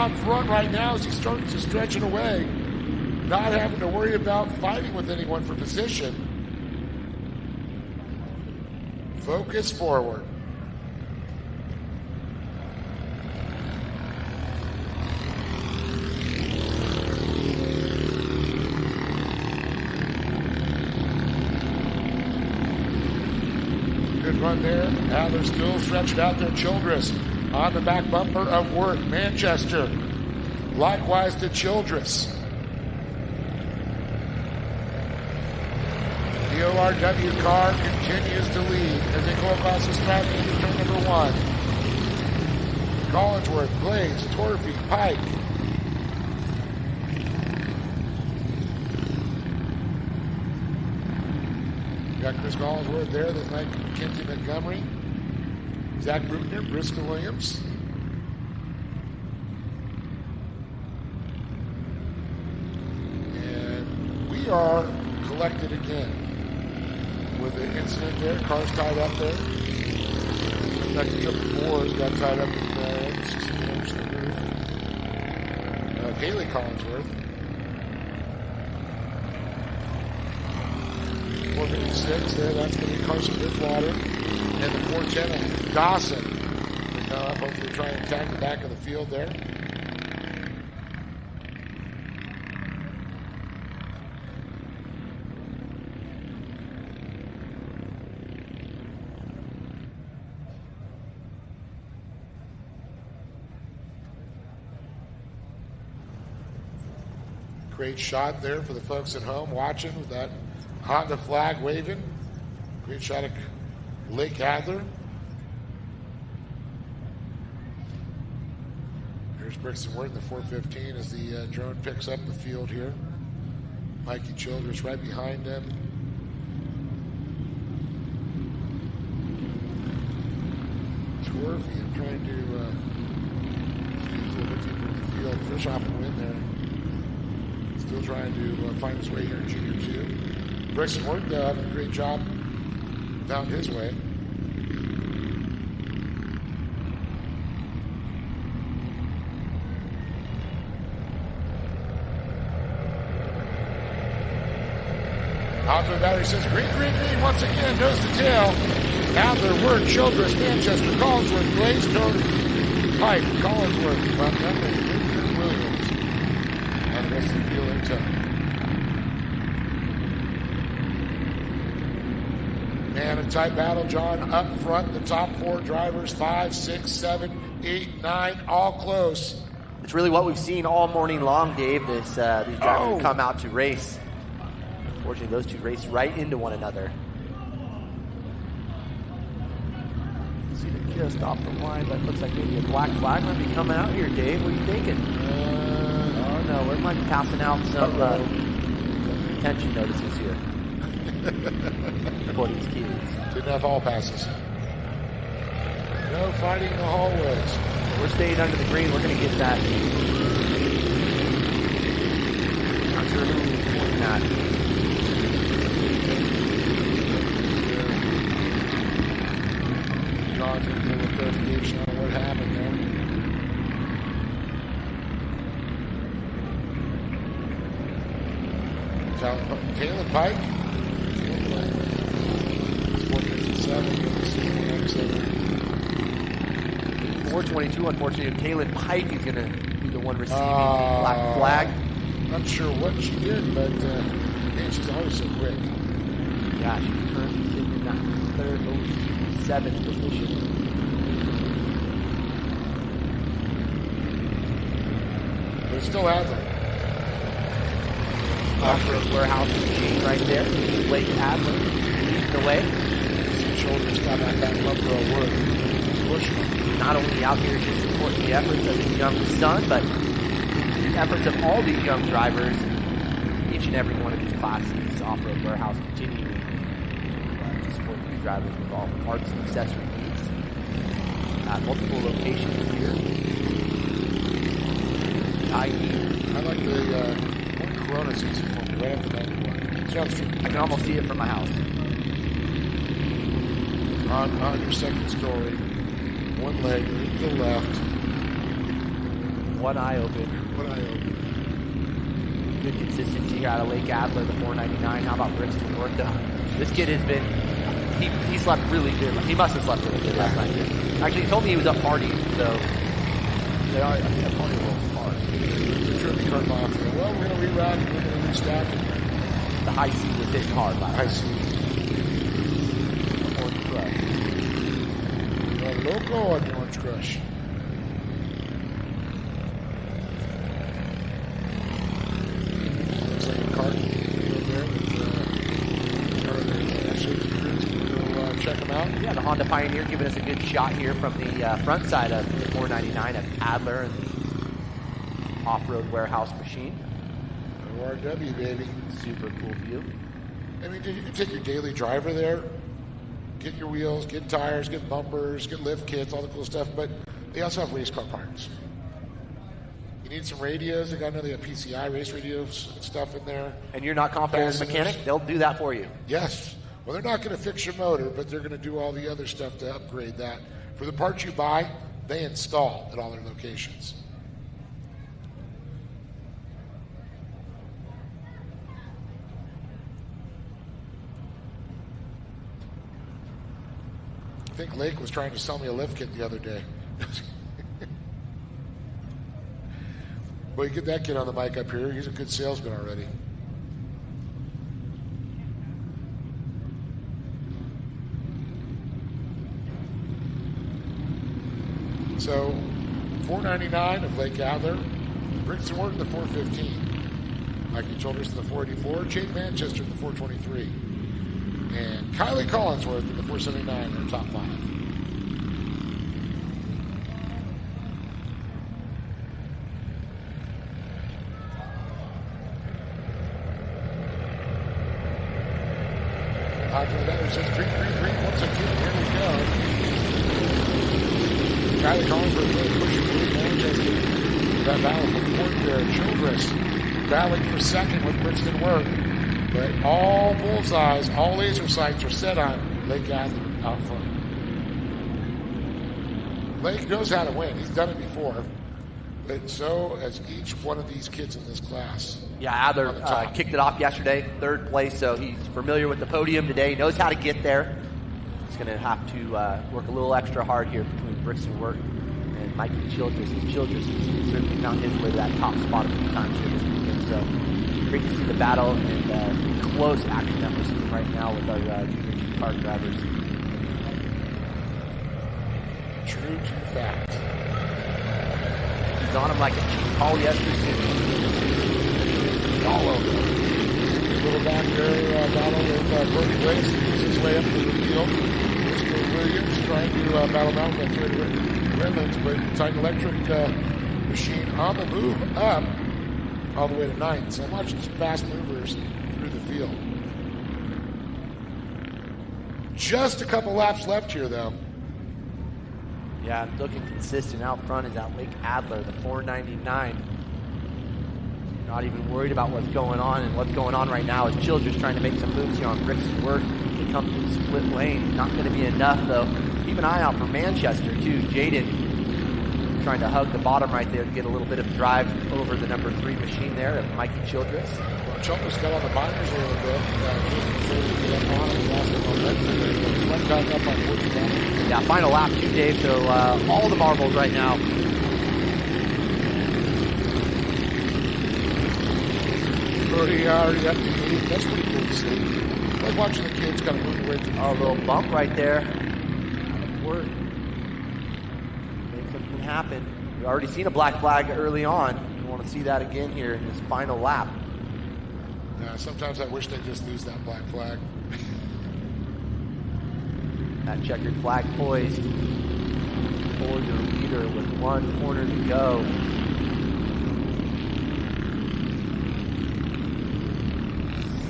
out front right now as he starts to stretch it away. Not having to worry about fighting with anyone for position. Focus forward. Good run there. Adler still stretched out there. Childress on the back bumper of Work. Manchester. Likewise to Childress. The ORW car continues to lead as they go across the stripe into turn number 1. Collinsworth, Glaze, Torfey, Pike. Got Chris Collinsworth there, then Mike McKenzie Montgomery. Zach Bruckner, Briscoe Williams. And we are collected again. With the incident there, cars tied up there. Back to triple fours, got tied up in the 60 damage to the roof. Haley Collinsworth. 456 there, that's going to be Carson Bridgewater. And the 410 of Dawson. Hopefully try and tag the back of the field there. Great shot there for the folks at home watching with that Honda flag waving. Great shot of Lake Adler. Here's Brixton Ward in the 415 as the drone picks up the field here. Mikey Childress right behind him. Torfey, I'm trying to use a little bit deeper in the field. Fish off and win there. Still trying to find his way here in Junior 2. Brixton Ward having a great job. Found his way. Out to the battery says green, green, green once again. Nose to tail. Adler, Word, Childress, Manchester, Collinsworth, Glaze, Tony, Pike, Collinsworth, Montgomery, Williams. And the rest of the field in tow. And a tight battle, John. Up front, the top 4 drivers, 5, 6, 7, 8, 9, all close. It's really what we've seen all morning long, Dave. These drivers come out to race. Unfortunately, those two race right into one another. See the just off the line, but looks like maybe a black flag might be coming out here, Dave. What are you thinking? Oh no, we might be passing out some attention notices here. For these kids. Didn't have hall passes. No fighting in the hallways. We're staying under the green. We're going to get that. Not sure who he's pointing at. John's going to give a clarification on what happened there. Taylor Pike. 422, unfortunately, Kaylin Pike is going to be the one receiving the black flag. Not sure what she did, but man, she's always so quick. Yeah, she's currently sitting in that third, 7th position. But it's still out there. Off-road warehouse machine right there. Blake Adler leading the way. Shoulders got that bumper of work. Pushing. Not only out here just supporting the efforts of his young son, but the efforts of all these young drivers, each and every one of these classes. Off-road warehouse continuing to support these drivers with all parts and accessory needs at multiple locations here. I like the one Corona's easy for me right after 91. Sounds true. I can almost see it from my house. On your second story, one leg to the left. one eye open. One eye open. Good consistency here out of Lake Adler, the 499. How about Brixton Worth, though? This kid has been, he slept really good. He must have slept really good last night. Actually, he told me he was up partying, so they are, I think that party a little hard. Tripping cut off. Well, we're going to reroute and we're going to restack it. The high C was hitting hard last night. High C. Orange Crush. Loco on the Orange Crush. Looks like a cart over there we'll check them out. Yeah, the Honda Pioneer giving us a good shot here from the front side of the 499 of Adler and the off-road warehouse machine. ORW, baby. Super cool view. I mean, you can take your daily driver there, get your wheels, get tires, get bumpers, get lift kits, all the cool stuff, but they also have race car parts. You need some radios. They got another PCI race radios and stuff in there. And you're not confident as a mechanic? They'll do that for you. Yes. Well, they're not going to fix your motor, but they're going to do all the other stuff to upgrade that. For the parts you buy, they install at all their locations. I think Lake was trying to sell me a lift kit the other day. Well, you get that kid on the mic up here. He's a good salesman already. So, $499 of Lake Adler, Brixton Worth in the 415, Mikey Childress in the 484, Jake Manchester in the 423, and Kylie Collinsworth in the 479 in the top 5. After that, it says green. Once again, here we go. Kylie Collinsworth really pushing Jake Manchester. That battle for fourth there. Childress battling for second with Brixton Worth. But all bullseyes, all laser sights are set on Lake Adler out front. Lake knows how to win. He's done it before. But so has each one of these kids in this class. Yeah, Adler kicked it off yesterday, third place, so he's familiar with the podium today, knows how to get there. He's going to have to work a little extra hard here between Brixton Worth and Mikey Childress. Childress has certainly found his way to that top spot a few times here this weekend, so great to see the battle and close action that we're seeing right now with our junior car drivers. True to fact. He's on him like a cheap polyester suit. All over him. Little back there battle with Brody Blaze. He's his way up to the field. Mr. Williams trying to battle out with Redlands, but Titan Electric machine on the move up all the way to 9th. So watching some fast movers through the field. Just a couple laps left here, though. Yeah, looking consistent out front is that Lake Adler, the 499. Not even worried about what's going on, and what's going on right now is Childress trying to make some moves here on Brixton Worth. They come through the split lane. Not going to be enough, though. Keep an eye out for Manchester, too. Jaden trying to hug the bottom right there to get a little bit of drive over the number 3 machine there of Mikey Childress. Well, Childress got on the binders a little bit. Went back up on Woodstock. Yeah, final lap 2, Dave, so all the marbles right now. Already up to 8. That's pretty cool to see. Like watching the kids kind of move away from a little bump right there. Work. Make something happen. We've already seen a black flag early on. We want to see that again here in this final lap. Yeah, sometimes I wish they'd just lose that black flag. That checkered flag poised for your leader with 1 corner to go.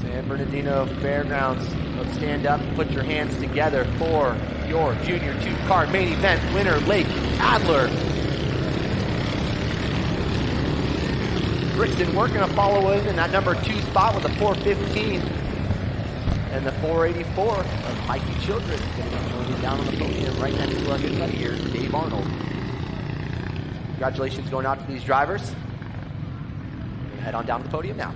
San Bernardino Fairgrounds, let's stand up and put your hands together for your Junior 2-car main event winner, Lake Adler. Brixton Worth going to follow in that number 2 spot with a 415. And the 484 of Mikey Childress going to be moving down on the podium right next to our good buddy here, Dave Arnold. Congratulations going out to these drivers. We'll head on down to the podium now.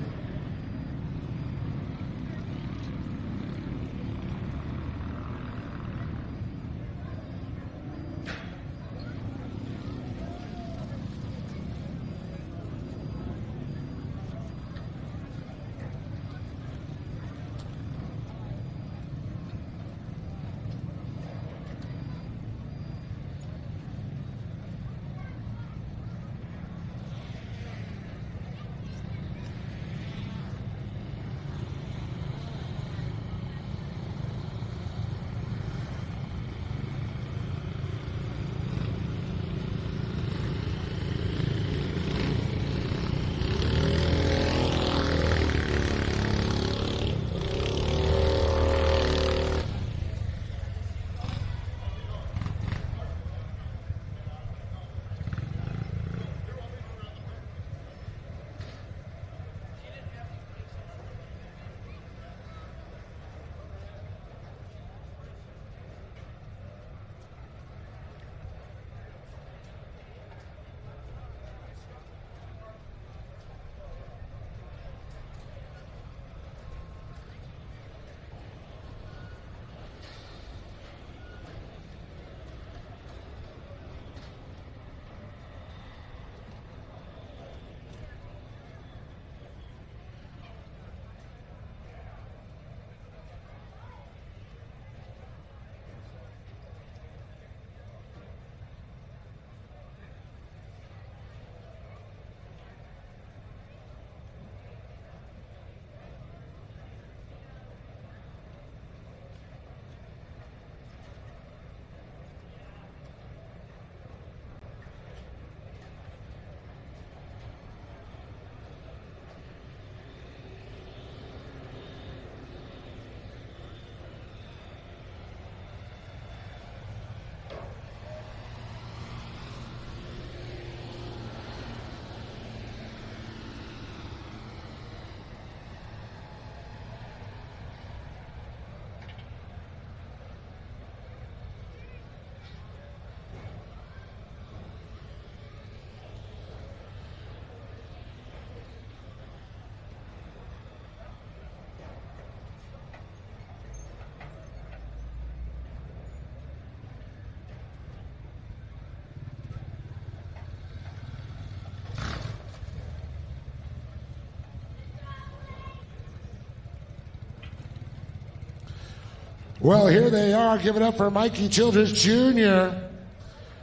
Well, here they are. Give it up for Mikey Childress Jr.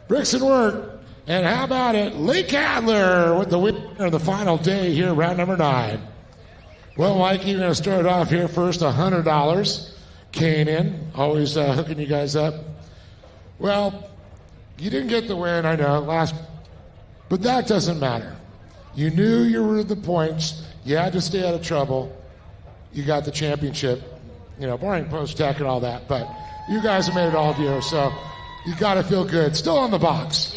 Bricks and Work. And how about it? Lake Adler with the winner of the final day here, round number 9. Well, Mikey, you're going to start off here first, $100. K&N, always hooking you guys up. Well, you didn't get the win, I know, but that doesn't matter. You knew you were the points. You had to stay out of trouble. You got the championship, barring post-tech and all that. But you guys have made it all year, so you got to feel good. Still on the box.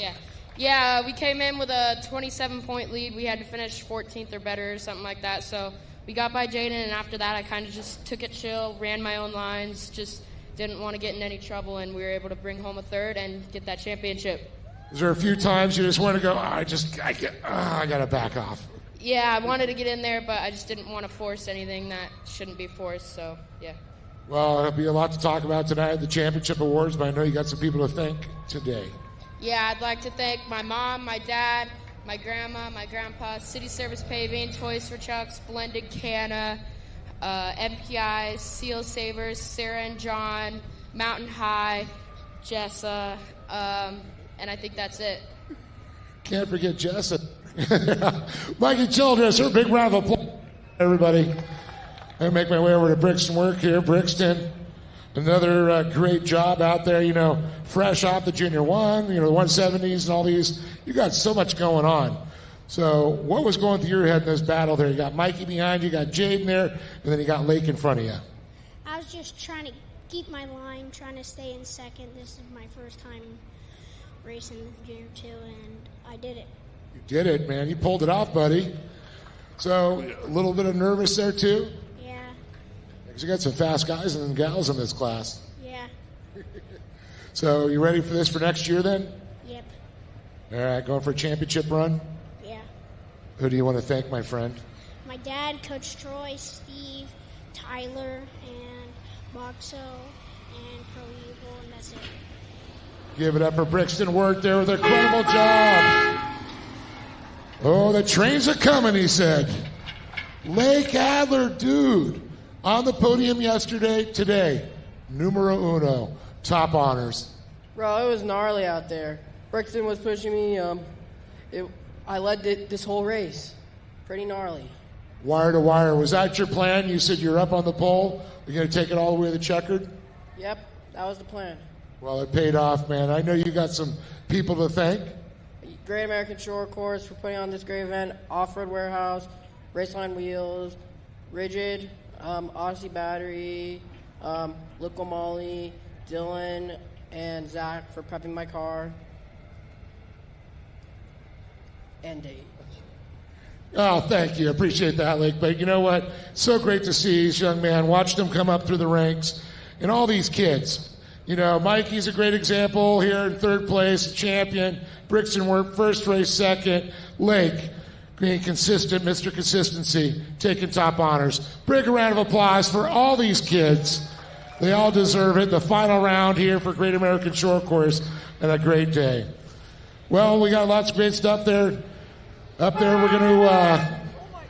Yeah, we came in with a 27-point lead. We had to finish 14th or better or something like that. So we got by Jaden, and after that I kind of just took it chill, ran my own lines, just didn't want to get in any trouble, and we were able to bring home a third and get that championship. Is there a few times you just want to go, I got to back off? Yeah, I wanted to get in there, but I just didn't want to force anything that shouldn't be forced, so yeah. Well, there'll be a lot to talk about tonight, the championship awards, but I know you got some people to thank today. Yeah, I'd like to thank my mom, my dad, my grandma, my grandpa, City Service Paving, Toys for Chucks, Blended Canna, MPI, Seal Savers, Sarah and John, Mountain High, Jessa, and I think that's it. Can't forget Jessa. Mikey Childress, her big round of applause, everybody. I make my way over to Brixton Work here. Brixton, another great job out there, fresh off the Junior 1, the 170s and all these. You got so much going on. So what was going through your head in this battle there? You got Mikey behind you, got Jaden there, and then you got Lake in front of you. I was just trying to keep my line, trying to stay in second. This is my first time racing Junior 2, and I did it. You did it, man. You pulled it off, buddy. So a little bit of nervous there, too? Yeah. Because you got some fast guys and gals in this class. Yeah. So you ready for this for next year, then? Yep. All right, going for a championship run? Yeah. Who do you want to thank, my friend? My dad, Coach Troy, Steve, Tyler, and Boxo, and Pro Eagle, and that's it. Give it up for Brixton Wirt there with an incredible job. Oh, the trains are coming, he said. Lake Adler, dude, on the podium yesterday, today, numero uno, top honors. Bro, it was gnarly out there. Brixton was pushing me. I led this whole race. Pretty gnarly. Wire to wire. Was that your plan? You said you're up on the pole. You're going to take it all the way to the checkered? Yep, that was the plan. Well, it paid off, man. I know you got some people to thank. Great American Shortcourse for putting on this great event. Off-Road Warehouse, Raceline Wheels, Rigid, Odyssey Battery, Lico Molly, Dylan, and Zach for prepping my car. And Dave. Oh, thank you. Appreciate that, Lake. But you know what? So great to see this young man. Watch them come up through the ranks. And all these kids. You know, Mikey's a great example here in third place, champion. Brixton Wirt, first race, second. Lake, being consistent, Mr. Consistency, taking top honors. Big round of applause for all these kids. They all deserve it. The final round here for Great American Shortcourse, and a great day. Well, we got lots of great stuff there. Up there, we're going to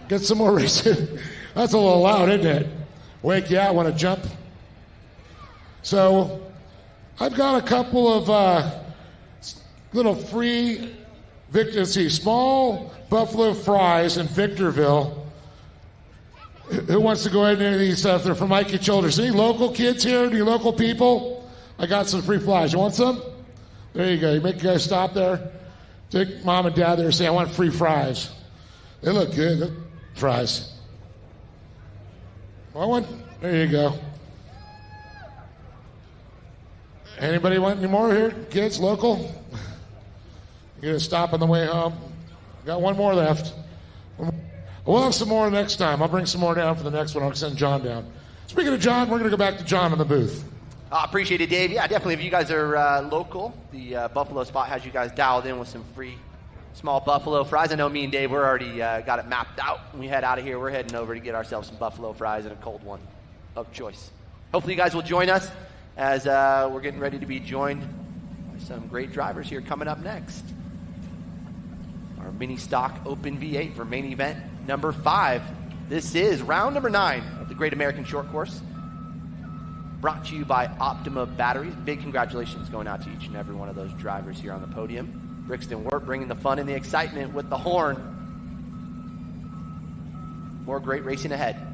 get some more racing. That's a little loud, isn't it? Wake you out, want to jump? So, I've got a couple of little free small buffalo fries in Victorville. Who wants to go ahead and any of these stuff? They're from Mikey Childers. Any local kids here? Any local people? I got some free fries. You want some? There you go. You make you guys stop there. Take mom and dad there and say, I want free fries. They look good. They're fries. I want, there you go. Anybody want any more here? Kids, local? You get a stop on the way home. Got one more left. We'll have some more next time. I'll bring some more down for the next one. I'll send John down. Speaking of John, we're going to go back to John in the booth. Appreciate it, Dave. Yeah, definitely. If you guys are local, the Buffalo spot has you guys dialed in with some free small buffalo fries. I know me and Dave, we're already got it mapped out. When we head out of here, we're heading over to get ourselves some buffalo fries and a cold one of choice. Hopefully you guys will join us as we're getting ready to be joined by some great drivers here coming up next. Our mini stock open V8 for main event number 5. This is round number 9 of the Great American Shortcourse. Brought to you by Optima Batteries. Big congratulations going out to each and every one of those drivers here on the podium. Brixton Wirt bringing the fun and the excitement with the horn. More great racing ahead.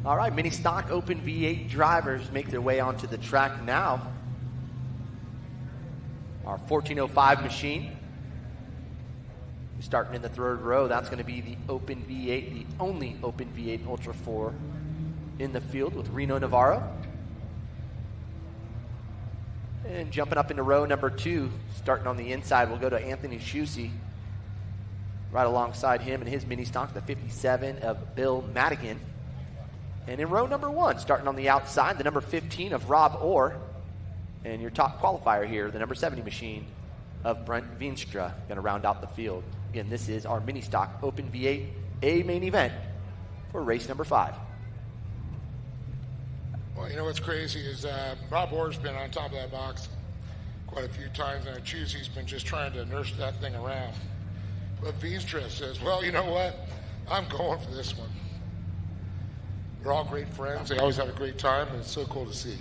All right, mini stock open V8 drivers make their way onto the track now. Our 1405 machine. Starting in the third row, that's going to be the open V8, the only open V8 Ultra 4 in the field with Reno Navarro. And jumping up into row number 2, starting on the inside, we'll go to Anthony Schusse. Right alongside him and his mini stock, the 57 of Bill Madigan. And in row number 1, starting on the outside, the number 15 of Rob Orr. And your top qualifier here, the number 70 machine of Brent Veenstra, going to round out the field. Again, this is our mini stock open V8 A main event for race number 5. Well, you know what's crazy is Rob Orr's been on top of that box quite a few times, and I choose he's been just trying to nurse that thing around. But Veenstra says, well, you know what? I'm going for this one. They're all great friends. They always have a great time, and it's so cool to see.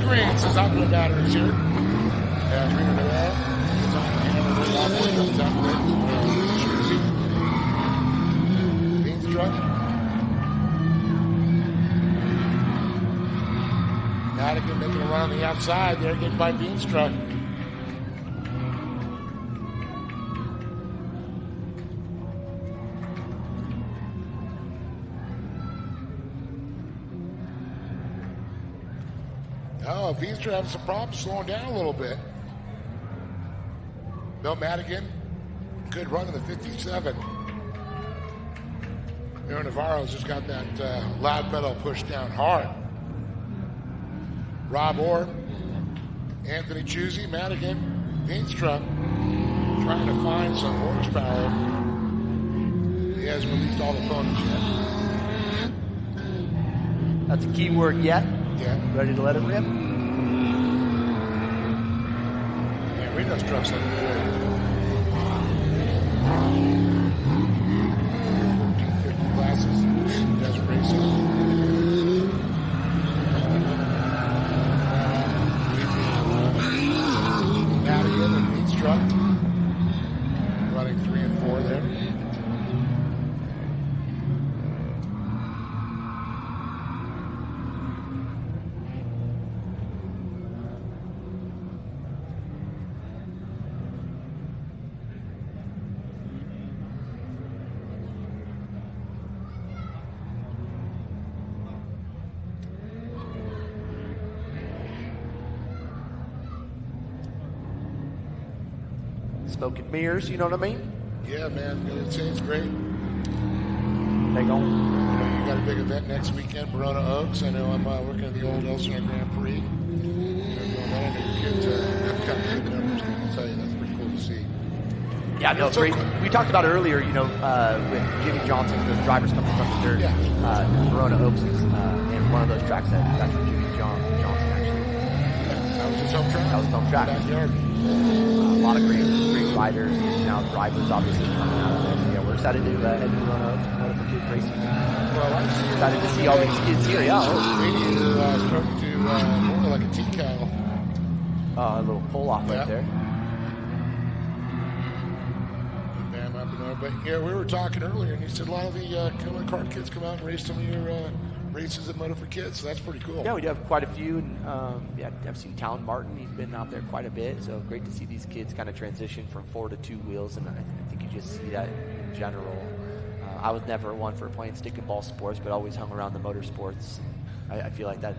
Green says I'm the batteries here. As Reno Navarro is on the hammer. Rob Orr comes out with it. Veenstra. Madigan making a run on the outside there, getting by Veenstra. Oh, Veenstra having some problems slowing down a little bit. Bill Madigan, good run in the 57. Reno Navarro's just got that loud pedal pushed down hard. Rob Orr, Anthony Schusse, Madigan, Veenstra trying to find some horsepower. He hasn't released all the ponies yet. That's a key word, yet. Yeah. Ready to let it rip? Yeah, Reno's truck's looking good. 1450 classes. Desert racing. Madigan and Veenstra running 3 and 4 there. Smoke and mirrors, you know what I mean? Yeah, man. It's great. They go. You know, you got a big event next weekend, Verona Oaks. I know I'm working at the old Elsinore Grand Prix. You know, doing that. I know your kids have got good numbers. I'll tell you, that's pretty cool to see. Yeah, no, So great. cool. We talked about earlier, you know, with Jimmy Johnson, the drivers coming from the dirt. Yeah. Verona Oaks is and one of those tracks that's for Jimmy Johnson, actually. That was his home track. That was his home track. Backyard. A lot of great riders and now drivers, obviously, coming out of there. So, yeah, we're excited to head to Verona Oaks for Kid Racing. Well, I see. Excited to see all these kids here. Yeah. Radiator starting to more like a tea kettle. A little pull off Yeah. right there. Bam up and over. But yeah, we were talking earlier, and you said a lot of the kart kids come out and race some of your races at Moto for Kids. So that's pretty cool. Yeah, we do have quite a few. And, I've seen Talon Martin. He's been out there quite a bit. So great to see these kids kind of transition from 4 to 2 wheels. And I think you just see that in general. I was never one for playing stick and ball sports, but always hung around the motorsports. I feel like that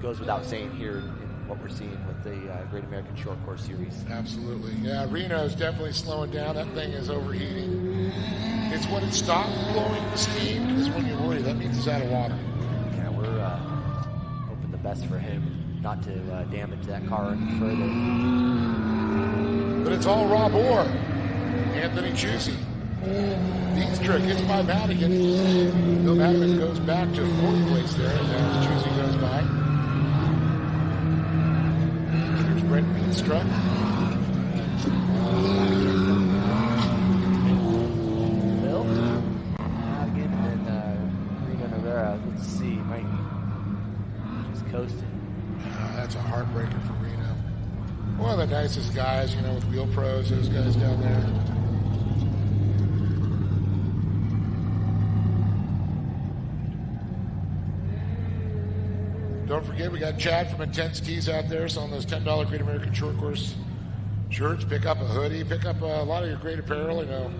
goes without saying here in what we're seeing with the Great American Shortcourse Series. Absolutely. Yeah, Reno's definitely slowing down. That thing is overheating. It's when it stops blowing the steam is when you worry. That means it's out of water. Yeah, we're hoping the best for him. not to damage that car any further. But it's all Rob Orr. Anthony Chusey. Diestra gets by Madigan. Bill Madigan goes back to 4th place there as Chusey goes by. Here's Brent Diestra. Bill Madigan and Reno Rivera. Let's see, might just coasting. That's a heartbreaker for Reno. One of the nicest guys, you know, with Wheel Pros, those guys down there. Don't forget, we got Chad from Intense Tees out there selling those $10 Great American Short Course shirts. Pick up a hoodie, pick up a lot of your great apparel. You know,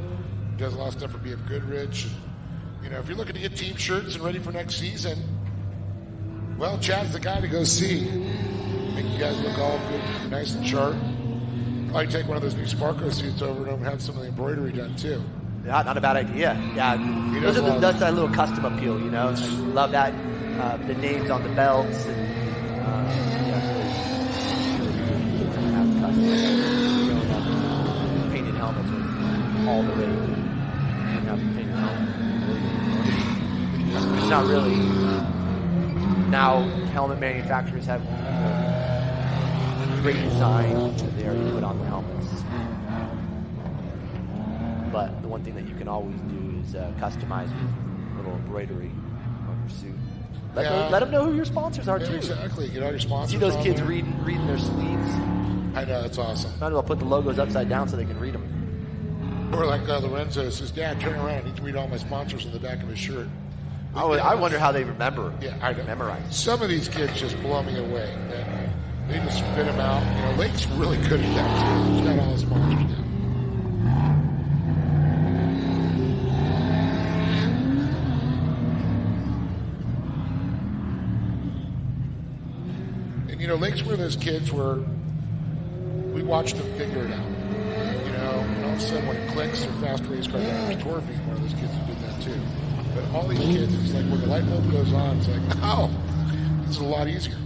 he does a lot of stuff for BF Goodrich. You know, if you're looking to get team shirts and ready for next season, well, Chad's the guy to go see. Make you guys look all good, nice and sharp. Probably take one of those new Sparko suits over to him and have some of the embroidery done too. Yeah, not a bad idea. Yeah, that's that little custom appeal, you know. I love that. The names on the belts and painted helmets with all the rage. Painted helmet. It's not really. Now helmet manufacturers have great design that they already put on the helmets. But the one thing that you can always do is customize with little embroidery on your suit. Let them know who your sponsors are, too. Exactly. Get all your sponsors. See those on kids there. reading their sleeves? I know, it's awesome. Might as well put the logos upside down so they can read them. Or like Lorenzo says, Dad, turn around. I need to read all my sponsors on the back of his shirt. I wonder how they remember. Yeah, I know. Memorize. Some of these kids just blow me away. And they just spit them out. You know, Lake's really good at that, too. He's got all his sponsors now. You know, Lake's one of those kids where we watched them figure it out. You know, and all of a sudden when it clicks, they're fast race car drivers. Torfy's one of those kids who did that too. But all these kids, it's like when the light bulb goes on, it's like, oh, this is a lot easier.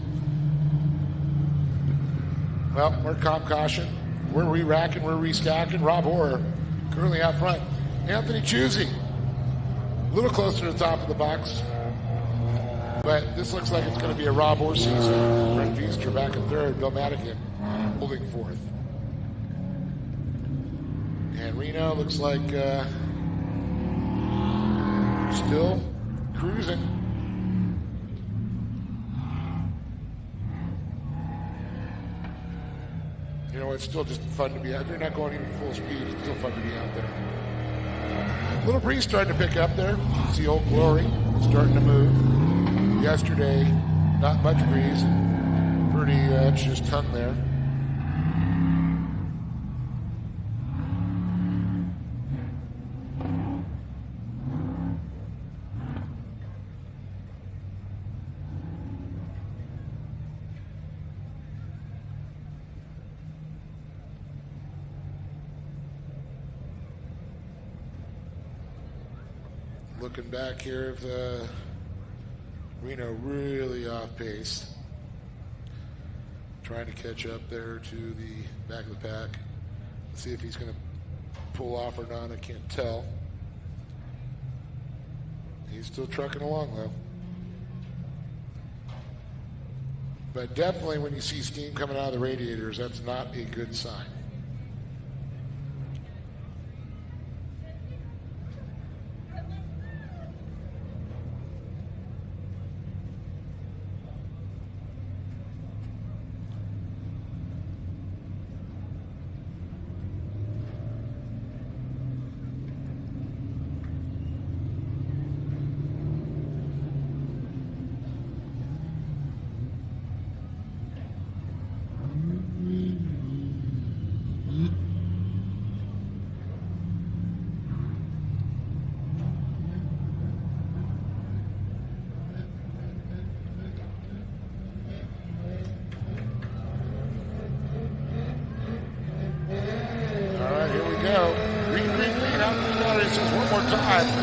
Well, we're comp caution. We're re-racking, we're re-stacking. Rob Orr currently out front. Anthony Chusey, a little closer to the top of the box. But this looks like it's going to be a Rob Orr season. Brent Feaster back in 3rd. Bill Madigan holding 4th. And Reno looks like still cruising. You know, it's still just fun to be out there. Not going even full speed. It's still fun to be out there. A little breeze starting to pick up there. You see Old Glory starting to move. Yesterday, not much breeze. Pretty just hung there. Looking back here, the Reno really off pace. Trying to catch up there to the back of the pack. Let's see if he's going to pull off or not. I can't tell. He's still trucking along, though. But definitely when you see steam coming out of the radiators, that's not a good sign.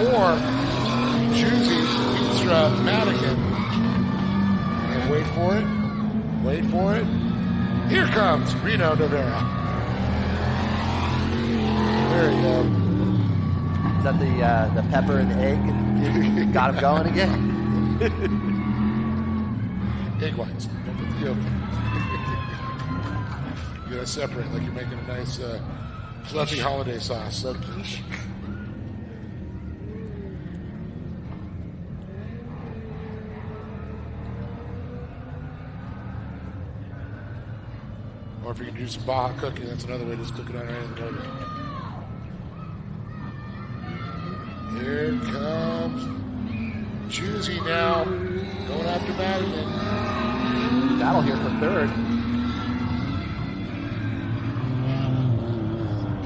Or Chusey, Diestra, Madigan. And wait for it. Wait for it. Here comes Reno Rivera. There you go. Is that the pepper and the egg? Got him going again? Egg whites. Don't put the yolk in. You gotta separate like you're making a nice fluffy holiday sauce. Little quiche. Or if you can do some Baja cooking, that's another way to just cook it on anything over. Here comes Choosy now, going after Madigan. Battle here for third.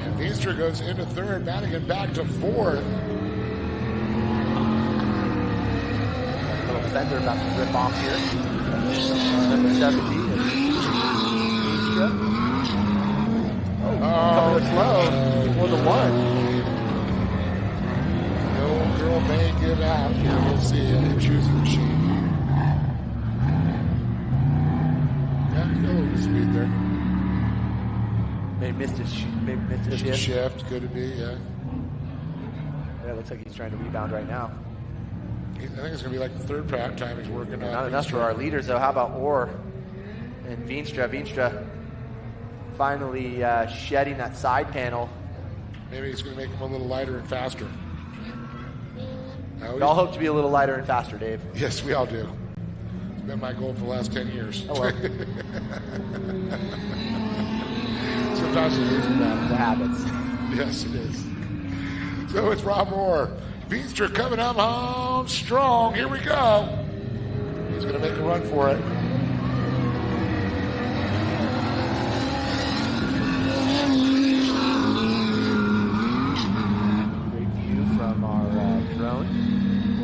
And Veenstra goes into third, Madigan back to fourth. Little fender about to rip off here. Number 70. Coming slow for the one. The old girl may give out. Here we'll see it. Choosy machine. Yeah, he's got a little bit of speed there. Maybe missed his shift. Shift, could it be? Yeah. Yeah, it looks like he's trying to rebound right now. I think it's going to be like the third time he's working on. Not enough for our leaders, though. How about Orr and Veenstra? Veenstra finally shedding that side panel. Maybe it's going to make him a little lighter and faster. We all hope to be a little lighter and faster, Dave. Yes, we all do. It's been my goal for the last 10 years. Oh, well. Sometimes it is about the habits. Yes, it is. So it's Rob Orr. Veenstra coming up home strong. Here we go. He's going to make a run for it. Great view from our drone.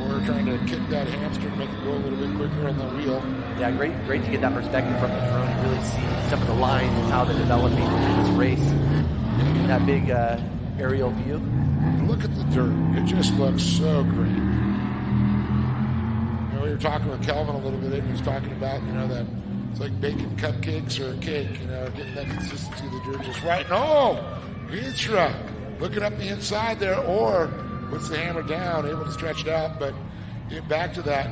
We're trying to kick that hamster to make it go a little bit quicker on the wheel. Yeah, great to get that perspective from the drone and really see some of the lines and how they're developing through this race. In that big aerial view. Look at the dirt. It just looks so great. You know, we were talking with Kelvin a little bit, and he was talking about, that it's like baking cupcakes or a cake, getting that consistency of the dirt just right. Oh, Veenstra looking up the inside there, or puts the hammer down, able to stretch it out. But getting back to that,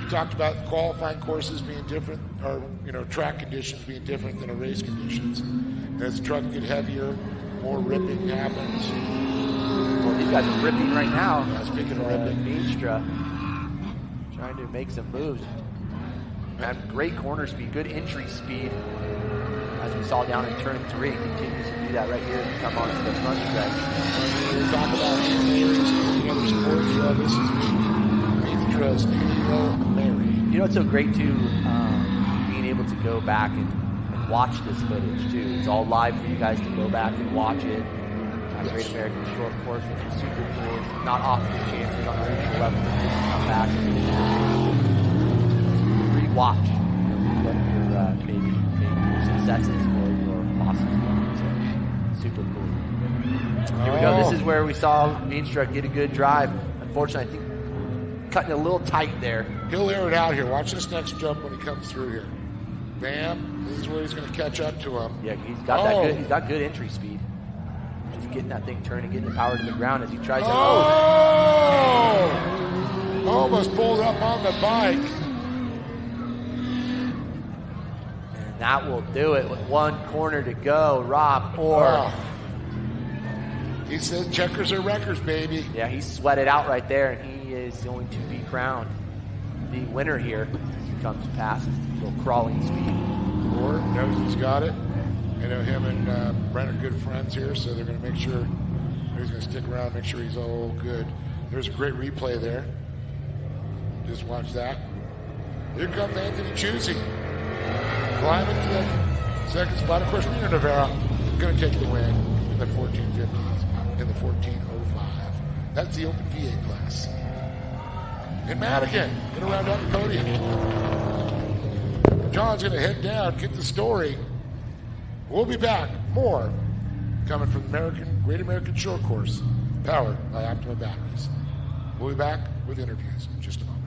you talked about qualifying courses being different, or, track conditions being different than a race conditions. And as the truck get heavier, more ripping happens. Well, these guys are ripping right now. Yeah, speaking of ripping. Veenstra trying to make some moves. Man, great corner speed, good entry speed. As we saw down in turn 3, continues to do that right here and come onto the front stretch. We talk about areas in other sports. This is Veenstra's Hail Mary. It's so great too, being able to go back and watch this footage too. It's all live for you guys to go back and watch it. Great American Short Course, which is super cool. Not often the chances on the regional level to come back and re-watch what your maybe your successes or your losses were. So super cool. Here we go. This is where we saw Veenstra get a good drive. Unfortunately, I think cutting a little tight there. He'll air it out here. Watch this next jump when he comes through here. Bam. This is where he's going to catch up to him. Yeah, he's got that good. He's got good entry speed. Just getting that thing turning, getting the power to the ground as he tries to. Almost pulled up on the bike. And that will do it with one corner to go. Rob Orr. He said checkers are records, baby. Yeah, he sweated out right there, and he is going to be crowned the winner here as he comes past. A little crawling speed. Orr knows he's got it. Him and Brent are good friends here, so they're going to make sure he's going to stick around, make sure he's all good. There's a great replay there. Just watch that. Here comes Anthony Choosy. Climbing to the second spot. Of course, Reno Rivera going to take the win in the 1450s, in the 1405. That's the Open VA class. And Madigan going to round out the podium. John's going to head down, get the story. We'll be back. More coming from the Great American Short Course, powered by Optima batteries. We'll be back with interviews in just a moment.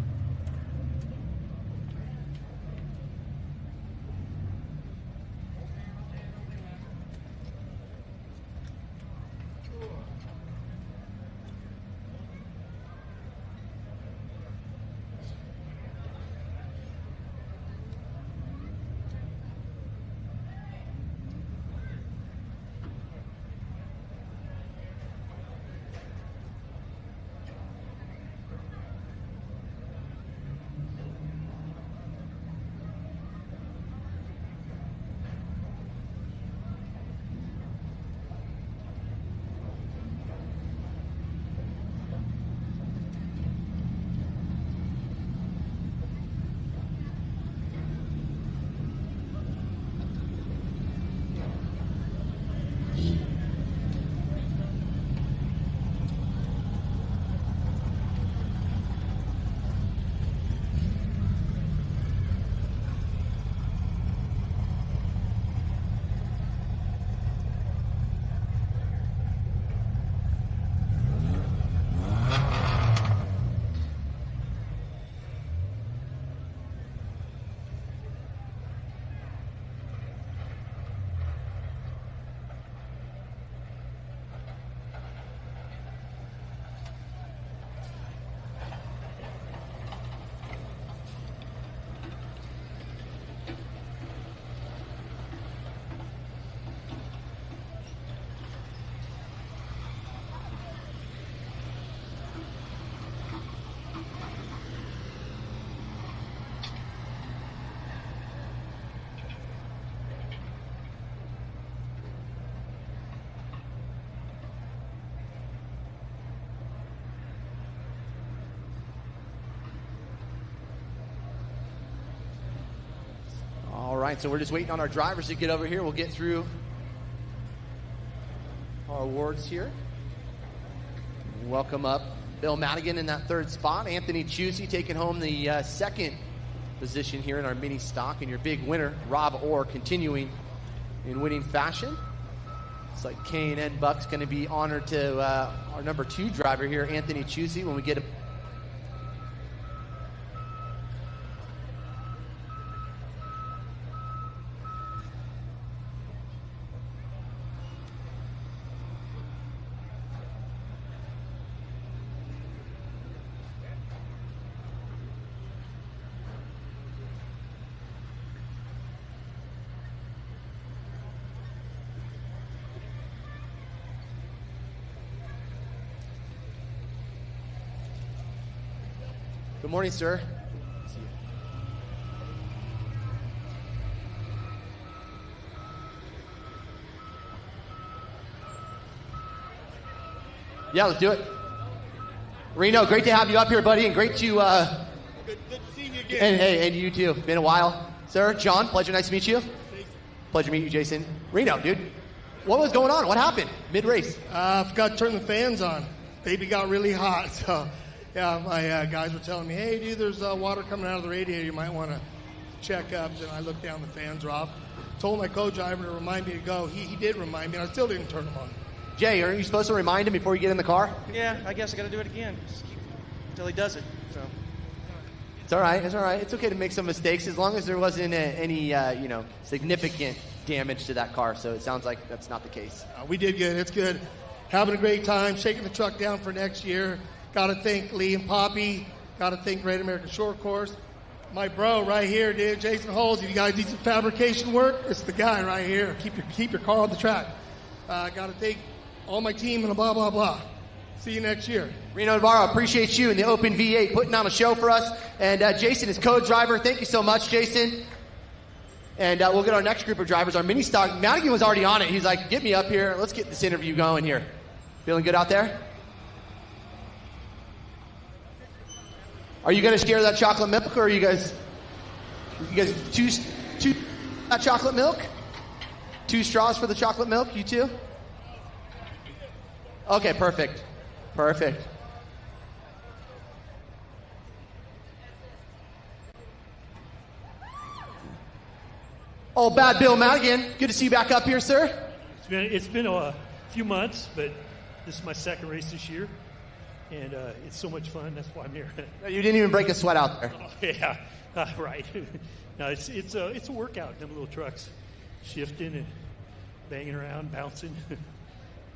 right, so we're just waiting on our drivers to get over here. We'll get through our awards here. Welcome up Bill Madigan in that third spot. Anthony Chusey taking home the second position here in our mini stock. And your big winner, Rob Orr, continuing in winning fashion. It's like K&N Buck's going to be honored to our number 2 driver here, Anthony Chusey, when we get a Good morning, sir. Yeah, let's do it. Reno, great to have you up here, buddy, and great to Good seeing you again. and you too. Been a while, sir. John, pleasure, nice to meet you. Pleasure to meet you, Jason. Reno, dude, what was going on? What happened mid-race? I forgot to turn the fans on. Baby got really hot, so yeah, my guys were telling me, hey, dude, there's water coming out of the radiator. You might want to check up. And I looked down, the fans are off. Told my co-driver to remind me to go. He did remind me, and I still didn't turn them on. Jay, aren't you supposed to remind him before you get in the car? Yeah, I guess I got to do it again. Just keep until he does it. So It's all right. It's all right. It's okay to make some mistakes as long as there wasn't any significant damage to that car. So it sounds like that's not the case. We did good. It's good. Having a great time, shaking the truck down for next year. Got to thank Lee and Poppy. Got to thank Great American Shortcourse. My bro right here, dude, Jason Holes. If you guys need some fabrication work, it's the guy right here. Keep your car on the track. Got to thank all my team and blah, blah, blah. See you next year. Reno Navarro, appreciate you in the Open V8 putting on a show for us. And Jason is co-driver. Thank you so much, Jason. And we'll get our next group of drivers, our mini stock. Madigan was already on it. He's like, get me up here. Let's get this interview going here. Feeling good out there? Are you going to share that chocolate milk, or are you guys two that chocolate milk? 2 straws for the chocolate milk, you too? Okay, perfect. Perfect. Oh, bad Bill Madigan. Good to see you back up here, sir. It's been a few months, but this is my second race this year, and it's so much fun. That's why I'm here. You didn't even break a sweat out there. Yeah, right. No, it's a workout. Them little trucks, shifting and banging around, bouncing.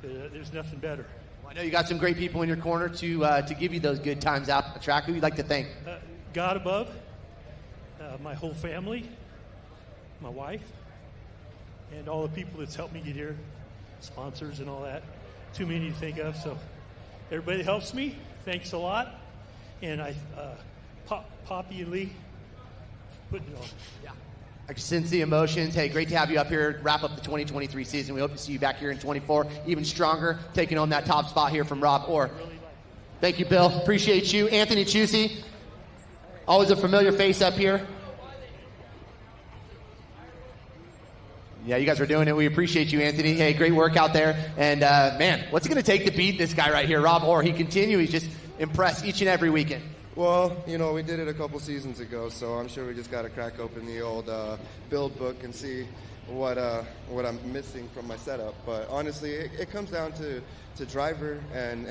There's nothing better. Well, I know you got some great people in your corner to give you those good times out the track. Who you'd like to thank? God above, my whole family, my wife, and all the people that's helped me get here, sponsors and all that. Too many to think of, so everybody that helps me, thanks a lot. And Poppy and Lee, putting it on. Yeah. I can sense the emotions. Hey, great to have you up here, wrap up the 2023 season. We hope to see you back here in 24, even stronger, taking on that top spot here from Rob Orr. Thank you, Bill. Appreciate you. Anthony Chusey, always a familiar face up here. Yeah, you guys are doing it. We appreciate you, Anthony. Hey, great work out there. And, man, what's it going to take to beat this guy right here, Rob Orr? He continues just impress each and every weekend. Well, you know, we did it a couple seasons ago, so I'm sure we just got to crack open the old build book and see what I'm missing from my setup. But honestly, it comes down to driver and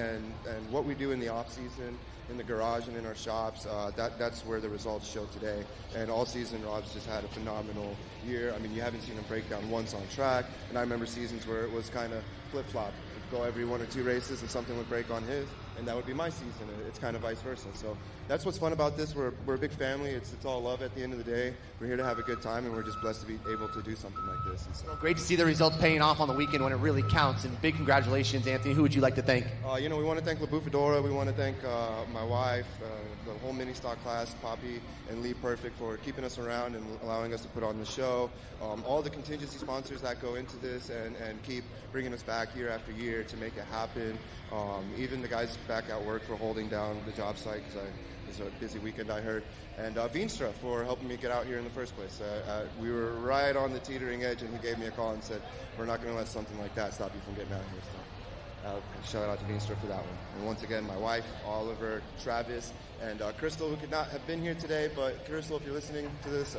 what we do in the off season, in the garage and in our shops. That's where the results show today. And all season, Rob's just had a phenomenal year. I mean, you haven't seen him break down once on track. And I remember seasons where it was kind of flip-flop. Go every 1 or 2 races and something would break on his, and that would be my season. It's kind of vice versa. So that's what's fun about this. We're a big family. It's all love at the end of the day. We're here to have a good time, and we're just blessed to be able to do something like this. And so, well, great to see the results paying off on the weekend when it really counts. And big congratulations, Anthony. Who would you like to thank? We want to thank LaBou Fedora. We want to thank my wife, the whole mini stock class, Poppy and Lee Perfect, for keeping us around and allowing us to put on the show. All the contingency sponsors that go into this and keep bringing us back year after year to make it happen. Even the guys back at work for holding down the job site because it was a busy weekend, I heard. And Veenstra for helping me get out here in the first place. We were right on the teetering edge, and he gave me a call and said, we're not going to let something like that stop you from getting out here. So shout out to Veenstra for that one. And once again, my wife, Oliver, Travis, and Crystal, who could not have been here today. But Crystal, if you're listening to this,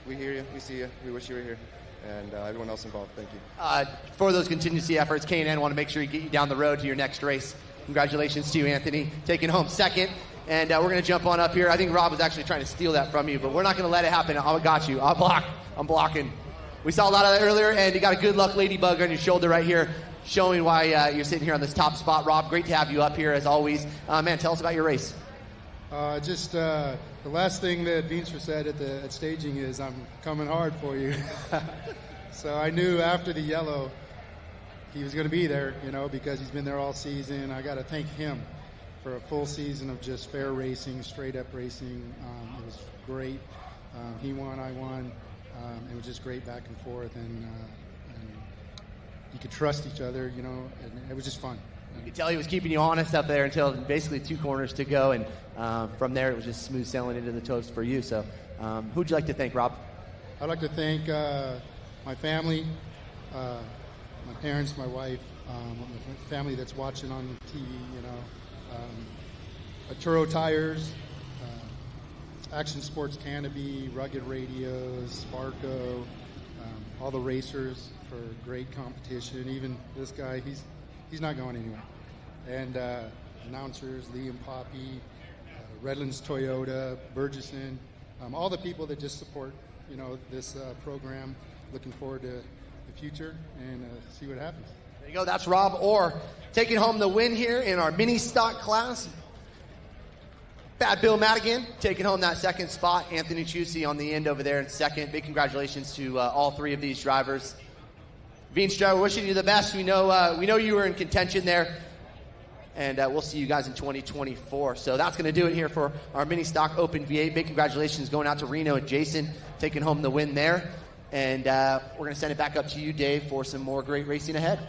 we hear you, we see you, we wish you were here. And everyone else involved, thank you. For those contingency efforts, K&N want to make sure you get you down the road to your next race. Congratulations to you, Anthony, taking home second. And we're going to jump on up here. I think Rob was actually trying to steal that from you, but we're not going to let it happen. I got you. I'm blocking. We saw a lot of that earlier, and you got a good luck ladybug on your shoulder right here, showing why you're sitting here on this top spot. Rob, great to have you up here as always. Man, tell us about your race. The last thing that Veenstra said at staging is, I'm coming hard for you. So I knew after the yellow he was going to be there, because he's been there all season. I got to thank him for a full season of just fair racing, straight up racing. It was great. He won, I won. It was just great back and forth, and you could trust each other, and it was just fun. You could tell he was keeping you honest up there until basically 2 corners to go, and from there it was just smooth sailing into the toast for you. So who'd you like to thank, Rob? I'd like to thank my family, my parents, my wife, my family that's watching on TV, Turo Tires, Action Sports Canopy, Rugged Radios, Sparco, all the racers for great competition. Even this guy, he's not going anywhere. And announcers, Lee and Poppy, Redlands Toyota, Burgesson, all the people that just support, this program. Looking forward to the future and see what happens. There you go. That's Rob Orr taking home the win here in our mini stock class. Bad Bill Madigan taking home that second spot. Anthony Chusey on the end over there in second. Big congratulations to all 3 of these drivers. Veenstra, we're wishing you the best. We know you were in contention there, and we'll see you guys in 2024. So that's going to do it here for our mini stock Open V8. Big congratulations going out to Reno and Jason taking home the win there. And we're going to send it back up to you, Dave, for some more great racing ahead.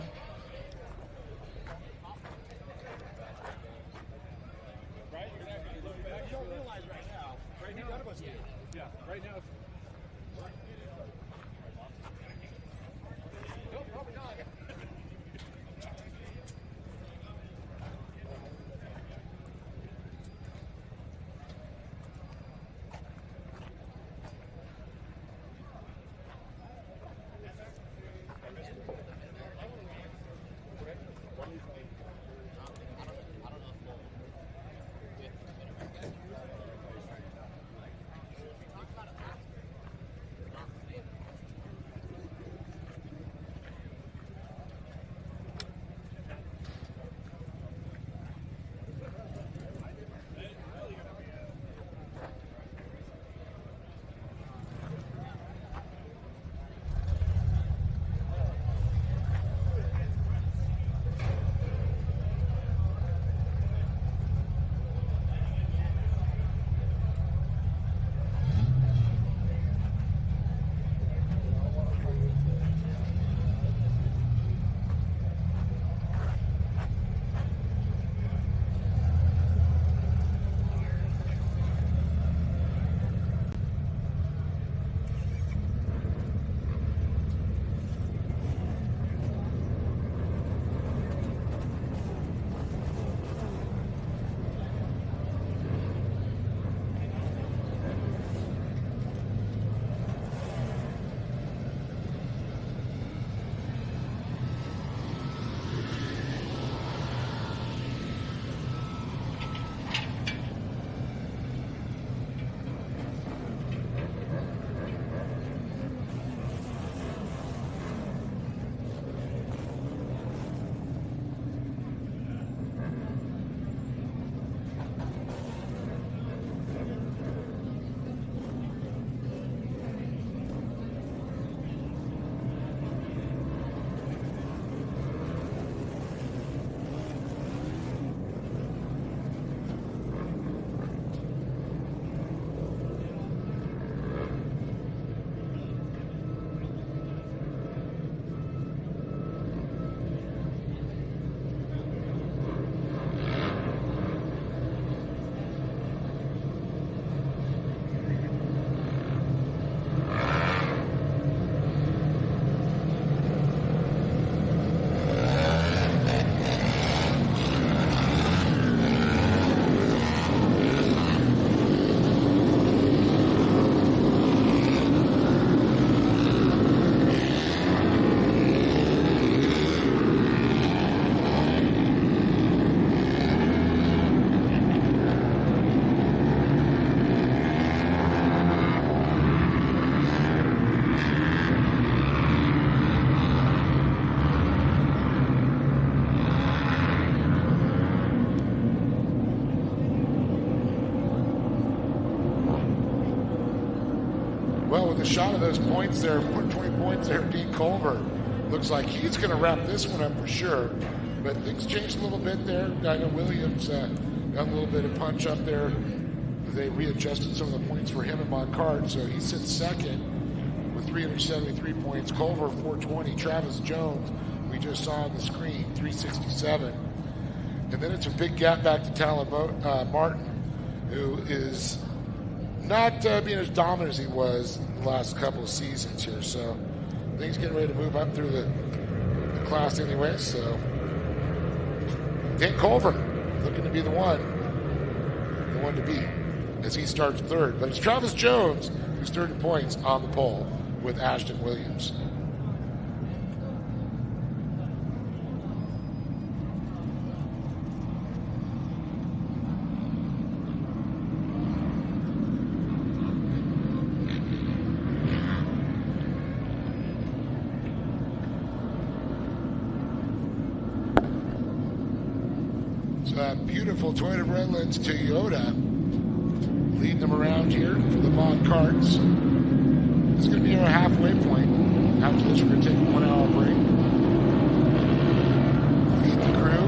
shot of those points there, 20 points there. Dean Culver looks like he's going to wrap this one up for sure. But things changed a little bit there. I know Williams got a little bit of punch up there. They readjusted some of the points for him and Moncard, so he sits second with 373 points. Culver, 420. Travis Jones, we just saw on the screen, 367. And then it's a big gap back to Talon Martin, who is not being as dominant as he was the last couple of seasons here. So I think he's getting ready to move up through the class anyway. So Dan Culver looking to be the one to beat as he starts third. But it's Travis Jones who's third in points on the pole with Ashton Williams. Beautiful Toyota Redlands Toyota leading them around here for the mod carts. This is going to be our halfway point. After this, we're going to take a 1 hour break. Feed the crew,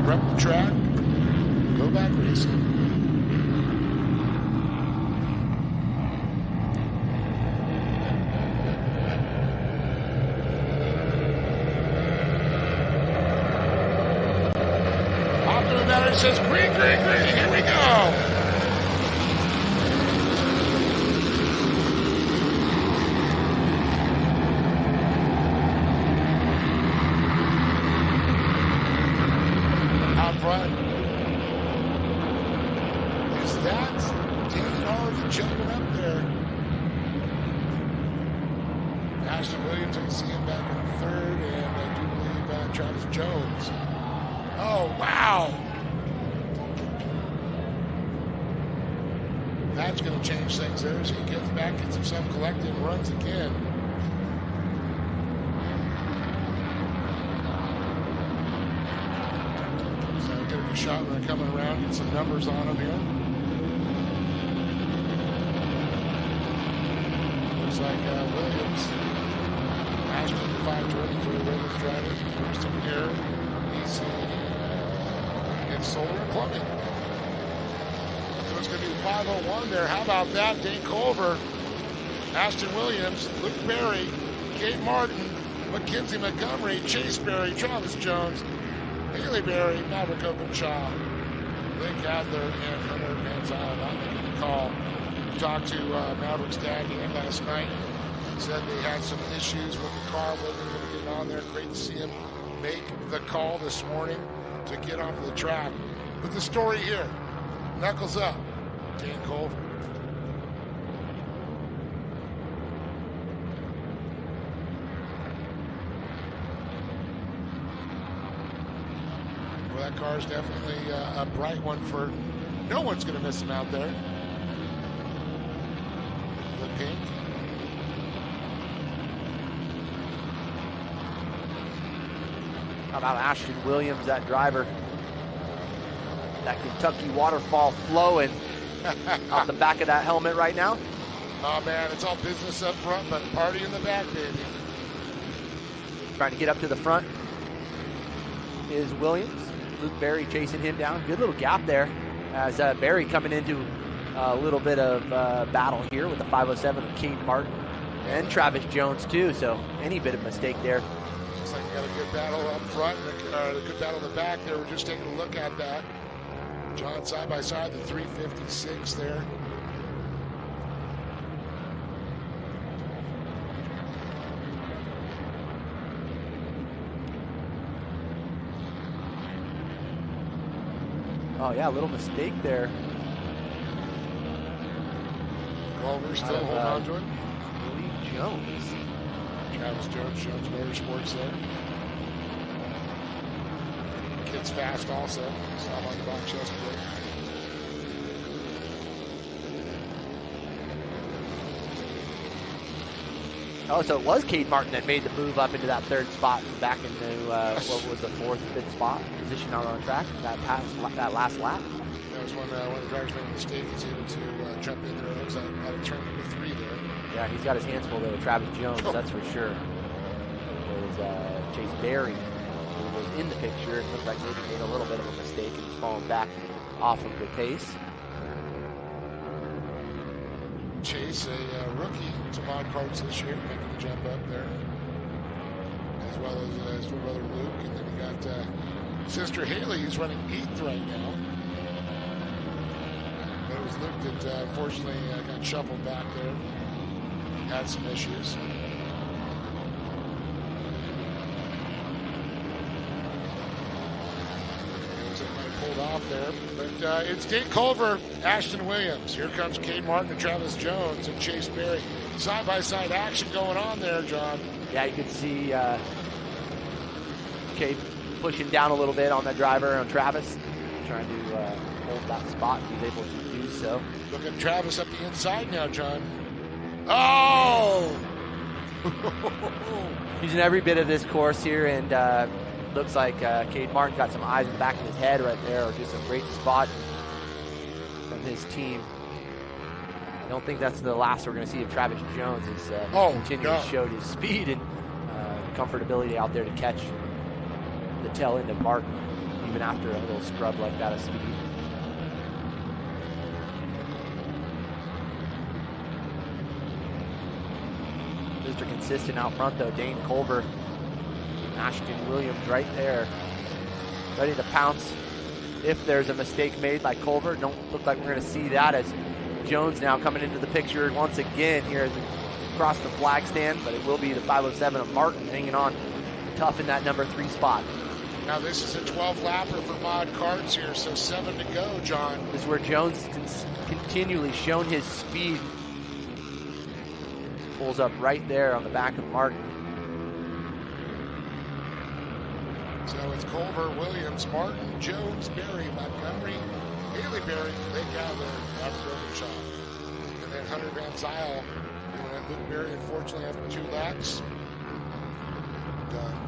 prep the track, go back racing. It says green, green, green. Here we go. Out front. Is that Dean already jumping up there? Ashton Williams, I can see him back in third, and I do believe Travis Jones. Oh, wow. That's going to change things there as he gets back, gets himself collected, and runs again. So we'll get a shot when they're coming around, get some numbers on him here. Looks like Williams, Ashton, 520 for the Williams driver. First in here, he's in solar and plumbing. It's going to be 5:01 there. How about that? Dane Culver, Ashton Williams, Luke Berry, Kate Martin, Mackenzie Montgomery, Chase Berry, Travis Jones, Haley Berry, Maverick Openshaw, Link Adler, and Hunter Manziel not making the call. We talked to Maverick's dad again last night. He said they had some issues with the car, wasn't able to get on there. Great to see him make the call this morning to get onto the track. But the story here, knuckles up. Dan Culver. Well, that car is definitely a bright one for no one's going to miss him out there. The pink. How about Ashton Williams, that driver? That Kentucky waterfall flowing out the back of that helmet right now. Oh man, it's all business up front, but party in the back, baby. Trying to get up to the front is Williams. Luke Berry chasing him down. Good little gap there as Berry coming into a little bit of battle here with the 507 of Kate Martin and Travis Jones too. So any bit of mistake there. Looks like we got a good battle up front and a good battle in the back there. We're just taking a look at that. John side by side, the 356 there. Oh yeah, a little mistake there. Culver still holding on to it. Willie Jones. Travis Jones, Jones Motorsports there. Kid's fast also. Saw him on the box yesterday. Oh, so it was Kate Martin that made the move up into that third spot back into what was the fourth, fifth spot position out on the track. That last lap. That was when the drivers made a mistake. He's able to jump in there. It was out of turn number 3 there. Yeah, he's got his hands full there with Travis Jones, that's for sure. There's Chase Berry, who was in the picture. It looked like maybe made a little bit of a mistake and he's fallen back off of the pace. Chase, a rookie to mod carts this year, making the jump up there, as well as his twin brother Luke. And then we got sister Haley, who's running 8th right now. But it was Luke that unfortunately got shuffled back there, had some issues. Pulled off there, but it's Dave Culver, Ashton Williams. Here comes Cade Martin and Travis Jones and Chase Berry. Side-by-side action going on there, John. Yeah, you can see Cade pushing down a little bit on the driver on Travis, trying to hold that spot. He's able to do so. Look at Travis up the inside now, John. Oh! Using every bit of this course here, and looks like Cade Martin got some eyes in the back of his head right there, or just a great spot from his team. I don't think that's the last we're going to see of Travis Jones. He's continuing to show his speed and comfortability out there to catch the tail end of Martin, even after a little scrub like that of speed. Mr. Consistent out front though, Dane Culver, Ashton Williams right there, ready to pounce if there's a mistake made by Culver. Don't look like we're going to see that, as Jones now coming into the picture once again here across the flag stand, but it will be the 507 of Martin hanging on tough in that number 3 spot. Now this is a 12-lapper for mod carts here, so 7 to go, John. This is where Jones has continually shown his speed. Pulls up right there on the back of Martin. So it's Culver, Williams, Martin, Jones, Berry, Montgomery, Haley Berry, they gather after Overshot. And then Hunter Van Zyl and Luke Berry, unfortunately, after 2 laps. Done.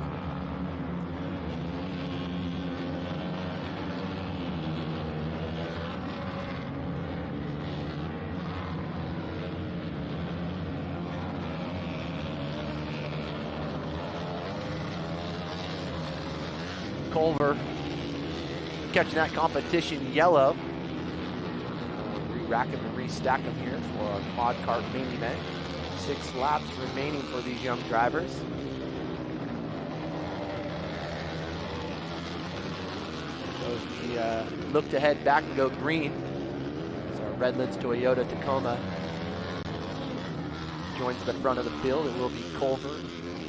Culver catching that competition yellow. Re-rack him and restack him here for our mod cart main event. 6 laps remaining for these young drivers. So we look to head back and go green. So our Redlands Toyota Tacoma joins the front of the field. It will be Culver,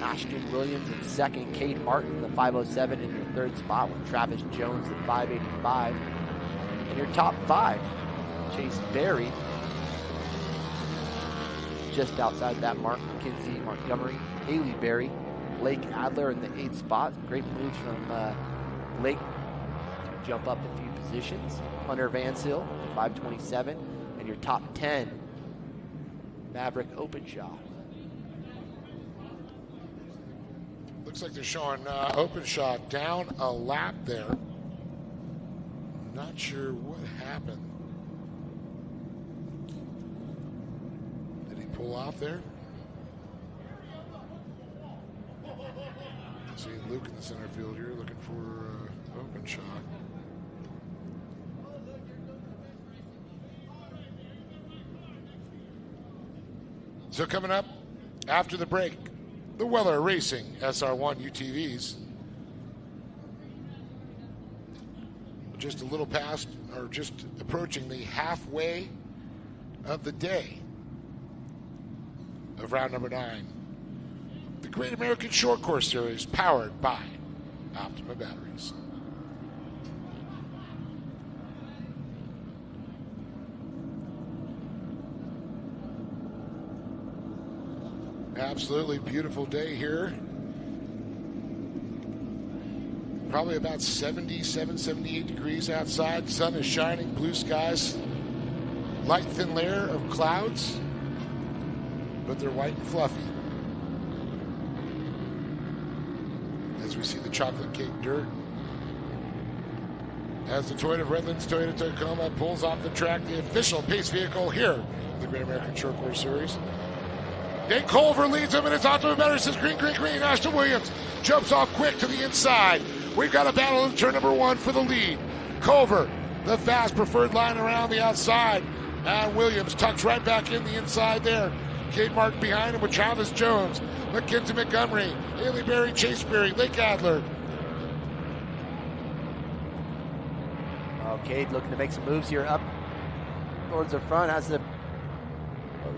Ashton Williams in second, Cade Martin, the 507 in your third spot, with Travis Jones at 585. And your top 5, Chase Berry, just outside that mark, Kinsey Montgomery, Haley Berry, Blake Adler in the 8th spot. Great moves from Blake to jump up a few positions. Hunter Van Zyl, 527, and your top 10, Maverick Openshaw. Looks like they're showing Openshaw down a lap there. Not sure what happened. Did he pull off there? Seeing Luke in the center field here, looking for Openshaw. So coming up after the break, the Weller Racing SR1 UTVs. Just a little past, or just approaching the halfway of the day of round number 9. The Great American Short Course Series, powered by Optima Batteries. Absolutely beautiful day here. Probably about 77, 78 degrees outside. Sun is shining, blue skies. Light thin layer of clouds, but they're white and fluffy. As we see the chocolate cake dirt. As the Toyota of Redlands Toyota Tacoma pulls off the track, the official pace vehicle here, the Great American Short Course Series. Dane Culver leads him, and it's out to the better. Says green. Ashton Williams jumps off quick to the inside. We've got a battle in turn number 1 for the lead. Culver, the fast preferred line around the outside. And Williams tucks right back in the inside there. Cade Martin behind him with Travis Jones, Mackenzie Montgomery, Haley Berry, Chase Berry, Lake Adler. Cade looking to make some moves here up towards the front. Has what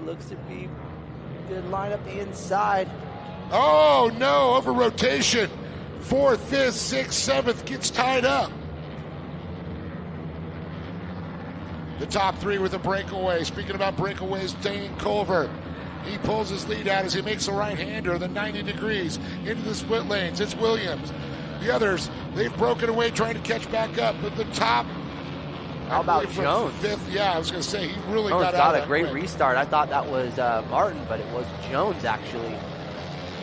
looks to be a good line up the inside. Oh no, over rotation. 4th, 5th, 6th, 7th gets tied up. The top 3 with a breakaway. Speaking about breakaways, Dane Culver. He pulls his lead out as he makes a right-hander, the 90 degrees into the split lanes. It's Williams. The others, they've broken away trying to catch back up. But the top, how about Jones? 5th, yeah, I was going to say, he really Jones got out a great quick. restart. I thought that was Martin, but it was Jones actually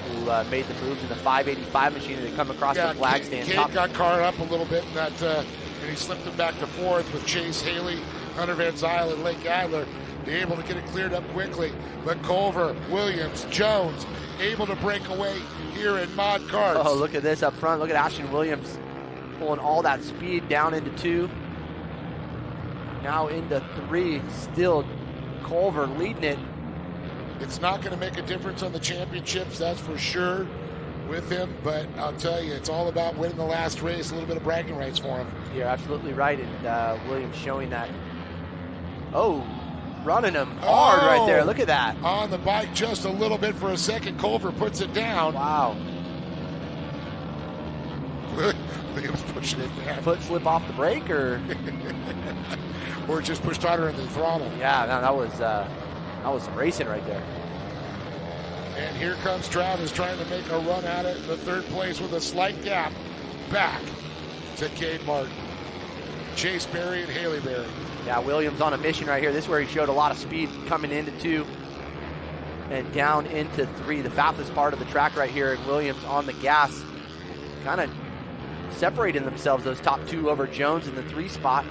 who made the moves in the 585 machine to come across the flag stand. Cade got caught up a little bit in that, and he slipped him back to 4th with Chase Haley, Hunter Van Zyl, and Lake Adler. They're able to get it cleared up quickly. But Culver, Williams, Jones able to break away here in Mod Carts. Oh, look at this up front. Look at Ashton Williams pulling all that speed down into 2. Now into 3. Still Culver leading it. It's not going to make a difference on the championships, that's for sure, with him. But I'll tell you, it's all about winning the last race. A little bit of bragging rights for him. You're absolutely right. And Williams showing that. Oh, running him hard right there. Look at that. On the bike just a little bit for a second. Culver puts it down. Wow. Williams pushing it down. Foot slip off the brake or just pushed harder in the throttle. Yeah, no, that was some racing right there. And here comes Travis trying to make a run at it in the 3rd place with a slight gap back to Cade Martin. Chase Berry and Haley Berry. Yeah, Williams on a mission right here. This is where he showed a lot of speed coming into 2 and down into 3. The fastest part of the track right here, and Williams on the gas, kind of separating themselves, those top 2 over Jones in the 3 spot.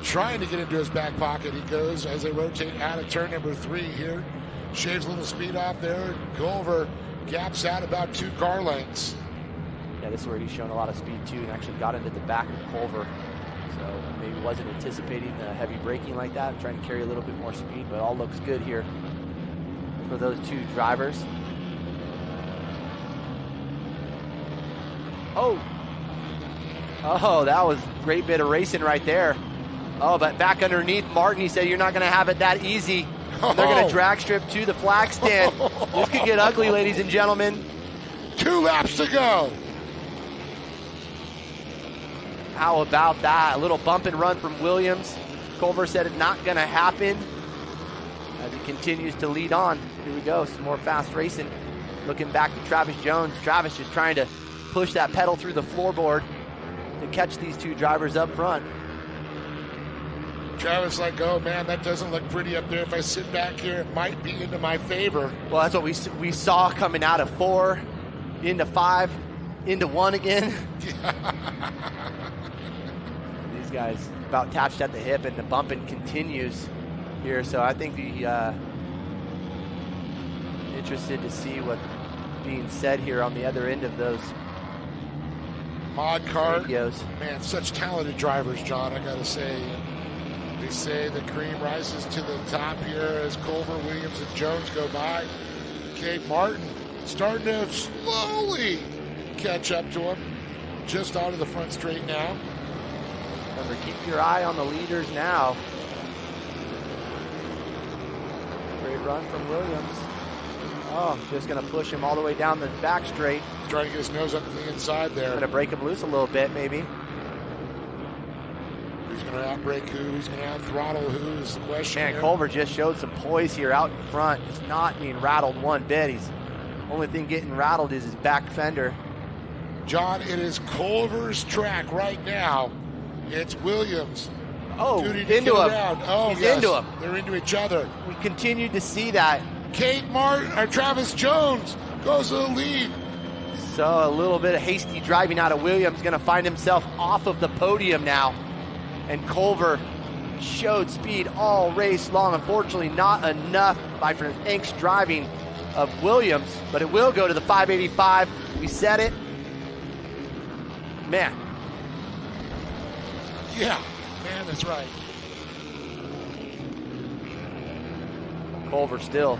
Trying to get into his back pocket. He goes as they rotate out of turn number 3 here. Shaves a little speed off there. Culver gaps out about 2 car lengths. Yeah, this is where he's shown a lot of speed too, and actually got into the back of Culver. So maybe wasn't anticipating the heavy braking like that, trying to carry a little bit more speed, but all looks good here for those 2 drivers. Oh, that was a great bit of racing right there. Oh, but back underneath Martin, he said, you're not going to have it that easy. They're going to drag strip to the flag stand. This could get ugly, ladies and gentlemen. 2 laps to go. How about that? A little bump and run from Williams. Culver said it's not going to happen as he continues to lead on. Here we go, some more fast racing. Looking back to Travis Jones. Travis just trying to push that pedal through the floorboard to catch these 2 drivers up front. Travis like, oh man, that doesn't look pretty up there. If I sit back here, it might be into my favor. Well, that's what we saw coming out of 4, into 5, into 1 again. These guys about attached at the hip, and the bumping continues here. So I think the interested to see what's being said here on the other end of those Mod Cart. radios. Man, such talented drivers, John, I gotta say. They say the cream rises to the top here as Culver, Williams, and Jones go by. Cade Martin starting to slowly catch up to him. Just onto the front straight now. Remember, keep your eye on the leaders now. Great run from Williams. Oh, just going to push him all the way down the back straight. Trying to get his nose up to the inside there. Going to break him loose a little bit, maybe. Who's going to outbrake who? Who's going to out-throttle who is the question. Man, here. Culver just showed some poise here out in front. He's not being rattled one bit. He's only thing getting rattled is his back fender. John, it is Culver's track right now. It's Williams. Oh, into him. Oh, he's yes. into him. They're into each other. We continue to see that. Cade Martin or Travis Jones goes to the lead. So a little bit of hasty driving out of Williams, going to find himself off of the podium now. And Culver showed speed all race long. Unfortunately, not enough by Frank's driving of Williams, but it will go to the 585. We said it. Man. Yeah, man, that's right. Culver still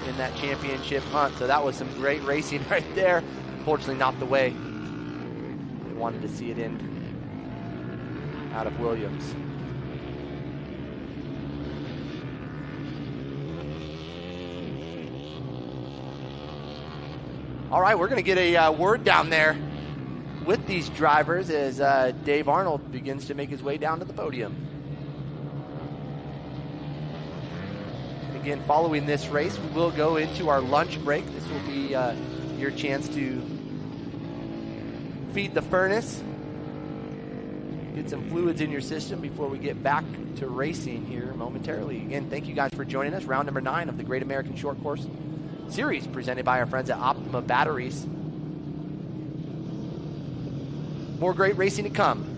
in that championship hunt, so that was some great racing right there. Unfortunately, not the way they wanted to see it end out of Williams. All right, we're going to get a word down there with these drivers as Dave Arnold begins to make his way down to the podium. Again, following this race, we will go into our lunch break. This will be your chance to feed the furnace, get some fluids in your system before we get back to racing here momentarily. Again, thank you guys for joining us. Round number 9 of the Great American Short Course Series presented by our friends at Optima Batteries. More great racing to come.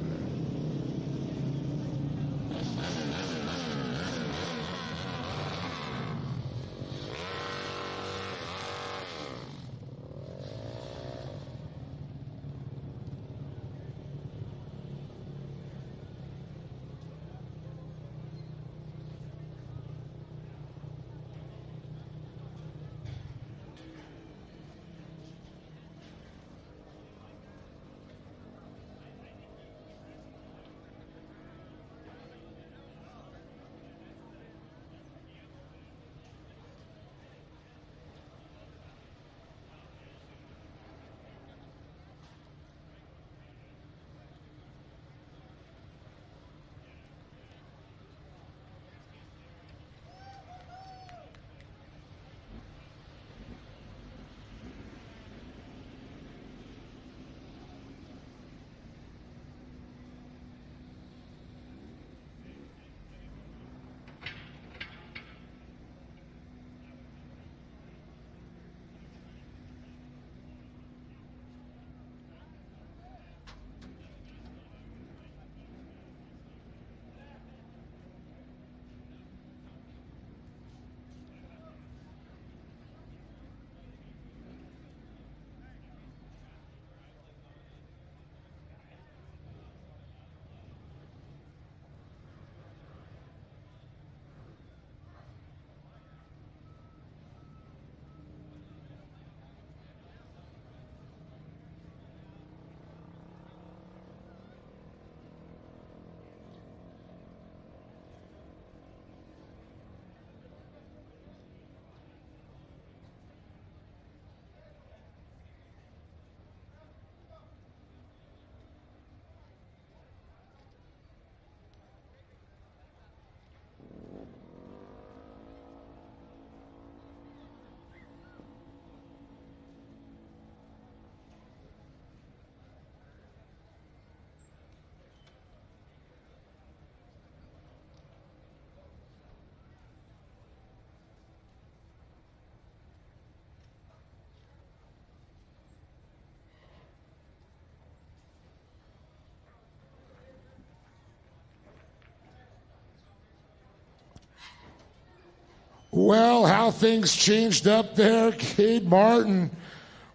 Well, how things changed up there. Cade Martin,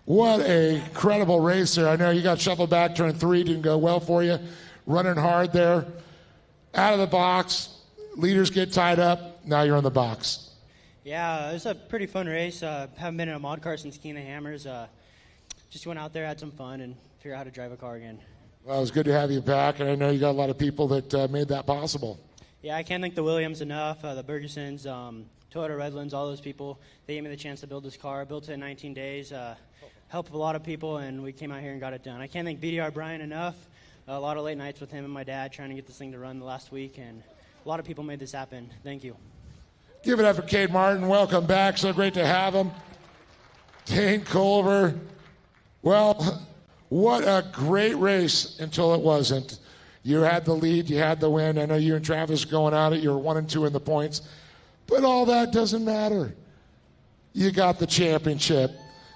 what a incredible racer. I know you got shuffled back, turn 3, didn't go well for you. Running hard there. Out of the box. Leaders get tied up. Now you're in the box. Yeah, it was a pretty fun race. Haven't been in a mod car since King of the Hammers. Just went out there, had some fun, and figured out how to drive a car again. Well, it was good to have you back, and I know you got a lot of people that made that possible. Yeah, I can't thank the Williams enough, the Bergesons, Toyota Redlands, all those people. They gave me the chance to build this car. I built it in 19 days. Helped a lot of people, and we came out here and got it done. I can't thank BDR Brian enough. A lot of late nights with him and my dad trying to get this thing to run the last week, and a lot of people made this happen. Thank you. Give it up for Cade Martin. Welcome back. So great to have him. Dane Culver. Well, what a great race until it wasn't. You had the lead. You had the win. I know you and Travis going at it. You were 1 and 2 in the points. But all that doesn't matter. You got the championship.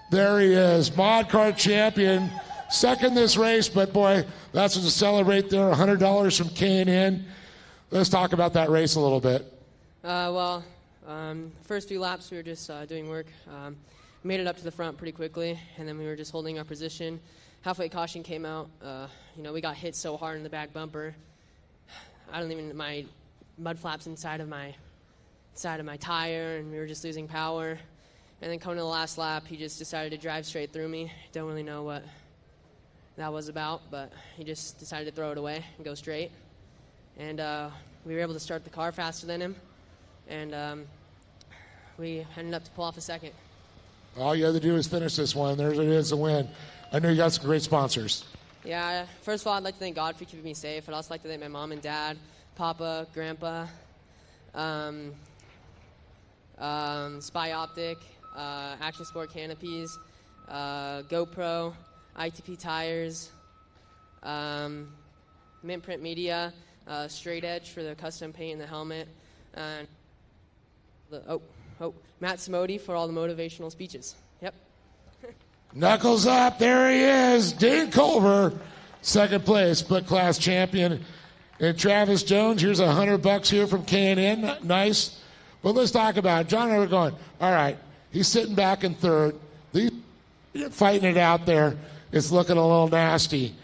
There he is, mod car champion. Second this race, but boy, that's what to celebrate there. $100 from K&N. Let's talk about that race a little bit. Well, First few laps, we were just doing work. Made it up to the front pretty quickly, and then we were just holding our position. Halfway caution came out. We got hit so hard in the back bumper. My mud flaps inside of my tire, and we were just losing power. And then coming to the last lap, he just decided to drive straight through me. Don't really know what that was about, but he just decided to throw it away and go straight. And we were able to start the car faster than him, and we ended up to pull off a second. All you have to do is finish this one. There it is, a win. I know you got some great sponsors. Yeah, first of all, I'd like to thank God for keeping me safe. I'd also like to thank my mom and dad, Papa, Grandpa, Spy Optic, Action Sport Canopies, GoPro, ITP Tires, Mint Print Media, Straight Edge for the custom paint and the helmet, and Matt Simodi for all the motivational speeches. Yep. Knuckles up. There he is. Dane Culver, second place, split class champion. And Travis Jones, here's $100 here from K&N. Nice. But let's talk about it. John and I were going, all right, he's sitting back in third. You're fighting it out there. It's looking a little nasty.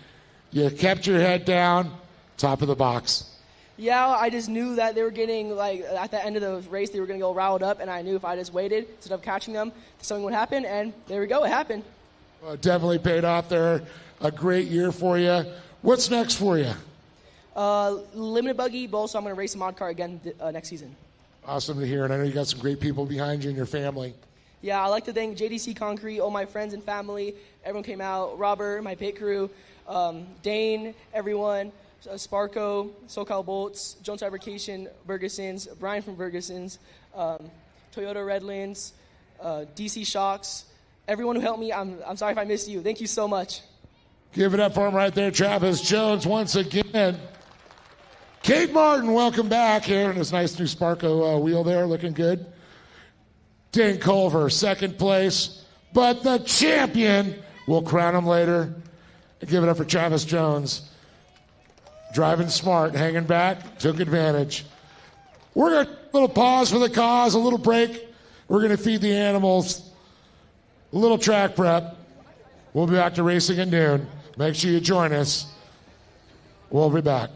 You kept your head down, top of the box. Yeah, I just knew that they were getting, at the end of the race, they were going to go riled up, and I knew if I just waited, instead of catching them, something would happen, and there we go, it happened. Well, it definitely paid off there. A great year for you. What's next for you? Limited buggy, but also I'm going to race a mod car again next season. Awesome to hear, and I know you got some great people behind you and your family. Yeah, I'd like to thank JDC Concrete, all my friends and family. Everyone came out. Robert, my pit crew, Dane, everyone. Sparko, SoCal Bolts, Jones Fabrication, Ferguson's, Brian from Ferguson's, Toyota Redlands, DC Shocks, everyone who helped me. I'm sorry if I missed you. Thank you so much. Give it up for him right there, Travis Jones, once again. Kate Martin, welcome back here in this nice new Sparko wheel there, looking good. Dane Culver, second place, but the champion, we'll crown him later. Give it up for Travis Jones. Driving smart, hanging back, took advantage. We're going to take a little pause for the cause, a little break. We're going to feed the animals, a little track prep. We'll be back to racing at noon. Make sure you join us. We'll be back.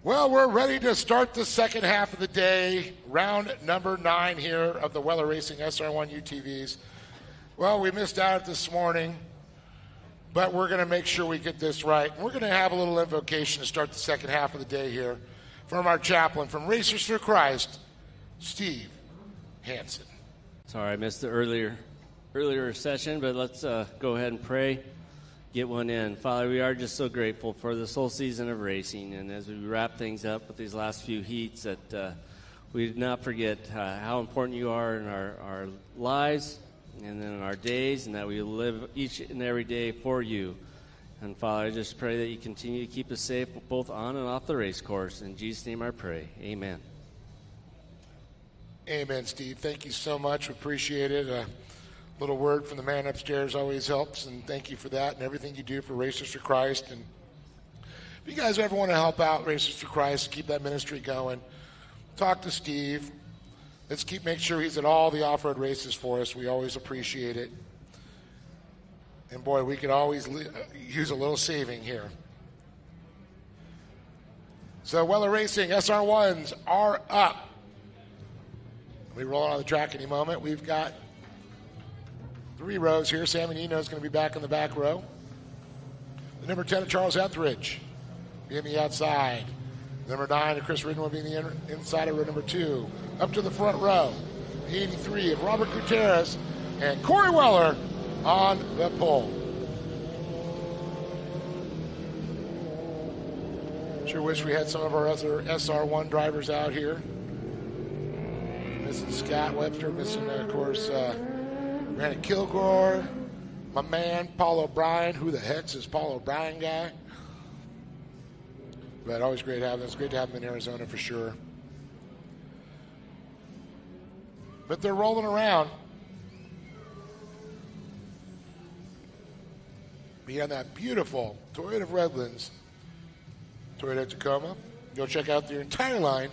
Well, we're ready to start the second half of the day, round number 9 here of the Weller Racing SR1 UTVs. Well, we missed out this morning, but we're going to make sure we get this right. We're going to have a little invocation to start the second half of the day here from our chaplain from Racers for Christ, Steve Hansen. Sorry, I missed the earlier session, but let's go ahead and pray. Get one in. Father, we are just so grateful for this whole season of racing, and as we wrap things up with these last few heats, that we did not forget how important you are in our lives and in our days, and that we live each and every day for you. And Father, I just pray that you continue to keep us safe both on and off the race course. In Jesus' name I pray. Amen. Amen, Steve. Thank you so much. We appreciate it. A little word from the man upstairs always helps, and thank you for that and everything you do for Racers for Christ. And if you guys ever want to help out Racers for Christ, keep that ministry going, talk to Steve. Let's make sure he's at all the off-road races for us. We always appreciate it. And boy, we could always use a little saving here. So Weller Racing SR1s are up. We roll on the track any moment. We've got 3 rows here. Sammy Nino is going to be back in the back row. The number 10 of Charles Etheridge be in the outside. Number 9 of Chris Ridden will be in the inside of row number 2. Up to the front row, the 83 of Robert Gutierrez and Corey Weller on the pole. Sure wish we had some of our other SR1 drivers out here. Missing Scott Webster, missing, of course, Brandon Kilgore, my man, Paul O'Brien. Who the heck's this Paul O'Brien guy? But always great to have him. It's great to have him in Arizona for sure. But they're rolling around. Beyond that beautiful Toyota of Redlands, Toyota Tacoma. Go check out their entire line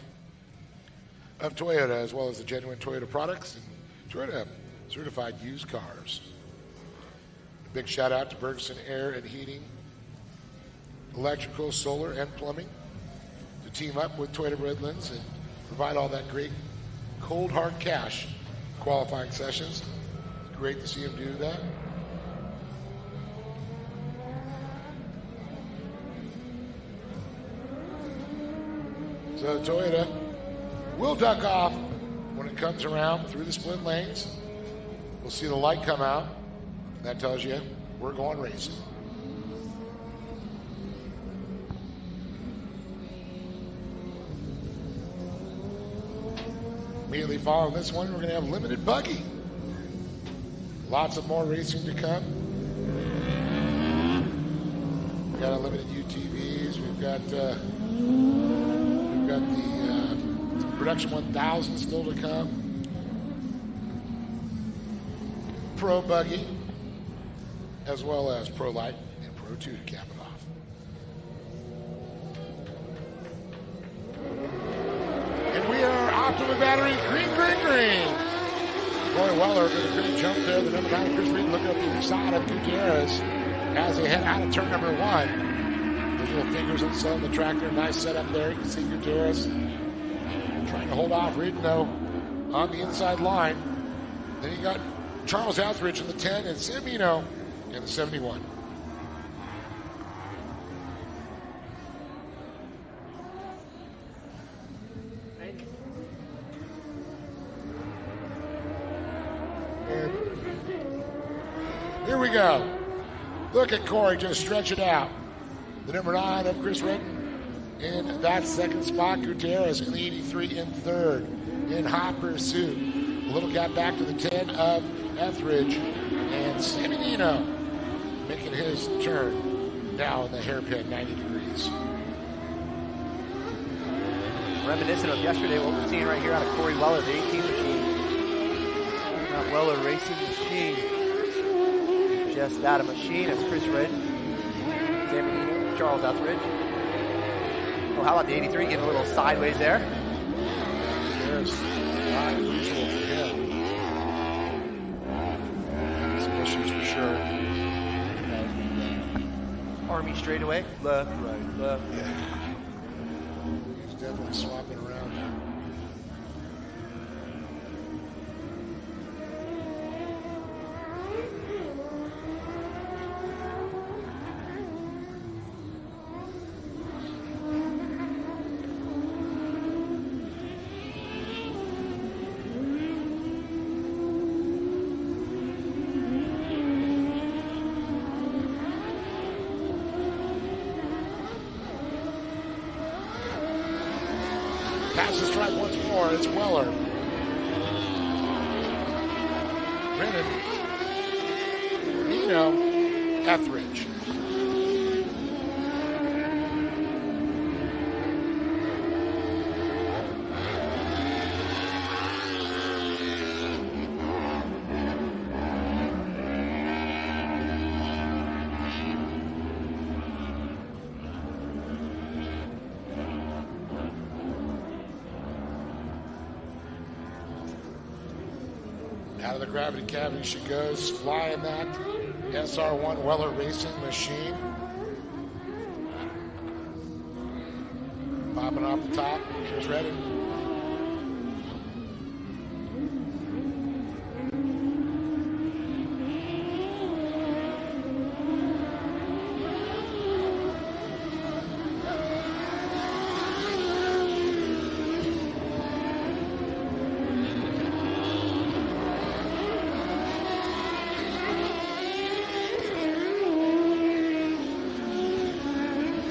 of Toyota, as well as the genuine Toyota products and Toyota certified used cars. A big shout out to Bergson Air and Heating, Electrical, Solar, and Plumbing to team up with Toyota Redlands and provide all that great cold hard cash qualifying sessions. It's great to see them do that. So Toyota will duck off when it comes around through the split lanes. We'll see the light come out. That tells you we're going racing. Immediately following this one, we're going to have limited buggy. Lots of more racing to come. We've got unlimited UTVs. We've got the Production 1000 still to come. Pro Buggy, as well as Pro Light and Pro 2 to cap it off. And we are off to the battery. Green. Roy Weller with a great jump there. The number 9, Chris Reed, looking up the other side of Gutierrez as they head out of turn number 1. Those little fingers on the tractor. Nice setup there. You can see Gutierrez trying to hold off Reed, though, on the inside line. Then you got Charles Etheridge in the 10 and Samino in the 71. And here we go. Look at Corey just stretch it out. The number 9 of Chris Redden in that second spot. Gutierrez in the 83 in third in hot pursuit. A little gap back to the 10 of Etheridge, and Saminino making his turn now in the hairpin, 90 degrees. Reminiscent of yesterday, what we're seeing right here out of Corey Weller, the 18 machine. That Weller racing machine. Just out of machine as Chris Redden, Saminino, Charles Etheridge. Oh, how about the 83 getting a little sideways there? There's not usual for him. Some issues for sure. Army straightaway, left, right, left. Yeah. definitely swapping around there. Passes strike once more. It's Weller. Brennan. Nino. Etheridge. Out of the gravity cavity she goes, flying that SR1 Weller Racing machine. Popping off the top. Here's ready.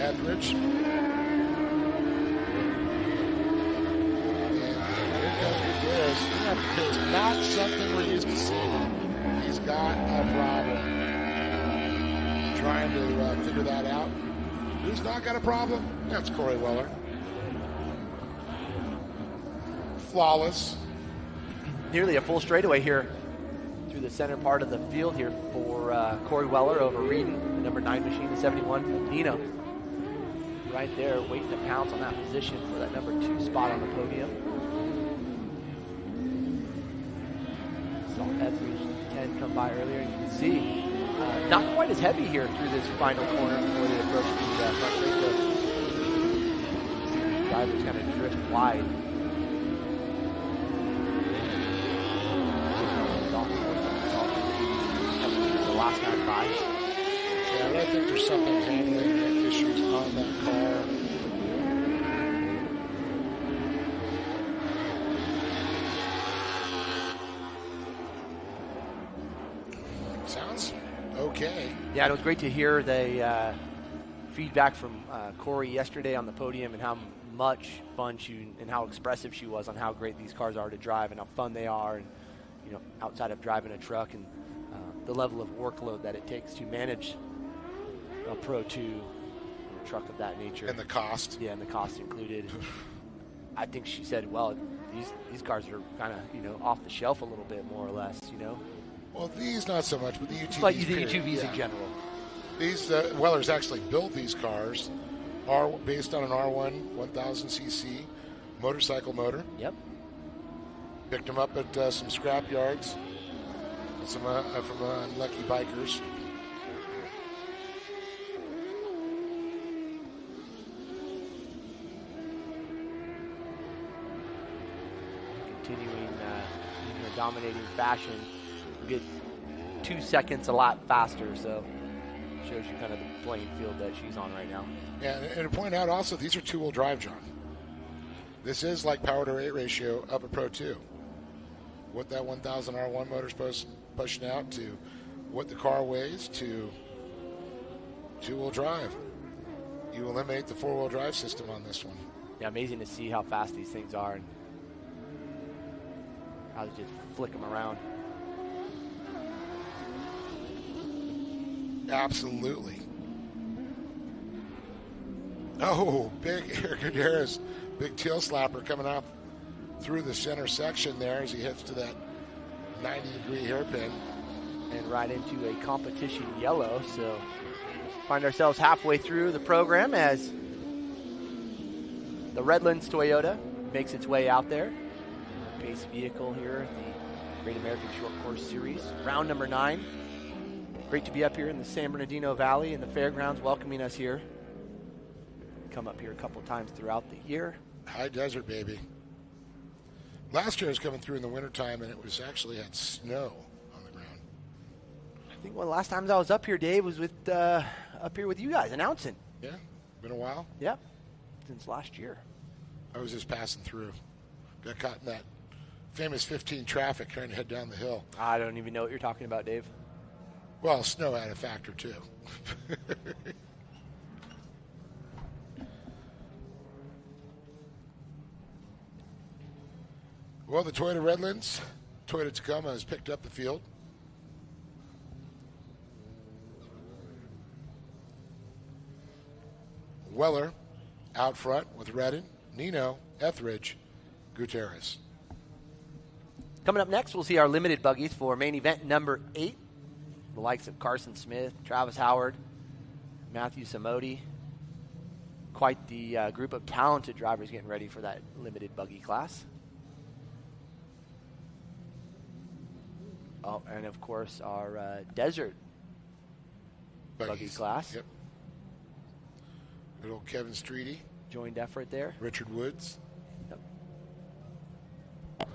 Etheridge. It's not something we're used to seeing. He's got a problem. Trying to figure that out. Who's not got a problem? That's Corey Weller. Flawless. Nearly a full straightaway here through the center part of the field here for Corey Weller over Reedon, the number 9 machine, the 71. Nino right there waiting to pounce on that position for that number 2 spot on the podium. Saw Etheridge 10 come by earlier, and you can see not quite as heavy here through this final corner before they approach the front straight. So see the drivers kind of drift wide. The last time by. Yeah, but I think there's something handling issues on that car. Sounds okay. Yeah, it was great to hear the feedback from Corey yesterday on the podium and how much fun and how expressive she was on how great these cars are to drive and how fun they are, and you know, outside of driving a truck and the level of workload that it takes to manage a Pro 2 truck of that nature. And the cost. Yeah, and the cost included. I think she said, well, these cars are kind of, you know, off the shelf a little bit, more or less, you know. Well, these not so much, but the UTVs. But the UTVs in general. These Weller's actually built these cars, are based on an R1 1000cc motorcycle motor. Yep. Picked them up at some scrap yards, some from Lucky Bikers. Continuing in a dominating fashion, you get 2 seconds a lot faster, so shows you kind of the playing field that she's on right now. Yeah, and to point out also, these are 2-wheel drive, John. This is like power to weight ratio of a Pro 2. What that 1000 R1 motor's pushing out to what the car weighs to 2-wheel drive. You eliminate the 4-wheel drive system on this one. Yeah, amazing to see how fast these things are and how they just flick them around. Absolutely. Oh, big Eric Gutierrez, big tail slapper coming out through the center section there as he hits to that 90-degree hairpin. And right into a competition yellow, so find ourselves halfway through the program as the Redlands Toyota makes its way out there. Pace vehicle here at the Great American Short Course Series, round number 9. Great to be up here in the San Bernardino Valley in the fairgrounds welcoming us here. Come up here a couple times throughout the year. High desert, baby. Last year I was coming through in the wintertime, and it was actually had snow on the ground. I think one of the last times I was up here, Dave, was with up here with you guys announcing. Yeah, been a while. Yep, since last year. I was just passing through. Got caught in that famous 15 traffic trying to head down the hill. I don't even know what you're talking about, Dave. Well, snow had a factor, too. Well, the Toyota Redlands, Toyota Tacoma has picked up the field. Weller out front with Redden, Nino, Etheridge, Gutierrez. Coming up next, we'll see our limited buggies for main event number 8. The likes of Carson Smith, Travis Howard, Matthew Samodi. Quite the group of talented drivers getting ready for that limited buggy class. Oh, and of course, our desert buggy class. Yep. Good old Kevin Streety. Joined effort there. Richard Woods. Yep. And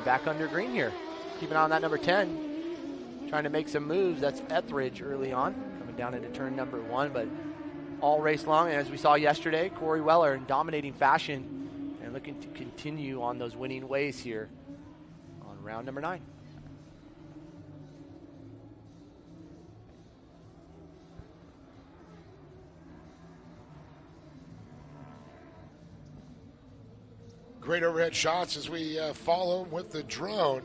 back under green here. Keep an eye on that number 10. Trying to make some moves. That's Etheridge early on. Coming down into turn number 1, but all race long. And as we saw yesterday, Corey Weller in dominating fashion. And looking to continue on those winning ways here on round number 9. Great overhead shots as we follow with the drone.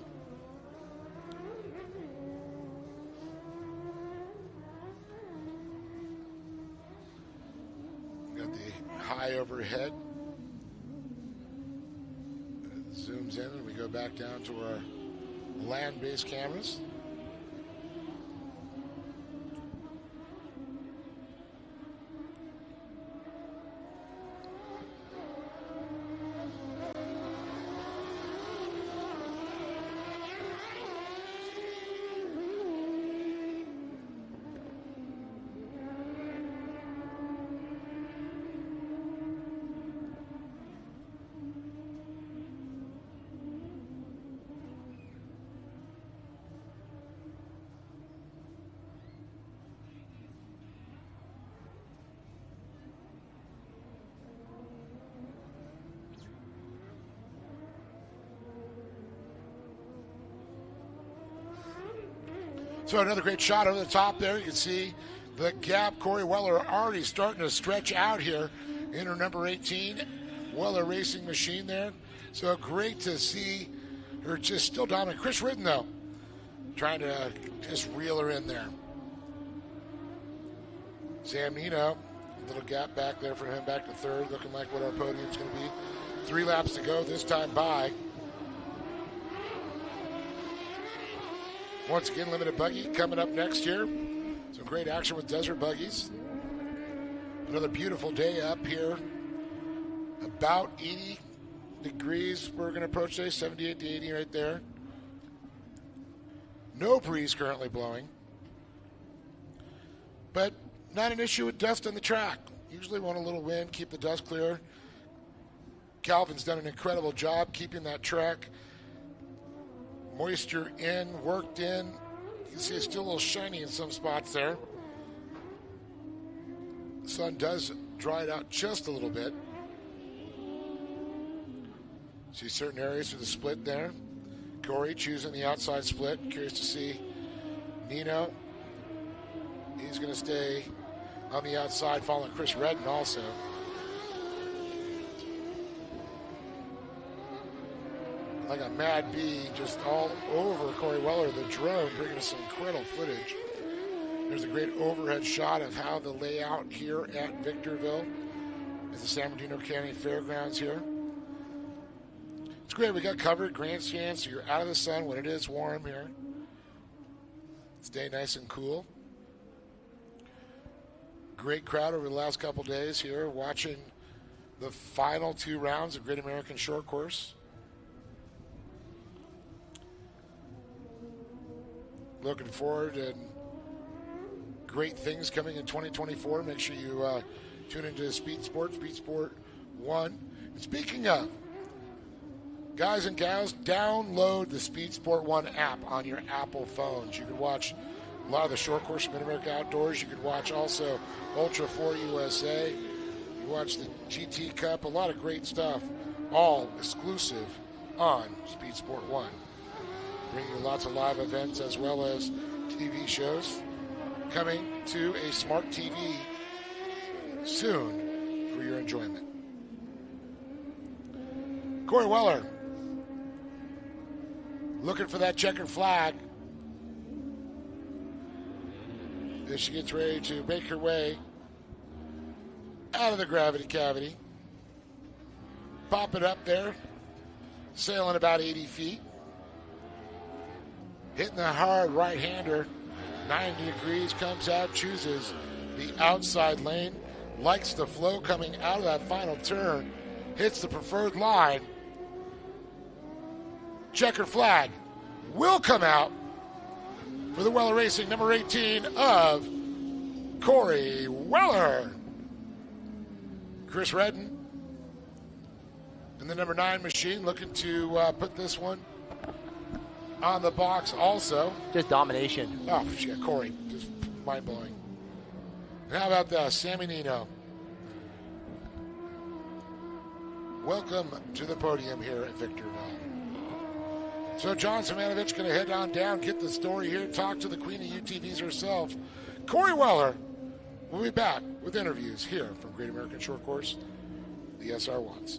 Got the high overhead. Zooms in and we go back down to our land-based cameras. So another great shot over the top there. You can see the gap. Corey Weller already starting to stretch out here in her number 18. Weller Racing Machine there. So great to see her just still dominant. Chris Ridden, though, trying to just reel her in there. Sam Nino, a little gap back there for him, back to third, looking like what our podium's going to be. 3 laps to go, this time by. Once again, limited buggy coming up next year. Some great action with desert buggies. Another beautiful day up here. About 80 degrees. We're going to approach today, 78 to 80 right there. No breeze currently blowing. But not an issue with dust on the track. Usually want a little wind, keep the dust clear. Calvin's done an incredible job keeping that track moisture in, worked in. You can see it's still a little shiny in some spots there. The sun does dry it out just a little bit. See certain areas with the split there. Corey choosing the outside split. Curious to see Nino. He's going to stay on the outside, following Chris Redden also. Like a mad bee just all over Corey Weller, the drone, bringing us some incredible footage. There's a great overhead shot of how the layout here at Victorville at the San Bernardino County Fairgrounds here. It's great. We got covered grandstand, so you're out of the sun when it is warm here. Stay nice and cool. Great crowd over the last couple days here watching the final 2 rounds of Great American Shortcourse. Looking forward and great things coming in 2024. Make sure you tune into Speed Sport 1. And speaking of, guys and gals, download the Speed Sport 1 app on your Apple phones. You can watch a lot of the Short Course Mid-America Outdoors. You can watch also Ultra 4 USA. You watch the GT Cup, a lot of great stuff, all exclusive on Speed Sport 1. Bringing you lots of live events as well as TV shows coming to a smart TV soon for your enjoyment. Corey Weller looking for that checkered flag as she gets ready to make her way out of the gravity cavity. Pop it up there, sailing about 80 feet. Hitting the hard right-hander, 90 degrees, comes out, chooses the outside lane, likes the flow coming out of that final turn, hits the preferred line. Checkered flag will come out for the Weller Racing number 18 of Corey Weller. Chris Redden in the number 9 machine looking to put this one on the box also. Just domination. Oh, yeah, Corey. Just mind-blowing. And how about Sammy Nino? Welcome to the podium here at Victorville. So John Simonovich going to head on down, get the story here, talk to the queen of UTVs herself. Corey Weller will be back with interviews here from Great American Short Course, the SR1s.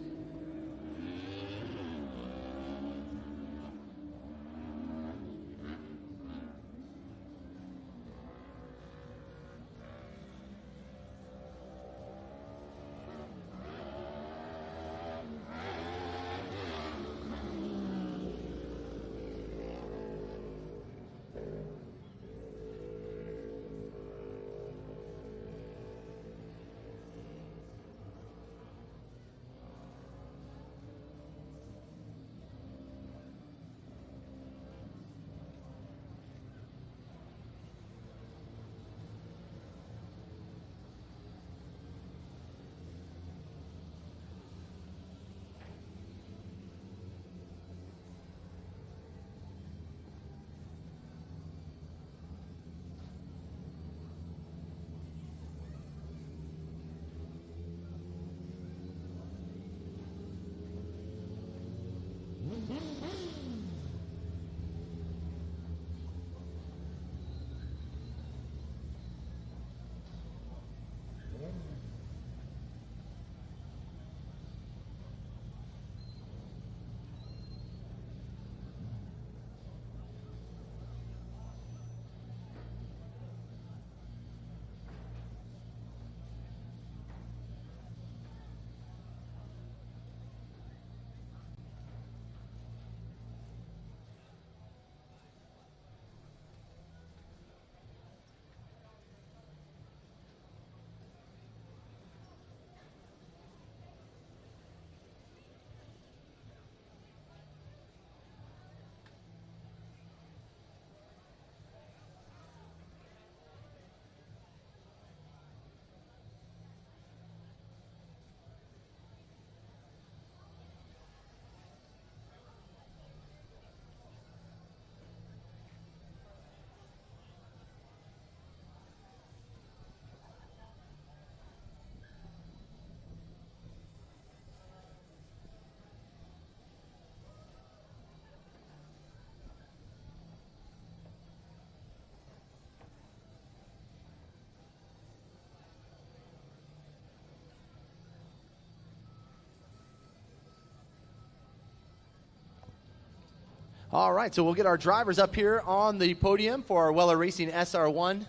All right, so we'll get our drivers up here on the podium for our Weller Racing SR1.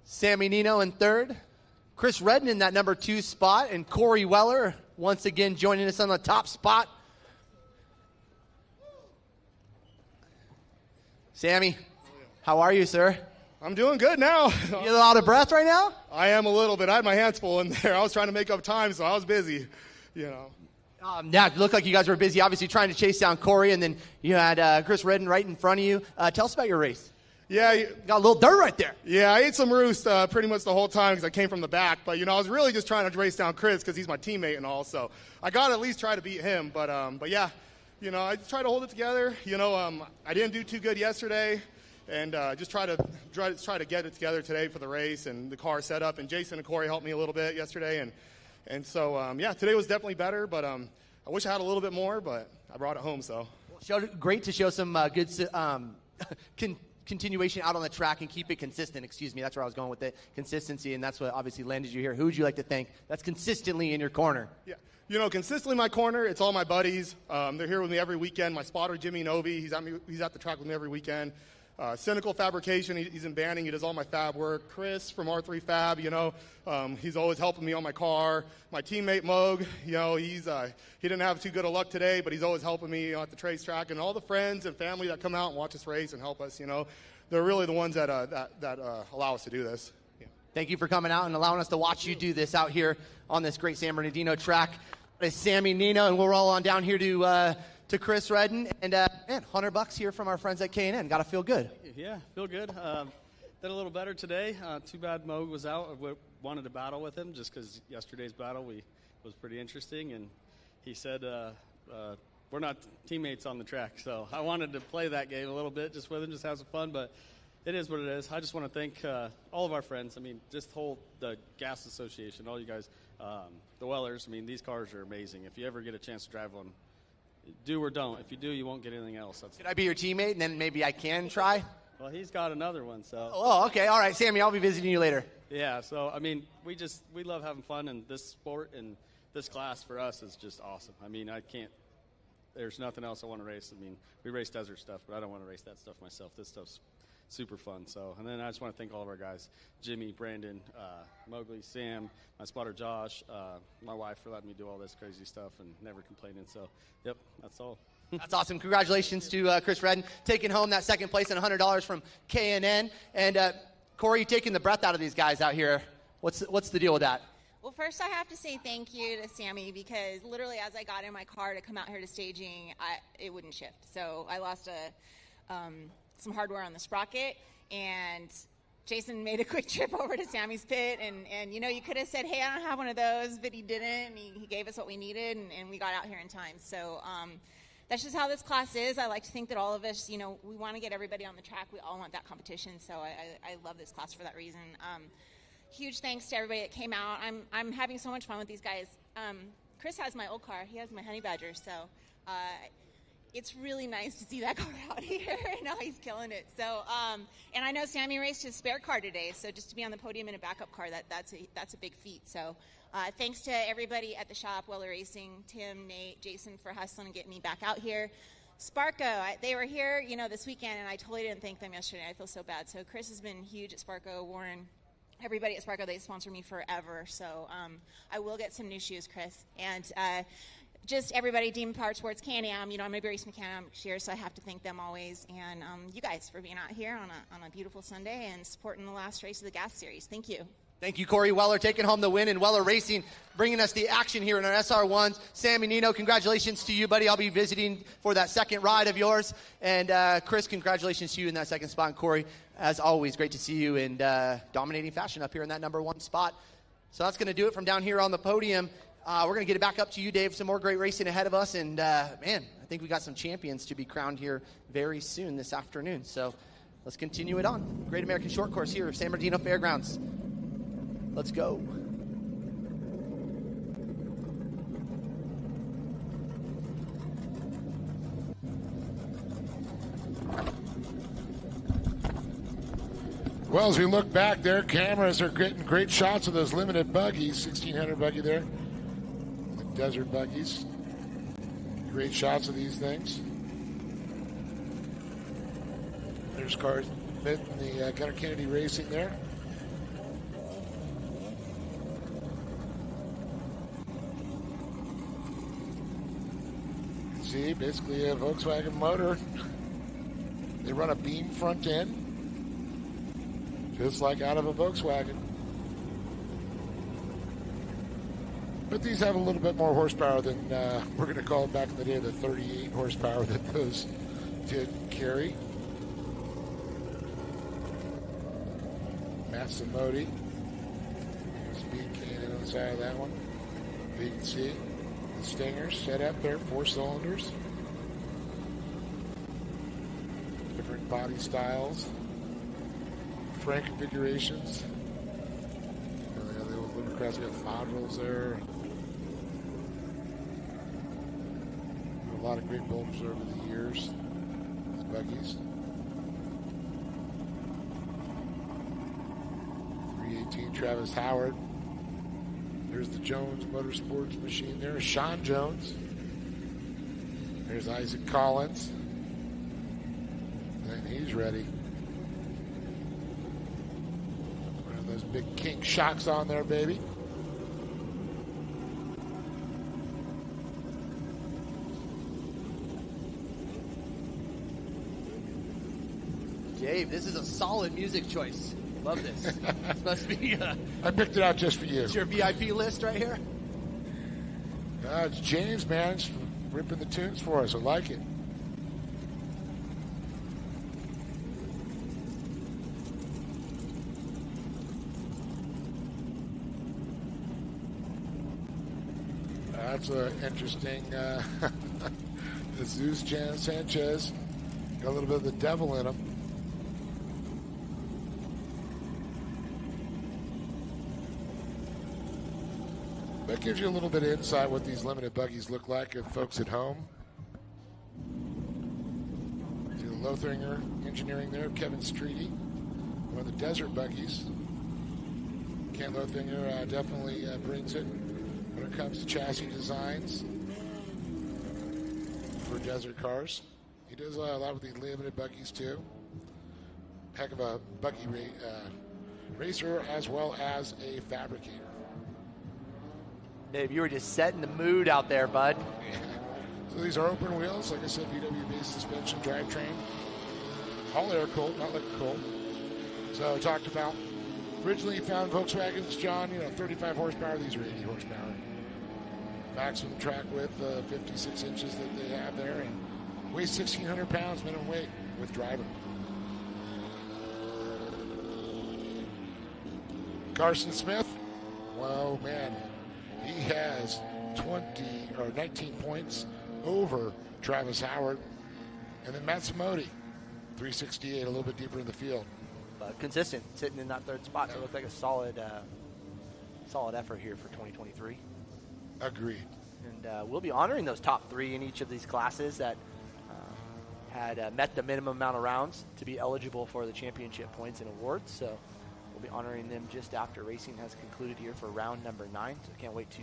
Sammy Nino in third. Chris Redden in that number 2 spot. And Corey Weller once again joining us on the top spot. Sammy, how are you, sir? I'm doing good now. You a little out of breath right now? I am a little bit. I had my hands full in there. I was trying to make up time, so I was busy, you know. Yeah, it looked like you guys were busy, obviously trying to chase down Corey, and then you had Chris Redden right in front of you. Tell us about your race. Yeah. You got a little dirt right there. Yeah, I ate some roost pretty much the whole time because I came from the back. But, I was really just trying to race down Chris because he's my teammate and all. So I got to at least try to beat him. But yeah, I try to hold it together. I didn't do too good yesterday. And just try to get it together today for the race and the car setup. And Jason and Corey helped me a little bit yesterday. And so, yeah, today was definitely better. But I wish I had a little bit more, but I brought it home. So great to show some good continuation out on the track and keep it consistent. Excuse me, that's where I was going with it. Consistency, and that's what obviously landed you here. Who would you like to thank that's consistently in your corner? Yeah. Consistently in my corner, it's all my buddies. They're here with me every weekend. My spotter, Jimmy Novi, he's at the track with me every weekend. Cynical Fabrication, he's in banding. He does all my fab work. Chris from R3 Fab, he's always helping me on my car. My teammate Moog, he didn't have too good of luck today, but he's always helping me at the trace track. And all the friends and family that come out and watch us race and help us, they're really the ones that allow us to do this. Yeah. Thank you for coming out and allowing us to watch you do this out here on this great San Bernardino track. It's Sammy Nino, and we'll roll on down here to Chris Redden. And, man, $100 here from our friends at K&N. Got to feel good. Yeah, feel good. Did a little better today. Too bad Moog was out. I wanted to battle with him just because yesterday's battle was pretty interesting. And he said, we're not teammates on the track. So I wanted to play that game a little bit just with him, just have some fun. But it is what it is. I just want to thank all of our friends. I mean, just the Gas Association, all you guys, the Wellers. I mean, these cars are amazing. If you ever get a chance to drive one, do or don't. If you do, you won't get anything else. Could I be your teammate, and then maybe I can try? Well, he's got another one, so. Oh, okay. All right, Sammy, I'll be visiting you later. Yeah, so, I mean, we love having fun, and this sport and this class for us is just awesome. I mean, there's nothing else I want to race. I mean, we race desert stuff, but I don't want to race that stuff myself. This stuff's super fun. So, and then I just want to thank all of our guys, Jimmy, Brandon, Mowgli, Sam, my spotter Josh, my wife for letting me do all this crazy stuff and never complaining. So, yep, that's all. That's awesome. Congratulations to Chris Redden, taking home that second place and $100 from K&N. And Corey, taking the breath out of these guys out here. What's the deal with that? Well, first I have to say thank you to Sammy because literally as I got in my car to come out here to staging, it wouldn't shift. So I lost some hardware on the sprocket, and Jason made a quick trip over to Sammy's pit, and you could have said, hey, I don't have one of those, but he didn't, and he gave us what we needed, and we got out here in time. So that's just how this class is. I like to think that all of us, we want to get everybody on the track. We all want that competition, so I love this class for that reason. Huge thanks to everybody that came out. I'm having so much fun with these guys. Chris has my old car. He has my Honey Badger, so it's really nice to see that car out here. Now he's killing it. So, and I know Sammy raced his spare car today, so just to be on the podium in a backup car, that's a big feat. So, thanks to everybody at the shop, Weller Racing, Tim, Nate, Jason for hustling and getting me back out here. Sparco, they were here, this weekend, and I totally didn't thank them yesterday. I feel so bad. So Chris has been huge at Sparco, Warren. Everybody at Sparco, they sponsor me forever. So I will get some new shoes, Chris. And just everybody, Demon Power Sports, Can-Am, I'm going to be racing Can-Am next year, so I have to thank them always. And you guys for being out here on a beautiful Sunday and supporting the last race of the Gas Series. Thank you. Thank you, Corey Weller, taking home the win, and Weller Racing bringing us the action here in our SR1s. Sammy Nino, congratulations to you, buddy. I'll be visiting for that second ride of yours. And Chris, congratulations to you in that second spot. And Corey, as always, great to see you in dominating fashion up here in that number one spot. So that's going to do it from down here on the podium. We're going to get it back up to you, Dave. Some more great racing ahead of us. And, man, I think we got some champions to be crowned here very soon this afternoon. So let's continue it on. Great American Short Course here at San Bernardino Fairgrounds. Let's go. Well, as we look back there, cameras are getting great shots of those limited buggies. 1600 buggy there. The desert buggies. Great shots of these things. There's cars in the Gunnar Kennedy Racing there. See, basically a Volkswagen motor. They run a beam front end, just like out of a Volkswagen. But these have a little bit more horsepower than we're going to call it back in the day, the 38 horsepower that those did carry. Matt Samodi. Speed cannon on the side of that one. You can see the Stingers set up there, 4 cylinders. Different body styles. Frame configurations. The old Lumicrest got fibrils there. A lot of great builders over the years. These buggies. 318 Travis Howard. There's the Jones Motorsports machine there. Sean Jones. There's Isaac Collins. And he's ready. One of those big kink shocks on there, baby. Dave, this is a solid music choice. Love this. This must be. I picked it out just for you. It's your VIP list right here. It's James, man. It's ripping the tunes for us. I like it. That's interesting. Jesus Sanchez got a little bit of the devil in him. That gives you a little bit of insight what these limited buggies look like of folks at home. See the Lothringer engineering there, Kevin Streety, one of the desert buggies. Ken Lothringer definitely brings it when it comes to chassis designs for desert cars. He does a lot with these limited buggies too. Heck of a buggy racer as well as a fabricator. Dave, you were just setting the mood out there, bud. So these are open wheels, like I said, VW-based suspension drivetrain. All air cooled, not liquid cooled. So I talked about originally found Volkswagens, John, 35 horsepower. These are 80 horsepower. Maximum track width, 56 inches that they have there, and weighs 1,600 pounds minimum weight with driver. Carson Smith, well, man, he has 19 points over Travis Howard. And then Matt Samodi, 368, a little bit deeper in the field. Consistent, sitting in that third spot. So it looked like a solid effort here for 2023. Agreed. And we'll be honoring those top 3 in each of these classes that had met the minimum amount of rounds to be eligible for the championship points and awards. So we'll be honoring them just after racing has concluded here for round number 9. So I can't wait to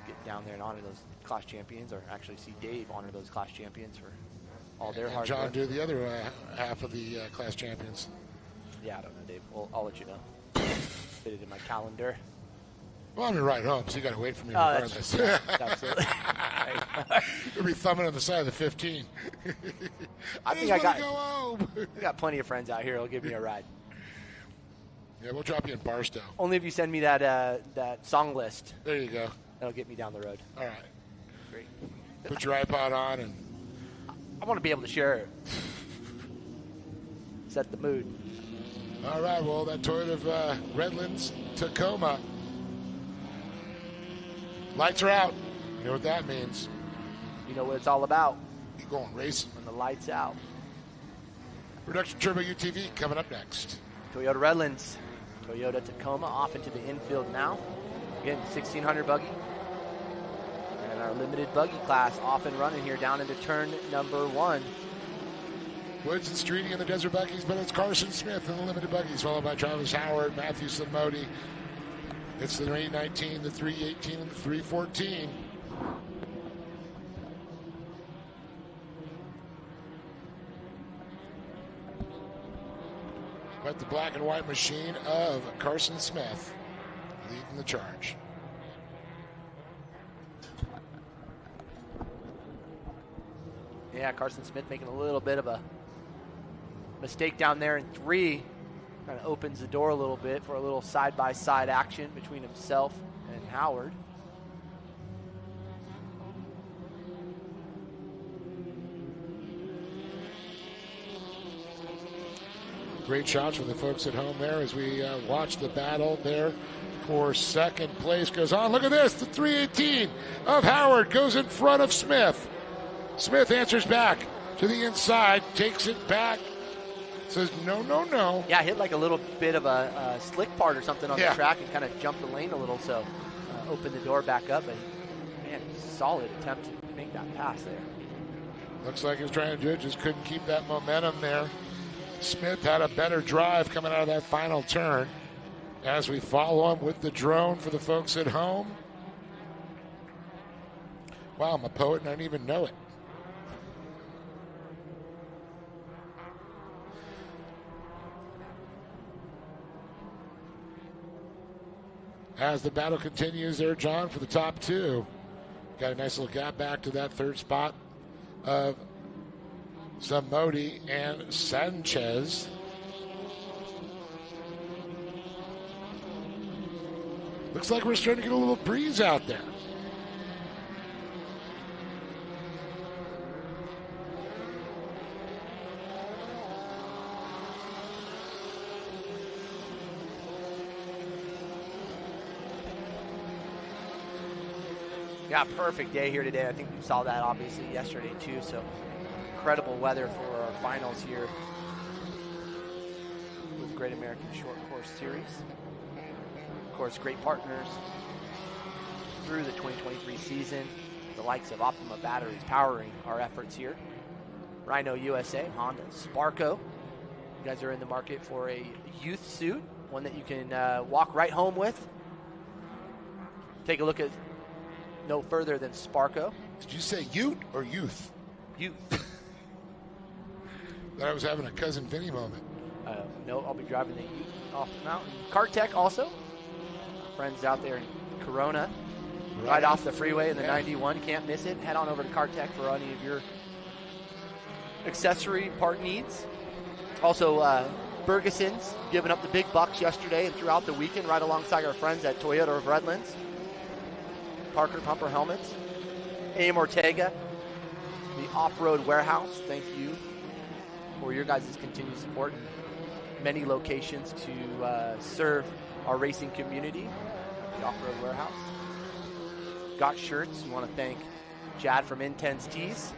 get down there and honor those class champions, or actually see Dave honor those class champions for all their hard John work. do the other half of the class champions. Yeah, I don't know, Dave. I'll let you know. Fit it in my calendar. Well, I'm going to ride home, so you got to wait for me Oh, regardless. absolutely. You'll be thumbing on the side of the 15. I think just I wanna go home. got plenty of friends out here who'll give me a ride. Yeah, we'll drop you in Barstow. Only if you send me that song list. There you go. That'll get me down the road. All right. Great. Put your iPod on and I want to be able to share it. Set the mood. all right, well, that Toyota of Redlands Tacoma. Lights are out. You know what that means. You know what it's all about. You're going racing. When the lights out. Production Turbo UTV coming up next. Toyota Redlands. Toyota Tacoma off into the infield now. Again, 1600 buggy. And our limited buggy class off and running here down into turn number 1. Woods and Streety in the desert buggies, but it's Carson Smith in the limited buggies, followed by Travis Howard, Matthew Samodi. It's the 319, the 318, and the 314. But the black and white machine of Carson Smith leading the charge. Yeah, Carson Smith making a little bit of a mistake down there in 3. Kind of opens the door a little bit for a little side-by-side action between himself and Howard. Great shots from the folks at home there as we watch the battle there for second place goes on. Look at this. The 318 of Howard goes in front of Smith. Smith answers back to the inside, takes it back, says no, no, no. Yeah, hit like a little bit of a slick part or something on the track and kind of jumped the lane a little, so opened the door back up. And, man, solid attempt to make that pass there. Looks like he was trying to do it, just couldn't keep that momentum there. Smith had a better drive coming out of that final turn as we follow him with the drone for the folks at home. Wow, I'm a poet and I didn't even know it. As the battle continues there, John, for the top two. Got a nice little gap back to that third spot of Zamodi and Sanchez. Looks like we're starting to get a little breeze out there. Yeah, perfect day here today. I think we saw that obviously yesterday too. So incredible weather for our finals here with Great American Short Course Series. Of course, great partners through the 2023 season. The likes of Optima Batteries powering our efforts here. Rhino USA, Honda, Sparco. You guys are in the market for a youth suit, one that you can walk right home with. Take a look at no further than Sparco. Did you say ute or youth? Youth. Thought I was having a Cousin Vinny moment. No, I'll be driving the ute off the mountain. Cartech also. Friends out there in Corona. Right off the freeway in the 91. Can't miss it. Head on over to Cartech for any of your accessory part needs. Also, Bergeson's giving up the big bucks yesterday and throughout the weekend right alongside our friends at Toyota of Redlands. Parker Pumper Helmets. A.M. Ortega, the Off-Road Warehouse. Thank you for your guys' continued support. Many locations to serve our racing community. The Off-Road Warehouse. Got shirts. We want to thank Chad from Intense Tees.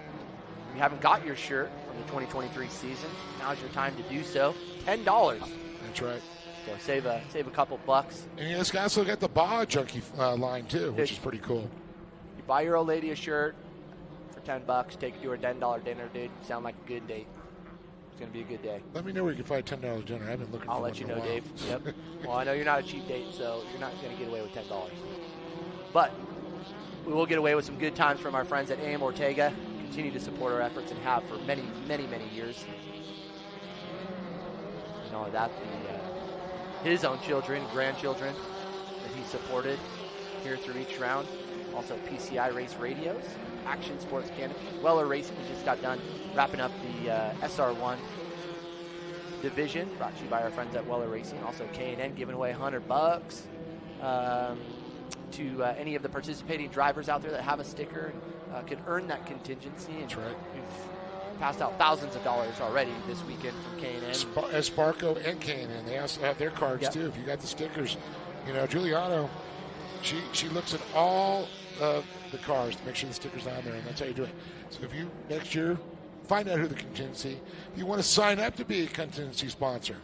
If you haven't got your shirt from the 2023 season, now's your time to do so. $10. That's right. So save a couple bucks. And you guys also got the Baja Junkie line too, which is pretty cool. You buy your old lady a shirt for $10, take it to her $10 dinner, dude. Sound like a good date. It's going to be a good day. Let me know where you can find $10 dinner. I've been looking for I'll one let you for a know, while. Dave. Yep. Well, I know you're not a cheap date, so you're not going to get away with $10. But we will get away with some good times from our friends at A.M. Ortega. Continue to support our efforts and have for many, many, many years. Not only that, his own children, grandchildren that he supported here through each round. Also PCI Race Radios, Action Sports Canopy, Weller Racing. We just got done wrapping up the SR1 division, brought to you by our friends at Weller Racing. Also K&N giving away $100 to any of the participating drivers out there that have a sticker and could earn that contingency. And that's right. We've passed out thousands of dollars already this weekend from K&N. Sparco and K&N, they also have their cards too. If you got the stickers, you know, Giuliano, she looks at all of the cars to make sure the stickers are on there, and that's how you do it. So if you next year find out who the contingency, if you want to sign up to be a contingency sponsor,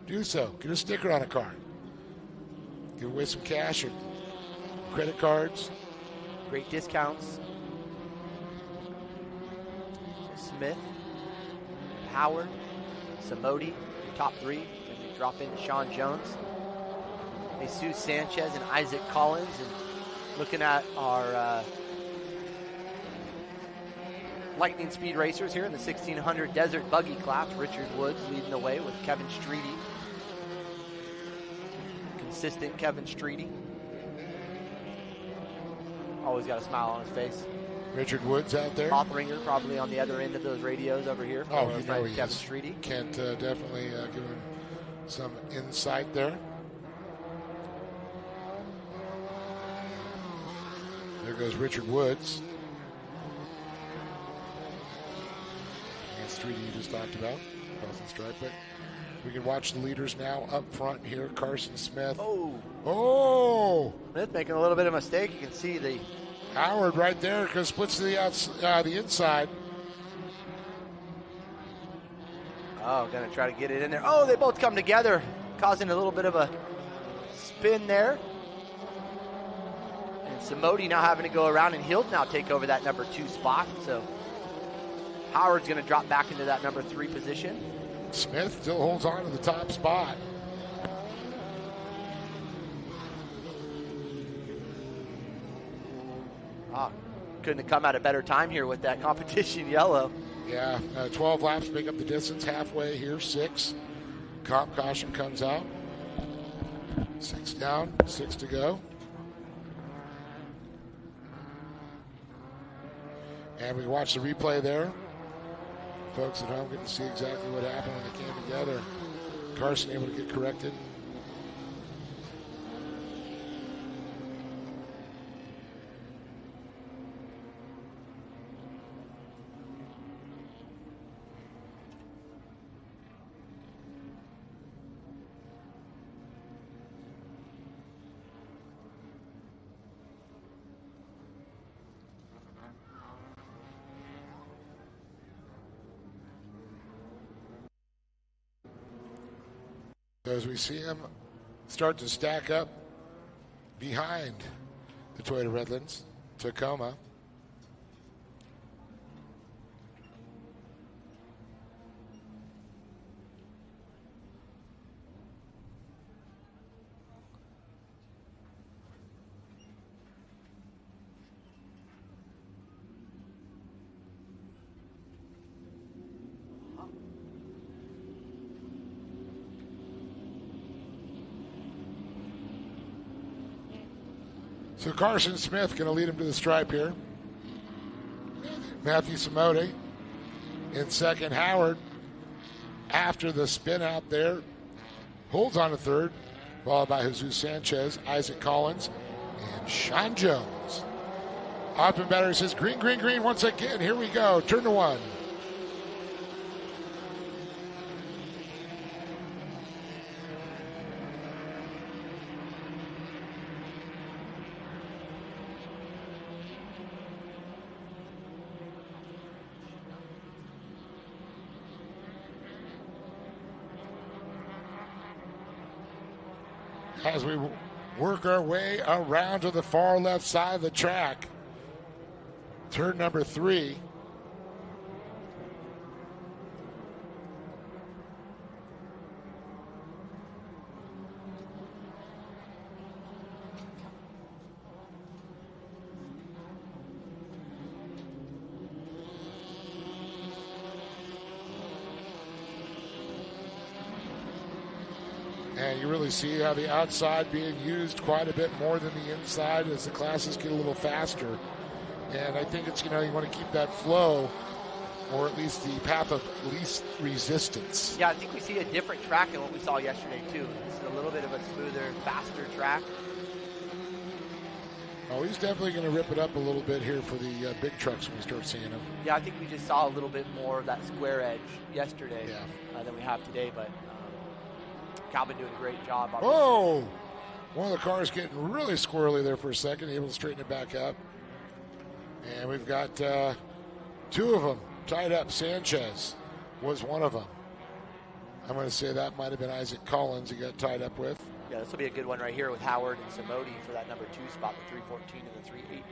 do so. Get a sticker on a car. Give away some cash or credit cards. Great discounts. Smith, Howard, Samodi, top three. Then we drop into Sean Jones, Jesus Sanchez, and Isaac Collins. And looking at our lightning speed racers here in the 1600 Desert Buggy class, Richard Woods leading the way with Kevin Streety. Consistent Kevin Streety. Always got a smile on his face. Richard Woods out there. Hothringer probably on the other end of those radios over here. Oh, you know he Kevin is. Streety. Kent definitely give him some insight there. There goes Richard Woods. And Streety you just talked about. Crossing stripe, but We can watch the leaders now up front here. Carson Smith. Oh. Smith making a little bit of a mistake. You can see the Howard right there because splits to the inside. Oh, going to try to get it in there. Oh, they both come together, causing a little bit of a spin there. And Samodi now having to go around, and he'll now take over that number 2 spot. So Howard's going to drop back into that number 3 position. Smith still holds on to the top spot. Couldn't have come at a better time here with that competition yellow. Yeah, 12 laps make up the distance. Halfway here, 6. Comp caution comes out. 6 down, 6 to go. And we watch the replay there. Folks at home get to see exactly what happened when they came together. Carson able to get corrected. As we see him start to stack up behind the Toyota Redlands, Tacoma. So Carson Smith going to lead him to the stripe here. Matthew Samode in second. Howard, after the spin out there, holds on to third, followed by Jesus Sanchez, Isaac Collins, and Sean Jones. Optimum Battery says green, green, green once again. Here we go. Turn to 1. As we work our way around to the far left side of the track. Turn number 3. And you really see how the outside being used quite a bit more than the inside as the classes get a little faster. And I think it's, you want to keep that flow, or at least the path of least resistance. Yeah, I think we see a different track than what we saw yesterday, too. This is a little bit of a smoother, faster track. Oh, he's definitely going to rip it up a little bit here for the big trucks when we start seeing them. Yeah, I think we just saw a little bit more of that square edge yesterday than we have today, but Calvin doing a great job. Obviously. Oh! One of the cars getting really squirrely there for a second, able to straighten it back up. And we've got 2 of them tied up. Sanchez was one of them. I'm going to say that might have been Isaac Collins he got tied up with. Yeah, this will be a good one right here with Howard and Samodi for that number 2 spot, the 314 and the 318.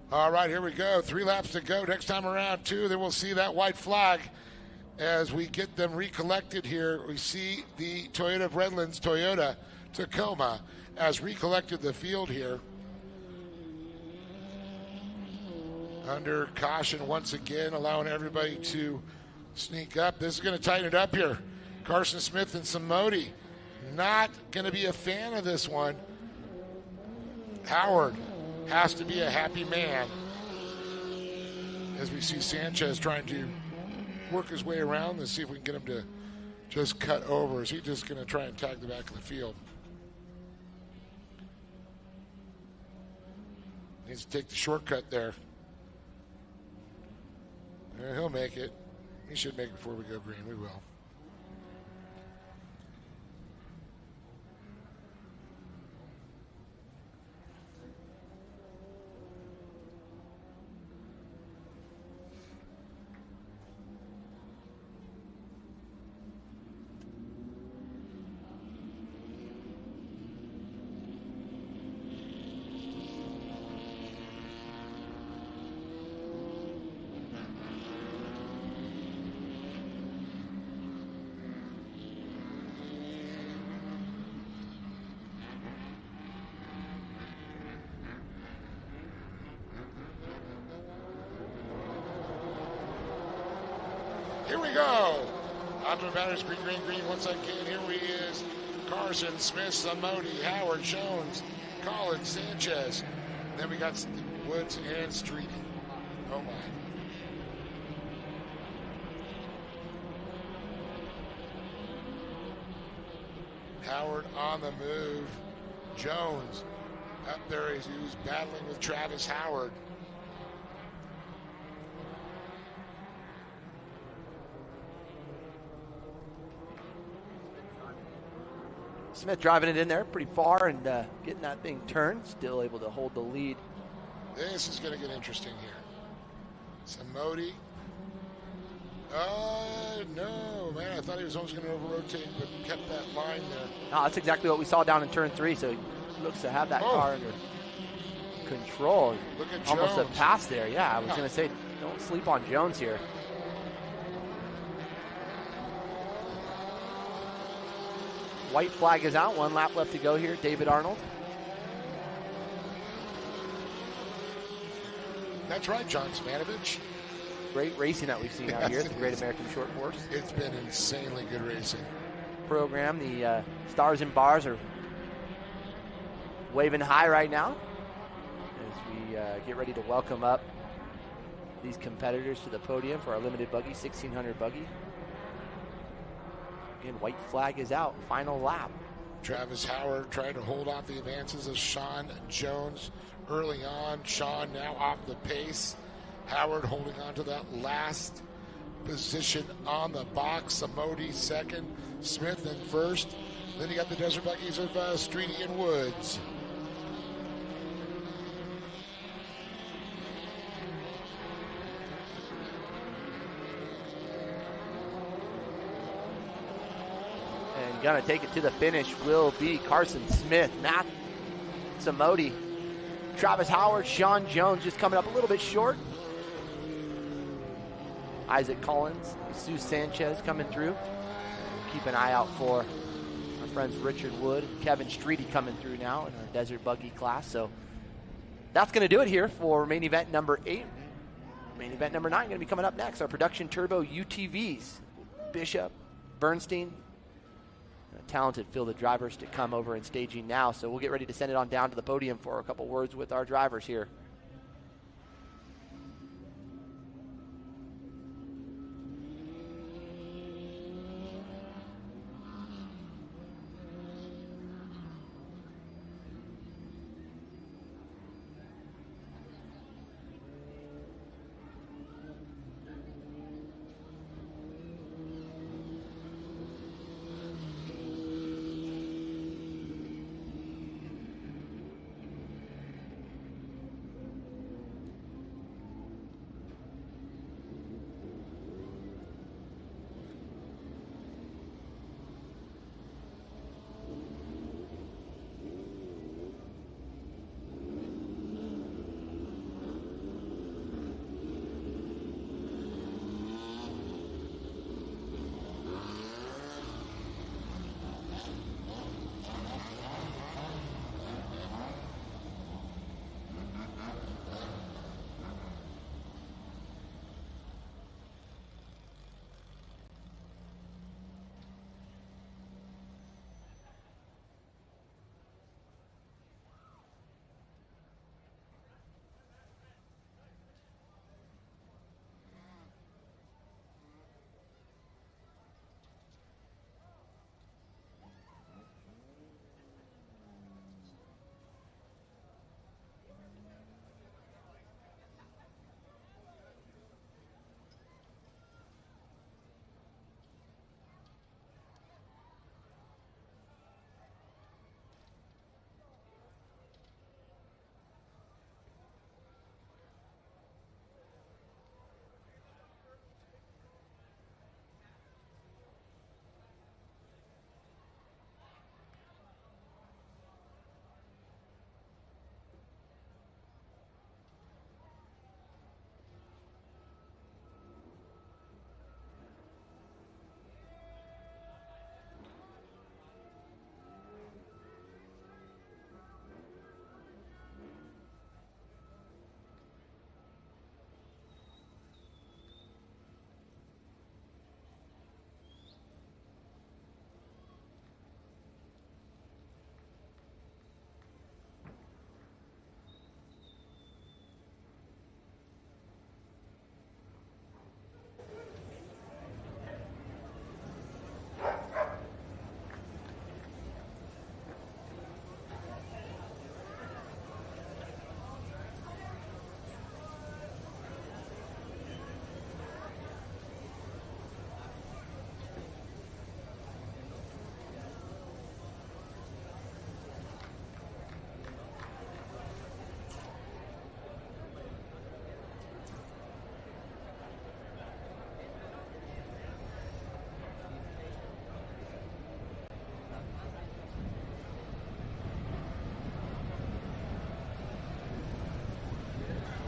All right, here we go. 3 laps to go. Next time around, 2. Then we'll see that white flag as we get them recollected here. We see the Toyota of Redlands, Toyota Tacoma, has recollected the field here. Under caution once again, allowing everybody to sneak up. This is going to tighten it up here. Carson Smith and Samodi not going to be a fan of this one. Howard has to be a happy man as we see Sanchez trying to work his way around and see if we can get him to just cut over. Is he just going to try and tag the back of the field? Needs to take the shortcut there. He'll make it. He should make it before we go green. We will. Here we go. Onto the batter's green, green, green. Once again, here he is. Carson, Smith, Samodi, Howard, Jones, Collins, Sanchez. And then we got Woods and Streety. Oh, my. Howard on the move. Jones up there as he was battling with Travis Howard. Smith driving it in there pretty far and getting that thing turned. Still able to hold the lead. This is going to get interesting here. Samodi. No, man. I thought he was almost going to over-rotate, but kept that line there. No, that's exactly what we saw down in turn 3. So he looks to have that car under control. Look at almost Jones. a pass there. Yeah, I was going to say, don't sleep on Jones here. White flag is out. 1 lap left to go here. David Arnold. That's right, John Smanovich. Great racing that we've seen out here at the Great American Short Course. It's been insanely good racing. Program. The stars and bars are waving high right now as we get ready to welcome up these competitors to the podium for our limited buggy, 1600 buggy. Again, white flag is out. Final lap. Travis Howard trying to hold off the advances of Sean Jones early on. Sean now off the pace. Howard holding on to that last position on the box. Samodi second. Smith in first. Then you got the Desert Buggies of Streety and Woods. And gonna take it to the finish will be Carson Smith, Matt Samodi, Travis Howard, Sean Jones just coming up a little bit short. Isaac Collins, Jesus Sanchez coming through. Keep an eye out for our friends Richard Wood, Kevin Streety coming through now in our Desert Buggy class. So that's going to do it here for main event number 8. Main event number 9 going to be coming up next. Our production turbo UTVs. Bishop, Bernstein, a talented field of drivers to come over and staging now. So we'll get ready to send it on down to the podium for a couple words with our drivers here.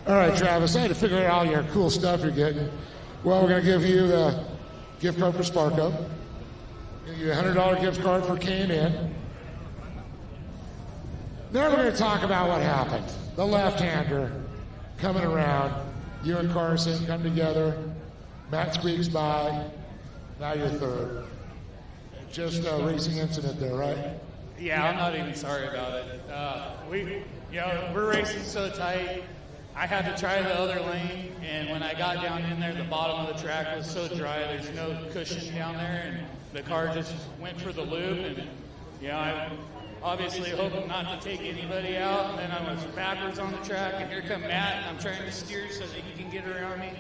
All right, Travis, I had to figure out all your cool stuff you're getting. Well, we're going to give you the gift card for Sparko. Give you a $100 gift card for K&N. Then we're going to talk about what happened. The left-hander coming around. You and Carson come together. Matt squeaks by. Now you're third. Just a racing incident there, right? Yeah, I'm not even sorry about it. We're racing so tight. I had to try the other lane, and when I got down in there, the bottom of the track was so dry. There's no cushion down there, and the car just went for the loop. And I obviously hope not to take anybody out. And then I was backwards on the track, and here come Matt, and I'm trying to steer so that he can get around me.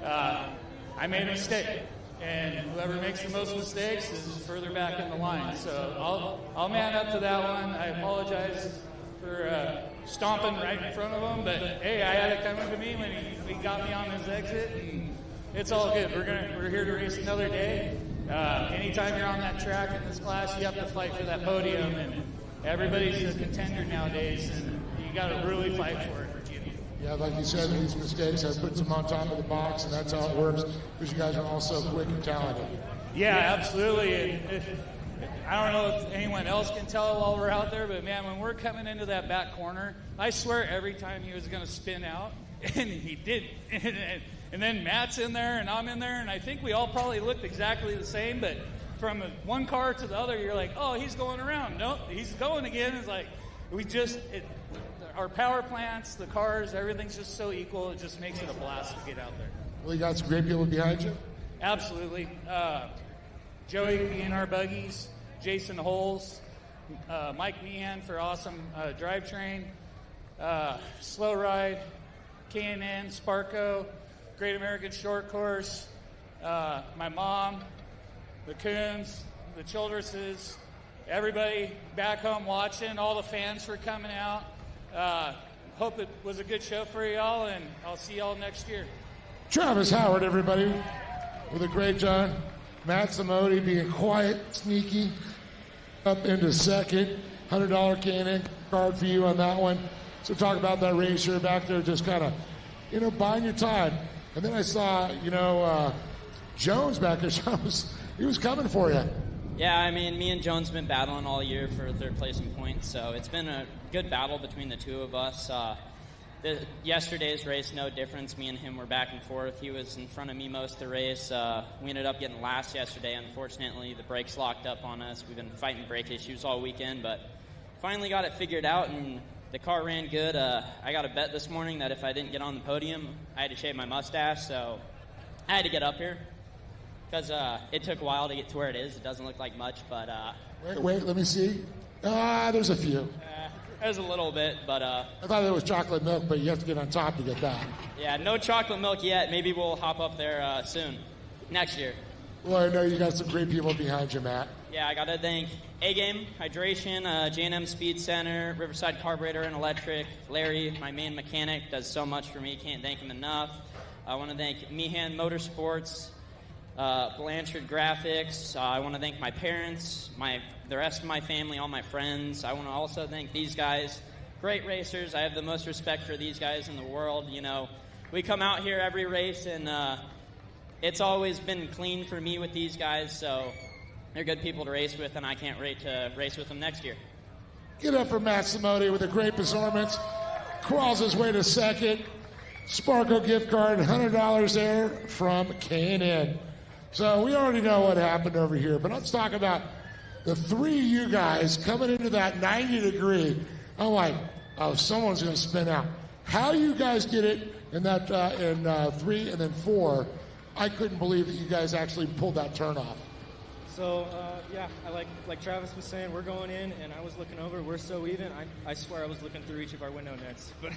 I made a mistake. And whoever makes the most mistakes is further back in the line. So I'll man up to that one. I apologize for stomping right in front of him, but hey, I had it coming to me when he got me on his exit, and it's all good. We're here to race another day. Anytime you're on that track in this class, you have to fight for that podium, and everybody's a contender nowadays, and you got to really fight for it. Yeah, like you said, these mistakes have put them on top of the box, and that's how it works, because you guys are all so quick and talented. Yeah, absolutely. I don't know if anyone else can tell while we're out there, but man, when we're coming into that back corner, I swear every time he was going to spin out, and he did. And then Matt's in there, and I'm in there, and I think we all probably looked exactly the same, but from one car to the other, you're like, oh, he's going around. Nope, he's going again. It's like, our power plants, the cars, everything's just so equal. It just makes it a blast to get out there. Well, you got some great people behind you? Absolutely. Joey being our buggies, Jason Holes, Mike Meehan for awesome drivetrain, Slow Ride, K&N, Sparko, Great American Short Course, my mom, the Coons, the Childresses, everybody back home watching, all the fans for coming out. Hope it was a good show for y'all, and I'll see y'all next year. Travis Howard, everybody, with a great time. Matt Samodi being quiet, sneaky, up into second. $100 K&N card for you on that one. So talk about that race. You're back there just kind of, buying your time. And then I saw, Jones back there. He was coming for you. Yeah, I mean, me and Jones have been battling all year for third place in points, so it's been a good battle between the two of us. Yesterday's race, no difference. Me and him were back and forth. He was in front of me most of the race. We ended up getting last yesterday. Unfortunately, the brakes locked up on us. We've been fighting brake issues all weekend, but finally got it figured out, and the car ran good. I got a bet this morning that if I didn't get on the podium, I had to shave my mustache, so I had to get up here. Because it took a while to get to where it is. It doesn't look like much, but... Wait, let me see. There's a few. There's a little bit, but... I thought there was chocolate milk, but you have to get on top to get that. Yeah, no chocolate milk yet. Maybe we'll hop up there soon. Next year. Well, I know you got some great people behind you, Matt. Yeah, I got to thank A-Game, Hydration, J&M Speed Center, Riverside Carburetor and Electric. Larry, my main mechanic, does so much for me. Can't thank him enough. I want to thank Meehan Motorsports, Blanchard Graphics. I want to thank my parents, the rest of my family, all my friends. I want to also thank these guys. Great racers. I have the most respect for these guys in the world. We come out here every race, and it's always been clean for me with these guys, so they're good people to race with, and I can't wait to race with them next year. Get up for Matt Samodi with a great performance. Crawls his way to second. Sparko gift card, $100 there from K&N. So we already know what happened over here, but let's talk about the three of you guys coming into that 90-degree. I'm like, oh, someone's going to spin out. How you guys did it in that in 3 and then 4, I couldn't believe that you guys actually pulled that turn off. So, I like Travis was saying, we're going in, and I was looking over. We're so even. I swear I was looking through each of our window nets. But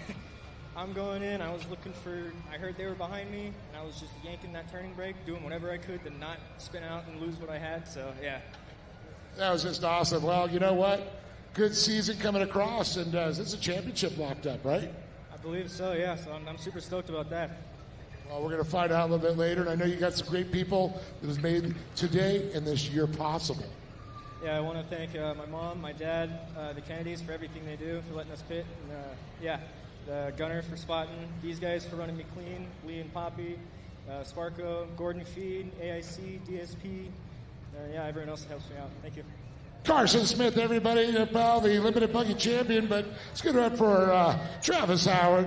I'm going in. I was looking I heard they were behind me, and I was just yanking that turning brake, doing whatever I could to not spin out and lose what I had. So, yeah. That was just awesome. Well, you know what? Good season coming across, and this is a championship locked up, right? I believe so, yeah. So I'm super stoked about that. Well, we're going to find out a little bit later, and I know you got some great people that has made today and this year possible. Yeah, I want to thank my mom, my dad, the Kennedys for everything they do, for letting us pit. And, Gunner for spotting, these guys for running me clean, Lee and Poppy, Sparko, Gordon Feed, AIC, DSP. Yeah, everyone else helps me out. Thank you. Carson Smith, everybody, the limited buggy champion, but it's good run for Travis Howard,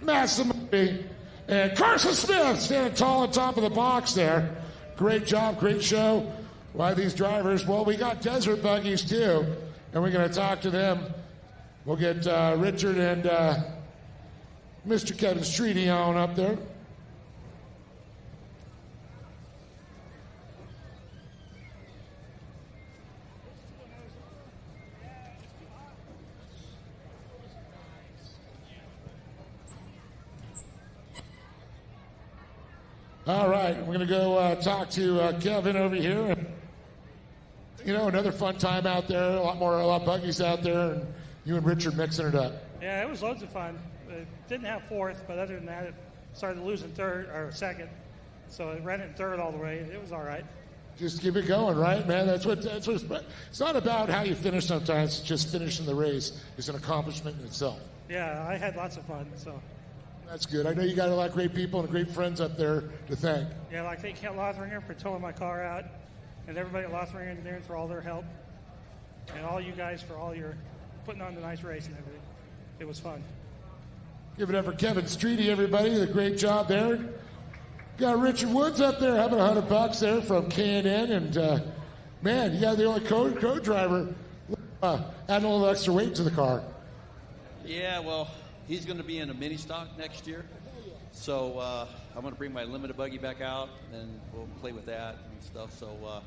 Matt Simoni, and Carson Smith standing tall on top of the box there. Great job, great show by these drivers. Well, we got desert buggies too, and we're going to talk to them. We'll get Richard and Mr. Kevin Streety on up there. All right, we're going to go talk to Kevin over here. You know, another fun time out there, a lot of buggies out there, and you and Richard mixing it up. Yeah, it was loads of fun. It didn't have fourth, but other than that, it started losing second. So it ran it in third all the way. It was all right. Just keep it going, right, man? That's what it's not about how you finish sometimes, it's just finishing the race is an accomplishment in itself. Yeah, I had lots of fun, so. That's good. I know you got a lot of great people and great friends up there to thank. Yeah, like thank Kent Lothringer for towing my car out, and everybody at Lothringer Engineering for all their help, and all you guys for all your putting on the nice race and everything. It was fun. Give it up for Kevin Streety, everybody. A great job there. Got Richard Woods up there having $100 there from K&N, and man, you got the only co-driver adding a little extra weight to the car. Yeah, well, he's going to be in a mini stock next year, so I'm going to bring my limited buggy back out, and we'll play with that and stuff. So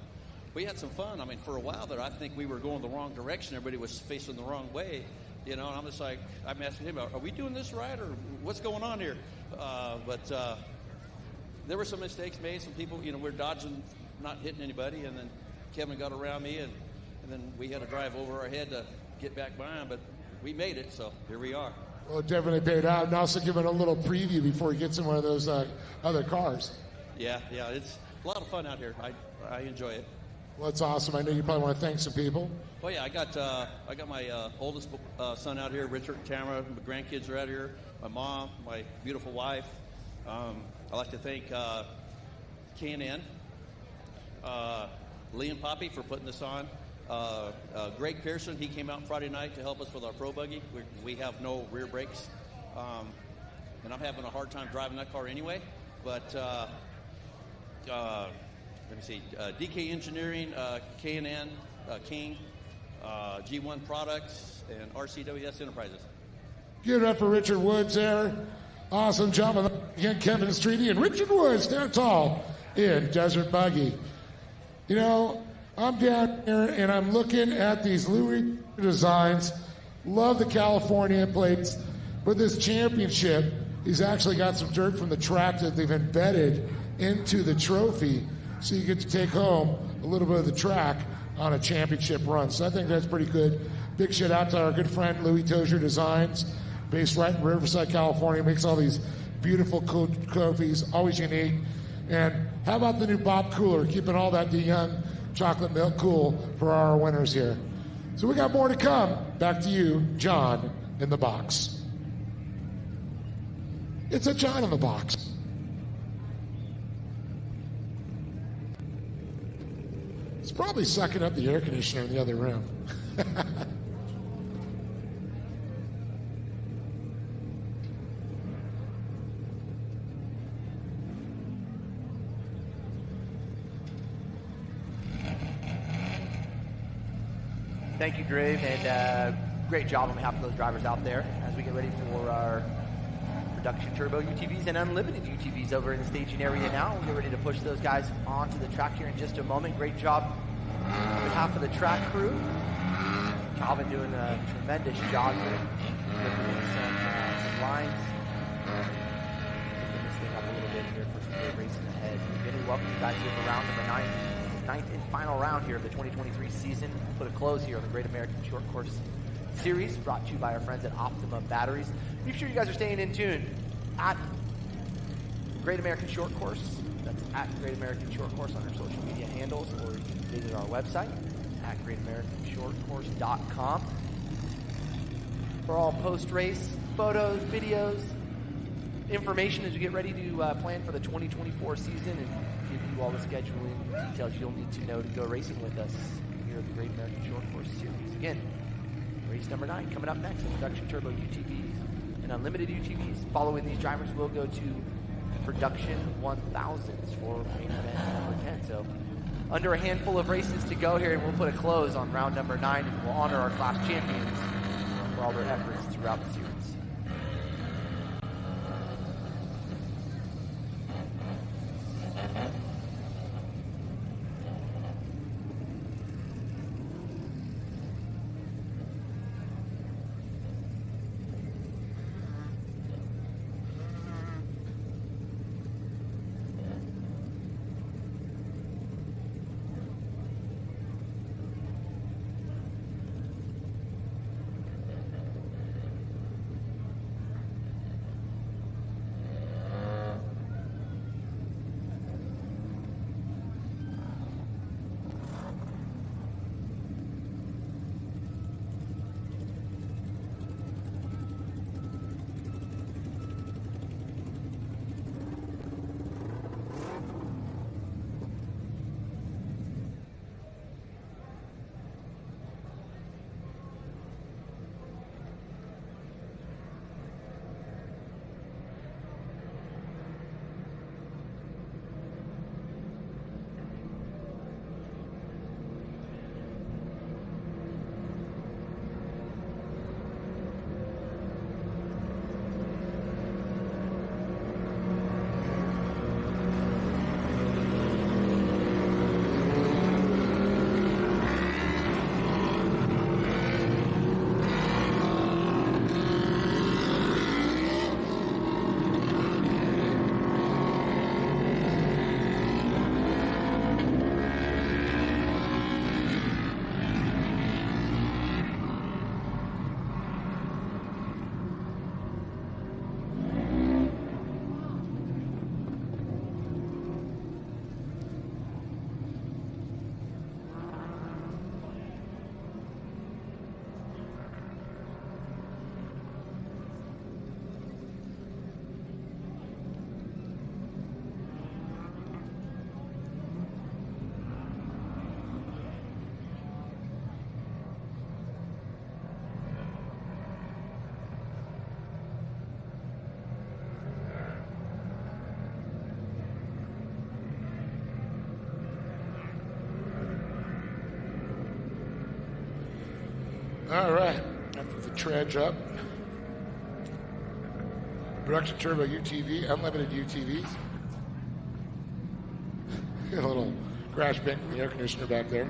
we had some fun. I mean, for a while there, I think we were going the wrong direction. Everybody was facing the wrong way, you know. And I'm just like, I'm asking him, are we doing this right, or what's going on here? But there were some mistakes made. Some people, you know, we're dodging, not hitting anybody, and then Kevin got around me, and then we had to drive over our head to get back by him. But we made it, so here we are. Well, definitely paid out, and also giving a little preview before he gets in one of those other cars. Yeah, it's a lot of fun out here. I enjoy it. Well, that's awesome. I know you probably want to thank some people. Well, yeah, I got my oldest son out here, Richard and Tamara. My grandkids are out here. My mom, my beautiful wife. I'd like to thank K&N, Lee and Poppy for putting this on. Greg Pearson, he came out Friday night to help us with our pro buggy. We have no rear brakes, and I'm having a hard time driving that car anyway. But let me see, DK Engineering, K&N, King, G1 Products, and RCWS Enterprises. Give it up for Richard Woods there. Awesome job. Again, Kevin Streety and Richard Woods down tall in Desert Buggy. You know, I'm down here and I'm looking at these Louis designs. Love the California plates. For this championship, he's actually got some dirt from the track that they've embedded into the trophy, so you get to take home a little bit of the track on a championship run. So I think that's pretty good. Big shout out to our good friend Louis Tozier Designs, based right in Riverside, California. Makes all these beautiful cool trophies, always unique. And how about the new Bob Cooler, keeping all that young chocolate milk cool for our winners here. So we got more to come. Back to you, John in the box. It's a John in the box. It's probably sucking up the air conditioner in the other room. Thank you, Grave, and great job on behalf of those drivers out there as we get ready for our production turbo UTVs and unlimited UTVs over in the staging area now. We'll get ready to push those guys onto the track here in just a moment. Great job on behalf of the track crew. Calvin doing a tremendous job here, ripping some lines, picking this thing up a little bit here for some great racing ahead. Again, we welcome you guys here for round number 9th and final round here of the 2023 season. We'll put a close here on the Great American Short Course Series, brought to you by our friends at Optima Batteries. Make sure you guys are staying in tune at Great American Short Course. That's at Great American Short Course on our social media handles, or you can visit our website at greatamericanshortcourse.com. for all post-race photos, videos, information as we get ready to plan for the 2024 season and give you all the scheduling details you'll need to know to go racing with us here at the Great American Short Course Series. Again, race number 9 coming up next, the Production Turbo UTVs and Unlimited UTVs. Following these drivers, we'll go to Production 1000s for main event number 10. So under a handful of races to go here, and we'll put a close on round number 9, and we'll honor our class champions for all their efforts throughout the series. All right, after the dredge up, Production Turbo UTV, Unlimited UTVs. Got a little crash bank from the air conditioner back there.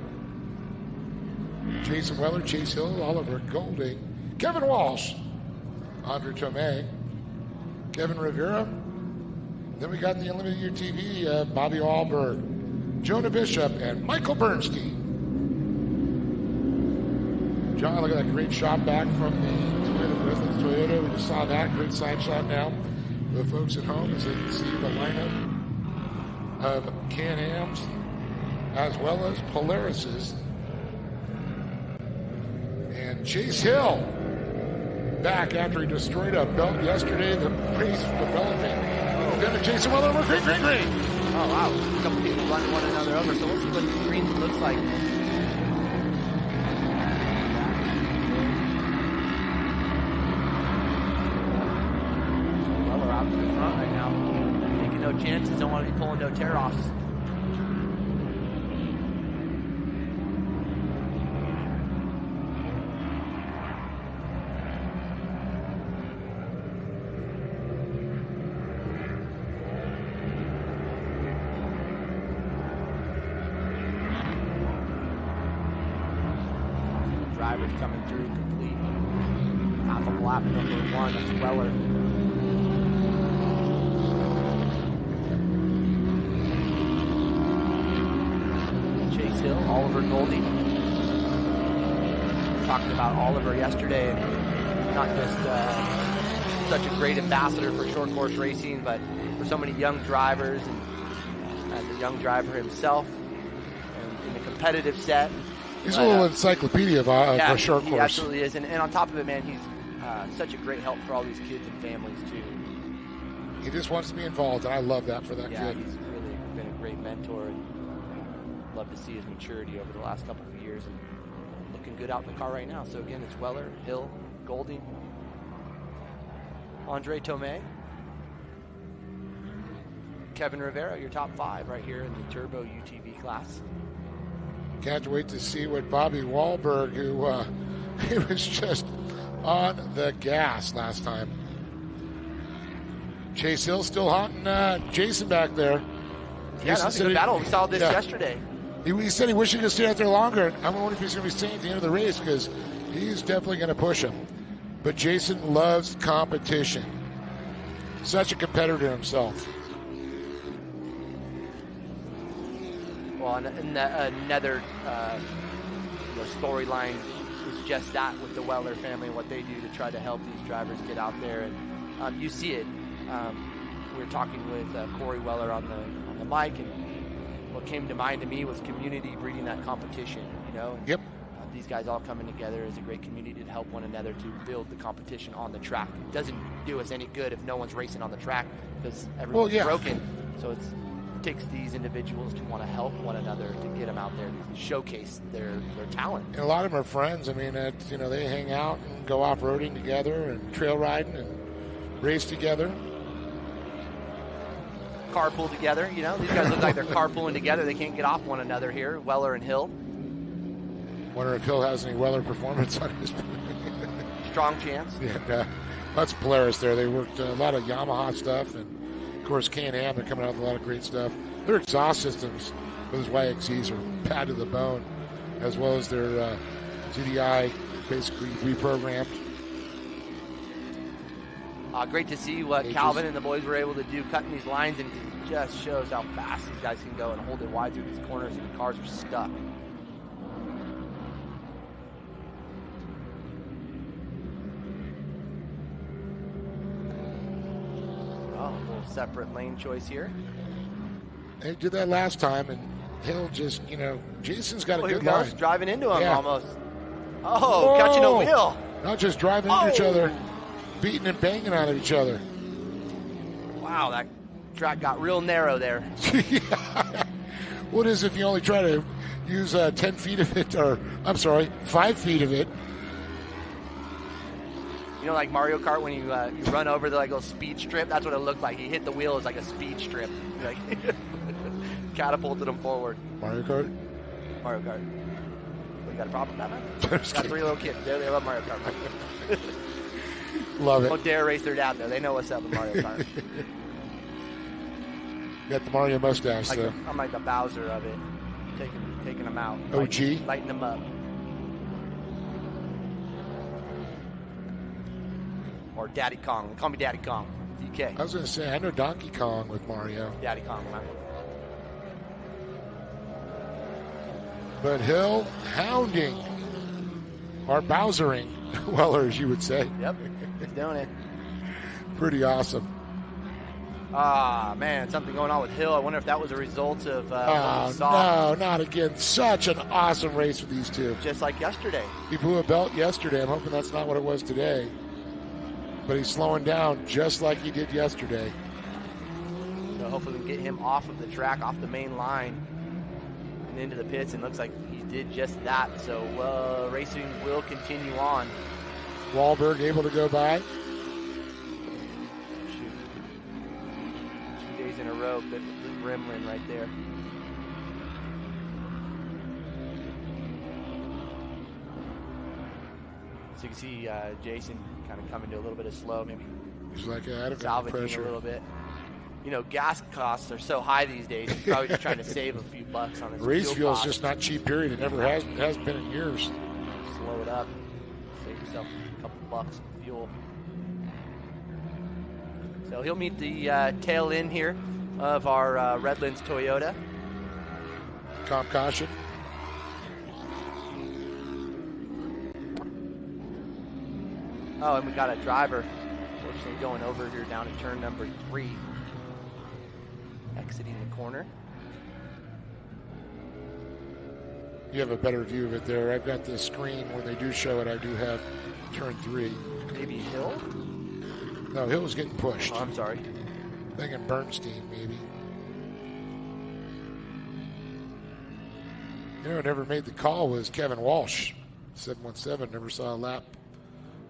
Jason Weller, Chase Hill, Oliver Golding, Kevin Walsh, Andre Tomei, Kevin Rivera. Then we got the Unlimited UTV, Bobby Allberg, Jonah Bishop, and Michael Bernstein. John, look at that great shot back from the Toyota. We just saw that. Great side shot now for the folks at home as they can see the lineup of Can-Ams as well as Polaris's. And Chase Hill back after he destroyed a belt yesterday. The race developing. Then Jason Weller over green. Oh, wow. A couple people running one another over. So let's see what the green looks like. Weller out to the front right now. Taking no chances. Don't want to be pulling no tear-offs. Drivers coming through complete. Half a lap number 1, that's Weller. Chase Hill, Oliver Goldie. Talking about Oliver yesterday, and not just such a great ambassador for short course racing, but for so many young drivers, and as a young driver himself, and in the competitive set. He's a little encyclopedia for short course. He absolutely is. And on top of it, man, such a great help for all these kids and families too. He just wants to be involved, and I love that for that Yeah, kid. he's really been a great mentor, and love to see his maturity over the last couple of years, and looking good out in the car right now. So again, it's Weller, Hill, Golding, Andre Tomei, Kevin Rivera, your top 5 right here in the Turbo UTV class. Can't wait to see what Bobby Wahlberg, who he was just on the gas last time. Chase Hill still haunting Jason back there. Yeah, that was a good battle. We saw this yesterday. He said he wished he could stay out there longer. I wonder if he's going to be staying at the end of the race because he's definitely going to push him. But Jason loves competition. Such a competitor himself. Well, and another storyline is just that with the Weller family and what they do to try to help these drivers get out there. And you see it. We were talking with Corey Weller on the mic, and what came to mind to me was community breeding that competition. And, yep. These guys all coming together as a great community to help one another to build the competition on the track. It doesn't do us any good if no one's racing on the track because everyone's broken. So it takes these individuals to want to help one another to get them out there and showcase their talent. And a lot of them are friends. I mean, they hang out and go off-roading together and trail riding and race together. Carpool together, these guys look like they're carpooling together. They can't get off one another here, Weller and Hill. Wonder if Hill has any Weller performance on his. Strong chance. Yeah, that's Polaris there. They worked a lot of Yamaha stuff, and of course Can-Am. They're coming out with a lot of great stuff. Their exhaust systems, those YXZs, are padded to the bone, as well as their GDI, basically reprogrammed. Great to see what Calvin and the boys were able to do, cutting these lines, and it just shows how fast these guys can go and hold it wide through these corners, and the cars are stuck. Oh, a little separate lane choice here. They did that last time, and Hill just, Jason's got a good Here line. goes, driving into him almost. Oh, catching a wheel. Not just driving into each other, beating and banging on each other. Wow, that track got real narrow there. What is if you only try to use 10 feet of it, or, 5 feet of it? Like Mario Kart when you run over the little speed strip? That's what it looked like. He hit the wheel as like a speed strip. Like catapulted him forward. Mario Kart? Mario Kart. We got a problem with that, man? Got 3 little kids. They love Mario Kart. Love it. Don't dare race their dad, though. They know what's up with Mario Kart. Got the Mario mustache, though. I'm like the Bowser of it. Taking them out. OG? Lighting them up. Or Daddy Kong. They call me Daddy Kong. DK. I was going to say, I know Donkey Kong with Mario. Daddy Kong, man. But Hill hounding, or Bowsering, Weller, as you would say. Yep, he's doing it. Pretty awesome. Man, something going on with Hill. I wonder if that was a result of what we No, saw. not again. Such an awesome race with these two. Just like yesterday. He blew a belt yesterday. I'm hoping that's not what it was today. But he's slowing down just like he did yesterday. So hopefully we can get him off of the track, off the main line, and into the pits, and looks like he did just that. So racing will continue on. Wahlberg able to go by. 2 days in a row, but Gremlin right there. So you can see Jason kind of coming to a little bit of slow, maybe He's like, I don't salvaging pressure. a little bit. Gas costs are so high these days. He's probably just trying to save a few bucks on his Race fuel's costs. just not cheap, period. It never has been in years. Slow it up. Save yourself a couple bucks of fuel. So he'll meet the tail end here of our Redlands Toyota. Comp caution. Oh, and we got a driver, fortunately, going over here down to turn number 3. Exiting the corner. You have a better view of it there. I've got the screen. When they do show it, I do have turn 3. Maybe Hill? No, Hill was getting pushed. Oh, I'm sorry. Thinking Bernstein, maybe. You know, never made the call was Kevin Walsh. 717, never saw a lap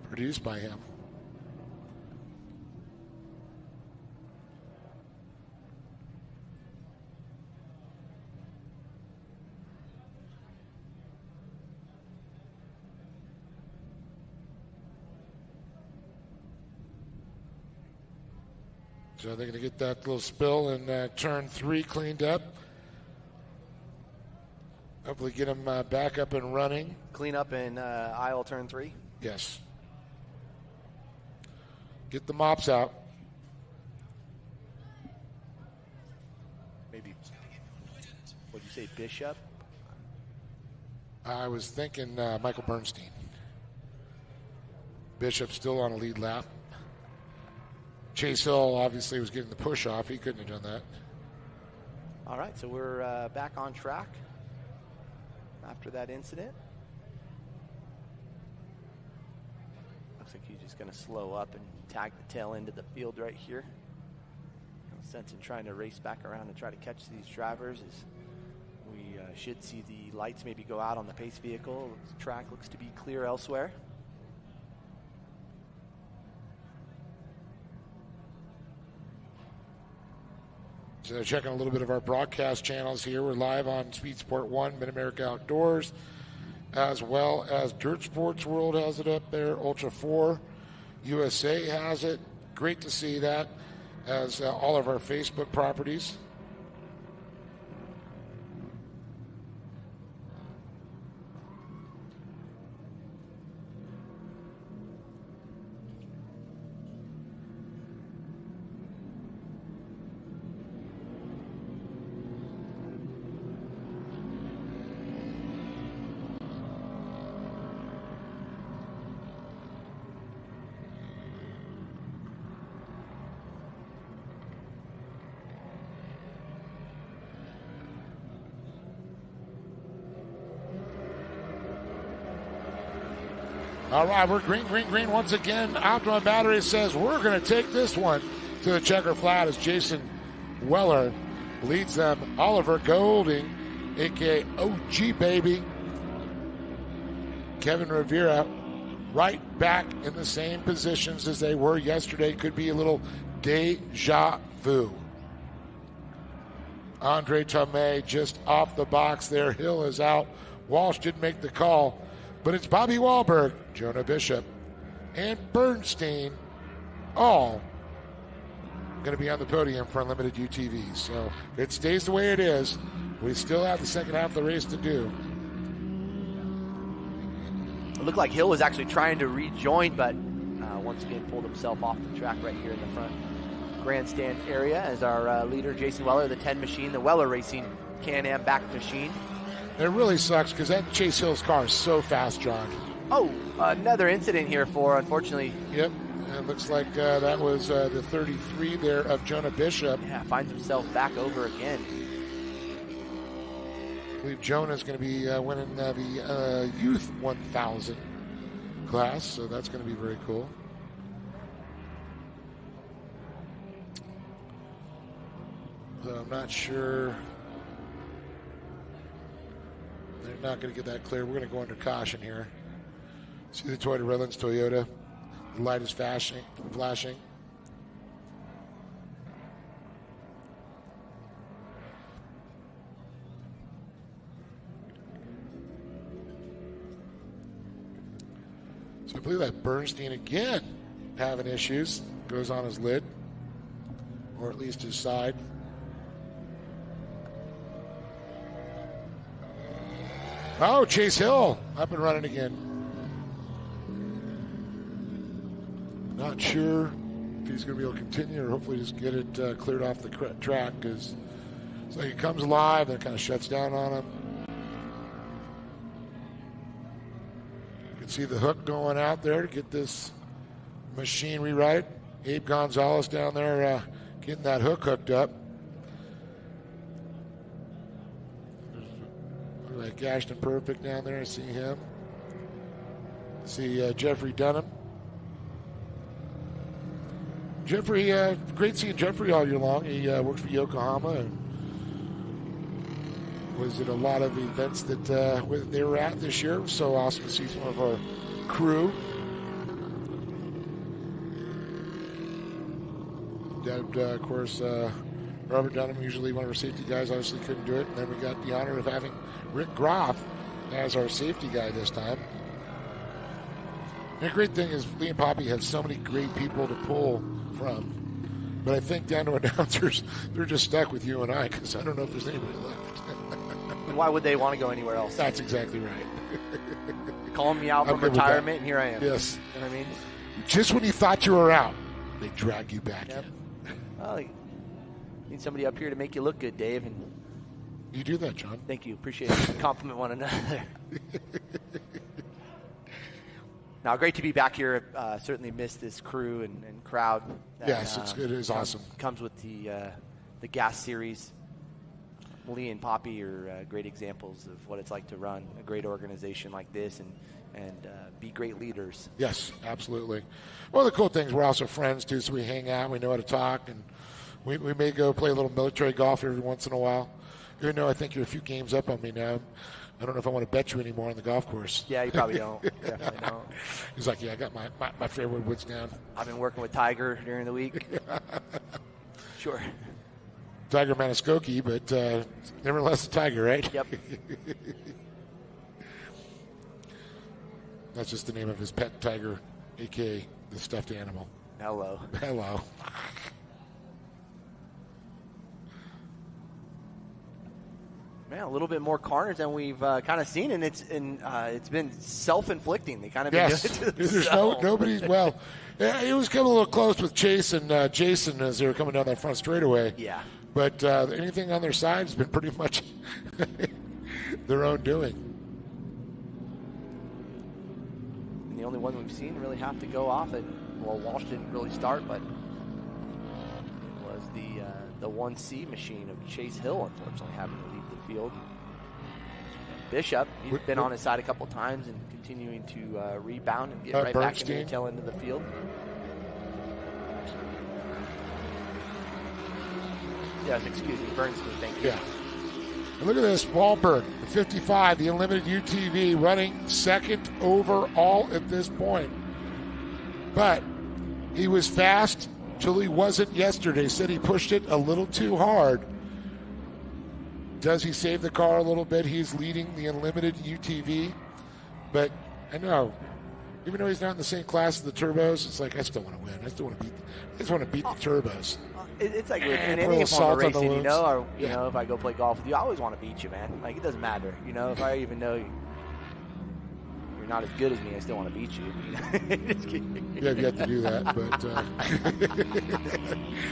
produced by him. So they're going to get that little spill in turn 3 cleaned up. Hopefully get them back up and running. Clean up in aisle turn 3? Yes. Get the mops out. Maybe, what'd you say, Bishop? I was thinking Michael Bernstein. Bishop still on a lead lap. Chase Hill obviously was getting the push off. He couldn't have done that. All right, so we're back on track after that incident. Looks like he's just going to slow up and tag the tail end of the field right here. No sense in trying to race back around and try to catch these drivers, as we should see the lights maybe go out on the pace vehicle. The track looks to be clear elsewhere. So checking a little bit of our broadcast channels here. We're live on Speed Sport 1, Mid-America Outdoors, as well as Dirt Sports World has it up there. Ultra 4 USA has it. Great to see that, as all of our Facebook properties. All right, we're green once again. Optimum Battery says we're going to take this one to the checker flat as Jason Weller leads them. Oliver Golding, a.k.a. OG Baby. Kevin Rivera right back in the same positions as they were yesterday. Could be a little deja vu. Andre Tomei just off the box there. Hill is out. Walsh didn't make the call. But it's Bobby Wahlberg, Jonah Bishop, and Bernstein, all going to be on the podium for Unlimited UTVs. So if it stays the way it is, we still have the second half of the race to do. It looked like Hill was actually trying to rejoin, but once again pulled himself off the track right here in the front grandstand area as our leader, Jason Weller, the 10 machine, the Weller Racing Can-Am back machine. It really sucks because that Chase Hill's car is so fast, John. Oh, another incident here for, unfortunately. Yep, it looks like that was the 33 there of Jonah Bishop. Yeah, finds himself back over again. I believe Jonah's going to be winning the Youth 1000 class, so that's going to be very cool. So I'm not sure. They're not going to get that clear. We're going to go under caution here. See the Toyota Redlands Toyota. The light is flashing. So I believe that Bernstein again having issues. Goes on his lid, or at least his side. Oh, Chase Hill up and running again. Not sure if he's going to be able to continue or hopefully just get it cleared off the track, because so he comes alive, then it kind of shuts down on him. You can see the hook going out there to get this machinery right. Abe Gonzalez down there getting that hook hooked up. We got Gaston Perfect down there. I see him. See Jeffrey Dunham. Jeffrey, great seeing Jeffrey all year long. He works for Yokohama and was at a lot of events that they were at this year. It was so awesome to see some of our crew. Of course, Robert Dunham, usually one of our safety guys, obviously couldn't do it. And then we got the honor of having Rick Groff as our safety guy this time. And the great thing is Lee and Poppy have so many great people to pull from. But I think down to announcers, they're just stuck with you and I because I don't know if there's anybody left. Why would they want to go anywhere else? That's exactly right. You're calling me out from retirement, and here I am. Yes. You know what I mean? Just when you thought you were out, they drag you back in. Well, you need somebody up here to make you look good, Dave. And you do that, John. Thank you. Appreciate it. Compliment one another. Now, great to be back here. Certainly missed this crew and crowd. That, yes, it's good. It is awesome. Comes with the Gas Series. Lee and Poppy are great examples of what it's like to run a great organization like this and be great leaders. Yes, absolutely. One of the cool things, we're also friends, too, so we hang out, we know how to talk, and we may go play a little military golf every once in a while. Even though I think you're a few games up on me now. I don't know if I want to bet you anymore on the golf course. Yeah, you probably don't. Definitely don't. He's like, yeah, I got my fairway woods down. I've been working with Tiger during the week. Sure. Tiger Maniscoki, but nevertheless a Tiger, right? Yep. That's just the name of his pet tiger, a.k.a. the stuffed animal. Hello. Hello. Man, a little bit more carnage than we've kind of seen, and it's been self-inflicting. They kind of yes. been doing it to There's themselves. nobody's well. It was coming a little close with Chase and Jason as they were coming down that front straightaway. Yeah. But anything on their side has been pretty much their own doing. And the only one we've seen really have to go off it. Well, Walsh didn't really start, but it was the 1C machine of Chase Hill, unfortunately, having to leave the field. Bishop, he's been on his side a couple times and continuing to rebound and get right back into the tail end of the field. Yes, excuse me, Bernstein, thank you. Yeah. And look at this, Wahlberg, the 55, the Unlimited UTV, running second overall at this point. But he was fast till he wasn't yesterday. Said he pushed it a little too hard. Does he save the car a little bit? He's leading the Unlimited UTV. But I know, even though he's not in the same class as the turbos, it's like I still want to win. I just want to beat the turbos. It's like in any form of racing, you know, or you know, if I go play golf with you, I always want to beat you, man. Like it doesn't matter, you know. If I even know you're not as good as me, I still want to beat you. You know? Just kidding. Yeah, I've yet to do that, but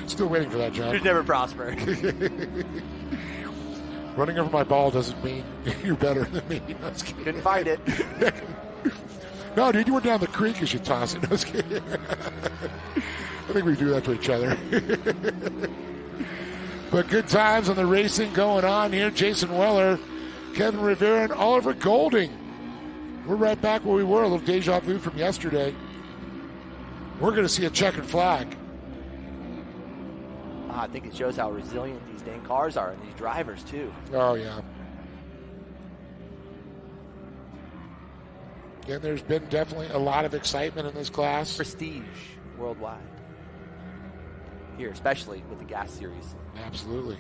still waiting for that, John. You'd never prosper. Running over my ball doesn't mean you're better than me. No, couldn't find it. No, dude, you went down the creek as you toss it. No, I was kidding. I think we do that to each other. But good times on the racing going on here. Jason Weller, Kevin Rivera, and Oliver Golding. We're right back where we were, a little deja vu from yesterday. We're going to see a checkered flag. I think it shows how resilient these dang cars are and these drivers, too. Oh, yeah. And there's been definitely a lot of excitement in this class. Prestige worldwide. Here, especially with the Gas Series. Absolutely.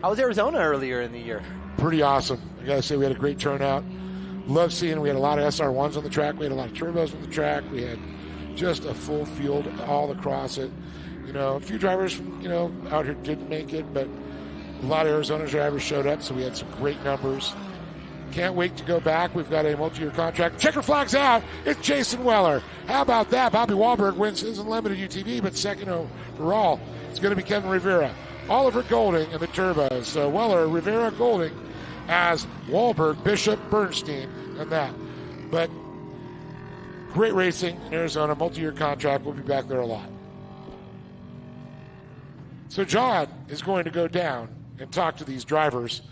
How was Arizona earlier in the year? Pretty awesome. I got to say, we had a great turnout. Love seeing we had a lot of SR1s on the track. We had a lot of turbos on the track. We had just a full field all across it. You know, a few drivers from, you know, out here didn't make it, but a lot of Arizona drivers showed up, so we had some great numbers. Can't wait to go back. We've got a multi-year contract. Checker flag's out. It's Jason Weller. How about that? Bobby Wahlberg wins his Unlimited UTV, but second overall, it's going to be Kevin Rivera. Oliver Golding and the turbos. So Weller, Rivera, Golding as Wahlberg, Bishop, Bernstein, and that. But great racing in Arizona, multi-year contract. We'll be back there a lot. So John is going to go down and talk to these drivers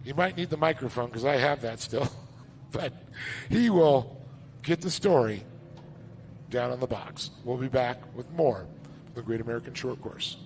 You might need the microphone because I have that still. But he will get the story down on the box. We'll be back with more of the Great American Short Course.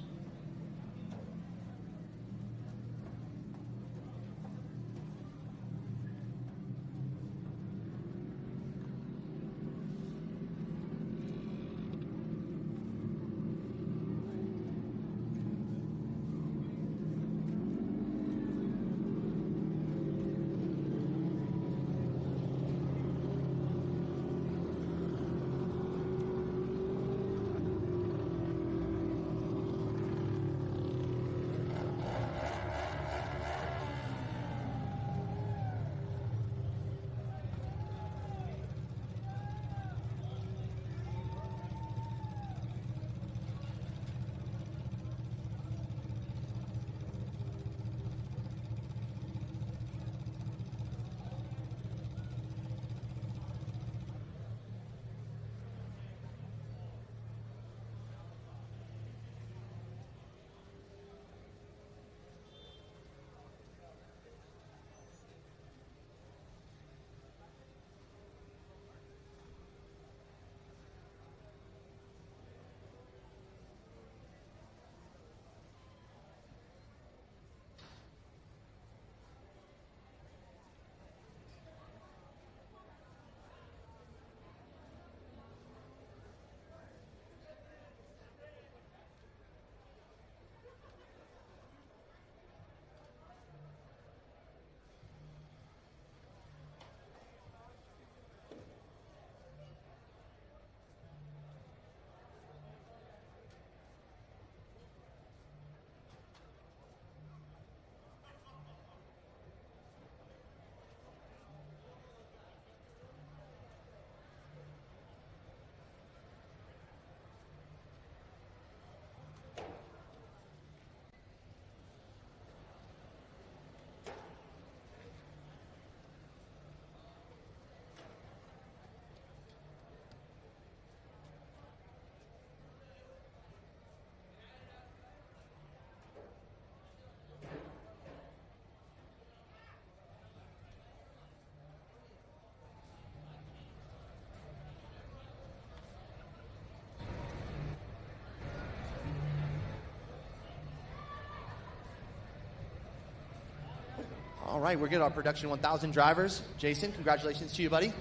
All right, we're good. Our production 1,000 drivers. Jason, congratulations to you, buddy.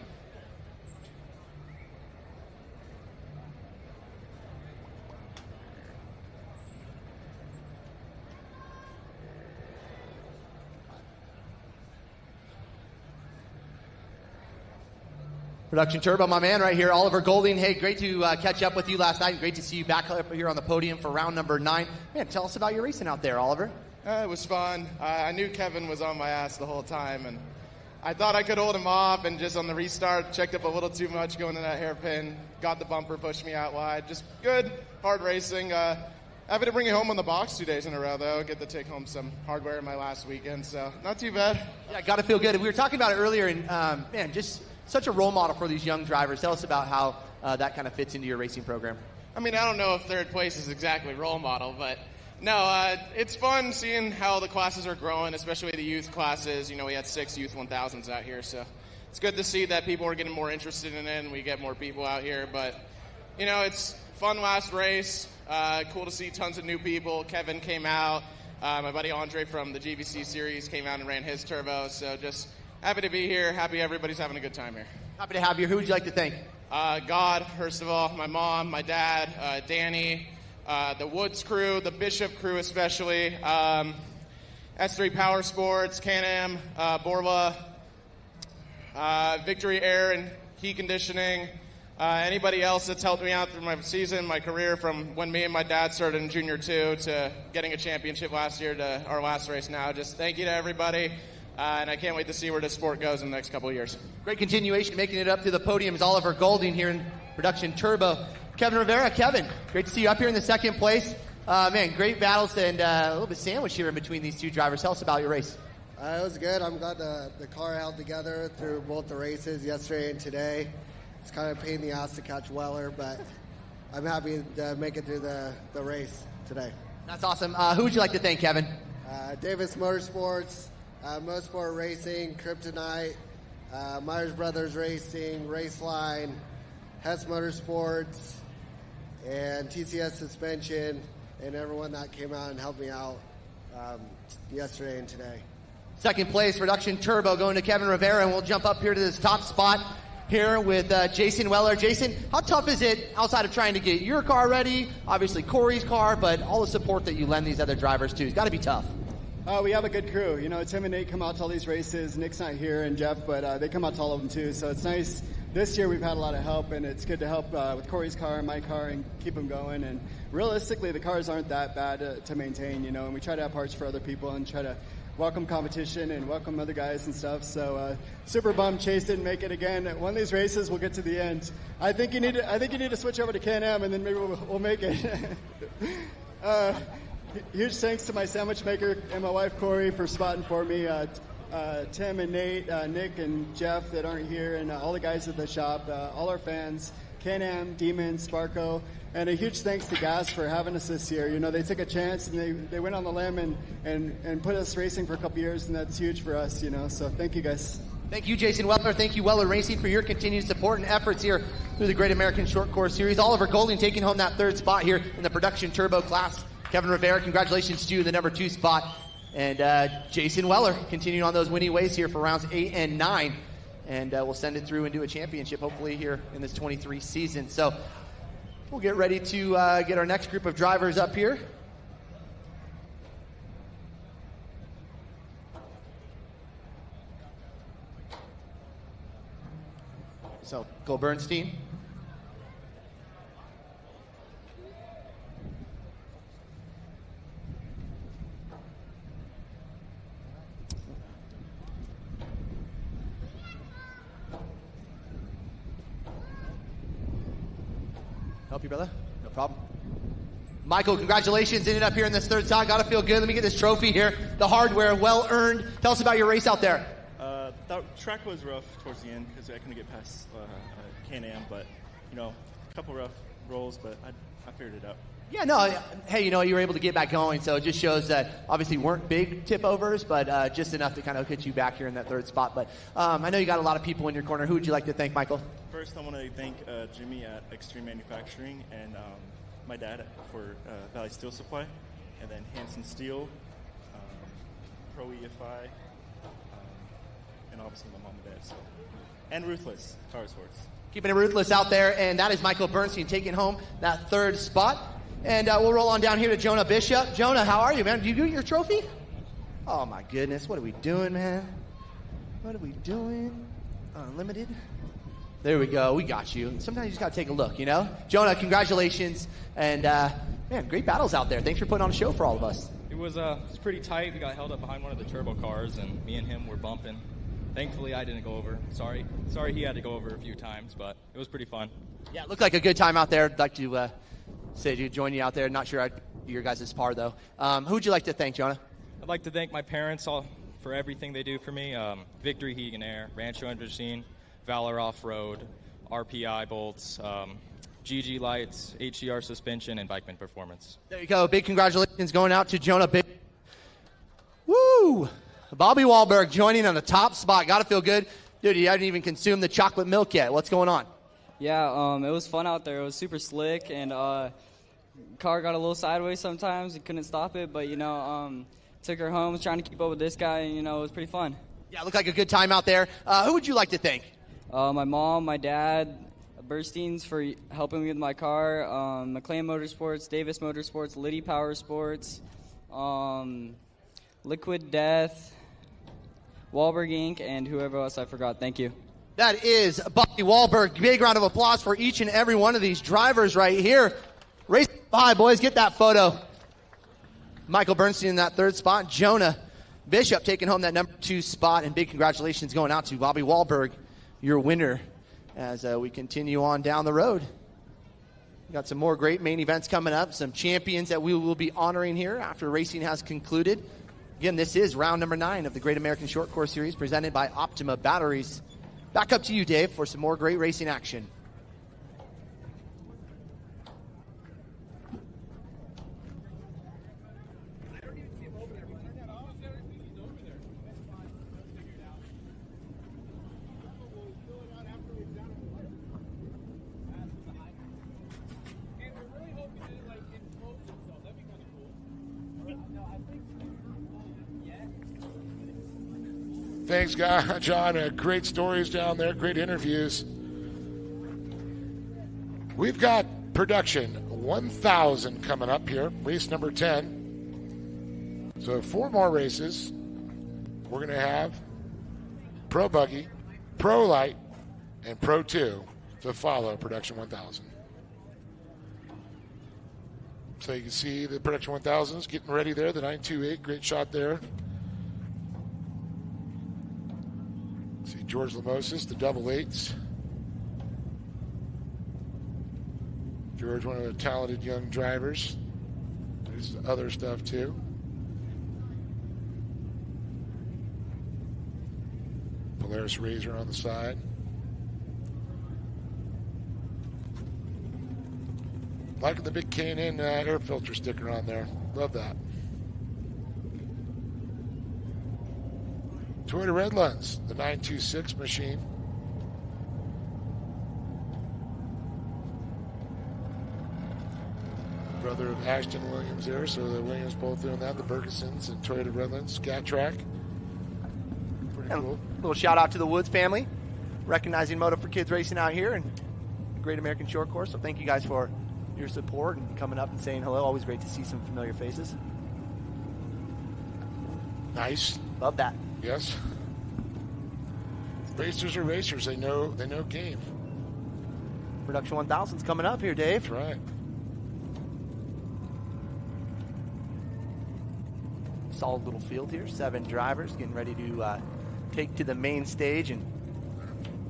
Production Turbo, my man right here, Oliver Golding. Hey, great to catch up with you last night. Great to see you back up here on the podium for round number 9. Man, tell us about your racing out there, Oliver. It was fun. I knew Kevin was on my ass the whole time, and I thought I could hold him off, and just on the restart, checked up a little too much going to that hairpin, got the bumper, pushed me out wide. Just good, hard racing. Happy to bring it home on the box 2 days in a row, though. Get to take home some hardware in my last weekend, so not too bad. Yeah, got to feel good. We were talking about it earlier, and man, just such a role model for these young drivers. Tell us about how that kind of fits into your racing program. I mean, I don't know if third place is exactly role model, but no, it's fun seeing how the classes are growing, especially the youth classes. You know, we had 6 youth 1000s out here, so it's good to see that people are getting more interested in it and we get more people out here. But, you know, it's fun last race. Cool to see tons of new people. Kevin came out. My buddy Andre from the GVC series came out and ran his turbo. So just happy to be here. Happy everybody's having a good time here. Happy to have you. Who would you like to thank? God, first of all, my mom, my dad, Danny, the Woods crew, the Bishop crew especially, S3 Power Sports, Can-Am, Borla, Victory Air and Heat Conditioning, anybody else that's helped me out through my season, my career, from when me and my dad started in Junior 2 to getting a championship last year to our last race now. Just thank you to everybody, and I can't wait to see where this sport goes in the next couple of years. Great continuation. Making it up to the podium is Oliver Golding here in Production Turbo. Kevin Rivera. Kevin, great to see you up here in the second place. Man, great battles and a little bit sandwiched here in between these two drivers. Tell us about your race. It was good. I'm glad the car held together through both the races yesterday and today. It's kind of a pain in the ass to catch Weller, but I'm happy to make it through the race today. That's awesome. Who would you like to thank, Kevin? Davis Motorsports, Motorsport Racing, Kryptonite, Myers Brothers Racing, Raceline, Hess Motorsports, and TCS Suspension, and everyone that came out and helped me out yesterday and today. Second place, Production Turbo, going to Kevin Rivera, and we'll jump up here to this top spot here with Jason Weller. Jason, how tough is it outside of trying to get your car ready, obviously Corey's car, but all the support that you lend these other drivers too? It's got to be tough. We have a good crew. You know, Tim and Nate come out to all these races. Nick's not here, and Jeff, but they come out to all of them too. So it's nice. This year we've had a lot of help, and it's good to help with Corey's car and my car and keep them going. And realistically, the cars aren't that bad to maintain, you know, and we try to have parts for other people and try to welcome competition and welcome other guys and stuff. So super bummed Chase didn't make it again. One of these races, we'll get to the end. I think you need to switch over to Can-Am, and then maybe we'll make it. Huge thanks to my sandwich maker and my wife Corey for spotting for me. Tim and Nate, Nick and Jeff that aren't here, and all the guys at the shop, all our fans, Can-Am, Demon, Sparko, and a huge thanks to Gas for having us this year. You know, they took a chance and they went on the limb and put us racing for a couple years, and that's huge for us, you know, so thank you guys. Thank you, Jason Weller. Thank you, Weller Racing, for your continued support and efforts here through the Great American Short Course Series. Oliver Golding taking home that third spot here in the Production Turbo class. Kevin Rivera, congratulations to you in the number 2 spot. And Jason Weller continuing on those winning ways here for rounds 8 and 9. And we'll send it through into a championship hopefully here in this 23 season. So we'll get ready to get our next group of drivers up here. So Cole Bernstein. Help you, brother? No problem. Michael, congratulations. Ended up here in this third spot. Got to feel good. Let me get this trophy here. The hardware, well earned. Tell us about your race out there. The track was rough towards the end because I couldn't get past Can-Am, but, you know, a couple rough rolls, but I figured it out. Yeah, no, hey, you know, you were able to get back going, so it just shows that obviously weren't big tip overs, but just enough to kind of get you back here in that third spot. But I know you got a lot of people in your corner. Who would you like to thank, Michael? First, I want to thank Jimmy at Extreme Manufacturing and my dad for Valley Steel Supply, and then Hanson Steel, Pro EFI, and obviously my mom and dad. So. And Ruthless Power Sports. Keeping it ruthless out there, and that is Michael Bernstein taking home that third spot. And we'll roll on down here to Jonah Bishop. Jonah, how are you, man? Did you get your trophy? Oh, my goodness. What are we doing, man? What are we doing? Unlimited? There we go. We got you. Sometimes you just got to take a look, you know? Jonah, congratulations. And, man, great battles out there. Thanks for putting on a show for all of us. It was pretty tight. We got held up behind one of the turbo cars, and me and him were bumping. Thankfully, I didn't go over. Sorry he had to go over a few times, but it was pretty fun. Yeah, it looked like a good time out there. I'd like to say to join you out there. Not sure I'd be your guys' par, though. Who would you like to thank, Jonah? I'd like to thank my parents all for everything they do for me. Victory Heating Air, Rancho Machine, Valor Off-Road, RPI Bolts, GG Lights, HCR Suspension, and Bikeman Performance. There you go. Big congratulations going out to Jonah. Woo! Bobby Wahlberg joining on the top spot. Got to feel good. Dude, you haven't even consumed the chocolate milk yet. What's going on? Yeah, it was fun out there. It was super slick, and car got a little sideways sometimes. We couldn't stop it, but, you know, took her home, was trying to keep up with this guy, and, you know, it was pretty fun. Yeah, it looked like a good time out there. Who would you like to thank? My mom, my dad, Bursteins for helping me with my car, McLean Motorsports, Davis Motorsports, Liddy Power Sports, Liquid Death, Wahlberg Inc., and whoever else I forgot. Thank you. That is Bobby Wahlberg. Big round of applause for each and every one of these drivers right here. Race high, boys. Get that photo. Michael Bernstein in that third spot. Jonah Bishop taking home that number 2 spot. And big congratulations going out to Bobby Wahlberg, your winner, as we continue on down the road. We've got some more great main events coming up. Some champions that we will be honoring here after racing has concluded. Again, this is round number 9 of the Great American Short Course Series presented by Optima Batteries. Back up to you, Dave, for some more great racing action. Thanks, John. Great stories down there. Great interviews. We've got production 1,000 coming up here. Race number 10. So 4 more races. We're going to have Pro Buggy, Pro Light, and Pro 2 to follow production 1,000. So you can see the production 1000s getting ready there. The 928, great shot there. See George Lamosis, the double eights. George, one of the talented young drivers. There's other stuff too. Polaris Razor on the side. Liking the big K&N air filter sticker on there. Love that. Toyota Redlands, the 926 machine. Brother of Ashton Williams there, so the Williams both doing that. The Bergesons and Toyota Redlands, Scat Track. Pretty cool. A little shout out to the Woods family, recognizing Moto for Kids racing out here and the Great American Short Course. So thank you guys for your support and coming up and saying hello. Always great to see some familiar faces. Nice. Love that. Yes. Racers are racers. They know game. Production 1000's coming up here, Dave. That's right. Solid little field here. 7 drivers getting ready to take to the main stage and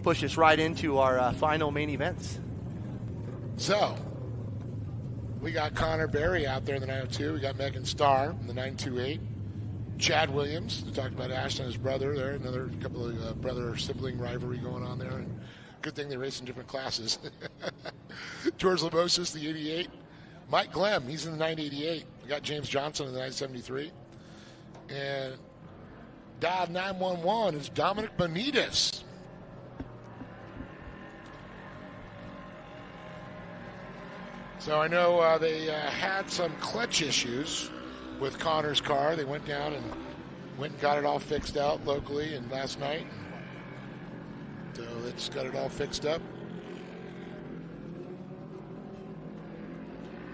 push us right into our final main events. So, we got Connor Berry out there in the 902. We got Megan Starr in the 928. Chad Williams. We talked about Ashton and his brother there. Another couple of brother-sibling rivalry going on there. And good thing they race in different classes. George Lamosis, the 88. Mike Glemm, he's in the 988. We got James Johnson in the 973. And dial 911 is Dominic Benitez. So I know they had some clutch issues with Connor's car. They went down and got it all fixed out locally and last night. So it's got it all fixed up.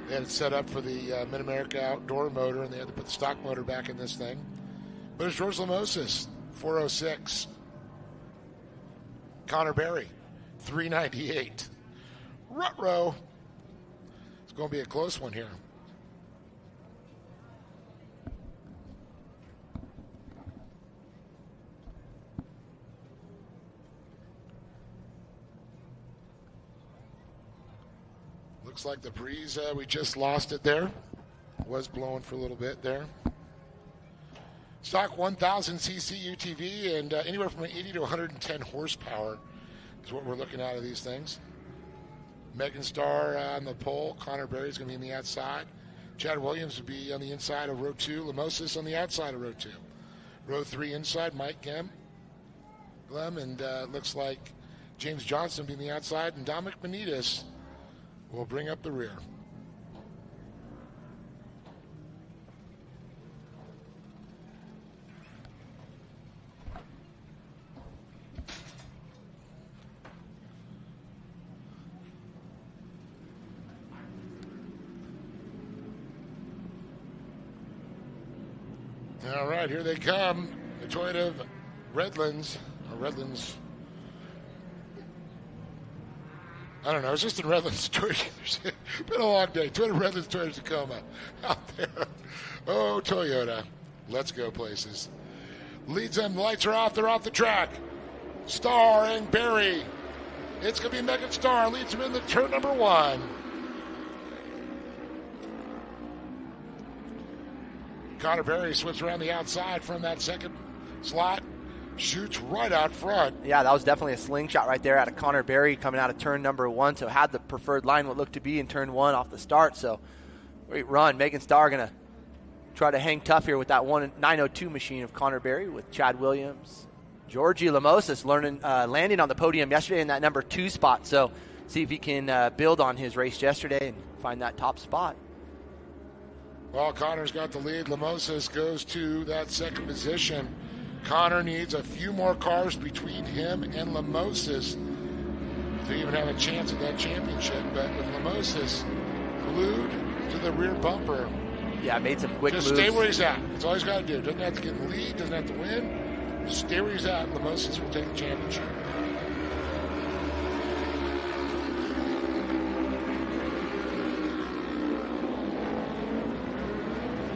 They had it set up for the Mid-America outdoor motor, and they had to put the stock motor back in this thing. But it's George Lamosis, 406. Connor Berry, 398. Ruh-roh. It's going to be a close one here. Looks like the breeze, we just lost it there. Was blowing for a little bit there. Stock 1,000cc UTV and anywhere from 80 to 110 horsepower is what we're looking at of these things. Megan Starr on the pole. Connor Berry is going to be on the outside. Chad Williams will be on the inside of row 2. Lamosis on the outside of row 2. Row 3 inside, Mike Glemm, and looks like James Johnson will be on the outside, and Dominic Benitez will bring up the rear. All right, here they come. The Toyota Redlands. I don't know. It's just in Redlands. It's been a long day. Toyota Redlands, Toyota Tacoma out there. Oh, Toyota. Let's go places. Leads them. The lights are off. They're off the track. Starr and Berry. It's going to be Megan Starr. Leads them in the turn number 1. Connor Berry slips around the outside from that second slot. Shoots right out front. Yeah, that was definitely a slingshot right there out of Connor Berry coming out of turn number 1. So had the preferred line what looked to be in turn 1 off the start. So great run. Megan Starr going to try to hang tough here with that 902 machine of Connor Berry with Chad Williams. Georgie Lamosis landing on the podium yesterday in that number 2 spot. So see if he can build on his race yesterday and find that top spot. Well, Connor's got the lead. Lamosas goes to that second position. Connor needs a few more cars between him and Lamosas to even have a chance at that championship. But with Lamosas glued to the rear bumper, yeah, made some quick just moves. stay where he's at. That's all he's got to do. Doesn't have to get in the lead, doesn't have to win. Just stay where he's at. Lamosas will take the championship.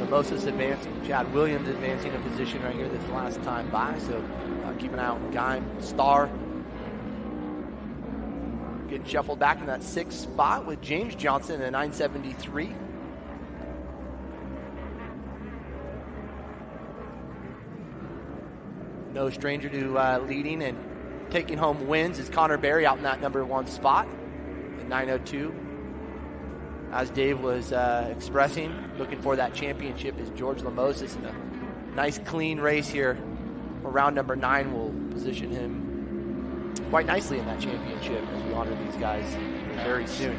Moses advancing, Chad Williams advancing a position right here this last time by, so keep an eye on Geim, Star. Getting shuffled back in that 6th spot with James Johnson at 973. No stranger to leading and taking home wins is Connor Berry out in that number 1 spot at 902. As Dave was expressing, looking for that championship is George Lamosas, and a nice clean race here for round number 9 will position him quite nicely in that championship as we honor these guys very soon.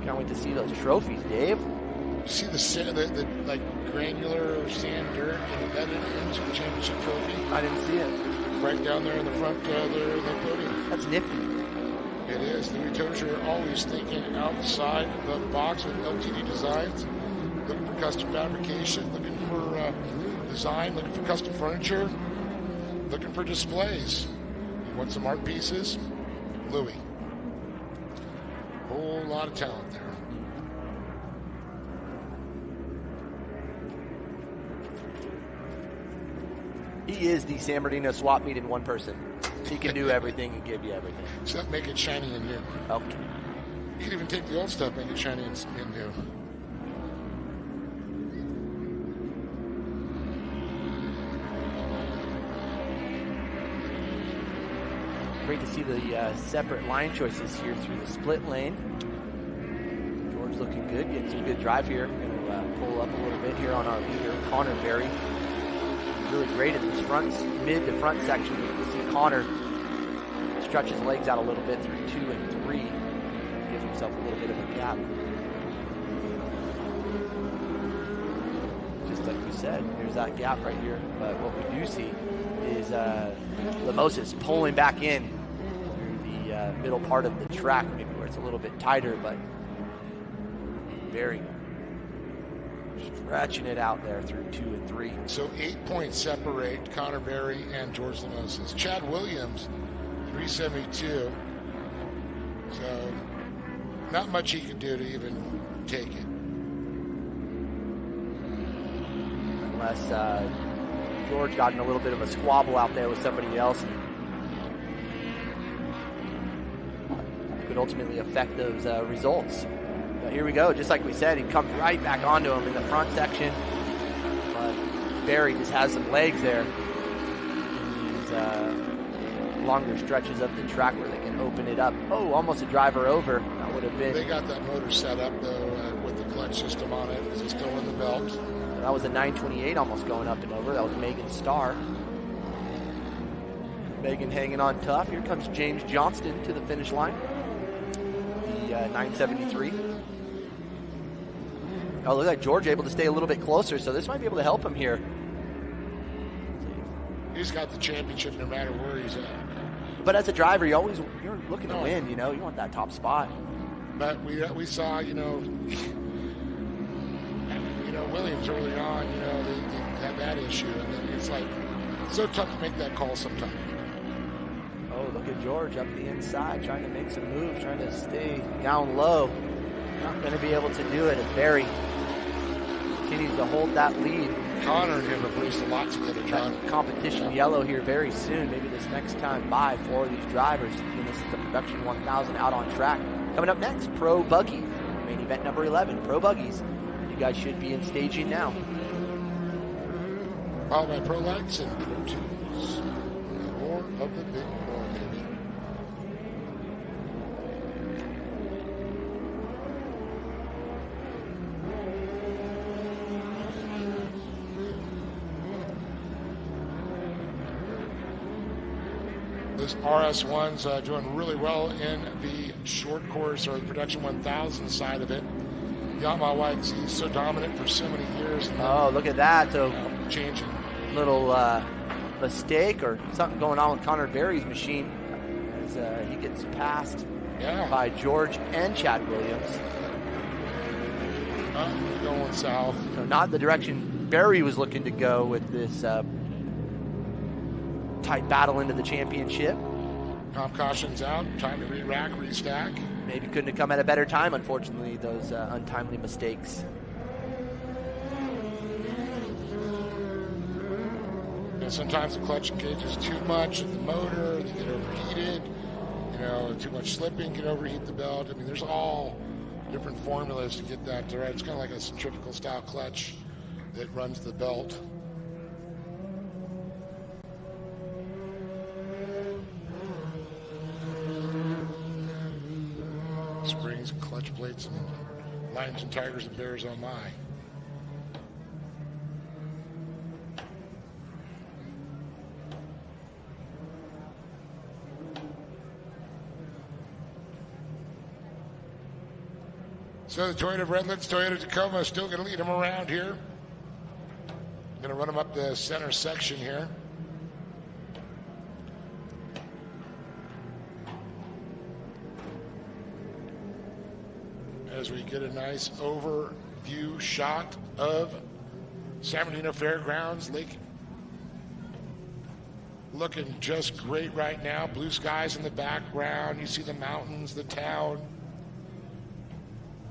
Can't wait to see those trophies, Dave. You see the like granular sand dirt embedded into the championship trophy? I didn't see it. Right down there in the front there, the podium. That's nifty. It is. Louis Tozier always thinking outside the box with LTD designs, looking for custom fabrication, looking for design, looking for custom furniture, looking for displays. You want some art pieces? Louis. Whole lot of talent there. He is the San Bernardino swap meet in one person. He can do everything and give you everything. Except make it shiny and new. Okay. You can even take the old stuff, make it shiny and new. Great to see the separate line choices here through the split lane. George looking good, getting some good drive here. Going to pull up a little bit here on our leader, Connor Berry. Really great in this mid to front section. You can see Connor stretch his legs out a little bit through 2 and 3. Give himself a little bit of a gap. Just like we said, there's that gap right here. But what we do see is Lamosas pulling back in through the middle part of the track, maybe where it's a little bit tighter, but very stretching it out there through 2 and 3. So 8 points separate Connor Berry and George Lamosas. Chad Williams, 372. So not much he can do to even take it. Unless George got in a little bit of a squabble out there with somebody else and could ultimately affect those results. But here we go, just like we said, he comes right back onto him in the front section. But Berry just has some legs there in these longer stretches of the track where they can open it up. Oh, almost a driver over. That would have been. They got that motor set up though with the clutch system on it. Is it still in the belt? That was a 928 almost going up and over. That was Megan Starr. Megan hanging on tough. Here comes James Johnston to the finish line. The 973. Oh, look like George able to stay a little bit closer, so this might be able to help him here. He's got the championship no matter where he's at. But as a driver, you're looking to win, you know. You want that top spot. But we saw, Williams early on, they had that issue. And then it's like, it's so tough to make that call sometimes. Oh, look at George up the inside, trying to make some moves, trying to stay down low. Not going to be able to do it. And Berry continues to hold that lead. Connor and him have raced a lot together, John. Competition yellow here very soon. Maybe this next time by for these drivers. And this is the Production 1000 out on track. Coming up next, Pro Buggy. Main event number 11, Pro Buggies. You guys should be in staging now. Followed by Pro Lights and Pro Tools. More of the big one, baby. This RS1's doing really well in the short course or the production 1000 side of it. Yamaha YZ is so dominant for so many years. Oh, look at that. So changing. Little mistake or something going on with Connor Berry's machine as he gets passed by George and Chad Williams. Going south. So not the direction Berry was looking to go with this tight battle into the championship. Comp caution's out. Time to re-rack, restack. Maybe couldn't have come at a better time, unfortunately, those untimely mistakes. And sometimes the clutch engages too much in the motor, they get overheated. Too much slipping can overheat the belt. I mean, there's all different formulas to get that right. It's kind of like a centrifugal style clutch that runs the belt. Springs and clutch plates and lions and tigers and bears on my. So the Toyota Redlands, Toyota Tacoma is still going to lead them around here. Going to run them up the center section here. As we get a nice overview shot of San Bernardino Fairgrounds. Lake looking just great right now. Blue skies in the background. You see the mountains, the town.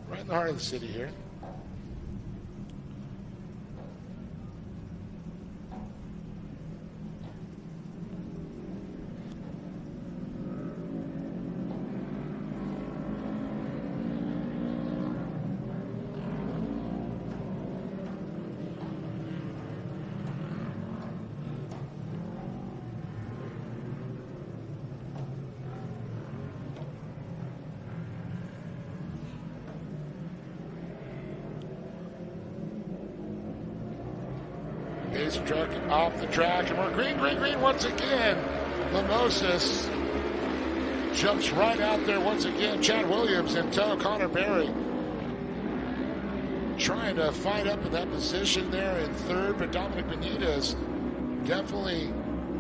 Right in the heart of the city here. Ace truck off the track, and we're green once again. Lamosis jumps right out there once again. Chad Williams and Connor Berry trying to fight up in that position there in third, but Dominic Benitez definitely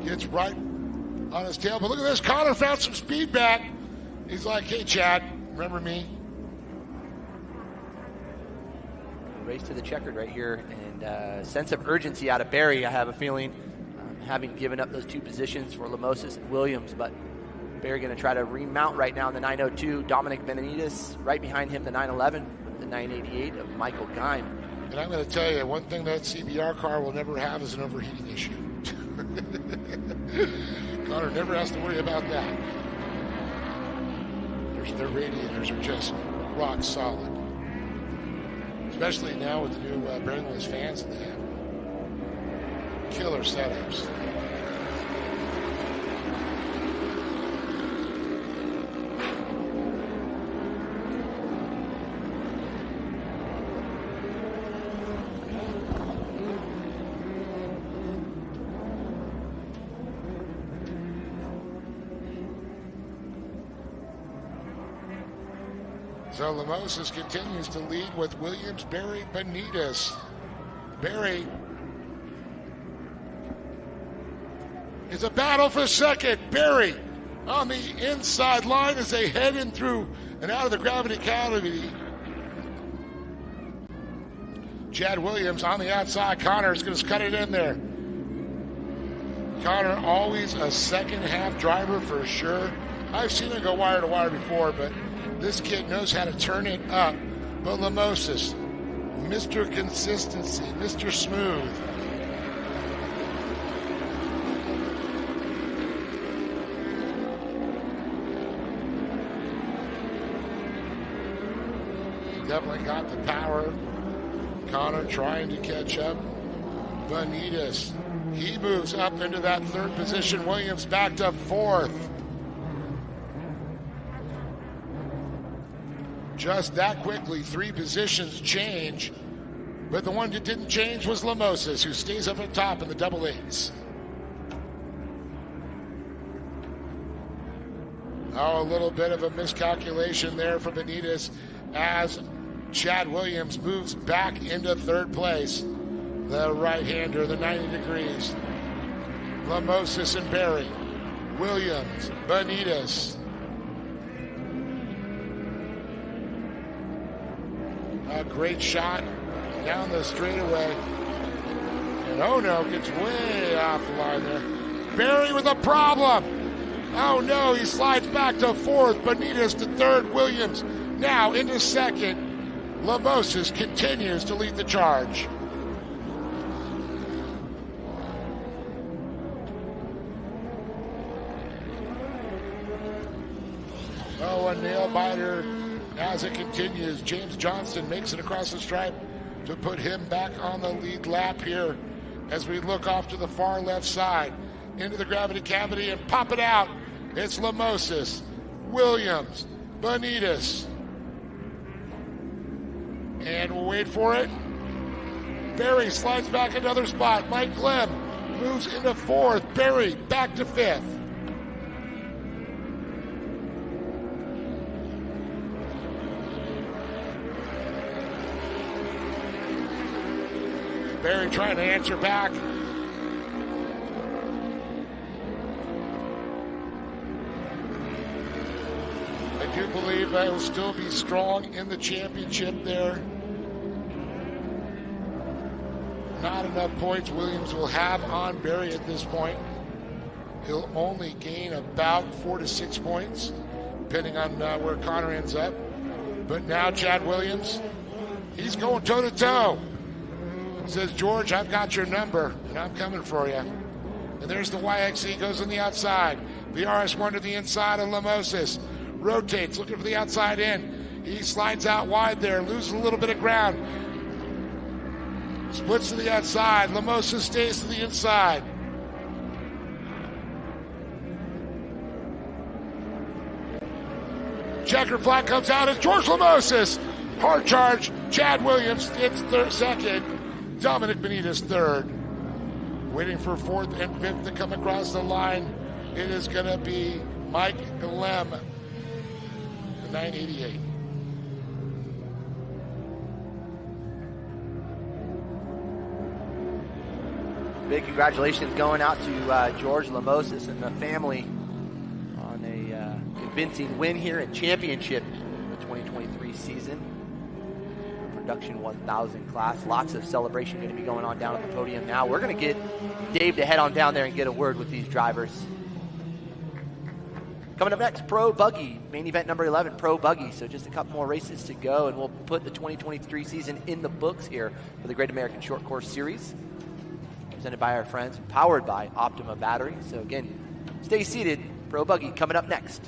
gets right on his tail. But look at this, Connor found some speed back. He's like, hey, Chad, remember me? Race to the checkered right here, and sense of urgency out of Berry, I have a feeling, having given up those two positions for Lamosis and Williams. But Berry going to try to remount right now in the 902. Dominic Benitez right behind him, the 911, with the 988 of Michael Geim. And I'm going to tell you, one thing that CBR car will never have is an overheating issue. Connor never has to worry about that. Their radiators are just rock solid. Especially now with the new Burnless fans that they have. Killer setups. So Lamosis continues to lead with Williams, Berry, Benitez. Berry is a battle for second. Berry on the inside line as they head in through and out of the gravity cavity. Chad Williams on the outside. Connor is going to cut it in there. Connor always a second half driver for sure. I've seen him go wire to wire before, but this kid knows how to turn it up. But Lamosis, Mr. Consistency, Mr. Smooth. Definitely got the power. Connor trying to catch up. Benitez, he moves up into that third position. Williams backed up fourth. Just that quickly, three positions change. But the one that didn't change was Lamosis, who stays up at top in the double eights. Oh, a little bit of a miscalculation there for Benitez as Chad Williams moves back into third place. The right-hander, the 90 degrees. Lamosis and Berry. Williams, Benitez. A great shot down the straightaway. And oh no, gets way off the line there. Berry with a problem. Oh no, he slides back to fourth. Benitez to third. Williams now into second. Lamosis continues to lead the charge. Oh, a nail biter as it continues. James Johnston makes it across the stripe to put him back on the lead lap here as we look off to the far left side into the gravity cavity and pop it out. It's Lamosis, Williams, Benitez. And we'll wait for it. Berry slides back another spot. Mike Clem moves into fourth. Berry back to fifth. Berry trying to answer back. I do believe that will still be strong in the championship there. Not enough points Williams will have on Berry at this point. He'll only gain about 4 to 6 points, depending on where Connor ends up. But now Chad Williams, he's going toe-to-toe. Says, George, I've got your number, and I'm coming for you. And there's the YXE, goes on the outside. The RS1 to the inside of Lamosis. Rotates, looking for the outside in. He slides out wide there, loses a little bit of ground. Splits to the outside. Lamosis stays to the inside. Checker flag comes out as George Lamosis. Hard charge. Chad Williams gets second. Dominic Benitez third. Waiting for fourth and fifth to come across the line. It is going to be Mike Lem, 988. Big congratulations going out to George Lamosis and the family on a convincing win here at championship in the 2023 season. Production 1000 class. Lots of celebration going to be going on down at the podium now. We're going to get Dave to head on down there and get a word with these drivers. Coming up next, Pro Buggy, main event number 11, Pro Buggy. So just a couple more races to go, and we'll put the 2023 season in the books here for the Great American Short Course Series, presented by our friends, powered by Optima Battery. So again, stay seated. Pro Buggy coming up next.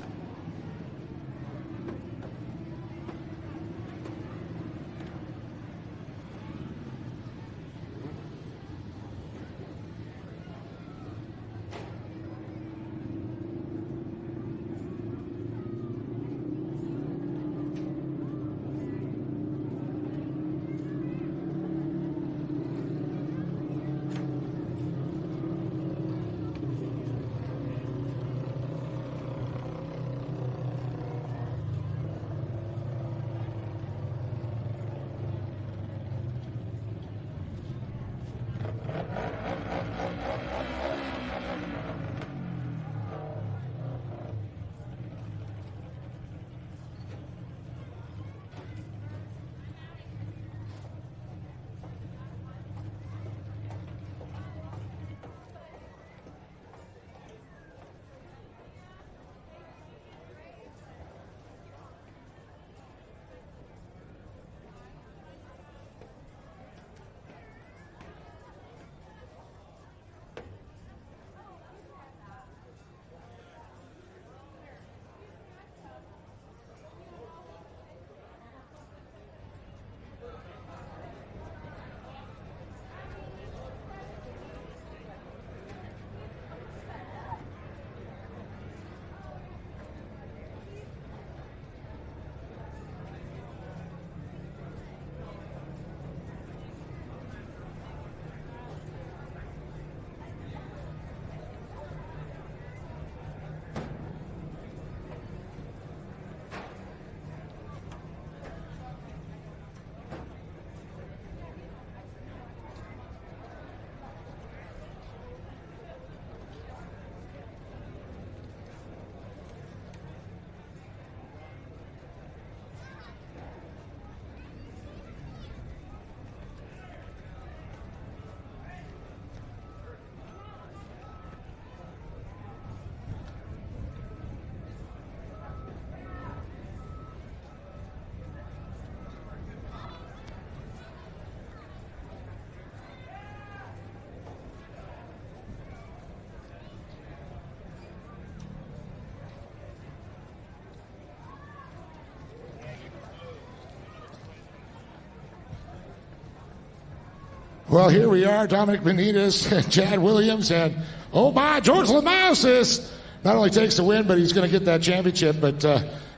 Well, here we are, Dominic Benitez and Chad Williams, and oh my, George Lamousis not only takes the win, but he's going to get that championship. But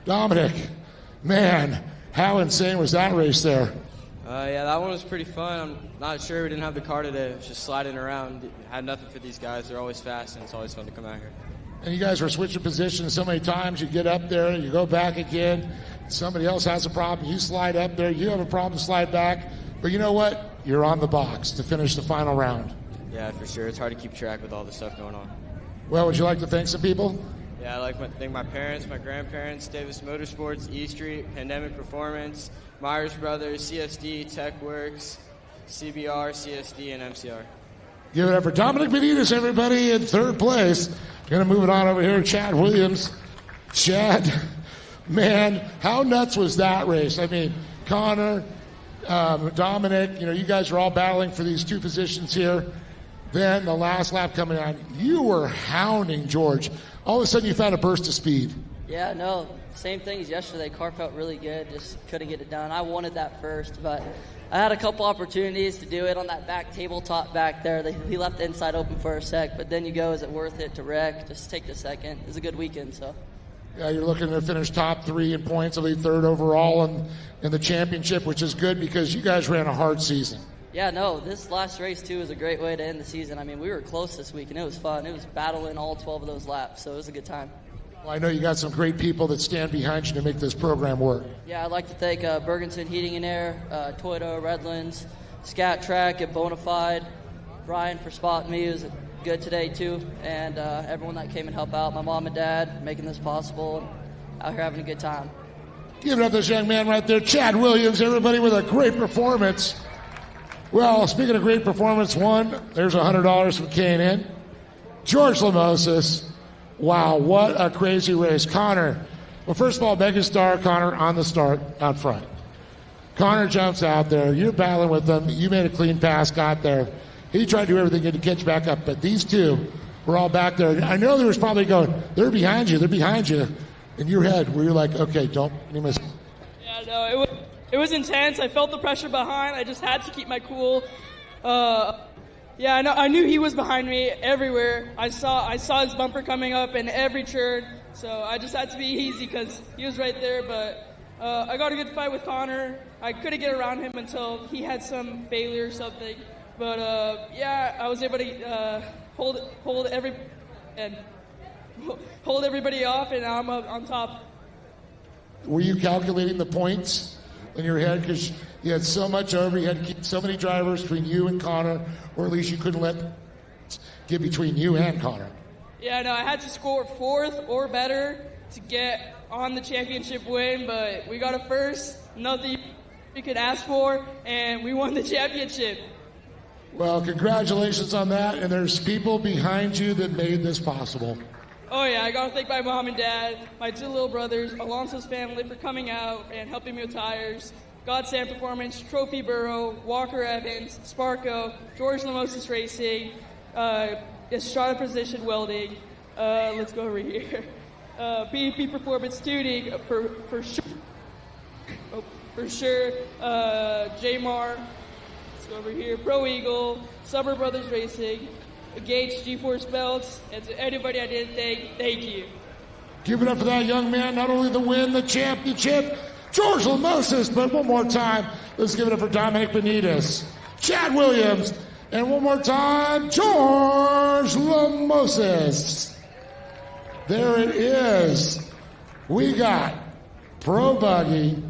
Dominic, man, how insane was that race there? Yeah, that one was pretty fun. I'm not sure we didn't have the car today. It was just sliding around. Had nothing for these guys. They're always fast, and it's always fun to come out here. And you guys were switching positions so many times. You get up there, you go back again. Somebody else has a problem. You slide up there. You have a problem, slide back. But you know what? You're on the box to finish the final round. Yeah, for sure. It's hard to keep track with all the stuff going on. Well, would you like to thank some people? Yeah, I'd like to thank my parents, my grandparents, Davis Motorsports, E Street, Pandemic Performance, Myers Brothers, CSD, TechWorks, CBR, CSD, and MCR. Give it up for Dominic Benitez, everybody, in third place. Going to move it on over here, Chad Williams. Chad, man, how nuts was that race? I mean, Connor, Dominic, you guys are all battling for these two positions here. Then the last lap coming on, you were hounding George. All of a sudden you found a burst of speed. Yeah, no, same thing as yesterday. Car felt really good, just couldn't get it done. I wanted that first, but I had a couple opportunities to do it on that back tabletop back there. He left the inside open for a sec, but then you go, is it worth it to wreck? Just take the second. It was a good weekend, so. Yeah, you're looking to finish top 3 in points, I believe third overall in the championship, which is good because you guys ran a hard season. Yeah, no, this last race, too, was a great way to end the season. I mean, we were close this week, and it was fun. It was battling all 12 of those laps, so it was a good time. Well, I know you got some great people that stand behind you to make this program work. Yeah, I'd like to thank Bergenson Heating and Air, Toyota, Redlands, Scat Track, and Bonafide, Brian for spotting me. It was good today, too, and everyone that came and helped out, my mom and dad, making this possible, out here having a good time. Give it up to this young man right there, Chad Williams, everybody, with a great performance. Well, speaking of great performance, there's $100 from K&N. George Lamousis, wow, what a crazy race. Connor, well, first of all, megastar Connor on the start out front. Connor jumps out there. You're battling with him. You made a clean pass, got there. He tried to do everything to catch back up, but these two were all back there. I know there was probably going, they're behind you. In your head, where you're like, okay, don't miss. Yeah, no, it was intense. I felt the pressure behind. I just had to keep my cool. I knew he was behind me everywhere. I saw his bumper coming up in every turn, so I just had to be easy because he was right there. But I got a good fight with Connor. I couldn't get around him until he had some failure or something. But I was able to hold everybody off, and now I'm up on top. Were you calculating the points in your head? Because you had so much over, you had to keep so many drivers between you and Connor, or at least you couldn't let get between you and Connor. Yeah, no, I had to score 4th or better to get on the championship win, but we got a first, nothing we could ask for, and we won the championship. Well, congratulations on that, and there's people behind you that made this possible. Oh, yeah, I got to thank my mom and dad, my 2 little brothers, Alonso's family for coming out and helping me with tires, Godsend Performance, Trophy Burrow, Walker Evans, Sparko, George Lamousis Racing, Estrada Precision Welding, let's go over here, PvP Performance Tuning, for sure, J-Mar, let's go over here, Pro Eagle, Summer Brothers Racing, Gage G-Force Belts, and to anybody I didn't thank you. Give it up for that young man, not only the win, the championship, George Lamousis, but one more time, let's give it up for Dominic Benitez, Chad Williams, and one more time, George Lamousis. There it is. We got Pro Buggy,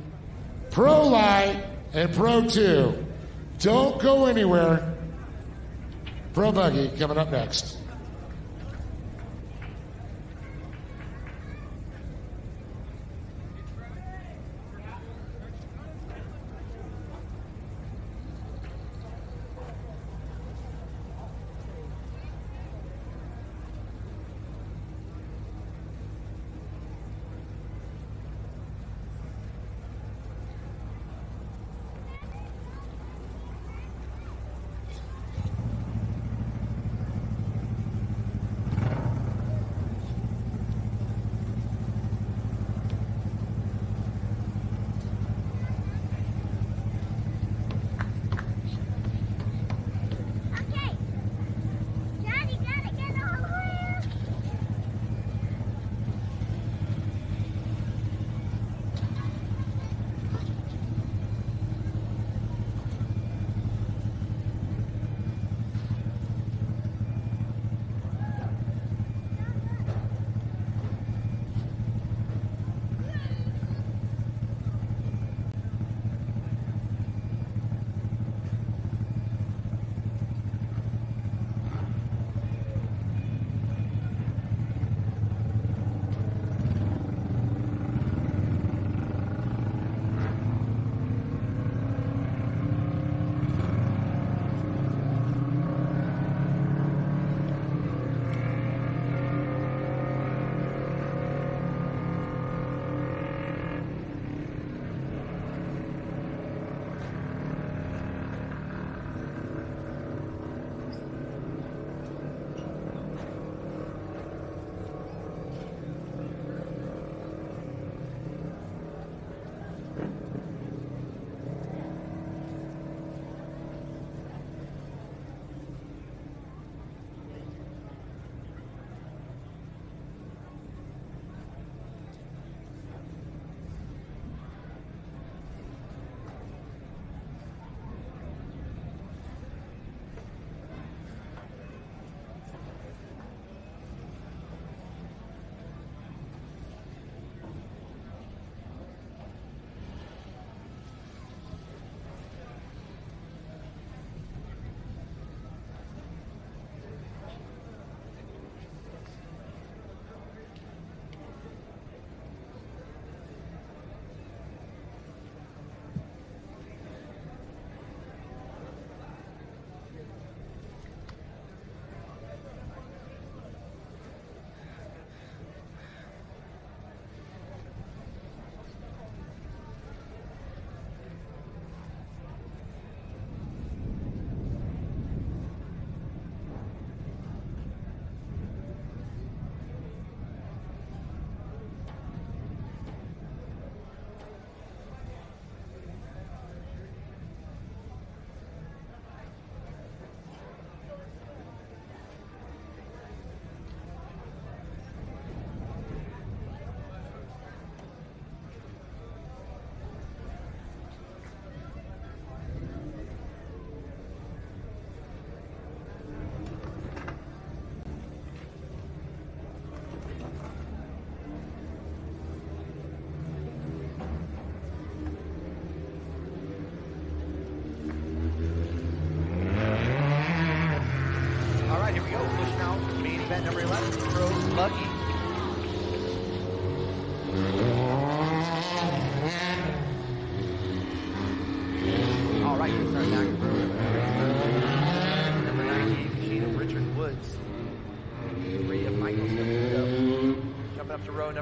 Pro Light, and Pro 2. Don't go anywhere. Pro Buggy coming up next.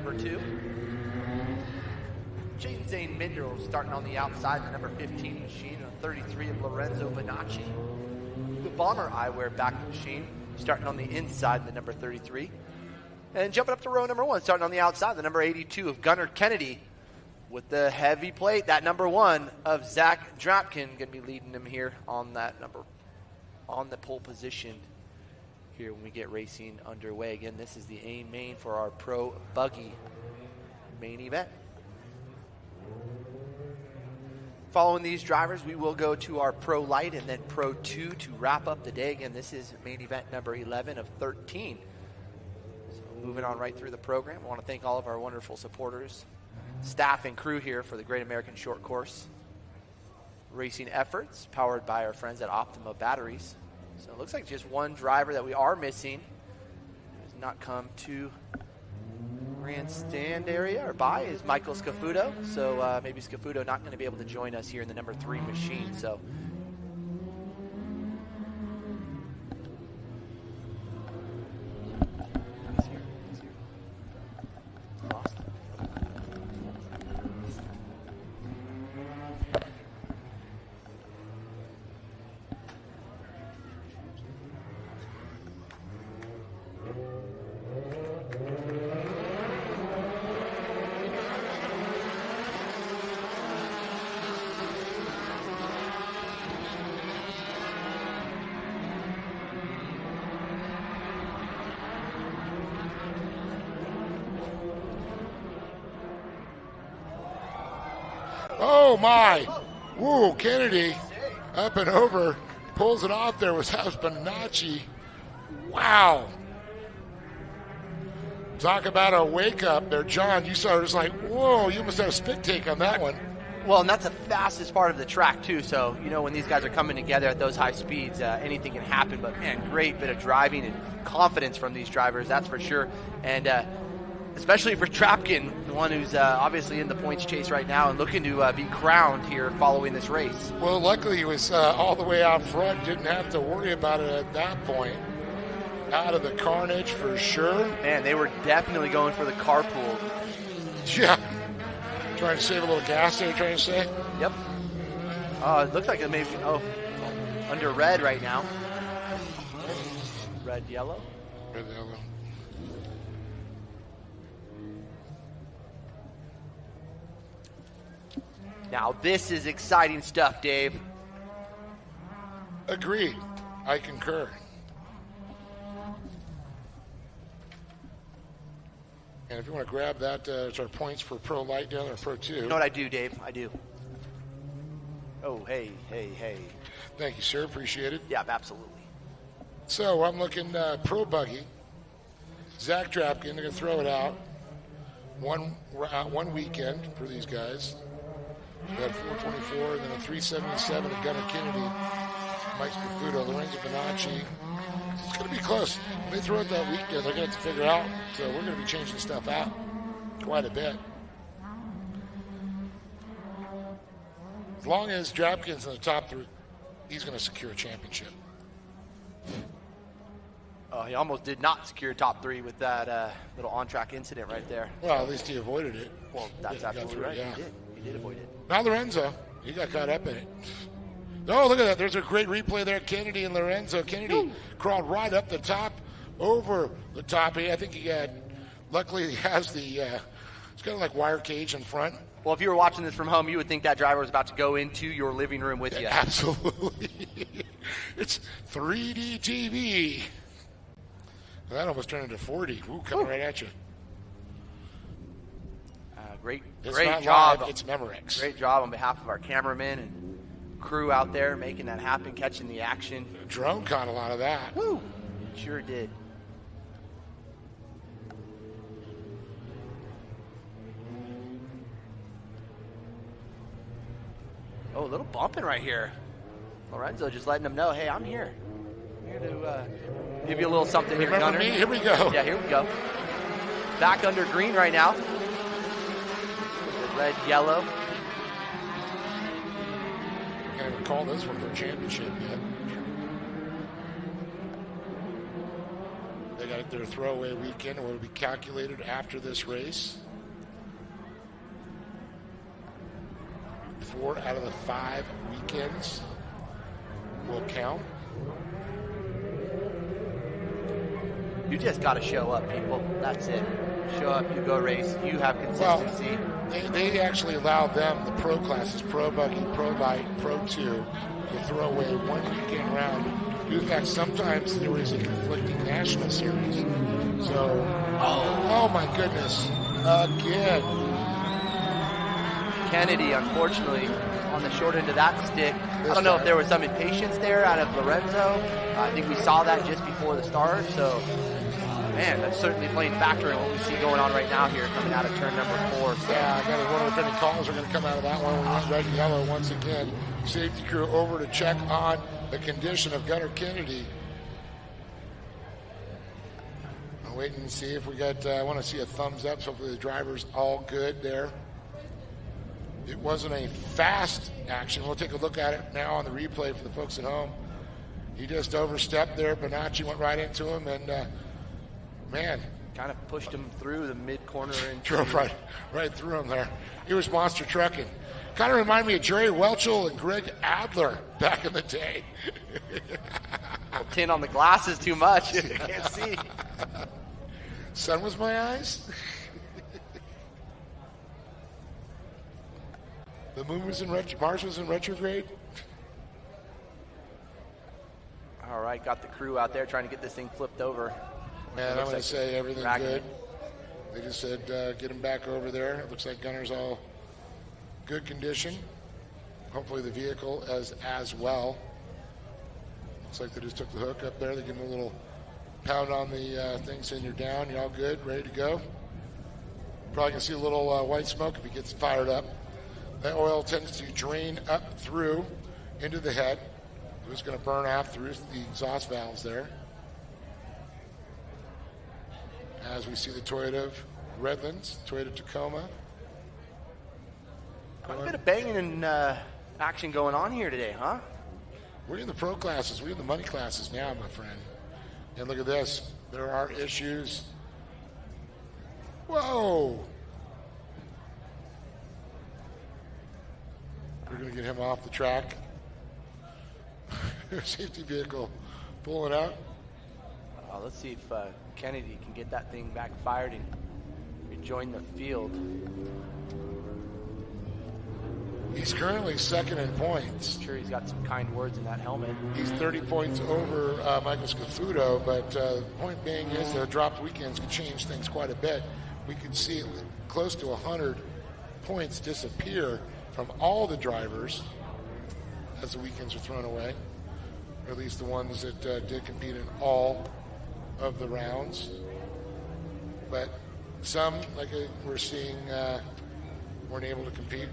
number 2. Jaden Zane Minder starting on the outside, the number 15 machine, and 33 of Lorenzo Bonacci. The Bomber Eyewear back machine, starting on the inside, the number 33. And jumping up to row number 1, starting on the outside, the number 82 of Gunnar Kennedy. With the heavy plate, that number 1 of Zach Drapkin, going to be leading him here on that number, on the pole position here when we get racing underway. Again, this is the AIM main for our Pro Buggy main event. Following these drivers, we will go to our Pro Light and then Pro 2 to wrap up the day. Again, this is main event number 11 of 13. So moving on right through the program, I want to thank all of our wonderful supporters, staff and crew here for the Great American Short Course racing efforts, powered by our friends at Optima Batteries. So it looks like just one driver that we are missing has not come to grandstand area or by is Michael Scafuto. So maybe Scafuto not going to be able to join us here in the number 3 machine. So Oh, my. Woo, Kennedy up and over. Pulls it off there with House Bonacci. Wow. Talk about a wake-up there. John, you saw it was like, whoa, you must have a spit take on that one. well, and that's the fastest part of the track, too. So, you know, when these guys are coming together at those high speeds, anything can happen. But, man, great bit of driving and confidence from these drivers, that's for sure. And especially for Trapkin, the one who's obviously in the points chase right now and looking to be crowned here following this race. Well, luckily he was all the way out front, didn't have to worry about it at that point. Out of the carnage for sure. Man, they were definitely going for the carpool. Yeah. Trying to save a little gas there, trying to say? Yep. It looks like it may be, under red right now. Red, yellow. Red, yellow. Now, this is exciting stuff, Dave. Agreed. I concur. And if you want to grab that, it's our points for Pro Light down there, Pro 2. You know what I do, Dave? I do. Oh, hey. Thank you, sir. Appreciate it. Yeah, absolutely. So I'm looking Pro Buggy. Zach Drapkin, they're going to throw it out. One weekend for these guys. We had 424, and then a 377 of Gunnar Kennedy, Mike Scafuto, Lorenzo Bonacci. It's going to be close. When they throw it that weekend, they're going to have to figure out. So we're going to be changing stuff out quite a bit. As long as Drapkin's in the top 3, he's going to secure a championship. Oh, he almost did not secure top 3 with that little on-track incident right there. Well, at least he avoided it. Well, that's absolutely right. Yeah. He did avoid it. Now Lorenzo, he got caught up in it. Oh, look at that. There's a great replay there. Kennedy and Lorenzo. Kennedy crawled right up the top, over the top. I think he had, luckily he has the, it's kind of like wire cage in front. Well, if you were watching this from home, you would think that driver was about to go into your living room with you. Absolutely. It's 3D TV. That almost turned into 40. Ooh, coming right at you. Great not job. Live, it's Memorex. Great job on behalf of our cameramen and crew out there making that happen, catching the action. Drone caught a lot of that. Woo! Sure did. Oh, a little bumping right here. Lorenzo just letting them know, hey, I'm here. I'm here to give you a little something here, Remember Gunner. me? Here we go. Yeah, here we go. Back under green right now. Red, yellow. Can't even call this one for a championship yet. They got to get their throwaway weekend, or will be calculated after this race. 4 out of the 5 weekends will count. You just got to show up, people. That's it. Show up, you go race, you have consistency. Well, they actually allow them, the pro classes, pro buggy, pro light, pro 2, to throw away one weekend round. In fact, sometimes there is a conflicting national series. So, oh my goodness, again. Kennedy, unfortunately, on the short end of that stick. I don't know if there was some impatience there out of Lorenzo. I think we saw that just before the start. So, man, that's certainly playing factor in what we see going on right now here coming out of turn number 4. So. Yeah, I got to wonder if any calls are going to come out of that one. We went red and yellow once again. Safety crew over to check on the condition of Gunnar Kennedy. I'll wait and see if we got, I want to see a thumbs up. So hopefully the driver's all good there. It wasn't a fast action. We'll take a look at it now on the replay for the folks at home. He just overstepped there. Bonacci went right into him, and man. Kind of pushed him through the mid-corner. And drove right through him there. He was monster trucking. Kind of reminded me of Jerry Welchel and Greg Adler back in the day. Tint on the glasses too much. I can't see. Sun was my eyes. The moon was in Mars was in retrograde. All right, got the crew out there trying to get this thing flipped over. Man, I'm going to say everything's good. They just said get him back over there. It looks like Gunnar's all good condition. Hopefully the vehicle as well. Looks like they just took the hook up there. They give him a little pound on the thing saying you're down. You're all good, ready to go. Probably going to see a little white smoke if he gets fired up. That oil tends to drain up through into the head. It was going to burn off through the exhaust valves there. As we see the Toyota Redlands, Toyota Tacoma. Quite a bit of banging and action going on here today, huh? We're in the pro classes. We're in the money classes now, my friend. And look at this. There are issues. Whoa! We're going to get him off the track. Safety vehicle pulling out. Let's see if Kennedy can get that thing back fired and rejoin the field. He's currently second in points. I'm sure he's got some kind words in that helmet. He's 30 points over Michael Scafuto, but the point being is the dropped weekends could change things quite a bit. We could see close to 100 points disappear from all the drivers as the weekends are thrown away, or at least the ones that did compete in all of the rounds. But some, like we're seeing, weren't able to compete.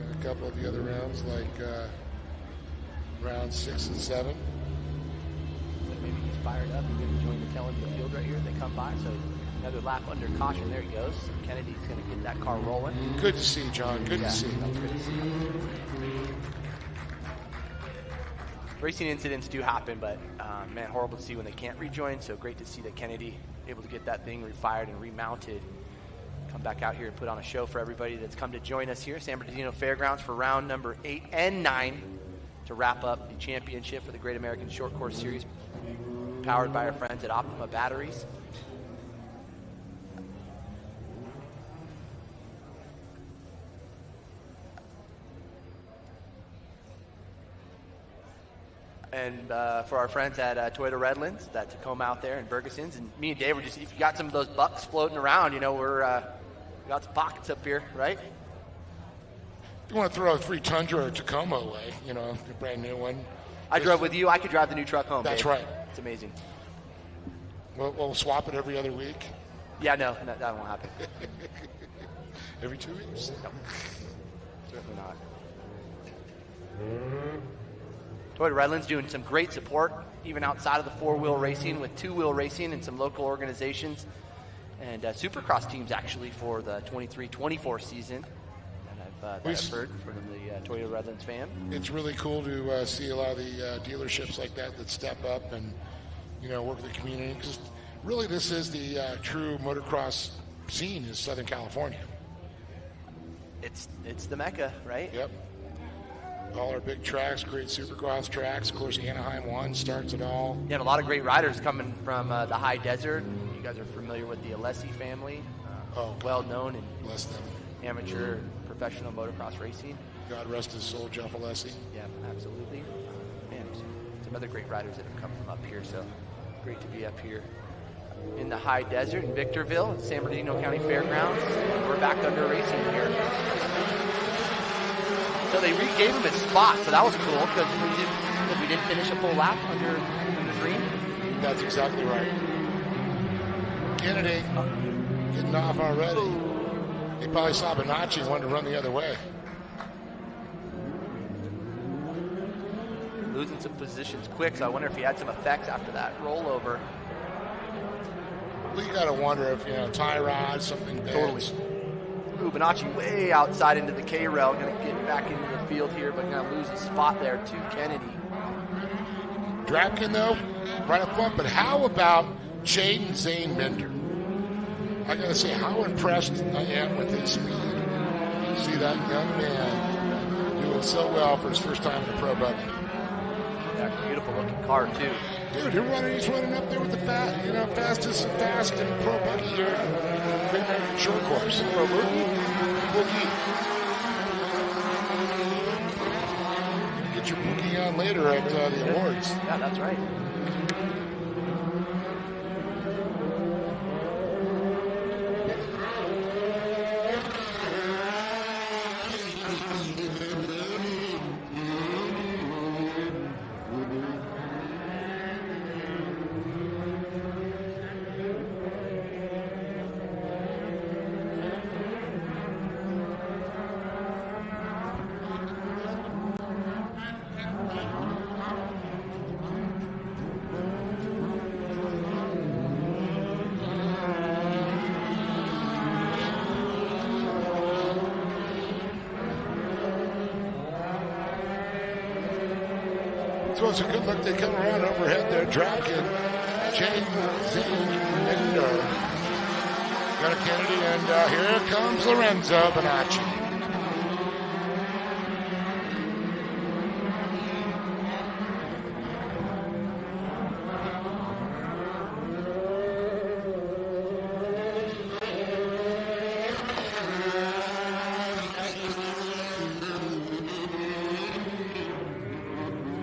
And a couple of the other rounds, like rounds 6 and 7. So maybe he's fired up. He's going to join the tail end of the field right here. They come by, so another lap under caution. There he goes. Kennedy's going to get that car rolling. Good to see, John. Good to see. That's good to see. Racing incidents do happen, but man, horrible to see when they can't rejoin. So great to see that Kennedy able to get that thing refired and remounted. Come back out here and put on a show for everybody that's come to join us here, San Bernardino Fairgrounds, for round number 8 and 9 to wrap up the championship for the Great American Short Course Series, powered by our friends at Optima Batteries. And for our friends at Toyota Redlands, that Tacoma out there in Ferguson's, and me and Dave were just, if you got some of those bucks floating around, you know, we got some pockets up here, right? You want to throw a free Tundra or Tacoma away, you know, a brand new one. I drove with you. I could drive the new truck home. That's Dave. right. It's amazing. We'll swap it every other week. Yeah, no, that won't happen. Every 2 weeks? No, certainly not. Toyota Redlands doing some great support, even outside of the four-wheel racing, with two-wheel racing and some local organizations and supercross teams, actually, for the 23-24 season. That I've heard from the Toyota Redlands fan. It's really cool to see a lot of the dealerships like that step up and work with the community. Because really, this is the true motocross scene in Southern California. It's the Mecca, right? Yep. All our big tracks, great supercross tracks. Of course, Anaheim 1 starts it all. Yeah, and a lot of great riders coming from the high desert. You guys are familiar with the Alessi family. Well known in bless them. Amateur, professional motocross racing. God rest his soul, Jeff Alessi. Yeah, absolutely. Man, some other great riders that have come from up here, so great to be up here in the high desert in Victorville at San Bernardino County Fairgrounds. We're back under racing here. So they regave him his spot, so that was cool because we didn't finish a full lap under green. That's exactly right. Kennedy getting off already. He probably saw Bonacci and wanted to run the other way. Losing some positions quick, so I wonder if he had some effects after that rollover. Well, you got to wonder if, tie rod, something bad. Totally. Ooh, Bonacci way outside into the K-rail. Going to get back into the field here, but going to lose his spot there to Kennedy. Drapkin, though, right up front. But how about Jaden Zane Mender? I got to say, how impressed I am with his speed. See that young man doing so well for his first time in a pro buggy. Yeah, beautiful looking car, too. Dude, he's running up there with the fastest and fast and pro buggy here. Short course. Pro boogie? Boogie. Get your boogie on later at the awards. Yeah, that's right. So it's a good look. They come around overhead there, Drapkin, Jaden Zane Mender. Got a Kennedy, and here comes Lorenzo Bonacci.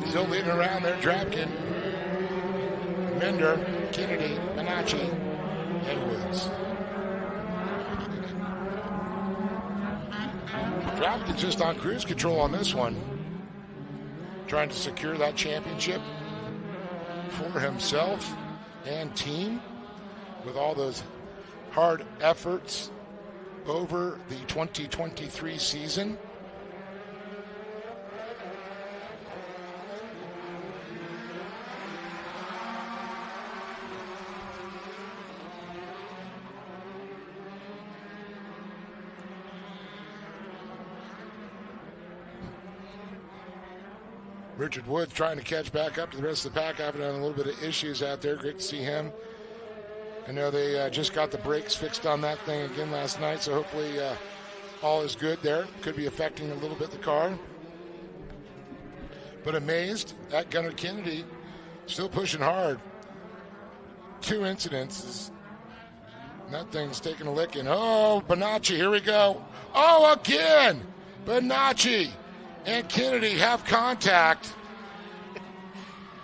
Still leading around there, Drapkin, Mender, Kennedy, Bonacci, and Woods. Drapkin's just on cruise control on this one, trying to secure that championship for himself and team with all those hard efforts over the 2023 season. Richard Woods trying to catch back up to the rest of the pack after having a little bit of issues out there. Great to see him. I know they just got the brakes fixed on that thing again last night, so hopefully all is good there. Could be affecting a little bit the car. But amazed at Gunnar Kennedy, still pushing hard. 2 incidences. And that thing's taking a licking. Oh, Bonacci, here we go. Oh, again! Bonacci and Kennedy have contact.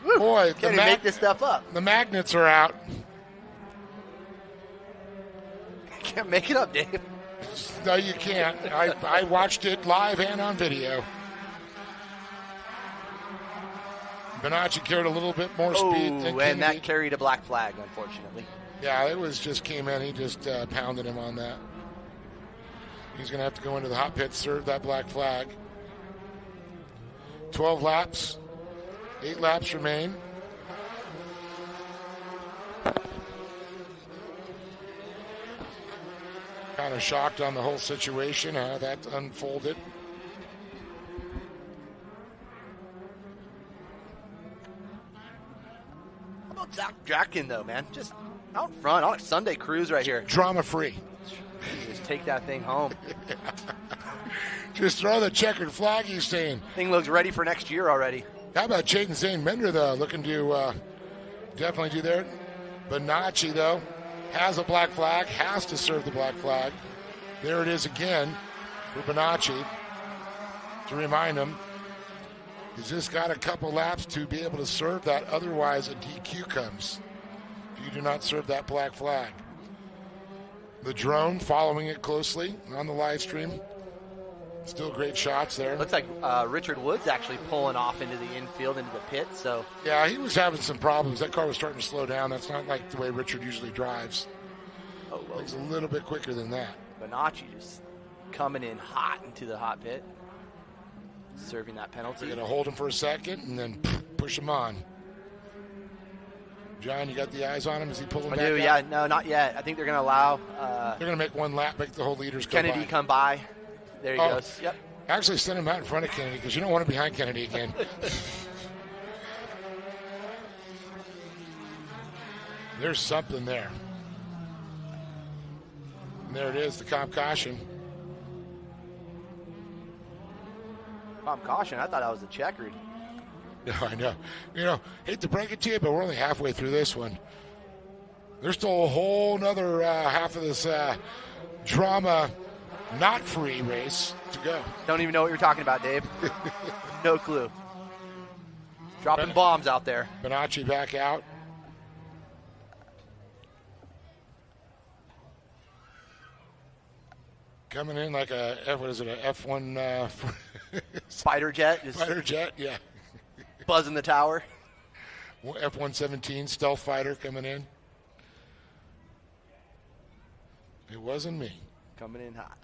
Woo, boy, can't even make this stuff up. The magnets are out. Can't make it up, Dave. No, you can't. I watched it live and on video. Bonacci carried a little bit more speed than Kennedy. And that carried a black flag, unfortunately. Yeah, it was just came in. He just pounded him on that. He's going to have to go into the hot pit, serve that black flag. 12 laps. 8 laps remain. Kind of shocked on the whole situation, how that unfolded. How about Zach Draken, though, man, just out front on a Sunday cruise right here. Drama-free. Just take that thing home. Just throw the checkered flag, he's saying. Thing looks ready for next year already. How about Jaden Zane Minder, though, looking to definitely do there. Bonacci, though, has a black flag, has to serve the black flag. There it is again for Bonacci to remind him he's just got a couple laps to be able to serve that. Otherwise, a DQ comes if you do not serve that black flag. The drone following it closely on the live stream. Still great shots there. Looks like Richard Woods actually pulling off into the infield, into the pit. So yeah, he was having some problems. That car was starting to slow down. That's not like the way Richard usually drives. He's a little bit quicker than that. Bonacci just coming in hot into the hot pit, serving that penalty. They're going to hold him for a second and then push him on. John, you got the eyes on him? Is he pulling back? I do, yeah. No, not yet. I think they're going to allow. They're going to make one lap, make the whole leaders go Kennedy by. come by. There he goes. Yep. Actually, send him out in front of Kennedy because you don't want him behind Kennedy again. There's something there. And there it is, the comp caution. Comp caution? I thought that was a checkered. No, I know. You know, hate to break it to you, but we're only halfway through this one. There's still a whole nother half of this drama, not free race to go. Don't even know what you're talking about, Dave. No clue. Dropping bombs out there. Bonacci back out. Coming in like a, what is it, a F1 Spider jet. Spider jet, yeah. Buzzing the tower. F-117 stealth fighter coming in. It wasn't me. Coming in hot.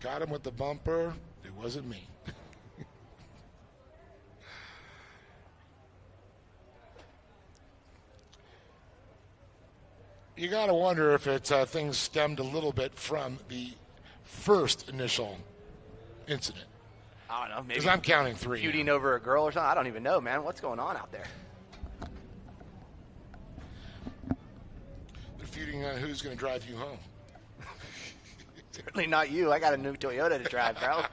Got him with the bumper. It wasn't me. You got to wonder if it's things stemmed a little bit from the first initial incident. I don't know. Maybe because I'm counting 3. Feuding over a girl or something. I don't even know, man. What's going on out there? They're feuding on who's going to drive you home. Certainly not you. I got a new Toyota to drive, bro.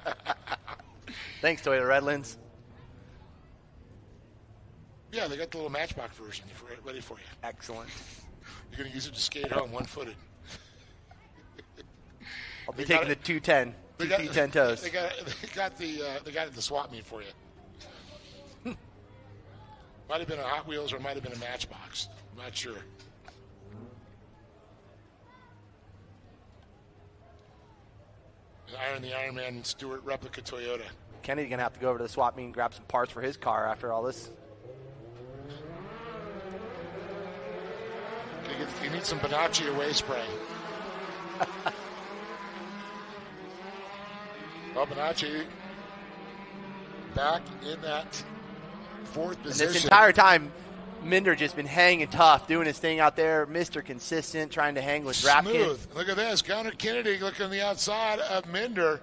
Thanks, Toyota Redlands. Yeah, they got the little Matchbox version ready for you. Excellent. You're going to use it to skate home one-footed. I'll be taking the 210. 210 toes. They got it at the swap meet for you. Might have been a Hot Wheels or it might have been a Matchbox. I'm not sure. The Iron Man Stewart replica Toyota. Kennedy's going to have to go over to the swap meet and grab some parts for his car after all this. He needs some Bonacci away spray. Well, Bonacci back in that fourth position. And this entire time, Minder just been hanging tough, doing his thing out there. Mr. Consistent, trying to hang with Drapkin. Smooth. Look at this. Connor Kennedy looking on the outside of Minder.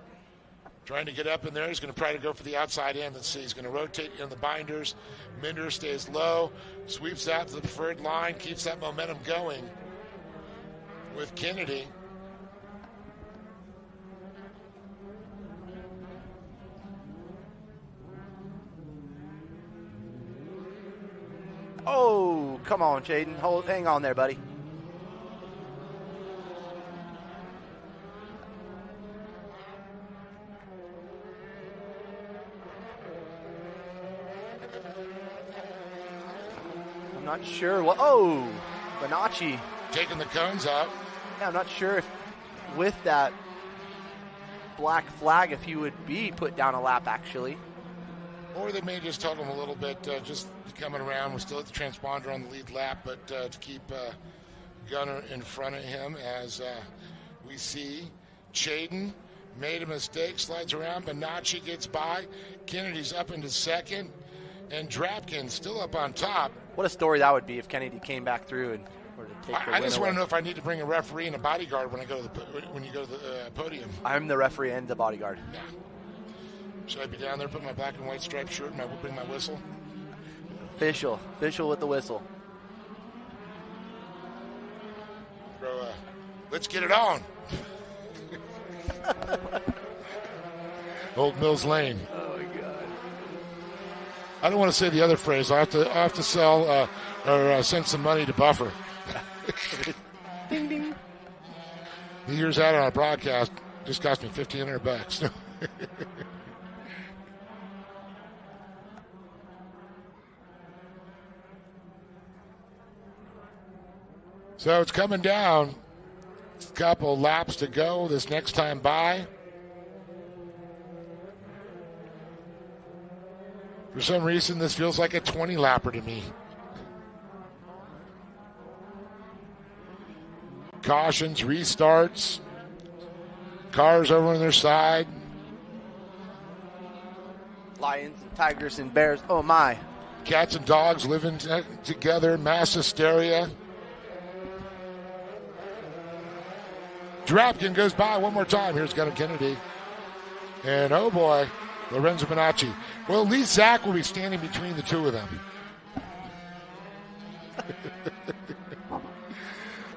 Trying to get up in there. He's going to try to go for the outside end. Let's see. He's going to rotate in the binders. Minder stays low, sweeps out to the preferred line, keeps that momentum going with Kennedy. Oh, come on, Jaden. Hang on there, buddy. I'm not sure what. Oh, Bonacci taking the cones out. Yeah, I'm not sure if with that black flag if he would be put down a lap actually. Or they may just told him a little bit, just coming around. We're still at the transponder on the lead lap, but to keep Gunner in front of him as we see Chaden made a mistake, slides around. Bonacci gets by. Kennedy's up into second, and Drapkin still up on top. What a story that would be if Kennedy came back through and were to take the win I just away. want to know if I need to bring a referee and a bodyguard when you go to the podium. I'm the referee and the bodyguard. Yeah. Should I be down there, put my black and white striped shirt, and bring my whistle? Official with the whistle. Bro, let's get it on. Old Mills Lane. Oh my God. I don't want to say the other phrase. I have to sell or send some money to Buffer. Ding ding. He hears that on a broadcast. Just cost me $1,500. So it's coming down. A couple laps to go this next time by. For some reason, this feels like a 20-lapper to me. Cautions, restarts, cars over on their side. Lions and tigers and bears. Oh my. Cats and dogs living together, mass hysteria. Drapkin goes by one more time. Here's Gunnar Kennedy. And oh boy, Lorenzo Bonacci. Well, at least Zach will be standing between the two of them.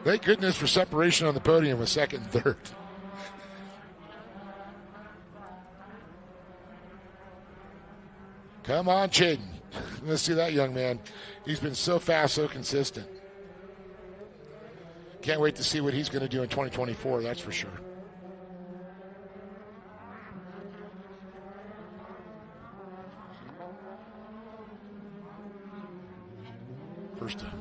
Thank goodness for separation on the podium with second and third. Come on, Chaden. Let's see that young man. He's been so fast, so consistent. Can't wait to see what he's going to do in 2024, that's for sure. First time.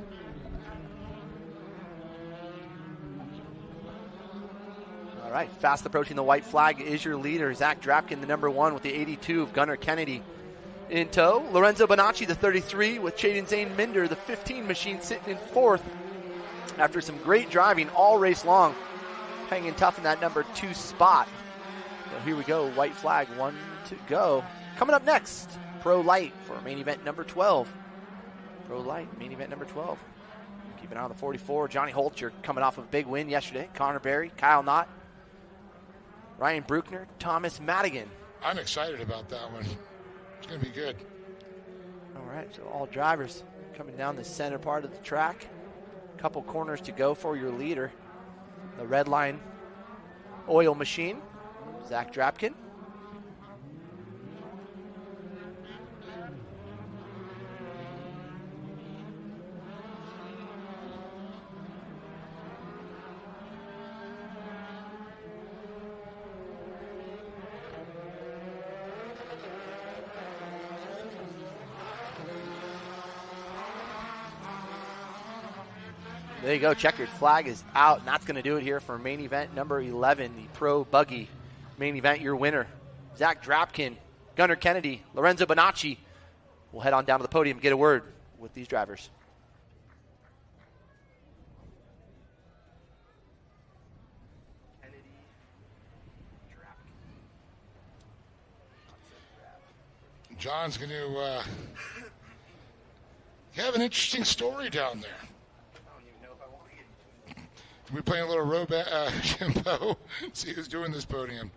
All right, fast approaching the white flag is your leader, Zach Drapkin, the number 1 with the 82 of Gunnar Kennedy in tow. Lorenzo Bonacci, the 33, with Chaden Zane Minder, the 15 machine, sitting in 4th after some great driving all race long, hanging tough in that number 2 spot. So here we go, white flag, 1 to go. Coming up next, Pro Light for main event number 12. Pro Light, main event number 12. Keep an eye on the 44. Johnny Holcher coming off of a big win yesterday. Connor Berry, Kyle Knott, Ryan Bruckner, Thomas Madigan. I'm excited about that one. It's going to be good. All right, so all drivers coming down the center part of the track. Couple corners to go for your leader. The red line oil machine, Zach Drapkin. There you go. Checkered flag is out, and that's going to do it here for main event number 11, the Pro Buggy main event. Your winner, Zach Drapkin, Gunnar Kennedy, Lorenzo Bonacci. We'll head on down to the podium and get a word with these drivers. John's going to have an interesting story down there. We're playing a little Jimbo. See who's doing this podium.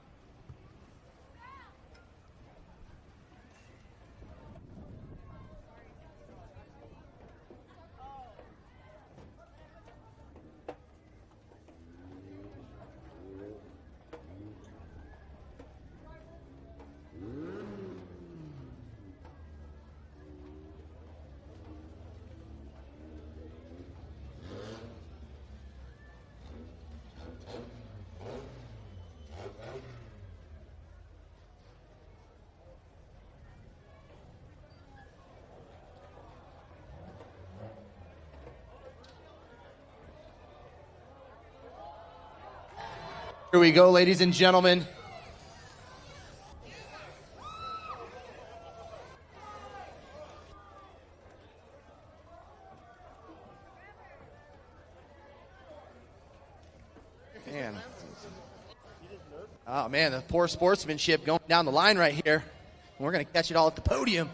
Here we go, ladies and gentlemen. Man. Oh, man, the poor sportsmanship going down the line right here. We're going to catch it all at the podium.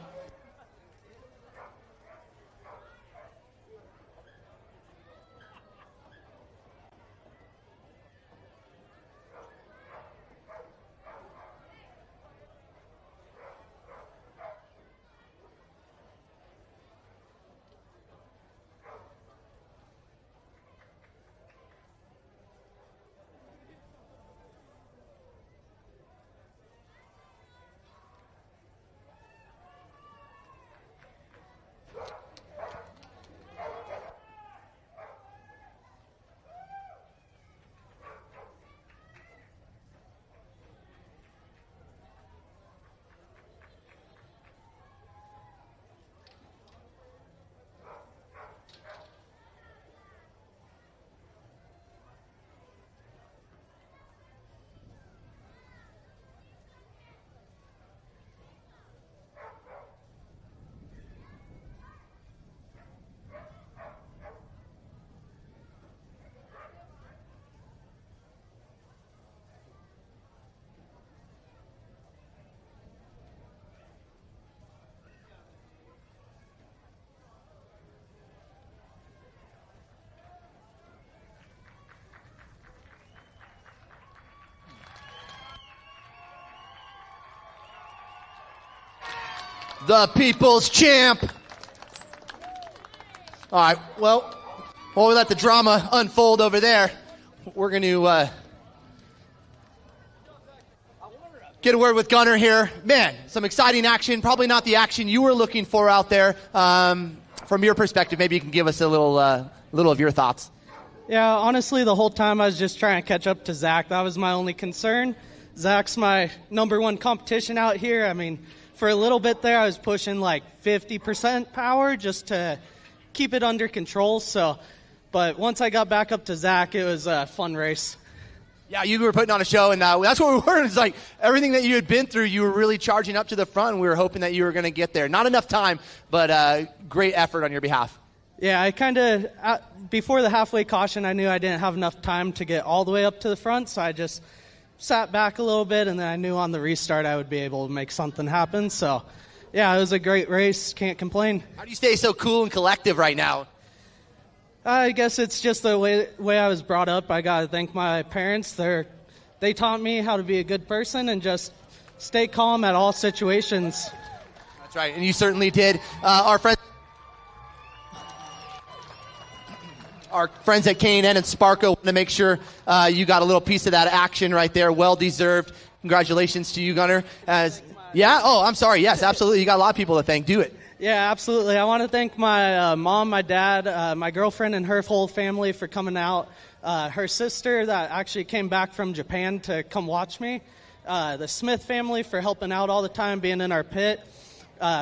the people's champ. All right, well, while we let the drama unfold over there, we're going to get a word with Gunner here. Man, some exciting action. Probably not the action you were looking for out there. From your perspective, maybe you can give us a little of your thoughts. Yeah, honestly, the whole time I was just trying to catch up to Zach. That was my only concern. Zach's my number one competition out here. I mean, for a little bit there, I was pushing like 50% power just to keep it under control. But once I got back up to Zach, it was a fun race. Yeah, you were putting on a show, and that's what we were. It's like everything that you had been through, you were really charging up to the front, and we were hoping that you were going to get there. Not enough time, but great effort on your behalf. Yeah, I kind of, before the halfway caution, I knew I didn't have enough time to get all the way up to the front, so I just sat back a little bit, and then I knew on the restart I would be able to make something happen. So, yeah, it was a great race. Can't complain. How do you stay so cool and collective right now? I guess it's just the way I was brought up. I got to thank my parents. They taught me how to be a good person and just stay calm at all situations. That's right, and you certainly did. Our friends at K&N and Sparko want to make sure you got a little piece of that action right there. Well deserved. Congratulations to you, Gunner. I'm sorry. Yes, absolutely. You got a lot of people to thank. Do it. Yeah, absolutely. I want to thank my mom, my dad, my girlfriend, and her whole family for coming out. Her sister that actually came back from Japan to come watch me. The Smith family for helping out all the time, being in our pit.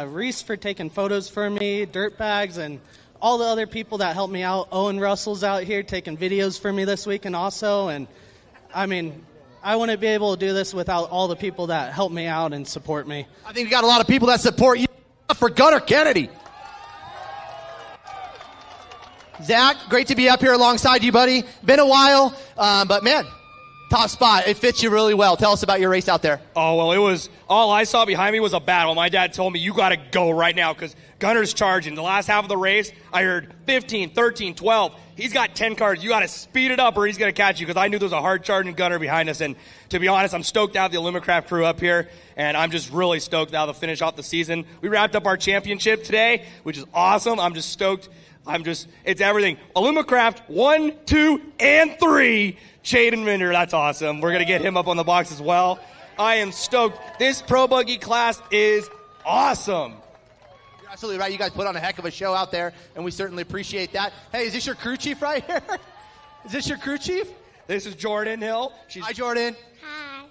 Reese for taking photos for me, Dirtbags, and all the other people that helped me out. Owen Russell's out here taking videos for me this weekend also. And, I mean, I wouldn't be able to do this without all the people that help me out and support me. I think we got a lot of people that support you. For Gunner Kennedy. Zach, great to be up here alongside you, buddy. Been a while, but man, top spot. It fits you really well. Tell us about your race out there. Oh, well, it was all I saw behind me was a battle. My dad told me, you got to go right now because Gunner's charging. The last half of the race, I heard 15, 13, 12. He's got 10 cars. You got to speed it up or he's going to catch you because I knew there was a hard charging Gunner behind us. And to be honest, I'm stoked to have the Illumicraft crew up here, and I'm just really stoked now to finish off the season. We wrapped up our championship today, which is awesome. I'm just stoked. It's everything. Illumicraft 1, 2, and 3. Chaden Minder, that's awesome. We're going to get him up on the box as well. I am stoked. This Pro Buggy class is awesome. You're absolutely right. You guys put on a heck of a show out there, and we certainly appreciate that. Hey, is this your crew chief right here? Is this your crew chief? This is Jordan Hill. Hi, Jordan. Hi.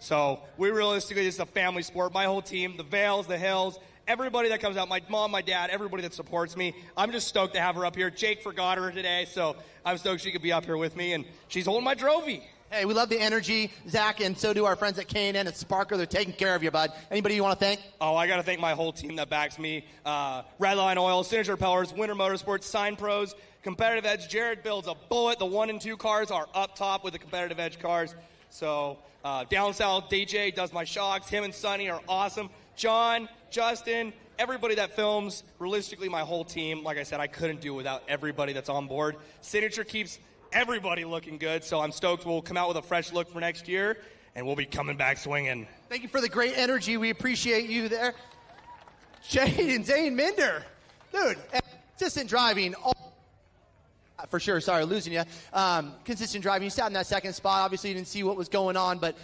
So we realistically, it's a family sport. My whole team, the Vales, the Hills, everybody that comes out, my mom, my dad, everybody that supports me. I'm just stoked to have her up here. Jake forgot her today, so I'm stoked she could be up here with me, and she's holding my trophy. Hey, we love the energy, Zach, and so do our friends at K&N and Sparker. They're taking care of you, bud. Anybody you want to thank? Oh, I got to thank my whole team that backs me. Redline Oil, Signature Pellers, Winter Motorsports, Sign Pros, Competitive Edge. Jared builds a bullet. The 1 and 2 cars are up top with the Competitive Edge cars. So down south, DJ does my shocks. Him and Sonny are awesome. John, Justin, everybody that films, realistically, my whole team. Like I said, I couldn't do without everybody that's on board. Signature keeps everybody looking good, so I'm stoked we'll come out with a fresh look for next year, and we'll be coming back swinging. Thank you for the great energy. We appreciate you there. Jaden Zane Minder. Dude, consistent driving. For sure, sorry, losing you. Consistent driving. You sat in that second spot. Obviously, you didn't see what was going on, but,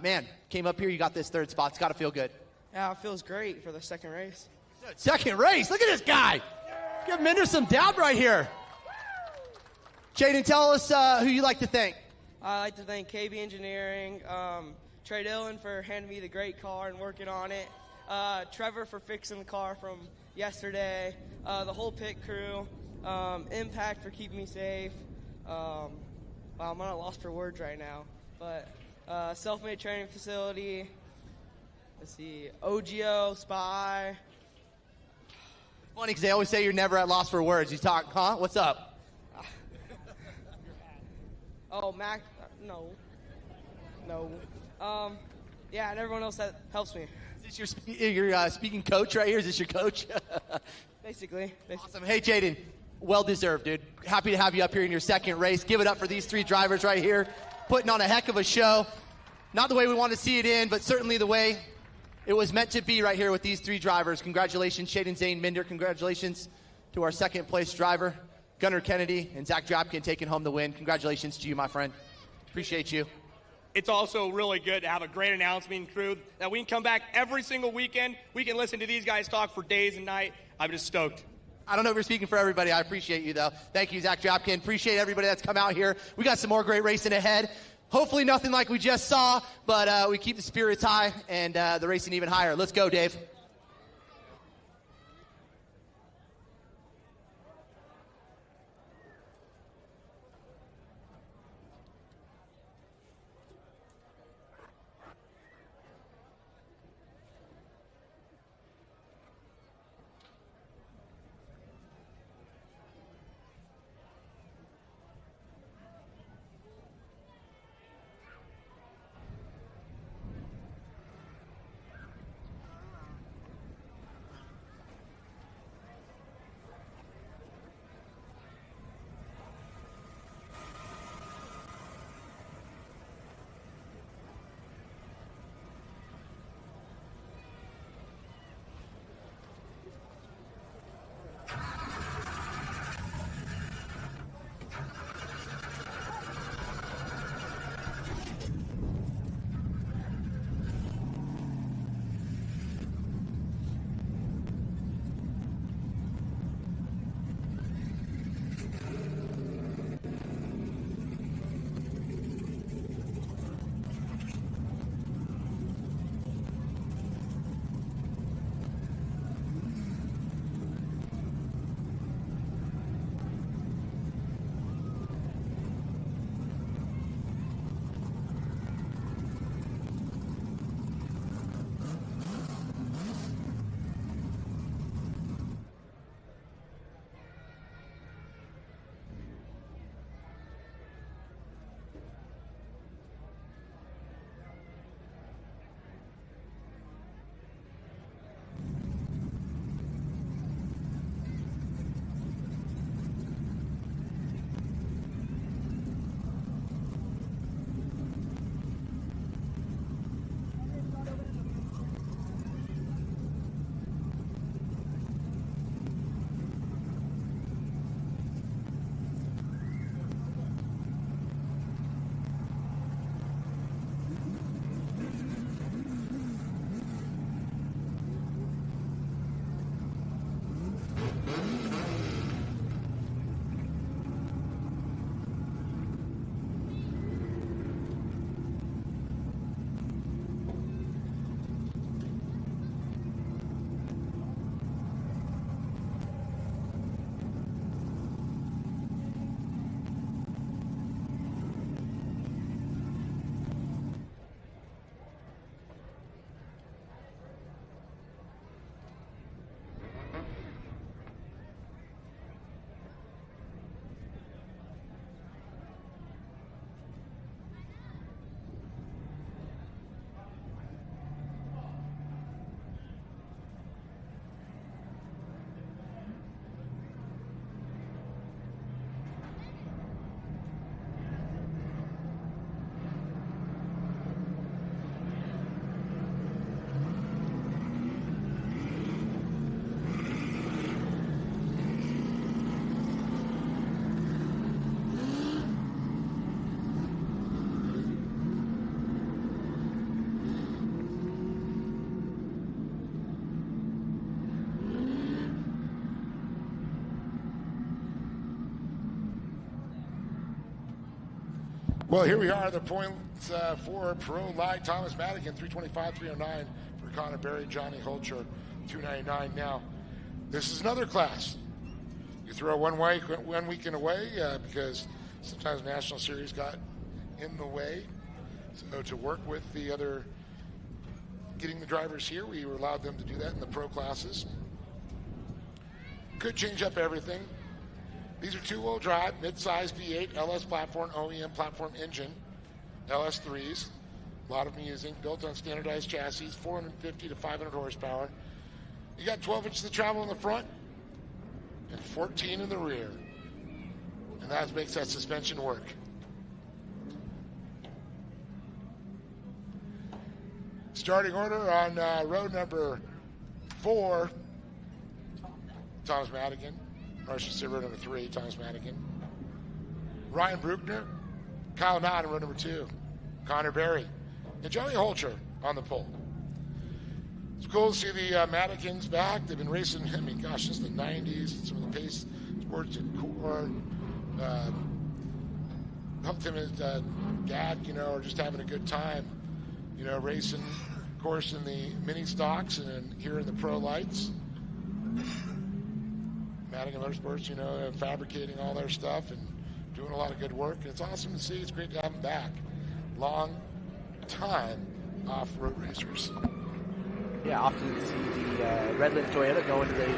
man, came up here. You got this third spot. It's got to feel good. Yeah, it feels great for the second race. Second race? Look at this guy. Give Minder some dab right here. Jaden, tell us who you like to thank. I'd like to thank KB Engineering, Trey Dillon for handing me the great car and working on it, Trevor for fixing the car from yesterday, the whole pit crew, Impact for keeping me safe. Wow, I'm at a loss for words right now. But Self-Made Training Facility, let's see, OGO, Spy. Funny because they always say you're never at loss for words. You talk, huh? What's up? Oh, Mac, no. Yeah, and everyone else that helps me. Is this your speaking coach right here? Is this your coach? Basically. Awesome. Hey, Jaden, well deserved, dude. Happy to have you up here in your second race. Give it up for these 3 drivers right here, putting on a heck of a show. Not the way we want to see it in, but certainly the way It was meant to be right here with these three drivers. Congratulations, Shaden Zane Minder. Congratulations to our second place driver, Gunnar Kennedy, and Zach Drapkin taking home the win. Congratulations to you, my friend. Appreciate you. It's also really good to have a great announcement crew that we can come back every single weekend. We can listen to these guys talk for days and night. I'm just stoked. I don't know if you're speaking for everybody. I appreciate you, though. Thank you, Zach Drapkin. Appreciate everybody that's come out here. We got some more great racing ahead. Hopefully nothing like we just saw, but we keep the spirits high and the racing even higher. Let's go, Dave. Well, here we are, the points for Pro Light. Thomas Madigan, 325, 309 for Connor Berry, Johnny Holcher, 299. Now, this is another class. You throw one weekend away because sometimes National Series got in the way. So to work with the other, getting the drivers here, we allowed them to do that in the pro classes. Could change up everything. These are two-wheel drive, mid-size V8, LS platform, OEM platform engine, LS3s. A lot of them using, built on standardized chassis, 450 to 500 horsepower. You got 12 inches of travel in the front and 14 in the rear. And that makes that suspension work. Starting order on row number 4, Thomas Madigan. Or I should say row number 3, Thomas Madigan. Ryan Bruckner, Kyle Knott in row number 2, Connor Berry, and Johnny Holcher on the pole. It's cool to see the Madigans back. They've been racing, I mean, gosh, since the 90s. Some of the pace sports at Core. Helped him and Dad, are just having a good time, racing, of course, in the mini stocks and here in the pro lights. Madigan Motorsports, fabricating all their stuff and doing a lot of good work. And it's awesome to see. It's great to have them back. Long time off-road racers. Yeah, often see the Redlands Toyota go into the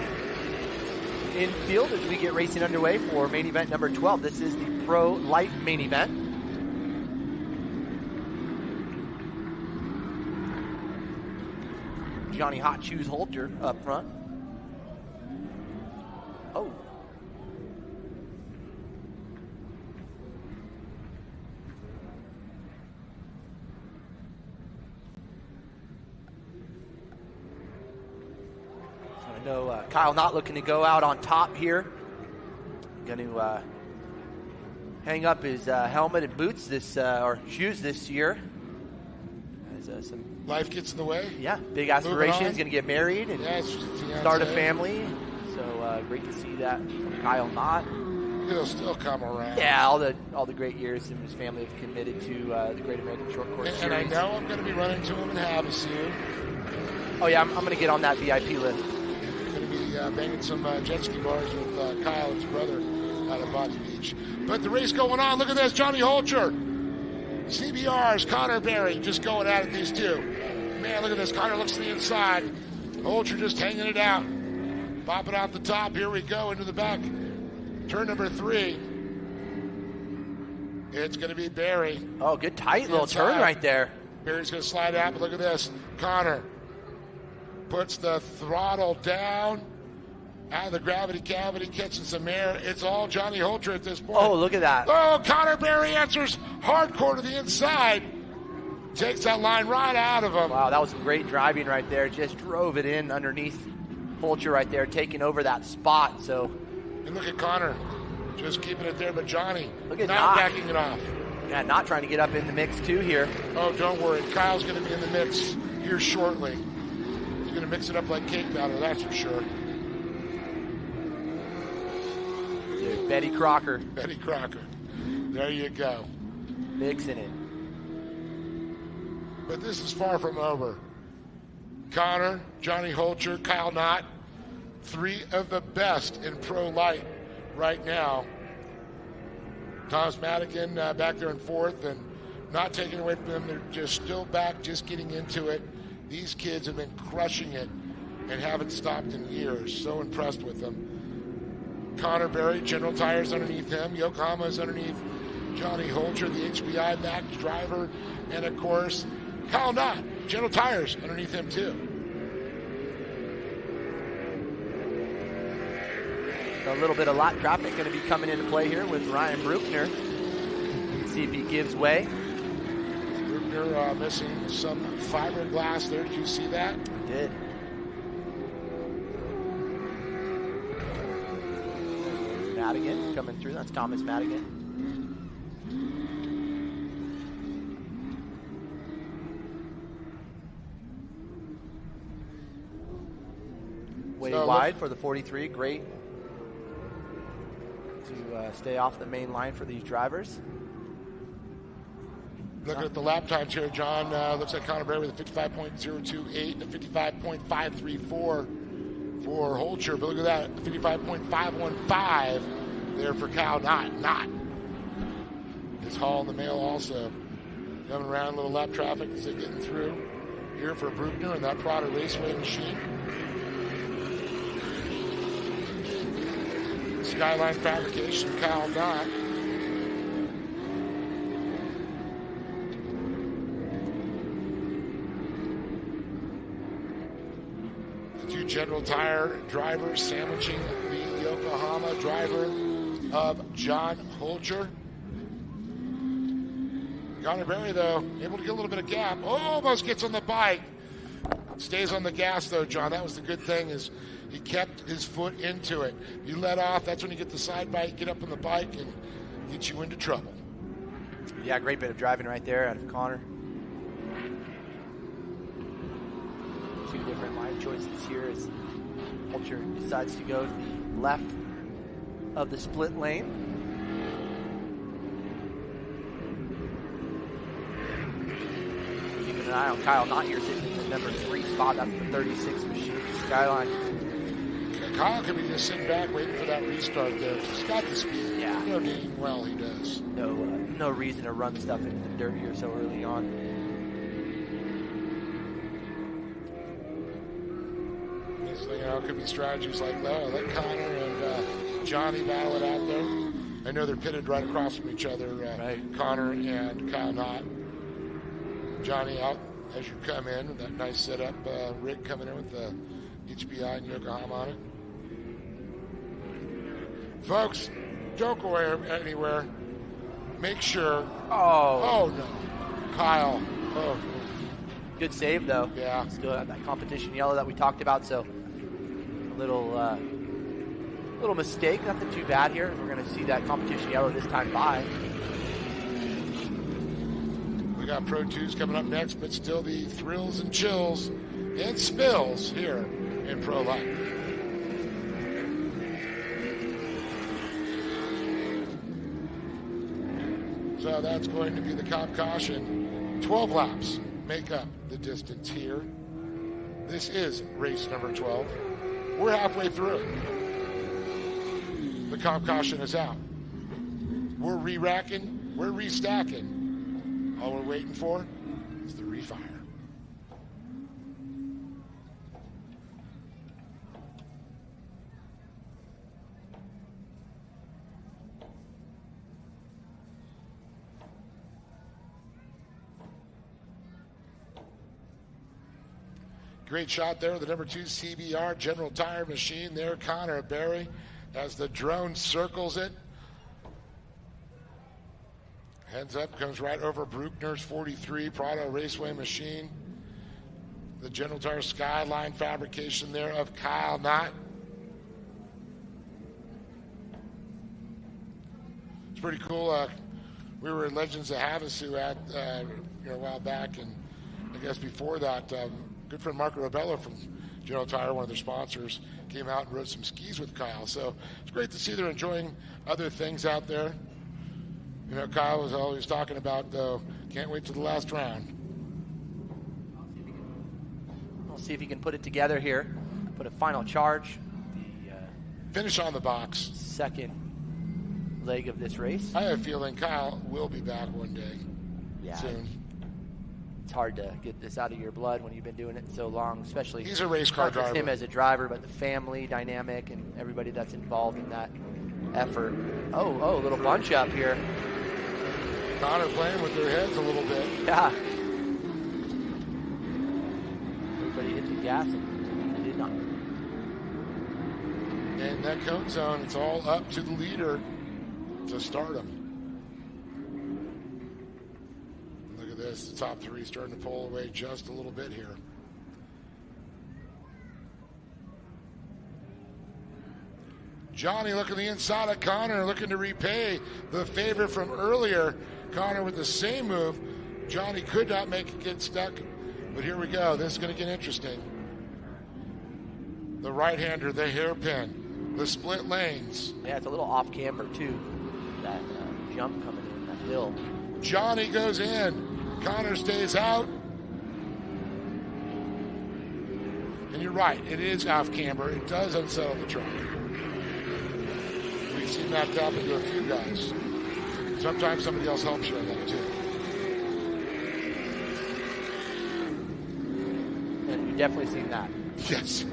infield as we get racing underway for main event number 12. This is the Pro Light main event. Johnny Hot Shoes Holter up front. Oh. I know Kyle not looking to go out on top here. Going to hang up his helmet and boots or shoes this year. As some life gets in the way. Yeah, big aspirations. Going to get married and start a family. So great to see that from Kyle Knott. He'll still come around. Yeah, all the great years him and his family have committed to the Great American Short Course And I Series. know I'm going to be running to him in Havasu. Oh yeah, I'm going to get on that VIP list. Going to be banging some jet ski bars with Kyle and his brother out of Body Beach. But the race going on. Look at this, Johnny Holcher. CBR's Connor Berry just going at it, these two. Man, look at this. Connor looks to the inside. Holcher just hanging it out. Popping out the top. Here we go into the back. Turn number 3. It's going to be Berry. Oh, good tight little turn right there. Berry's going to slide out, but look at this. Connor puts the throttle down. Out of the gravity cavity, catching some air. It's all Johnny Holcher at this point. Oh, look at that. Oh, Connor Berry answers hardcore to the inside. Takes that line right out of him. Wow, that was some great driving right there. Just drove it in underneath Holcher right there, taking over that spot. So, and look at Connor, just keeping it there, but Johnny look at not backing it off. Yeah, not trying to get up in the mix too here. Oh, don't worry. Kyle's going to be in the mix here shortly. He's going to mix it up like cake batter, that's for sure. Betty Crocker. Betty Crocker. There you go. Mixing it. But this is far from over. Connor, Johnny Holcher, Kyle Knott, 3 of the best in Pro Light right now. Thomas Madigan back there in 4th and not taking away from them. They're just still back, just getting into it. These kids have been crushing it and haven't stopped in years. So impressed with them. Connor Berry, General Tires underneath him. Yokohama's underneath Johnny Holcher, the HBI backed driver. And, of course, Kyle Knott, General Tires underneath him, too. A little bit of lot traffic going to be coming into play here with Ryan Bruckner. See if he gives way. Bruckner missing some fiberglass there. Did you see that? I did. Madigan coming through. That's Thomas Madigan. Way wide for the 43. Great to stay off the main line for these drivers. Looking at the lap times here, John, looks like Connor Berry with a 55.028 and a 55.534 for Holcher. But look at that, 55.515 there for Kyle Knott. His haul in the mail also. Coming around, a little lap traffic as they're getting through here for Bruckner and that Prada Raceway machine. Skyline Fabrication, Kyle Knott. The 2 General Tire drivers sandwiching the Yokohama driver of John Holcher. Connor Berry, though, able to get a little bit of gap. Almost gets on the bike. Stays on the gas, though, John. That was the good thing, is he kept his foot into it. You let off, that's when you get the side bite, get up on the bike, and get you into trouble. Yeah, great bit of driving right there out of Connor. Two different line choices here as Vulture decides to go to the left of the split lane. Keeping an eye on Kyle Knott here, sitting in the number 3 spot. That's the 36 machine Skyline. Kyle could be just sitting back waiting for that restart there. He's got the speed. Yeah. You know, Dean, well, he does. No reason to run stuff into the dirt here so early on. You know, it could be strategies like that. Let Connor and Johnny battle it out there. I know they're pitted right across from each other, Connor and Kyle Knott. Johnny out as you come in with that nice setup. Rick coming in with the HBI and Yokohama on it. Folks, don't go anywhere. Make sure. Oh no. Kyle. Oh. Good save, though. Yeah. Still got that competition yellow that we talked about, so a little mistake. Nothing too bad here. We're going to see that competition yellow this time by. We got Pro 2s coming up next, but still the thrills and chills and spills here in Pro Life. So that's going to be the cop caution. 12 laps make up the distance here. This is race number 12. We're halfway through it. The cop caution is out. We're re-racking, we're restacking. All we're waiting for is the refire. Great shot there, the number 2 CBR General Tire machine there, Connor Berry, as the drone circles it. Heads up, comes right over Bruckner's 43 Prado Raceway machine. The General Tire Skyline fabrication there of Kyle Knott. It's pretty cool. We were at Legends of Havasu a while back, and I guess before that, good friend Marco Ribello from General Tire, one of their sponsors, came out and rode some skis with Kyle. So it's great to see they're enjoying other things out there. You know, Kyle was always talking about, though, can't wait to the last round. We'll see if he can put it together here. Put a final charge. Finish on the box. Second leg of this race. I have a feeling Kyle will be back one day. Yeah. Soon. It's hard to get this out of your blood when you've been doing it so long, especially he's a race car not just driver. him as a driver, but the family dynamic and everybody that's involved in that effort. Oh, a little bunch up here. Connor playing with their heads a little bit. Yeah. Everybody hit the gas and they did not. In that cone zone, it's all up to the leader to start him. Look at this, the top 3 starting to pull away just a little bit here. Johnny looking the inside of Connor, looking to repay the favor from earlier. Connor with the same move. Johnny could not make it get stuck, but here we go. This is going to get interesting. The right-hander, the hairpin, the split lanes. Yeah, it's a little off camber too. That jump coming in, that hill. Johnny goes in. Connor stays out. And you're right, it is off camber. It does unsettle the truck. We've seen that happen to a few guys. Sometimes somebody else helps you on that too. And you've definitely seen that. Yes.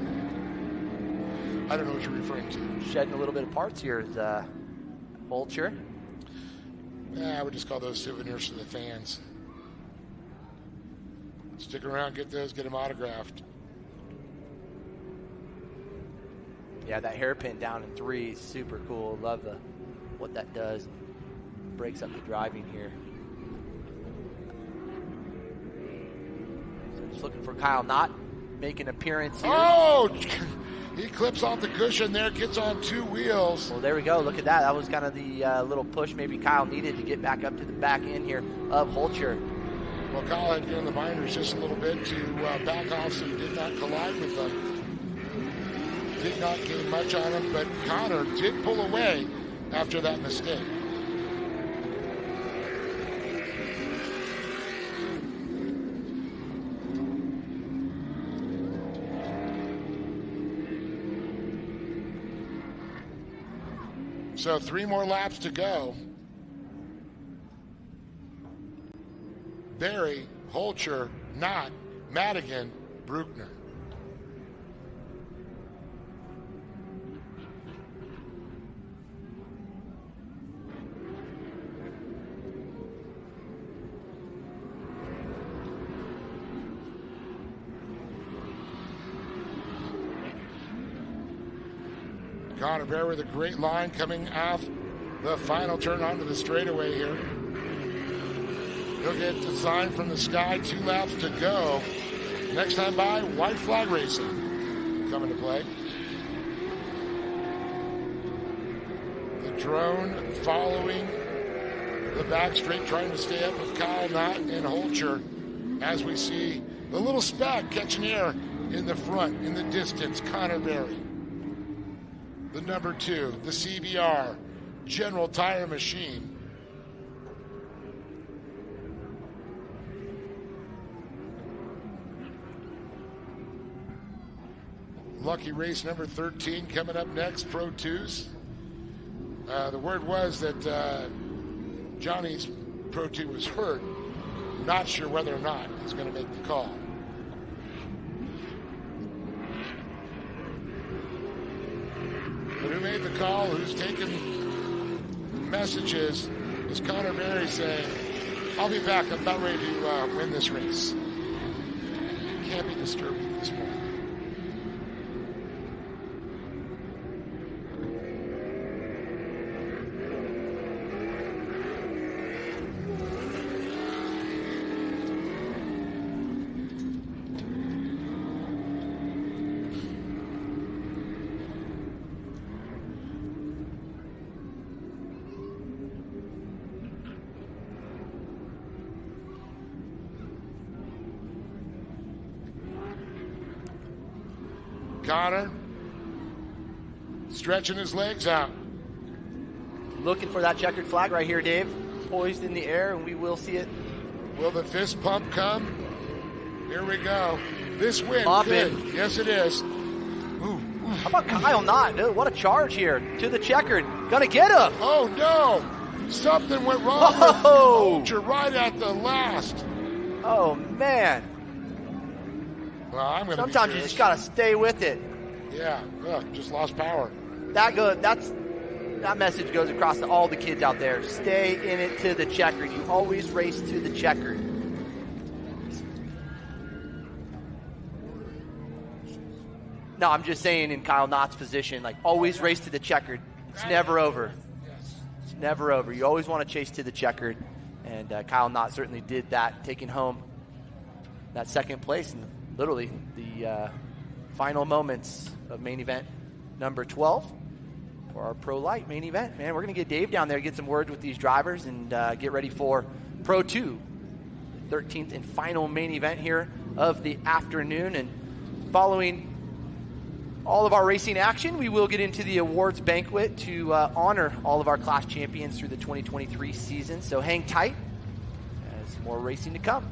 I don't know what you're referring to. Shedding a little bit of parts here is Vulture. Yeah, I would just call those souvenirs to the fans. Stick around, get those, get them autographed. Yeah, that hairpin down in 3 is super cool. Love what that does. Breaks up the driving here. So just looking for Kyle Knott make an appearance here. Oh, he clips off the cushion there, gets on 2 wheels. Well, there we go. Look at that. That was kind of the little push maybe Kyle needed to get back up to the back end here of Holcher. Well, Kyle had given the binders just a little bit to back off so he did not collide with them. Did not gain much on him, but Connor did pull away after that mistake. So 3 more laps to go. Berry, Holcher, Knott, Madigan, Bruckner. Connor Berry with a great line coming off the final turn onto the straightaway here. He'll get the sign from the sky, 2 laps to go. Next time by, white flag racing coming to play. The drone following the back straight, trying to stay up with Kyle Knott and Holcher as we see the little speck catching air in the front, in the distance, Connor Berry. The number 2, the CBR, General Tire Machine. Lucky race number 13 coming up next, Pro 2s. The word was that Johnny's Pro 2 was hurt. Not sure whether or not he's going to make the call. But who made the call? Who's taking messages? Is Connor Berry saying, I'll be back. I'm about ready to win this race. Can't be disturbed at this point. Connor stretching his legs out. Looking for that checkered flag right here, Dave. Poised in the air, and we will see it. Will the fist pump come? Here we go. This win Mopping. could. Yes, it is. How about Kyle Knott? Dude, what a charge here to the checkered. Gonna get him. Oh, no. Something went wrong with Holcher right at the last. Oh, man. Well, I'm going to Sometimes you just got to stay with it. Yeah, just lost power. That message goes across to all the kids out there. Stay in it to the checkered. You always race to the checkered. No, I'm just saying in Kyle Knott's position, like always race to the checkered. It's never over. It's never over. You always want to chase to the checkered. And Kyle Knott certainly did that, taking home that second place and literally the final moments of main event number 12 for our Pro Light main event. Man, we're going to get Dave down there, get some words with these drivers, and get ready for Pro 2, the 13th and final main event here of the afternoon. And following all of our racing action, we will get into the awards banquet to honor all of our class champions through the 2023 season. So hang tight, as more racing to come.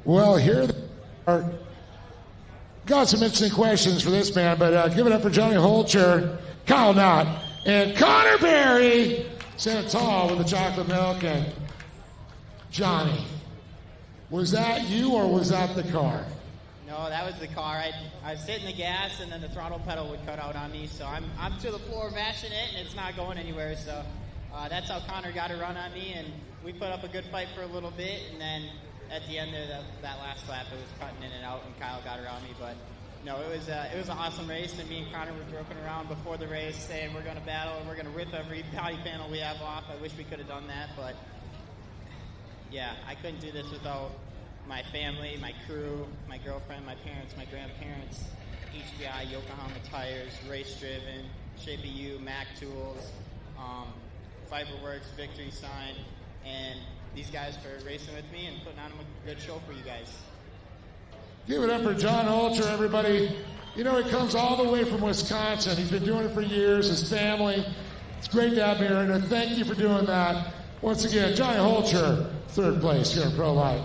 Well, here are got some interesting questions for this man, but give it up for Johnny Holcher, Kyle Knott, and Connor Berry. Sent tall with the chocolate milk. And Johnny, was that you or was that the car? No, that was the car. I was hitting the gas, and then the throttle pedal would cut out on me. So I'm to the floor mashing it, and it's not going anywhere. So that's how Connor got a run on me, and we put up a good fight for a little bit, and then at the end of that last lap, it was cutting in and out, and Kyle got around me. But no, it was an awesome race, and me and Connor were joking around before the race, saying we're going to battle and we're going to rip every body panel we have off. I wish we could have done that, but yeah, I couldn't do this without my family, my crew, my girlfriend, my parents, my grandparents, HBI, Yokohama Tires, Race Driven, Shape of You, Mac Tools, Fiberworks, Victory Sign, and these guys for racing with me and putting on a good show for you guys. Give it up for John Holcher, everybody. You know, he comes all the way from Wisconsin. He's been doing it for years, his family. It's great to have him here, and thank you for doing that. Once again, Johnny Holcher, third place here in Pro Light.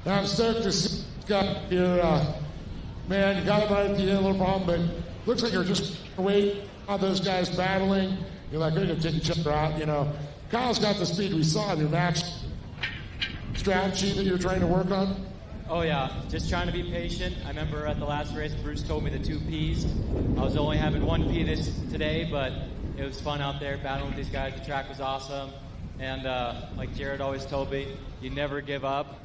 Now I'm stoked to see you got your, man, you got him right at the end, a little problem, but looks like you're just waiting on those guys battling. You're like, they're going to take each other out, you know. Kyle's got the speed we saw in your match strategy that you're trying to work on. Oh, yeah, just trying to be patient. I remember at the last race, Bruce told me the 2 Ps. I was only having 1 P today, but it was fun out there battling with these guys. The track was awesome. And like Jared always told me, you never give up.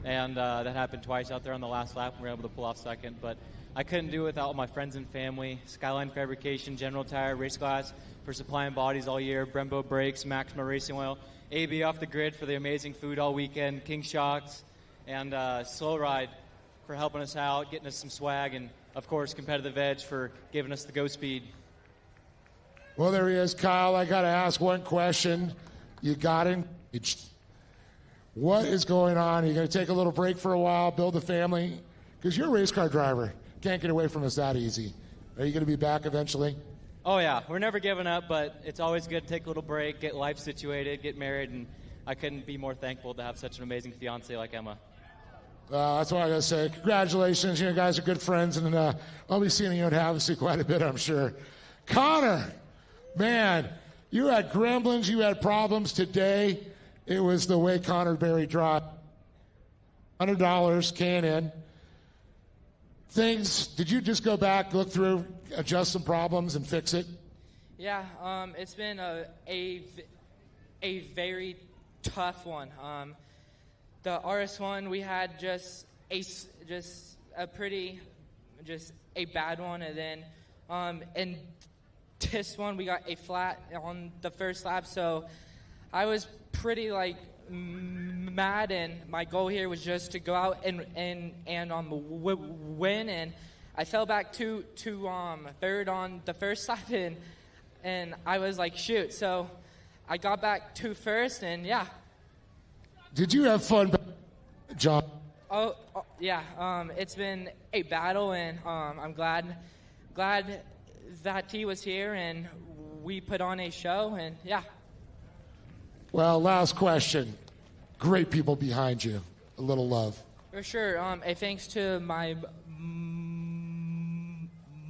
And that happened twice out there on the last lap. We were able to pull off second. But I couldn't do it without all my friends and family. Skyline Fabrication, General Tire, Race Glass for supplying bodies all year. Brembo Brakes, Maxima Racing Oil. AB Off the Grid for the amazing food all weekend. King Shocks. And Slow Ride for helping us out, getting us some swag. And, of course, Competitive Edge for giving us the go speed. Well, there he is, Kyle. I got to ask one question. You got engaged. What is going on? Are you going to take a little break for a while, build a family? Because you're a race car driver. Can't get away from us that easy. Are you going to be back eventually? Oh, yeah. We're never giving up, but it's always good to take a little break, get life situated, get married, and I couldn't be more thankful to have such an amazing fiancée like Emma. That's what I got to say. Congratulations. You guys are good friends, and I'll be seeing you at Havasu quite a bit, I'm sure. Connor, man, you had gremlins, you had problems today. It was the way Connor Berry dropped. $100 K&N. Things, did you just go back, look through, adjust some problems, and fix it? Yeah, it's been a very tough one. The RS1, we had just a bad one, and then in this one we got a flat on the first lap. So I was pretty mad, and my goal here was just to go out and win. And I fell back to third on the first lap, and I was like, shoot. So I got back to first, and yeah. Did you have fun, John? Oh yeah. It's been a battle, and I'm glad that he was here, and we put on a show, and yeah. Well, last question. Great people behind you. A little love. For sure. A thanks to my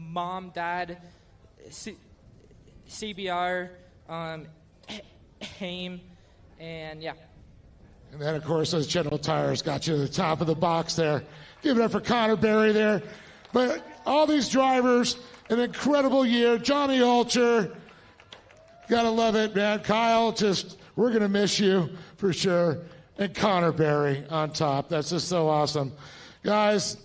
mom, dad, CBR, AIM, and yeah. And then, of course, those General Tires got you to the top of the box there. Give it up for Connor Berry there. But all these drivers, an incredible year. Johnny Holcher, gotta love it, man. Kyle, we're going to miss you for sure. And Connor Berry on top. That's just so awesome. Guys,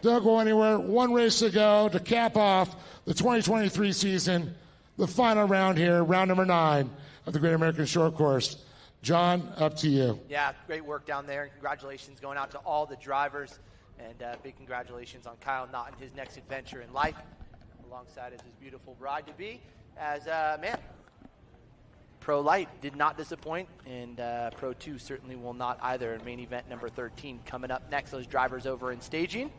don't go anywhere. One race to go to cap off the 2023 season. The final round here, round number 9 of the Great American Short Course. John, up to you. Yeah, great work down there. Congratulations going out to all the drivers. And big congratulations on Kyle Knott and his next adventure in life, alongside his beautiful bride-to-be. As, man, Pro Light did not disappoint, and Pro 2 certainly will not either. Main event number 13 coming up next. Those drivers over in staging.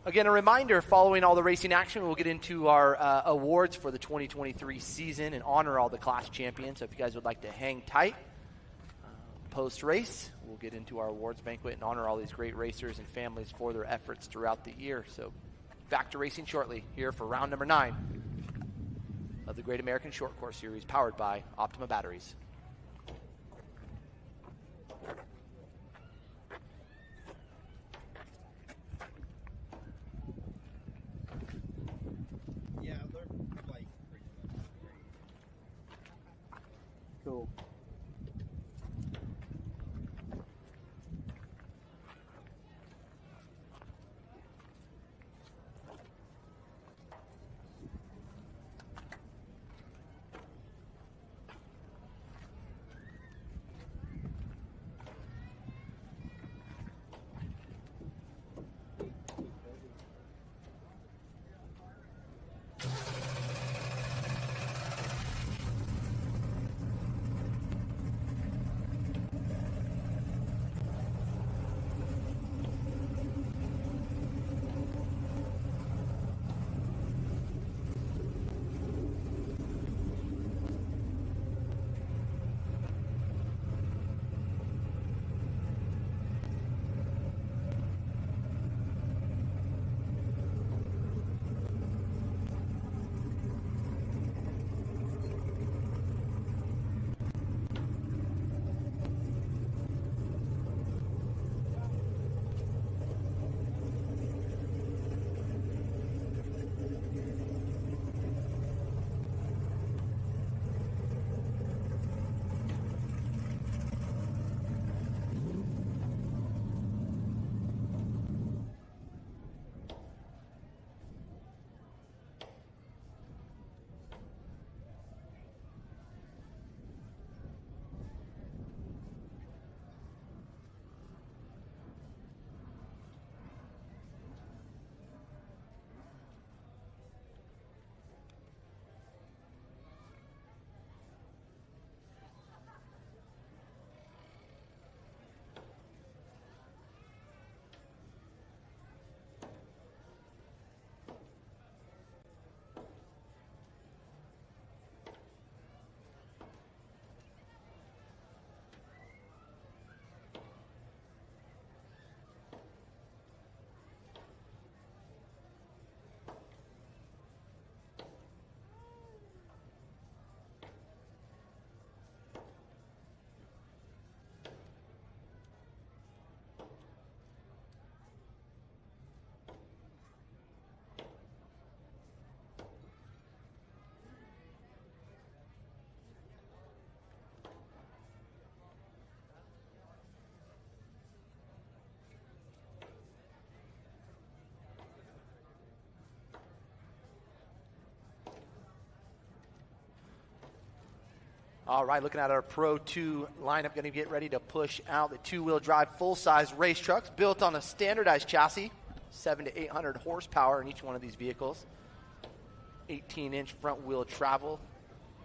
Again, a reminder, following all the racing action, we'll get into our awards for the 2023 season and honor all the class champions. So if you guys would like to hang tight. post-race. We'll get into our awards banquet and honor all these great racers and families for their efforts throughout the year. So back to racing shortly here for round number 9 of the Great American Short Course Series, powered by Optima Batteries. Yeah, they're like cool. All right, looking at our Pro 2 lineup, going to get ready to push out the two-wheel drive full-size race trucks built on a standardized chassis, 700 to 800 horsepower in each one of these vehicles, 18-inch front-wheel travel,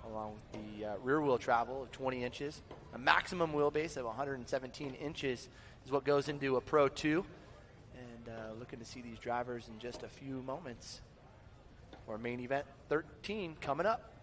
along with the rear-wheel travel of 20 inches. A maximum wheelbase of 117 inches is what goes into a Pro 2. And looking to see these drivers in just a few moments. Our main event 13 coming up.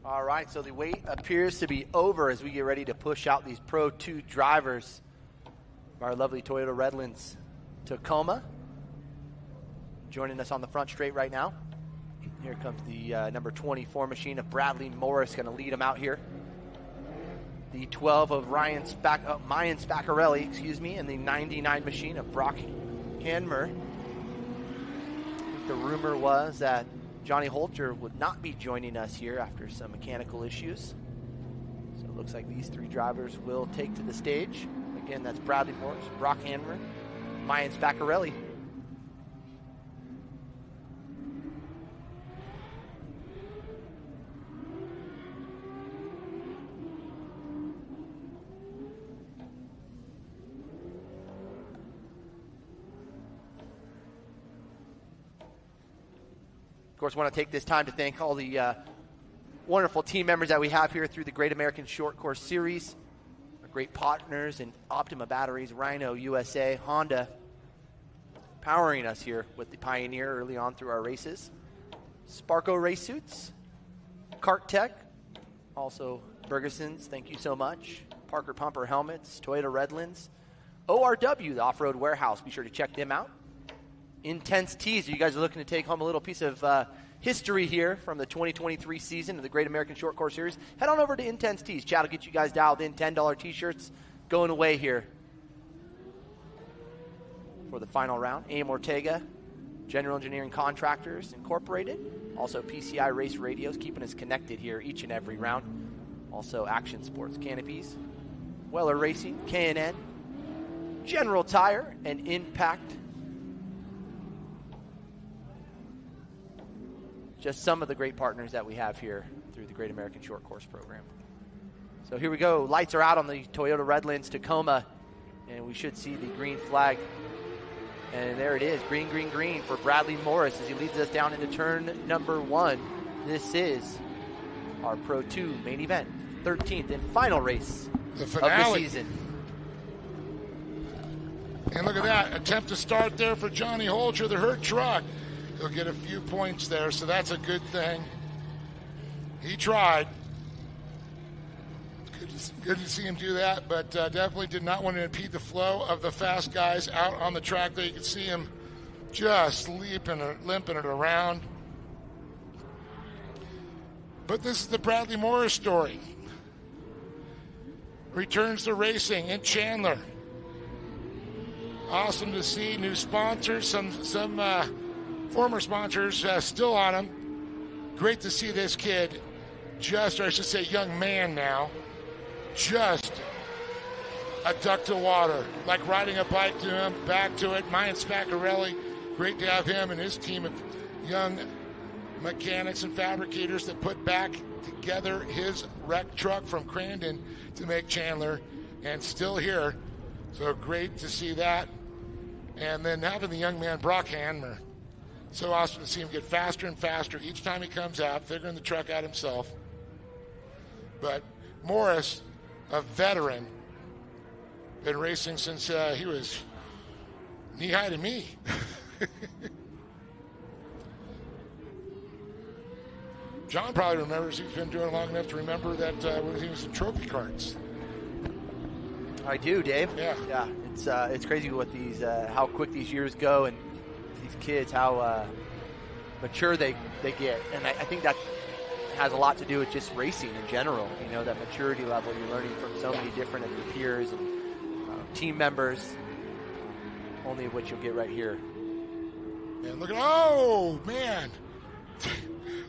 All right, so the wait appears to be over as we get ready to push out these Pro 2 drivers. Our lovely Toyota Redlands Tacoma joining us on the front straight right now. Here comes the number 24 machine of Bradley Morris, going to lead them out here. The 12 of Mayan Spaccarelli, and the 99 machine of Brock Hanmer. The rumor was that Johnny Holter would not be joining us here after some mechanical issues. So it looks like these three drivers will take to the stage. Again, that's Bradley Morris, Brock Hanmer, Mayan Spaccarelli. Of course, I want to take this time to thank all the wonderful team members that we have here through the Great American Short Course Series. Our great partners in Optima Batteries, Rhino USA, Honda, powering us here with the Pioneer early on through our races. Sparco Race Suits, Kart Tech, also Bergeson's, thank you so much. Parker Pumper Helmets, Toyota Redlands, ORW, the Off-Road Warehouse, be sure to check them out. Intense Tees. You guys are looking to take home a little piece of history here from the 2023 season of the Great American Short Course Series. Head on over to Intense Tees. Chad will get you guys dialed in. $10 T-shirts going away here for the final round. AM Ortega, General Engineering Contractors Incorporated. Also PCI Race Radios, keeping us connected here each and every round. Also Action Sports Canopies, Weller Racing, K&N, General Tire, and Impact. Just some of the great partners that we have here through the Great American Short Course program. So here we go. Lights are out on the Toyota Redlands Tacoma, and we should see the green flag. And there it is, green, green, green for Bradley Morris as he leads us down into turn number 1. This is our Pro 2 main event, 13th and final race the of finale. the season. And look at that, attempt to start there for Johnny Holcher, the hurt truck. He'll get a few points there, so that's a good thing. He tried. Good to see him do that, but definitely did not want to impede the flow of the fast guys out on the track there. You can see him just limping it around. But this is the Bradley Morris story. Returns to racing in Chandler. Awesome to see new sponsors, some former sponsors still on him. Great to see this kid, or I should say young man now, just a duck to water, like riding a bike to him, back to it. Mayan Spaccarelli, great to have him and his team of young mechanics and fabricators that put back together his wrecked truck from Crandon to make Chandler, and still here. So great to see that. And then having the young man, Brock Hanmer. So awesome to see him get faster and faster each time he comes out, figuring the truck out himself. But Morris, a veteran, been racing since he was knee-high to me. John probably remembers, he's been doing it long enough to remember that when he was in trophy carts. I do, Dave. Yeah. It's crazy what these how quick these years go, and these kids how mature they get, and I think that has a lot to do with just racing in general. You know, that maturity level you're learning from so many different of your peers and team members, only of which you'll get right here. And look at, oh man,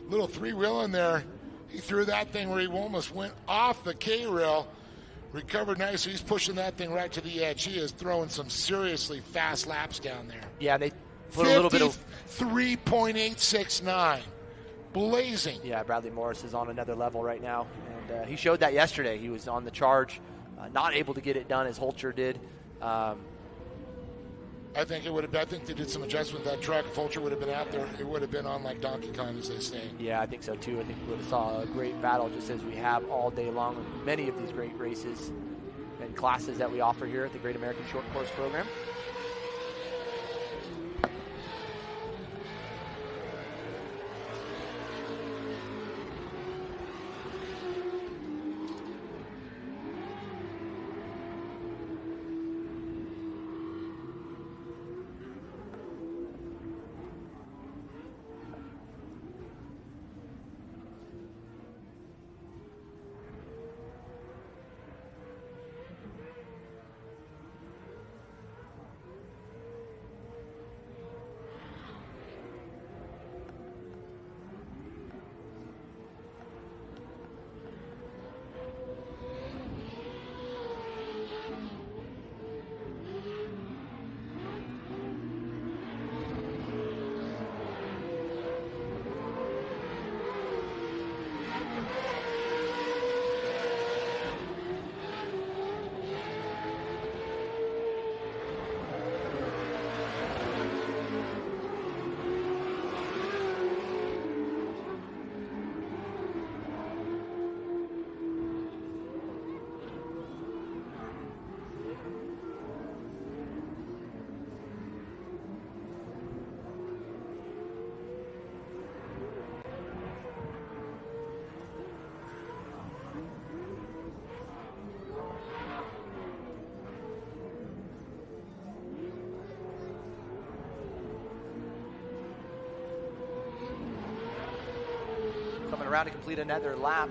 little three-wheel in there. He threw that thing where he almost went off the K-rail. Recovered nicely. He's pushing that thing right to the edge. He is throwing some seriously fast laps down there. Yeah, they put a little bit of 3.869. Blazing. Yeah, Bradley Morris is on another level right now, and he showed that yesterday. He was on the charge, not able to get it done as Holcher did. I think they did some adjustment to that truck. If Holcher would have been out there, it would have been on like Donkey Kong, as they say. Yeah, I think so too. I think we would have saw a great battle, just as we have all day long in many of these great races and classes that we offer here at the Great American Short Course program. around to complete another lap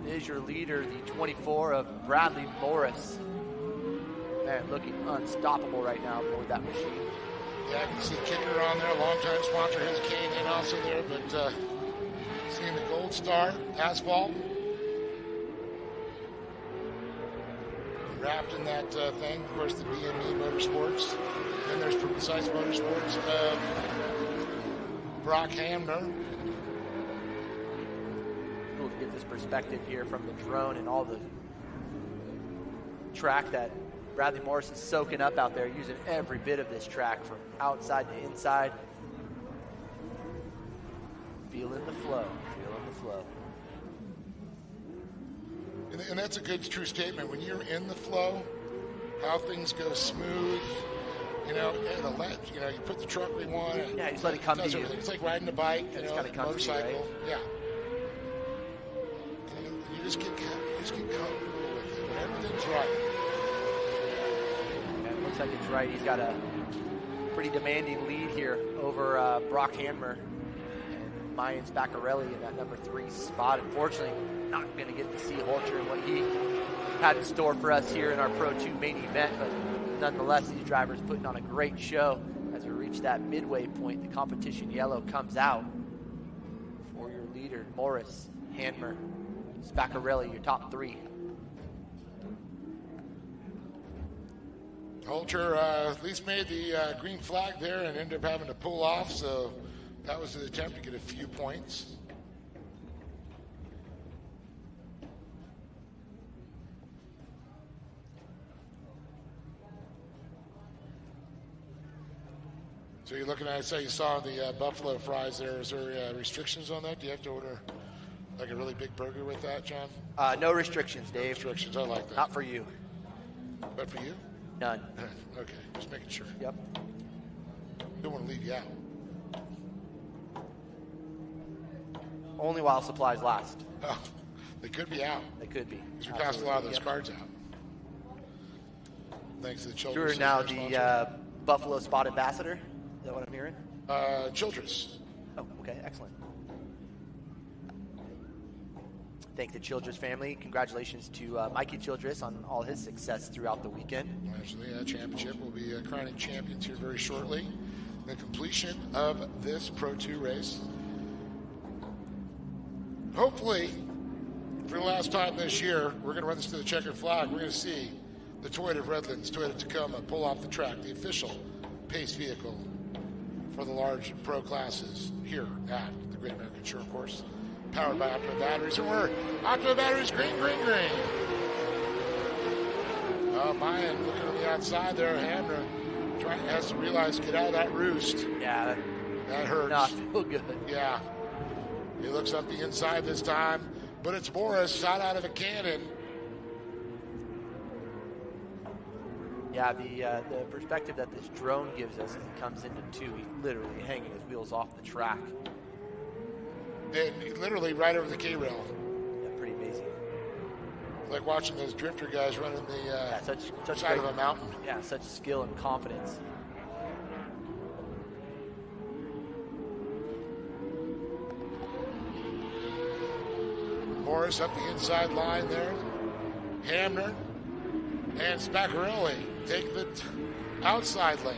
is your leader, the 24 of Bradley Morris. Man, looking unstoppable right now aboard that machine. Yeah, I can see Kicker on there, longtime sponsor, his K&N also there, but seeing the Gold Star asphalt wrapped in that thing. Of course, the BME Motorsports. Then there's Precise Motorsports of Brock Hamner. Cool to get this perspective here from the drone and all the track that Bradley Morris is soaking up out there, using every bit of this track from outside to inside. Feeling the flow, feeling the flow. And that's a good, true statement. When you're in the flow, how things go smooth, you know, you put the truck where you want it. Yeah, you just let it come to you. It's like riding a bike, you know, a motorcycle. You, right? Yeah. And you just get comfortable with it. When everything's right. And it looks like it's right. He's got a pretty demanding lead here over Brock Hammer. Mayan Spaccarelli in that number 3 spot. Unfortunately, not going to get to see Holcher and what he had in store for us here in our Pro 2 main event, but nonetheless, these drivers putting on a great show. As we reach that midway point, the competition yellow comes out for your leader, Morris, Hammer, Spaccarelli, your top 3. Holcher at least made the green flag there and ended up having to pull off, so that was an attempt to get a few points. So you're looking at, I say you saw the buffalo fries there. Is there restrictions on that? Do you have to order like a really big burger with that, John? No restrictions, Dave. No restrictions, I like that. Not for you. But for you? None. Okay, just making sure. Yep. Don't want to leave you out. Only while supplies last. Oh, they could be out. They could be. Because we passed a lot of those cards out. Thanks to the Childress. You're now the Buffalo Spot Ambassador. Is that what I'm hearing? Childress. Oh, okay, excellent. Thank the Childress family. Congratulations to Mikey Childress on all his success throughout the weekend. Absolutely, championship. We'll be crowning champions here very shortly. The completion of this Pro 2 race. Hopefully, for the last time this year, we're going to run this to the checkered flag. We're going to see the Toyota of Redlands, Toyota Tacoma, pull off the track, the official pace vehicle for the large pro classes here at the Great American Shortcourse, powered by Optima Batteries. And we're Optima Batteries, green, green, green. Oh, Mayan looking on the outside there. Hamner has to realize, get out of that roost. Yeah, that hurts. Not feel good. Yeah. He looks up the inside this time, but it's Morris shot out of a cannon. Yeah, the perspective that this drone gives us as he comes into 2, he's literally hanging his wheels off the track. And literally right over the K-rail. Yeah, pretty amazing. Like watching those drifter guys running the such side of a mountain. Yeah, such skill and confidence. Morris up the inside line there. Hamner and Spaccarelli take the outside lane.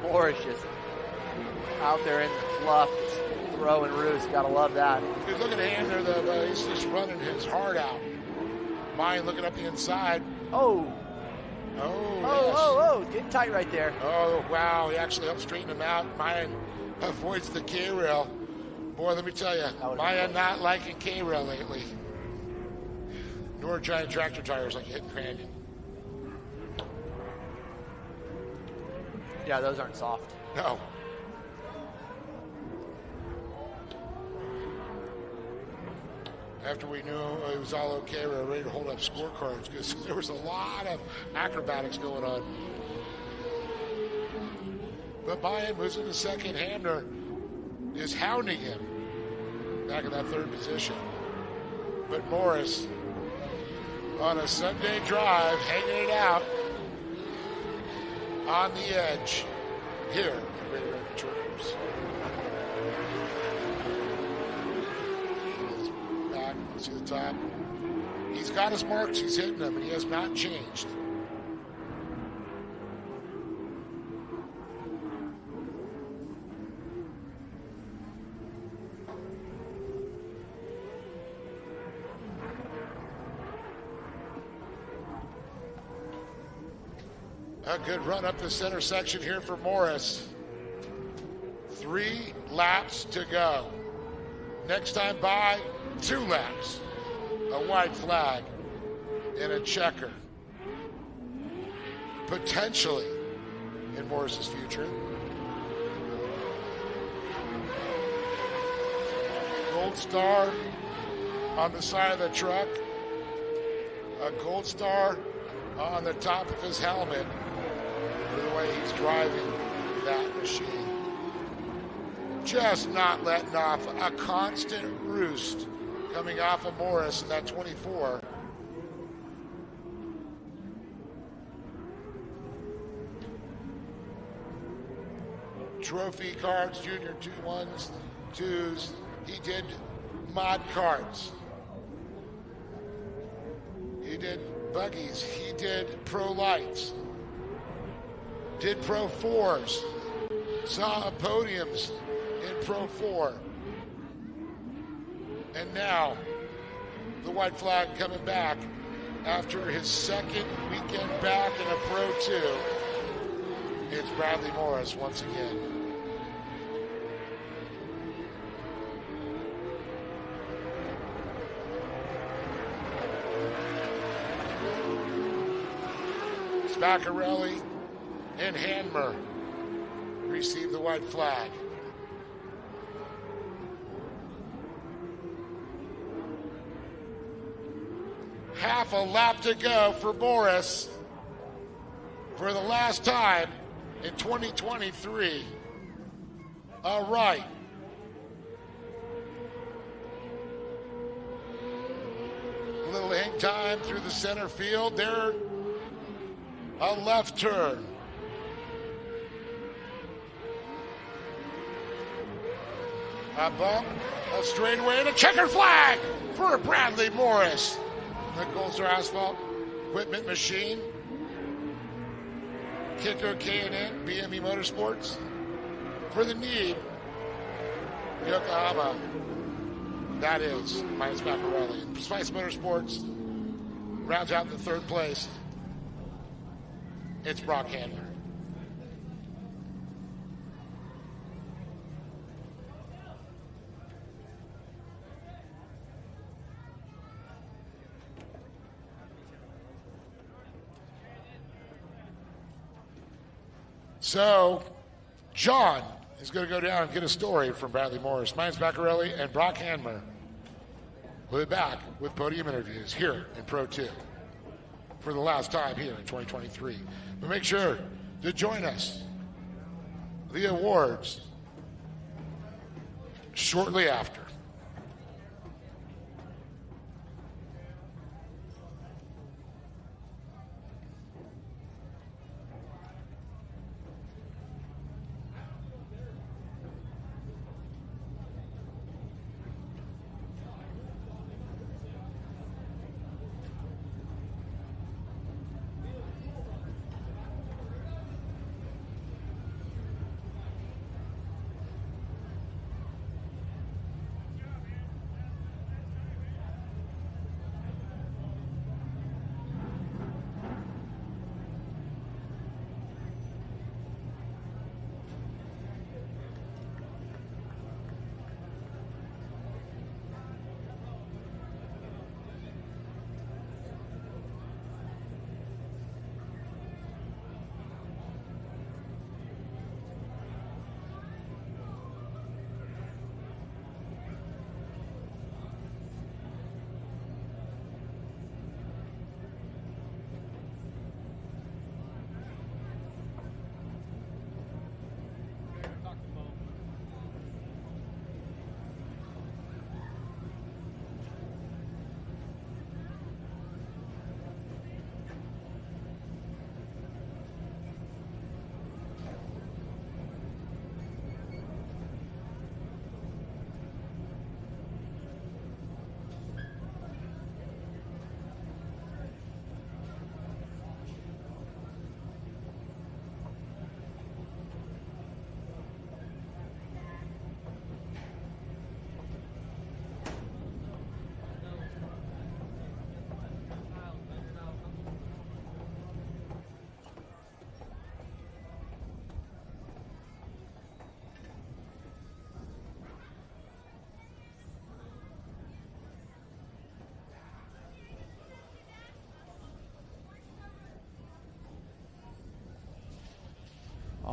Morris just out there in the fluff, throwing roost. Gotta love that. Dude, look at Hamner, though. He's just running his heart out. Mayan looking up the inside. Oh. Oh, yes. Getting tight right there. Oh, wow. He actually helped straighten him out. Mayan avoids the K-rail. Boy, let me tell you, Maya not liking K-rail lately. Nor giant tractor tires like hitting Canyon. Yeah, those aren't soft. No. After we knew it was all okay, we were ready to hold up scorecards because there was a lot of acrobatics going on. But Mayan moves into second. Hamner is hounding him back in that third position. But Morris on a Sunday drive, hanging it out on the edge here at the Great American Shortcourse. See the top? He's got his marks. He's hitting them, and he has not changed. A good run up the center section here for Morris. 3 laps to go. Next time by, 2 laps. A white flag and a checker. Potentially in Morris's future. Gold star on the side of the truck. A gold star on the top of his helmet for the way he's driving that machine. Just not letting off. A constant roost coming off of Morris in that 24. Trophy cards, junior 2-1s, 2s. He did mod cards. He did buggies. He did pro lights. Did pro 4s. Saw podiums in pro 4. And now the white flag coming back after his second weekend back in a pro 2. It's Bradley Morris once again. Spaccarelli and Hanmer receive the white flag. Half a lap to go for Morris for the last time in 2023. All right. A little hang time through the center field. There, a left turn. A bump, a straightaway, and a checkered flag for Bradley Morris. The Gold Star Asphalt Equipment Machine. Kicker K&N, BME Motorsports. For the Need, Yokohama. That is minus Spaccarelli. Spice Motorsports rounds out the third place. It's Brock Handler. So, John is going to go down and get a story from Bradley Morris. Mine's Baccarelli and Brock Handler. We'll be back with podium interviews here in Pro 2 for the last time here in 2023. But make sure to join us. The awards shortly after.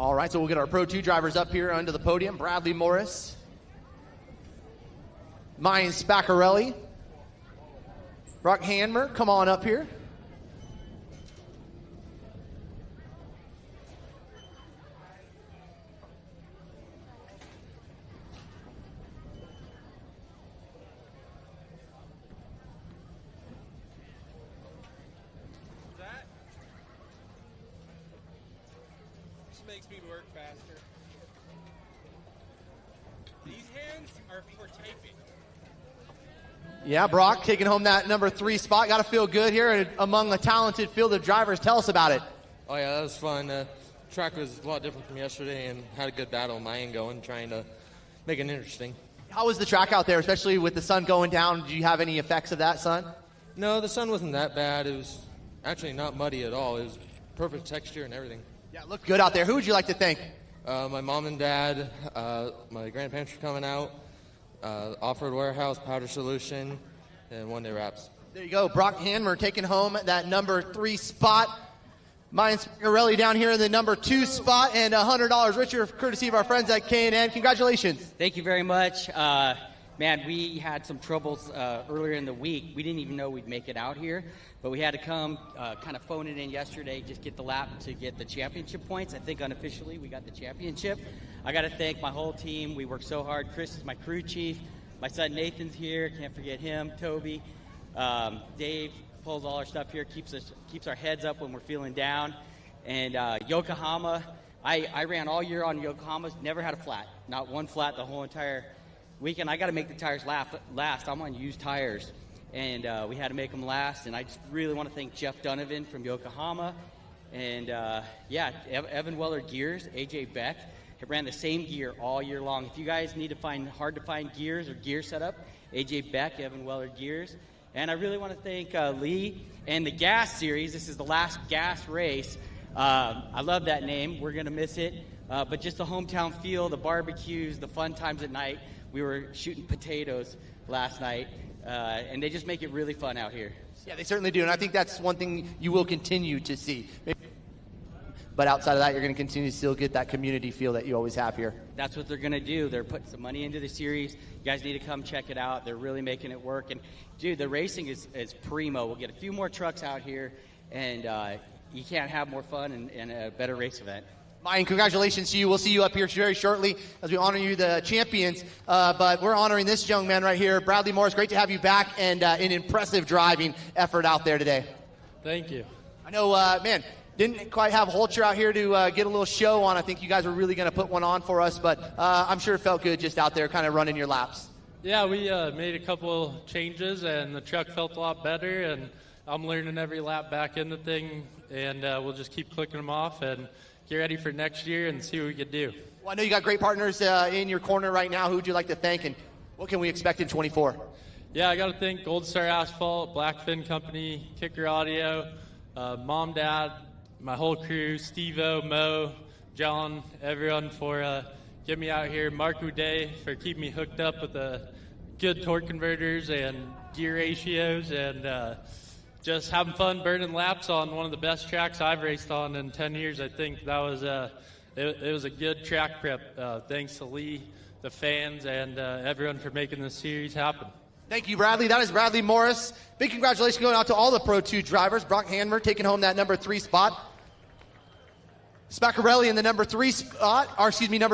All right, so we'll get our Pro 2 drivers up here onto the podium. Bradley Morris, Mayan Spaccarelli, Brock Hanmer, come on up here. Makes me work faster. These hands are for taping. Yeah, Brock taking home that number 3 spot. Got to feel good here among a talented field of drivers. Tell us about it. Oh, yeah, that was fun. Track was a lot different from yesterday and had a good battle in my end going, trying to make it interesting. How was the track out there, especially with the sun going down? Did you have any effects of that sun? No, the sun wasn't that bad. It was actually not muddy at all. It was perfect texture and everything. Yeah, it looked good out there. Who would you like to thank? My mom and dad, my grandparents for coming out, Off-Road Warehouse, Powder Solution, and One Day Wraps. There you go. Brock Hanmer taking home that number 3 spot. Mayan Spaccarelli down here in the number 2 spot, and $100 richer courtesy of our friends at K&N. Congratulations. Thank you very much. Man, we had some troubles earlier in the week. We didn't even know we'd make it out here, but we had to come kind of phone it in yesterday, just get the lap to get the championship points. I think unofficially we got the championship. I got to thank my whole team. We worked so hard. Chris is my crew chief. My son Nathan's here. Can't forget him. Toby. Dave pulls all our stuff here, keeps our heads up when we're feeling down. And Yokohama, I ran all year on Yokohamas, never had a flat. Not one flat the whole entire weekend. I got to make the tires last. I'm on used tires, and we had to make them last. And I just really want to thank Jeff Donovan from Yokohama, and Evan Weller Gears, AJ Beck, ran the same gear all year long. If you guys need to find hard to find gears or gear setup, AJ Beck, Evan Weller Gears. And I really want to thank Lee and the Gas Series. This is the last gas race. I love that name. We're going to miss it. But just the hometown feel, the barbecues, the fun times at night. We were shooting potatoes last night, and they just make it really fun out here. Yeah, they certainly do, and I think that's one thing you will continue to see. But outside of that, you're going to continue to still get that community feel that you always have here. That's what they're going to do. They're putting some money into the series. You guys need to come check it out. They're really making it work. And, dude, the racing is primo. We'll get a few more trucks out here, and you can't have more fun and a better race event. Mayan, congratulations to you. We'll see you up here very shortly as we honor you, the champions. But we're honoring this young man right here, Bradley Morris. Great to have you back, and an impressive driving effort out there today. Thank you. I know, didn't quite have Holcher out here to get a little show on. I think you guys were really going to put one on for us, but I'm sure it felt good just out there kind of running your laps. Yeah, we made a couple changes, and the truck felt a lot better, and I'm learning every lap back in the thing, and we'll just keep clicking them off and get ready for next year and see what we can do. Well, I know you got great partners in your corner right now. Who would you like to thank, and what can we expect in 24? Yeah, I got to thank Gold Star Asphalt, Blackfin Company, Kicker Audio, Mom, Dad, my whole crew, Steve-O, Mo, John, everyone for getting me out here. Mark Uday for keeping me hooked up with the good torque converters and gear ratios, and just having fun burning laps on one of the best tracks I've raced on in 10 years. I think that was it was a good track prep. Thanks to Lee, the fans, and everyone for making this series happen. Thank you, Bradley. That is Bradley Morris. Big congratulations going out to all the Pro 2 drivers. Brock Hanmer taking home that number 3 spot. Spaccarelli in the number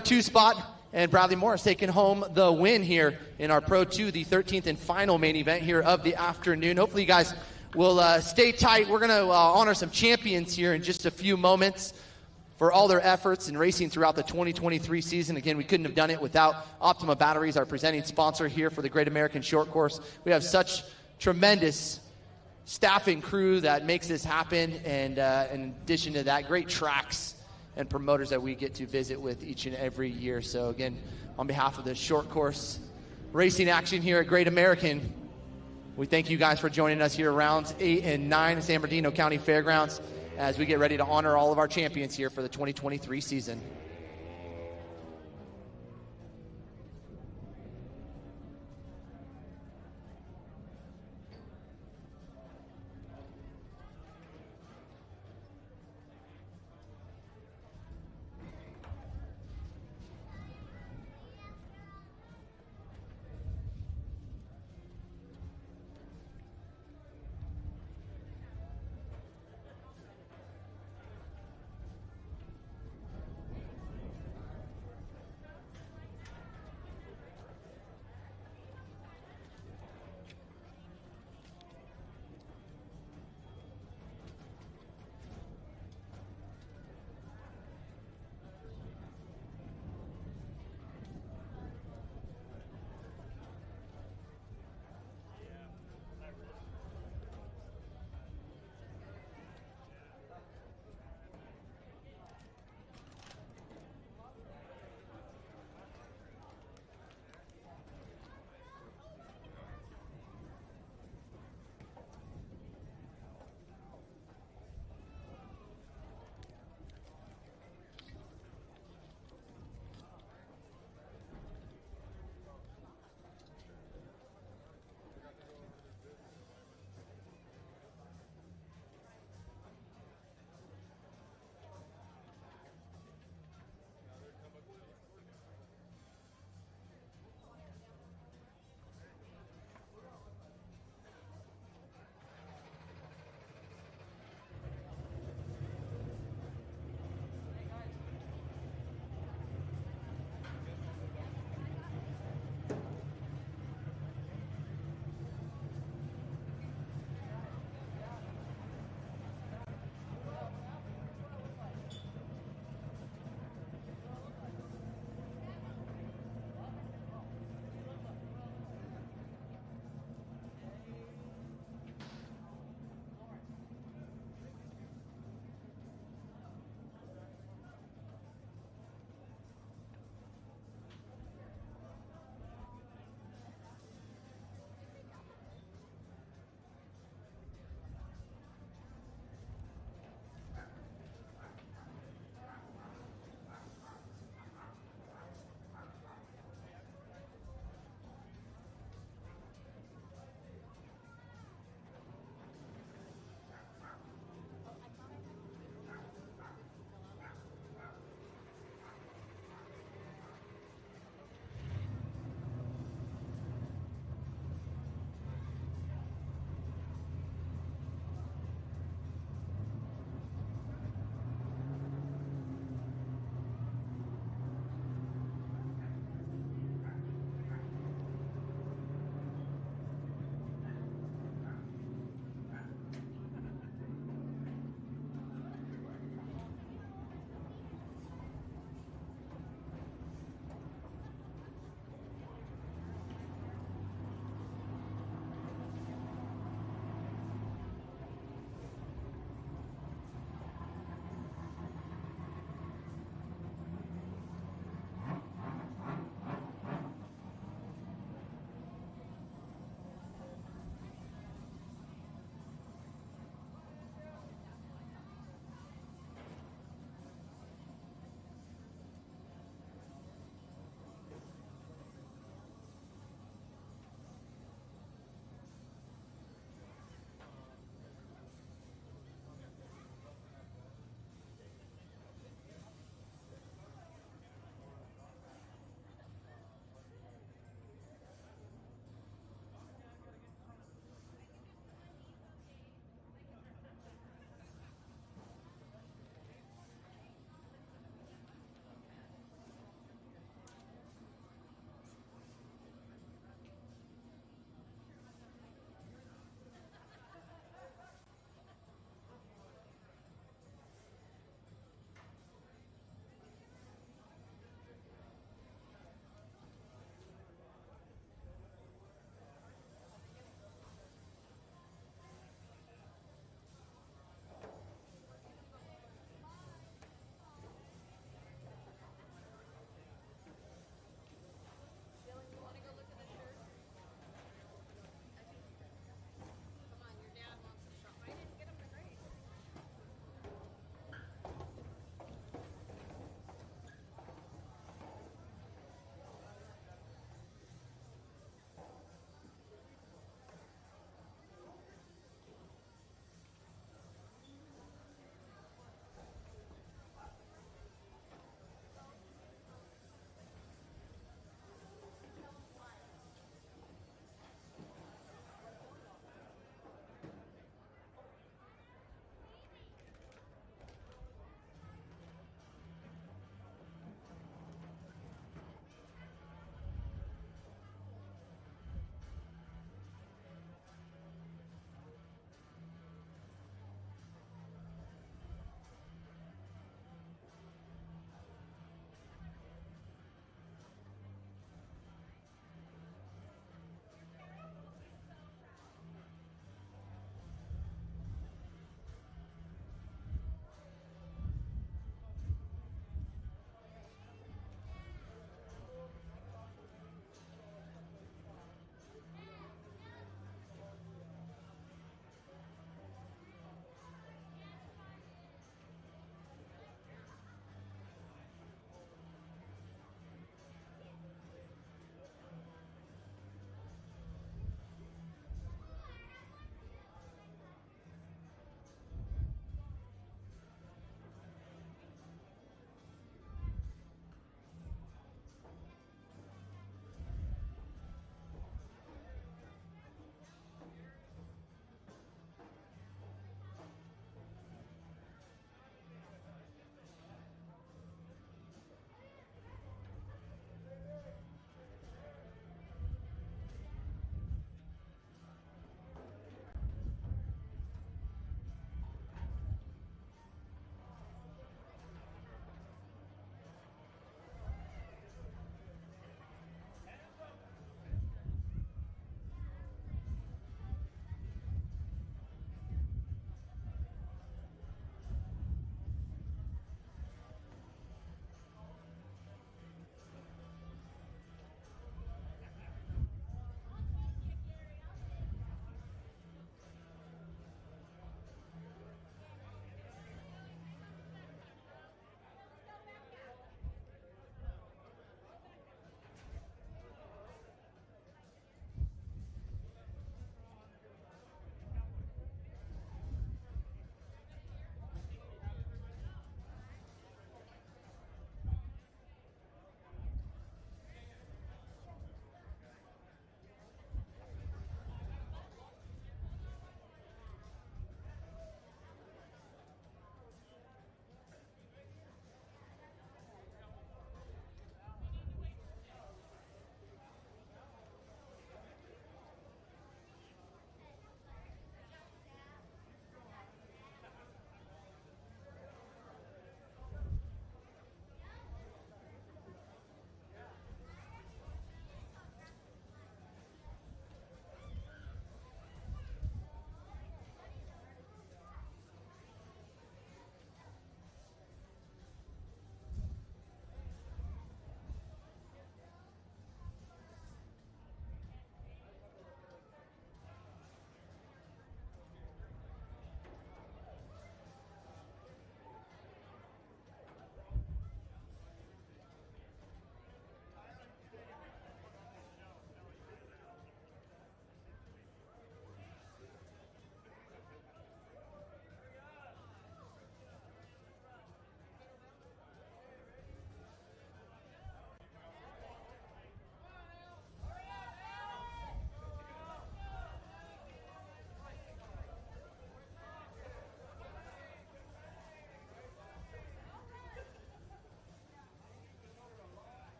2 spot. And Bradley Morris taking home the win here in our Pro 2, the 13th and final main event here of the afternoon. Hopefully you guys will stay tight. We're going to honor some champions here in just a few moments for all their efforts in racing throughout the 2023 season. Again, we couldn't have done it without Optima Batteries, our presenting sponsor here for the Great American Short Course. We have such tremendous staff and crew that makes this happen, and in addition to that, great tracks and promoters that we get to visit with each and every year. So again, on behalf of the Short Course racing action here at Great American, we thank you guys for joining us here rounds 8 and 9 at San Bernardino County Fairgrounds as we get ready to honor all of our champions here for the 2023 season.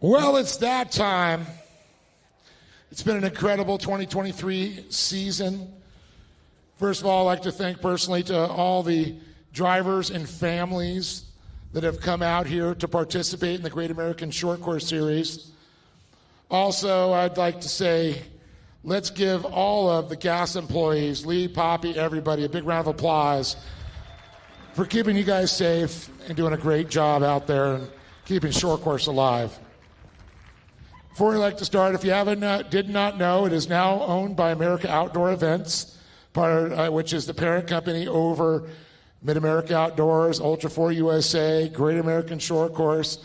Well, it's that time. It's been an incredible 2023 season. First of all, I'd like to thank personally to all the drivers and families that have come out here to participate in the Great American Short Course Series. Also, I'd like to say, let's give all of the gas employees, Lee, Poppy, everybody, a big round of applause for keeping you guys safe and doing a great job out there and keeping Short Course alive. Before we like to start, if you did not know, it is now owned by America Outdoor Events, which is the parent company over Mid-America Outdoors, Ultra 4 USA, Great American Short Course.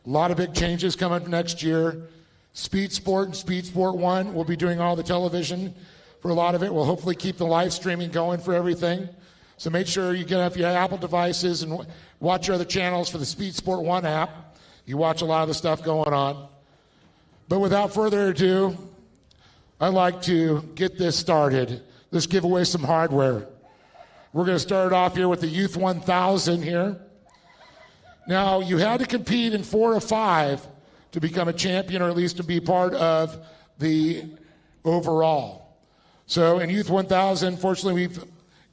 A lot of big changes coming next year. Speed Sport and Speed Sport 1 will be doing all the television for a lot of it. We'll hopefully keep the live streaming going for everything. So make sure you get up your Apple devices and watch your other channels for the Speed Sport 1 app. You watch a lot of the stuff going on. But without further ado, I'd like to get this started. Let's give away some hardware. We're going to start off here with the Youth 1000 here. Now, you had to compete in 4 of 5 to become a champion, or at least to be part of the overall. So in Youth 1000, fortunately, we've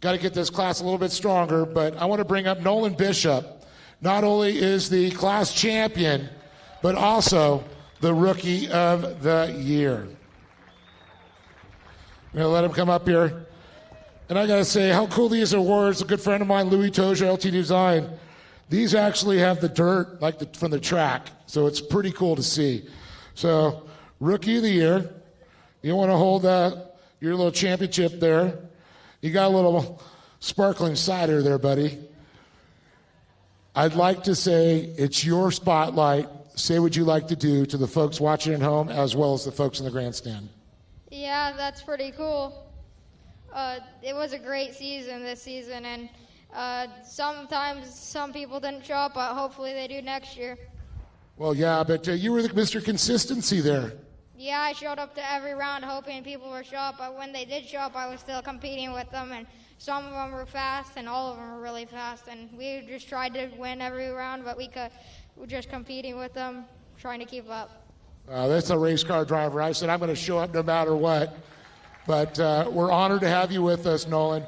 got to get this class a little bit stronger, but I want to bring up Nolan Bishop. Not only is the class champion, but also the Rookie of the Year. I'm going to let him come up here. And I got to say, how cool these awards. A good friend of mine, Louis Toja, LT Design. These actually have the dirt from the track, so it's pretty cool to see. So, Rookie of the Year. You want to hold your little championship there. You got a little sparkling cider there, buddy. I'd like to say it's your spotlight. Say what you like to do to the folks watching at home as well as the folks in the grandstand. Yeah, that's pretty cool. It was a great season this season, and sometimes some people didn't show up, but hopefully they do next year. Well, yeah, but you were the Mr. Consistency there. Yeah, I showed up to every round hoping people would show up, but when they did show up, I was still competing with them, and some of them were fast, and all of them were really fast, and we just tried to win every round, but we're just competing with them, trying to keep up. That's a race car driver. I said I'm going to show up no matter what. But we're honored to have you with us, Nolan.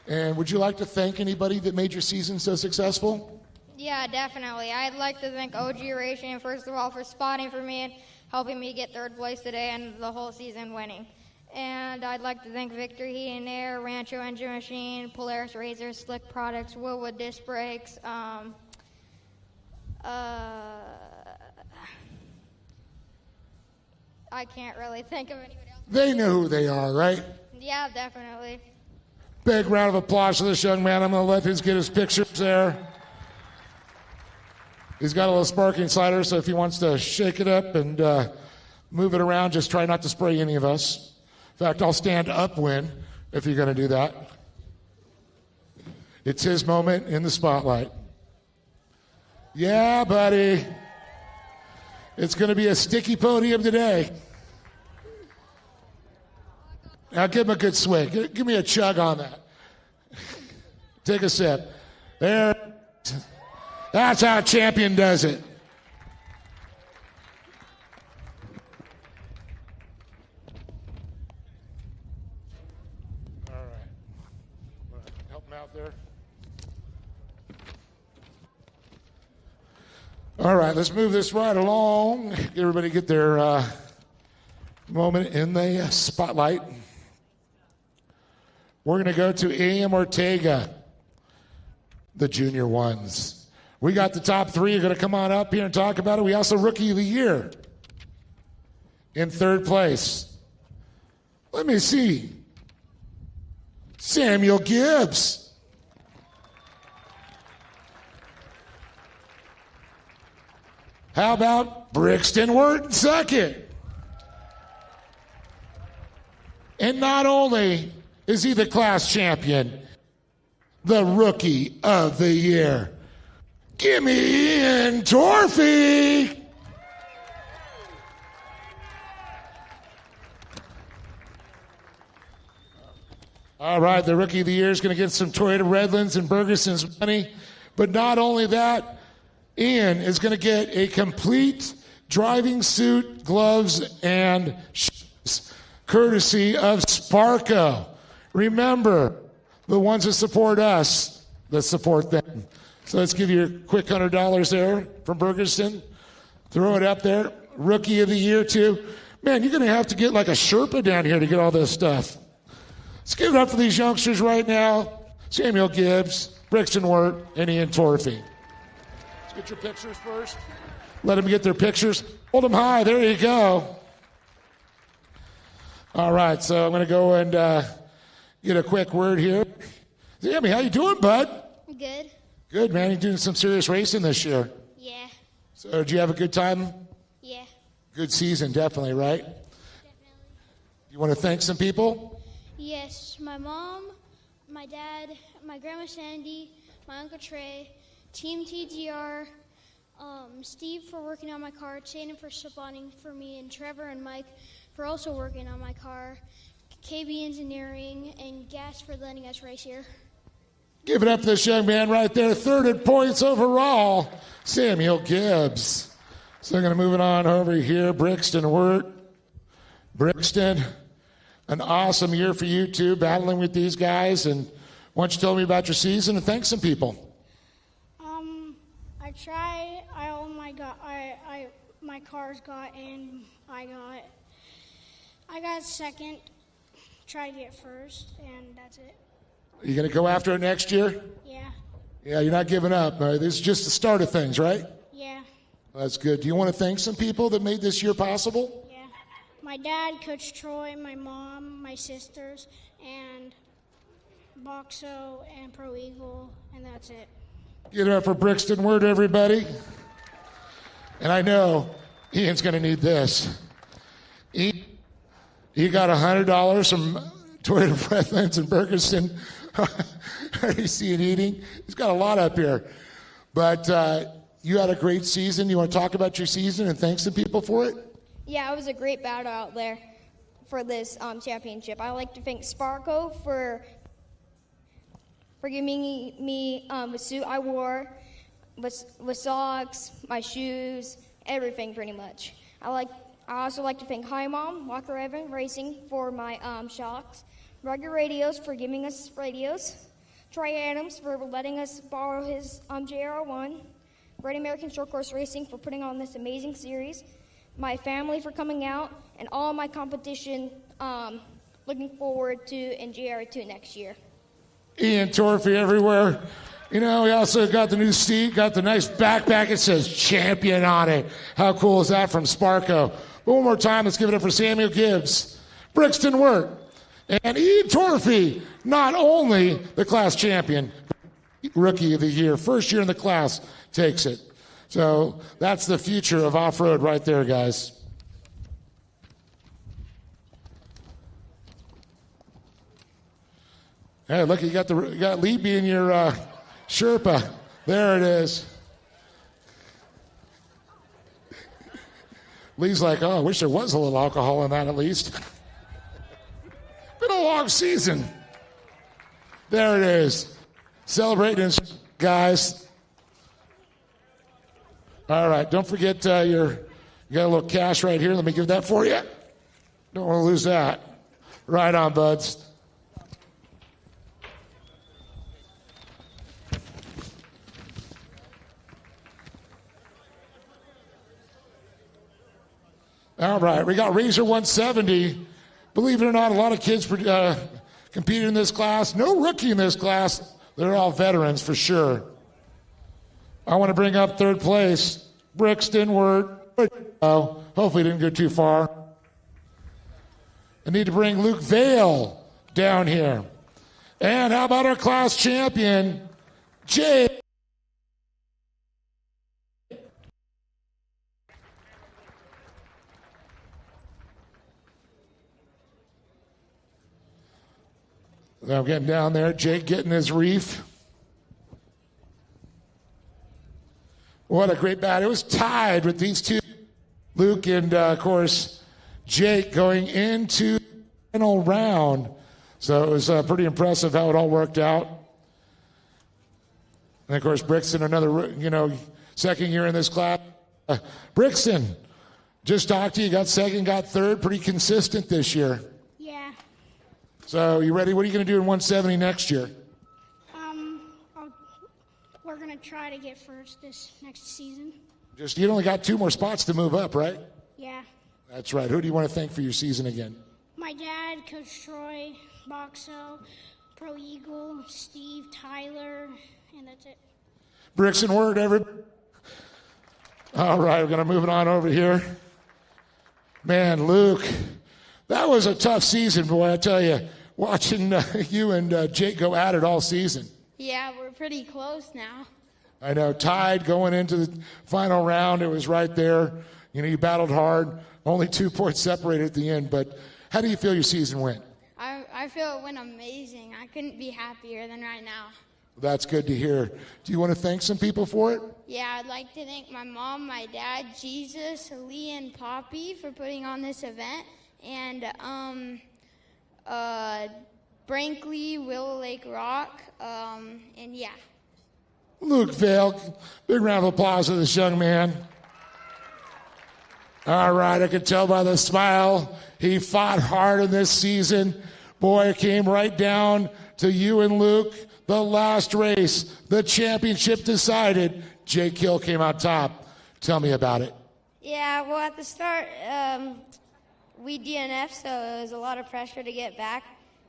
And would you like to thank anybody that made your season so successful? Yeah, definitely. I'd like to thank OG Racing, first of all, for spotting for me and helping me get 3rd place today and the whole season winning. And I'd like to thank Victory Heat and Air, Rancho Engine Machine, Polaris Razor, Slick Products, Willwood Disc Brakes, I can't really think of anybody else. They know who they are, right? Yeah, definitely. Big round of applause for this young man. I'm going to let him get his pictures there. He's got a little sparkling cider, so if he wants to shake it up and move it around, just try not to spray any of us. In fact, I'll stand upwind if you're going to do that. It's his moment in the spotlight. Yeah, buddy. It's going to be a sticky podium today. Now give him a good swig. Give me a chug on that. Take a sip. There. That's how a champion does it. All right. Help him out there. All right, let's move this right along. Everybody get their moment in the spotlight. We're going to go to A.M. Ortega, the junior ones. We got the top 3. You're going to come on up here and talk about it. We also Rookie of the Year in 3rd place. Let me see. Samuel Gibbs. How about Brixton Wharton 2nd? And not only is he the class champion, the Rookie of the Year. Give me Ian Torfey. All right, the Rookie of the Year is going to get some Toyota Redlands and Bergeson's money. But not only that, Ian is going to get a complete driving suit, gloves, and shoes, courtesy of Sparco. Remember, the ones that support us, let's support them. So let's give you a quick $100 there from Bergerston. Throw it up there. Rookie of the year, too. Man, you're going to have to get like a Sherpa down here to get all this stuff. Let's give it up for these youngsters right now. Samuel Gibbs, Brixton Wirt, and Ian Torfey. Let's get your pictures first. Let them get their pictures. Hold them high. There you go. All right, so I'm going to go and get a quick word here. Sammy, how you doing, bud? Good. Good, man. You're doing some serious racing this year. Yeah. So did you have a good time? Yeah. Good season, definitely, right? Definitely. You want to thank some people? Yes, my mom, my dad, my grandma Sandy, my uncle Trey, Team TGR, Steve for working on my car, Shannon for spawning for me, and Trevor and Mike for also working on my car, KB Engineering, and Gas for letting us race here. Give it up to this young man right there, third in points overall, Samuel Gibbs. So I'm going to move it on over here, Brixton Wirt. Brixton, an awesome year for you too, battling with these guys. And why don't you tell me about your season and thank some people? I tried. My cars got in. I got second. Tried to get first, and that's it. Are you going to go after it next year? Yeah. Yeah, you're not giving up. This is just the start of things, right? Yeah. That's good. Do you want to thank some people that made this year possible? Yeah. My dad, Coach Troy, my mom, my sisters, and Boxo and Pro Eagle, and that's it. Give it up for Brixton Wirt, everybody. And I know Ian's going to need this. He got $100 from Toyota Breathlands and Bergerston. REC and Eating. He's got a lot up here. But you had a great season. You want to talk about your season and thank some people for it? Yeah, it was a great battle out there for this championship. I'd like to thank Sparco for giving me the suit I wore, with socks, my shoes, everything pretty much. I also like to thank Hi Mom, Walker Evan Racing for my shocks, Rugged Radios for giving us radios, Troy Adams for letting us borrow his JR1, Great American Shortcourse Racing for putting on this amazing series, my family for coming out, and all my competition looking forward to in JR2 next year. Ian Torfey everywhere. You know, we also got the new seat, got the nice backpack. It says champion on it. How cool is that from Sparco? But one more time, let's give it up for Samuel Gibbs, Brixton Wirt, and Ian Torfey, not only the class champion, rookie of the year, first year in the class, takes it. So that's the future of off-road right there, guys. Hey, look, you got Libby in your Sherpa. There it is. Lee's like, oh, I wish there was a little alcohol in that at least. Been a long season. There it is. Celebrating, guys. All right, don't forget you got a little cash right here. Let me give that for you. Don't want to lose that. Right on, buds. All right, we got Razor 170. Believe it or not, a lot of kids competed in this class. No rookie in this class. They're all veterans for sure. I want to bring up third place, Brixton Wirt. Oh, hopefully didn't go too far. I need to bring Luke Vale down here. And how about our class champion, Jay? I'm getting down there. Jake getting his reef. What a great battle. It was tied with these two. Luke and, of course, Jake going into the final round. So it was pretty impressive how it all worked out. And, of course, Brixton, another, second year in this class. Brixton, Just talked to you. Got second, got third. Pretty consistent this year. Yeah. So you ready? What are you going to do in 170 next year? We're going to try to get first this next season. You only got 2 more spots to move up, right? Yeah. That's right. Who do you want to thank for your season again? My dad, Coach Troy, Boxo, Pro Eagle, Steve, Tyler, and that's it. Bricks and word, everybody. All right, we're going to move it on over here. Man, Luke, that was a tough season, boy. I tell you, watching you and Jake go at it all season. Yeah, we're pretty close now. I know, tied going into the final round. It was right there. You know, you battled hard. Only 2 points separated at the end. But how do you feel your season went? I feel it went amazing. I couldn't be happier than right now. That's good to hear. Do you want to thank some people for it? Yeah, I'd like to thank my mom, my dad, Jesus, Lee, and Poppy for putting on this event. And Brinkley, Willow Lake Rock, and yeah. Luke Vale, big round of applause for this young man. All right, I can tell by the smile. He fought hard in this season. Boy, it came right down to you and Luke. The last race, the championship decided. Jake Hill came out top. Tell me about it. Yeah, well, at the start, we DNF'd, so it was a lot of pressure to get back.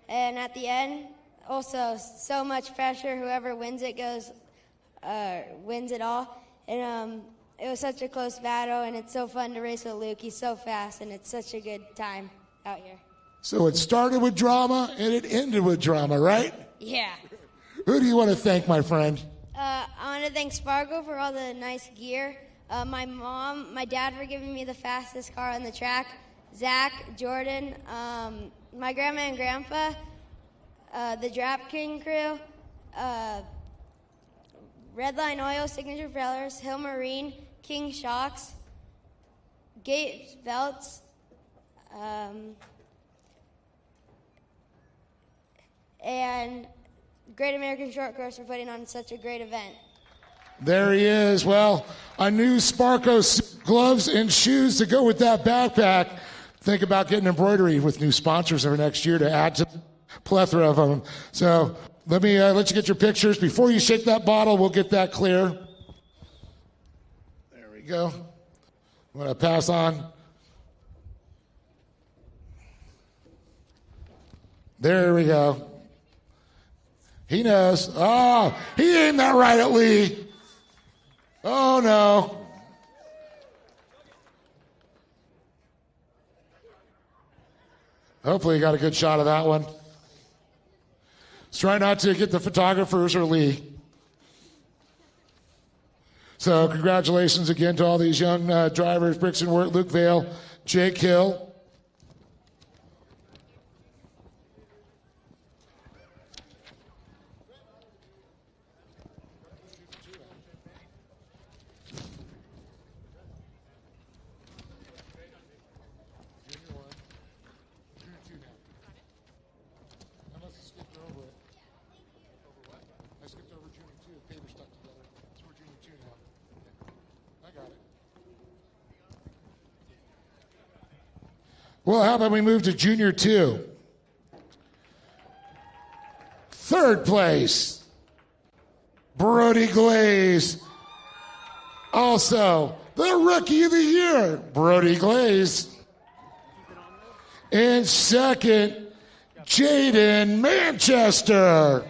And at the end, also so much pressure. Whoever wins it wins it all. And it was such a close battle, and it's so fun to race with Luke. He's so fast, and it's such a good time out here. So it started with drama, and it ended with drama, right? Yeah. Who do you want to thank, my friend? I want to thank Spargo for all the nice gear. My mom, my dad for giving me the fastest car on the track. Zach, Jordan, my grandma and grandpa, the Drap King crew, Redline Oil, Signature Propellers, Hill Marine, King Shocks, Gates Belts, and Great American Shortcourse for putting on such a great event. There he is. Well, a new Sparko gloves and shoes to go with that backpack. Think about getting embroidery with new sponsors over next year to add to the plethora of them. So let me let you get your pictures. Before you shake that bottle, we'll get that clear. There we go. I'm going to pass on. There we go. He knows. Oh, he aimed that right at Lee. Oh, no. Hopefully you got a good shot of that one. Let's try not to get the photographers or Lee. So congratulations again to all these young drivers, Bricks and Wirt, Luke Vale, Jake Hill. Well, how about we move to Junior 2? Third place, Brody Glaze. Also, the Rookie of the Year, Brody Glaze. And second, Jaden Manchester.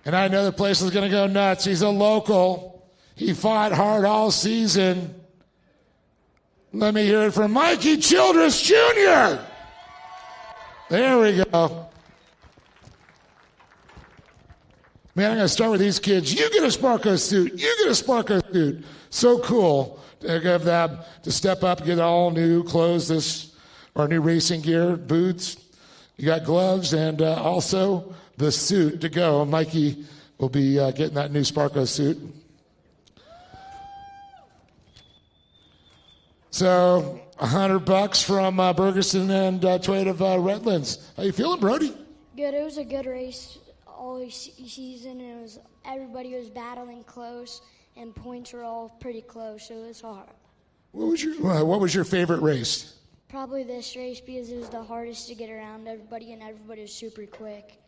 And I know the place is going to go nuts. He's a local. He fought hard all season. Let me hear it from Mikey Childress Jr. There we go. Man, I'm going to start with these kids. You get a Sparko suit. You get a Sparko suit. So cool to give them to step up and get all new clothes, or new racing gear, boots. You got gloves and also the suit to go. Mikey will be getting that new Sparko suit. So $100 from Bergerson and Toyota of Redlands. How you feeling, Brody? Good. It was a good race all season. Everybody was battling close, and points were all pretty close, so it was hard. What was your favorite race? Probably this race because it was the hardest to get around everybody, and everybody was super quick.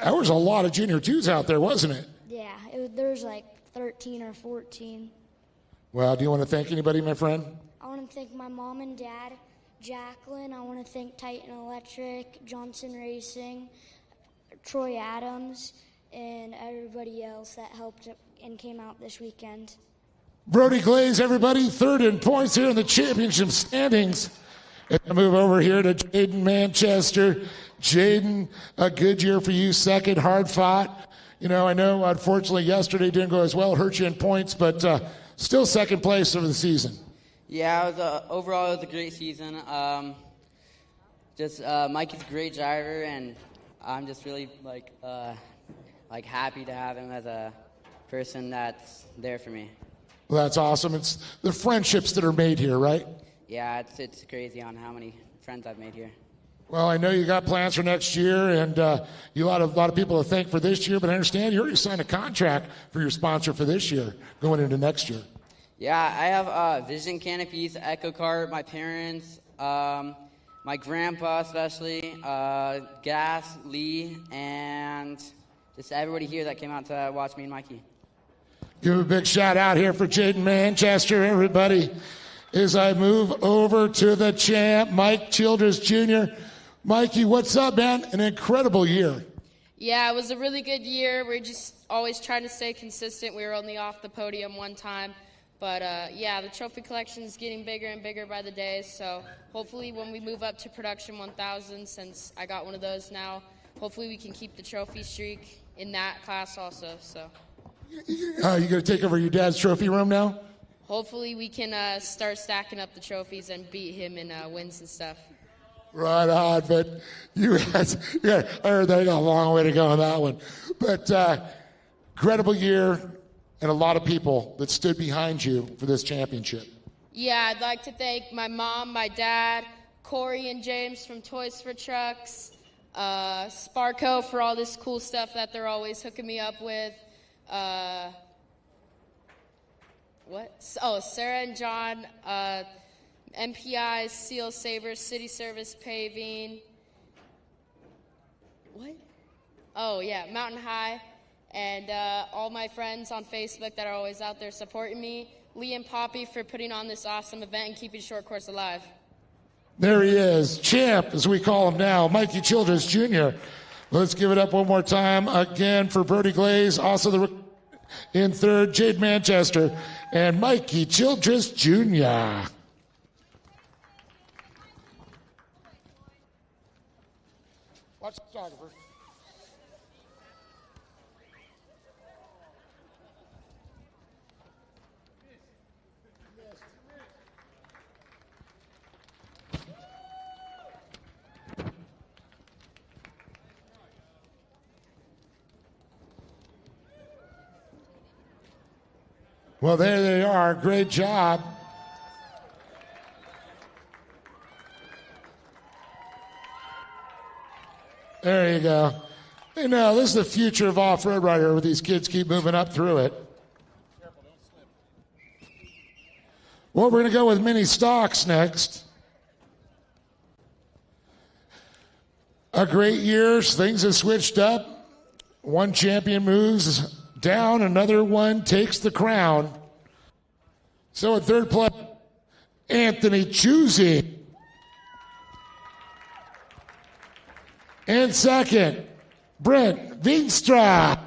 There was a lot of Junior 2s out there, wasn't it? Yeah, there was like 13 or 14. Well, do you want to thank anybody, my friend? I want to thank my mom and dad, Jacqueline. I want to thank Titan Electric, Johnson Racing, Troy Adams, and everybody else that helped and came out this weekend. Brody Glaze, everybody, third in points here in the championship standings. And I move over here to Jaden Manchester. Jaden, a good year for you, second, hard fought. You know, I know, unfortunately, yesterday didn't go as well, hurt you in points, but still second place over the season. Yeah, it was overall it was a great season. Mikey's a great driver, and I'm just really happy to have him as a person that's there for me. Well, that's awesome. It's the friendships that are made here, right? Yeah, it's crazy on how many friends I've made here. Well, I know you got plans for next year, and you got a lot of people to thank for this year, but I understand you already signed a contract for your sponsor for this year, going into next year. Yeah, I have Vision Canopies, Echo Cart, my parents, my grandpa especially, Gas, Lee, and just everybody here that came out to watch me and Mikey. Give a big shout out here for Jaden Manchester, everybody. As I move over to the champ, Mike Childress Jr. Mikey, what's up, man? An incredible year. Yeah, it was a really good year. We're just always trying to stay consistent. We were only off the podium one time. But, the trophy collection is getting bigger and bigger by the day. So hopefully when we move up to production 1,000, since I got one of those now, hopefully we can keep the trophy streak in that class also. So You going to take over your dad's trophy room now? hopefully we can start stacking up the trophies and beat him in wins and stuff. Right on, but I heard they got a long way to go on that one. But incredible year and a lot of people that stood behind you for this championship. Yeah, I'd like to thank my mom, my dad, Corey and James from Toys for Trucks, Sparko for all this cool stuff that they're always hooking me up with. Sarah and John, MPI, Seal Savers, City Service Paving. What? Oh, yeah, Mountain High. And all my friends on Facebook that are always out there supporting me. Lee and Poppy for putting on this awesome event and keeping Short Course alive. There he is, champ, as we call him now, Mikey Childress Jr. Let's give it up one more time again for Brody Glaze, also in third, Jade Manchester, and Mikey Childress Jr. Watch the photographer. Well, there they are. Great job. There you go. You know, this is the future of off-road right here, where these kids keep moving up through it. Well, we're going to go with mini stocks next. A great year. Things have switched up. One champion moves down, another one takes the crown. So at third place, Anthony Chusey. And second, Brent Veenstra.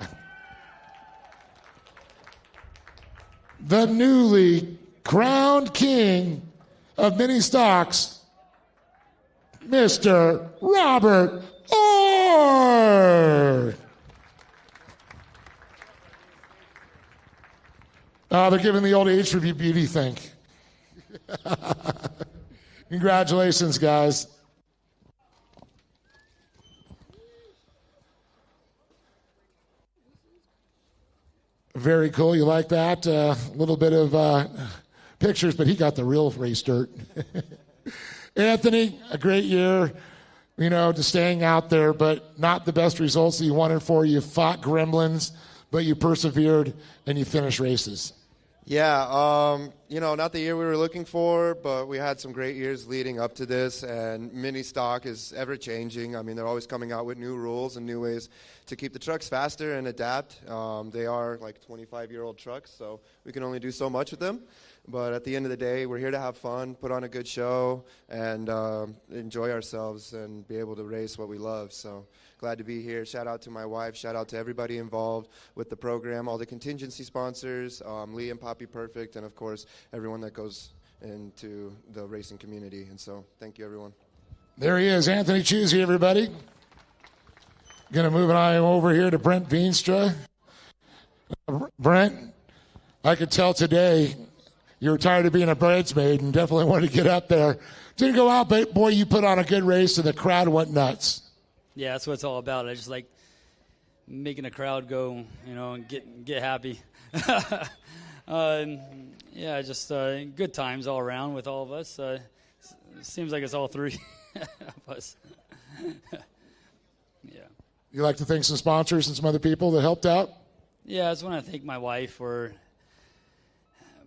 The newly crowned king of mini stocks, Mr. Robert Orr. They're giving the old age review beauty thing. Congratulations, guys. Very cool. You like that? A little bit of pictures, but he got the real race dirt. Anthony, a great year, you know, just staying out there, but not the best results that you wanted for. You fought gremlins, but you persevered and you finished races. Yeah, not the year we were looking for, but we had some great years leading up to this, and mini stock is ever changing. I mean, they're always coming out with new rules and new ways to keep the trucks faster and adapt. They are like 25-year-old trucks, so we can only do so much with them. But at the end of the day, we're here to have fun, put on a good show, and enjoy ourselves and be able to race what we love. So glad to be here. Shout out to my wife. Shout out to everybody involved with the program, all the contingency sponsors, Lee and Poppy Perfect, and, of course, everyone that goes into the racing community. And so thank you, everyone. There he is, Anthony Chusey, everybody. Going to move on over here to Brent Veenstra. Brent, I could tell today you were tired of being a bridesmaid and definitely wanted to get up there. Didn't go out, but, boy, you put on a good race, and the crowd went nuts. Yeah, that's what it's all about. I just like making the crowd go, and get happy. Just good times all around with all of us. Seems like it's all three of us. Yeah. You like to thank some sponsors and some other people that helped out? Yeah, I just want to thank my wife for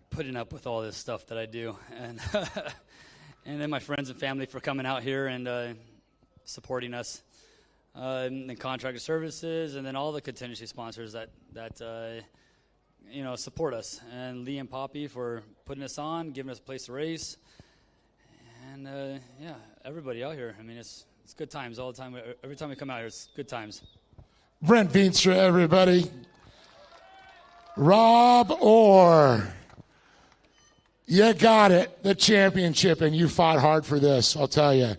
putting up with all this stuff that I do, and and then my friends and family for coming out here and supporting us. And contractor services, and then all the contingency sponsors that support us, and Lee and Poppy for putting us on, giving us a place to race, and everybody out here. I mean, it's good times all the time. Every time we come out here, it's good times. Brent Veenstra, everybody. Rob Orr, you got it, the championship, and you fought hard for this, I'll tell you.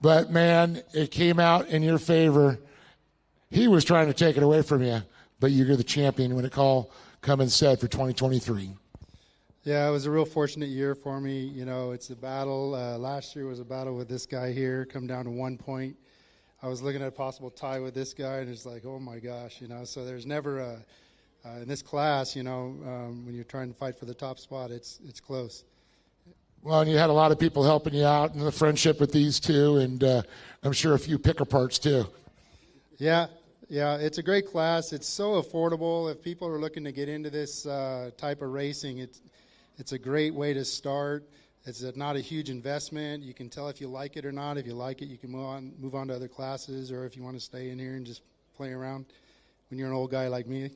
But, man, it came out in your favor. He was trying to take it away from you, but you're the champion when it all come and said for 2023. Yeah, it was a real fortunate year for me. It's a battle. Last year was a battle with this guy here, come down to 1 point. I was looking at a possible tie with this guy, and it's like, oh, my gosh, So there's never in this class, when you're trying to fight for the top spot, it's close. Well, and you had a lot of people helping you out in the friendship with these two, and I'm sure a few picker parts too. Yeah, it's a great class. It's so affordable. If people are looking to get into this type of racing, it's a great way to start. It's not a huge investment. You can tell if you like it or not. If you like it, you can move on to other classes, or if you want to stay in here and just play around when you're an old guy like me,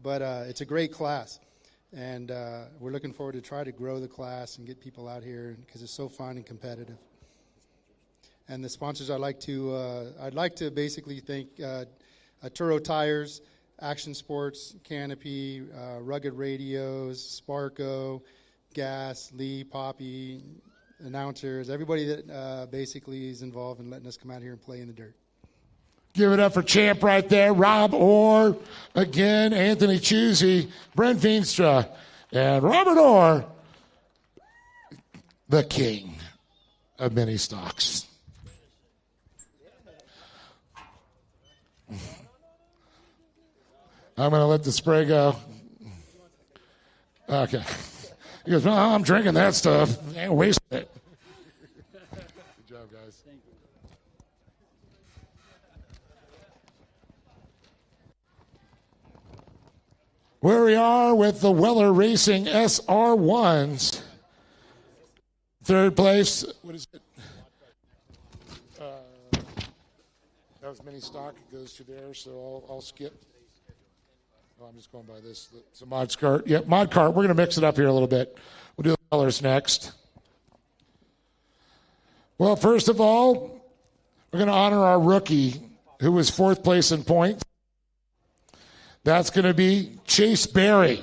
But it's a great class. And we're looking forward to try to grow the class and get people out here because it's so fun and competitive. And the sponsors I'd like to basically thank Turo Tires, Action Sports, Canopy, Rugged Radios, Sparco, Gas, Lee, Poppy, announcers, everybody that basically is involved in letting us come out here and play in the dirt. Give it up for champ right there. Rob Orr, again, Anthony Chusey, Brent Veenstra, and Robert Orr, the king of mini stocks. I'm going to let the spray go. Okay. He goes, well, I'm drinking that stuff. Ain't wasting it. Good job, guys. Thank you. Where we are with the Weller Racing SR1s. Third place. What is it? That was mini stock. It goes to there, so I'll skip. Oh, I'm just going by this. It's a mod cart. Yep, mod cart. We're going to mix it up here a little bit. We'll do the colors next. Well, first of all, we're going to honor our rookie who was fourth place in points. That's going to be Chase Berry.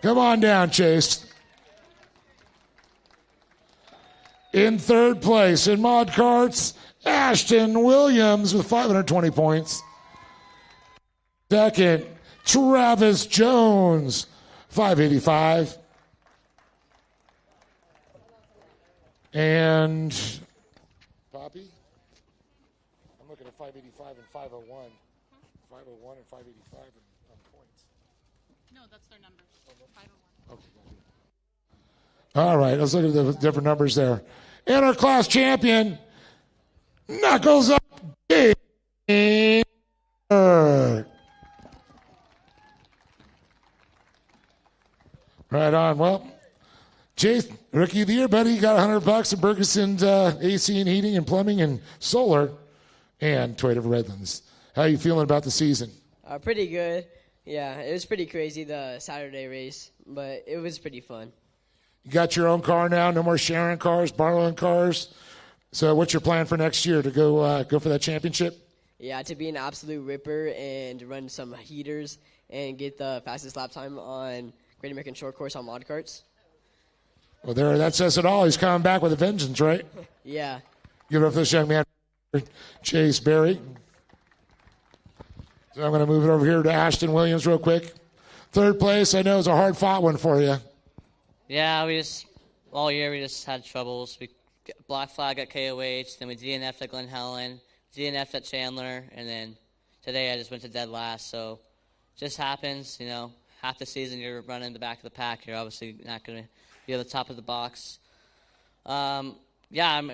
Come on down, Chase. In third place in mod carts, Ashton Williams with 520 points. Second, Travis Jones, 585. And Poppy? I'm looking at 585 and 501. 501 and 585 on points. No, that's their numbers. 501. Okay. All right, let's look at the different numbers there. And our class champion, Knuckles Up Gamer. Right on. Well, Chase, Rookie of the Year, buddy. You got $100 at Bergeson's AC and Heating and Plumbing and Solar and Toyota Redlands. How you feeling about the season? Pretty good. Yeah, it was pretty crazy, the Saturday race, but it was pretty fun. You got your own car now, no more sharing cars, borrowing cars. So what's your plan for next year to go for that championship? Yeah, to be an absolute ripper and run some heaters and get the fastest lap time on Great American Short Course on mod carts. Well, that says it all. He's coming back with a vengeance, right? Yeah. Give it up for this young man, Chase Berry. So I'm going to move it over here to Ashton Williams real quick. Third place, I know, is a hard-fought one for you. Yeah, all year we just had troubles. We black flag at KOH, then we DNF'd at Glen Helen, DNF'd at Chandler, and then today I just went to dead last. So just happens, half the season you're running the back of the pack. You're obviously not going to be at the top of the box. I'm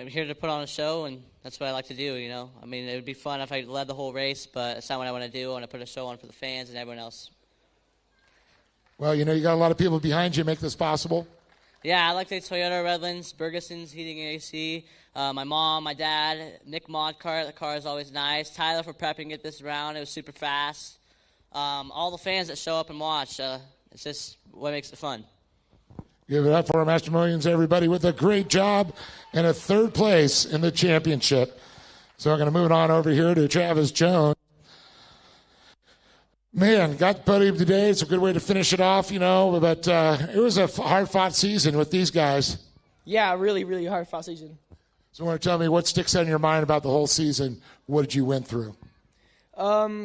here to put on a show, and that's what I like to do, I mean, it would be fun if I led the whole race, but it's not what I want to do. I want to put a show on for the fans and everyone else. Well, you got a lot of people behind you make this possible. Yeah, I like the Toyota Redlands, Bergeson's Heating and AC, my mom, my dad, Nick Modcart, the car is always nice, Tyler for prepping it this round, it was super fast. All the fans that show up and watch, it's just what makes it fun. Give it up for Master Millions, everybody, with a great job and a third place in the championship. So I'm going to move it on over here to Travis Jones. Man, got the podium today. It's a good way to finish it off, but it was a hard-fought season with these guys. Yeah, really, really hard-fought season. So you want to tell me what sticks out in your mind about the whole season? What did you went through?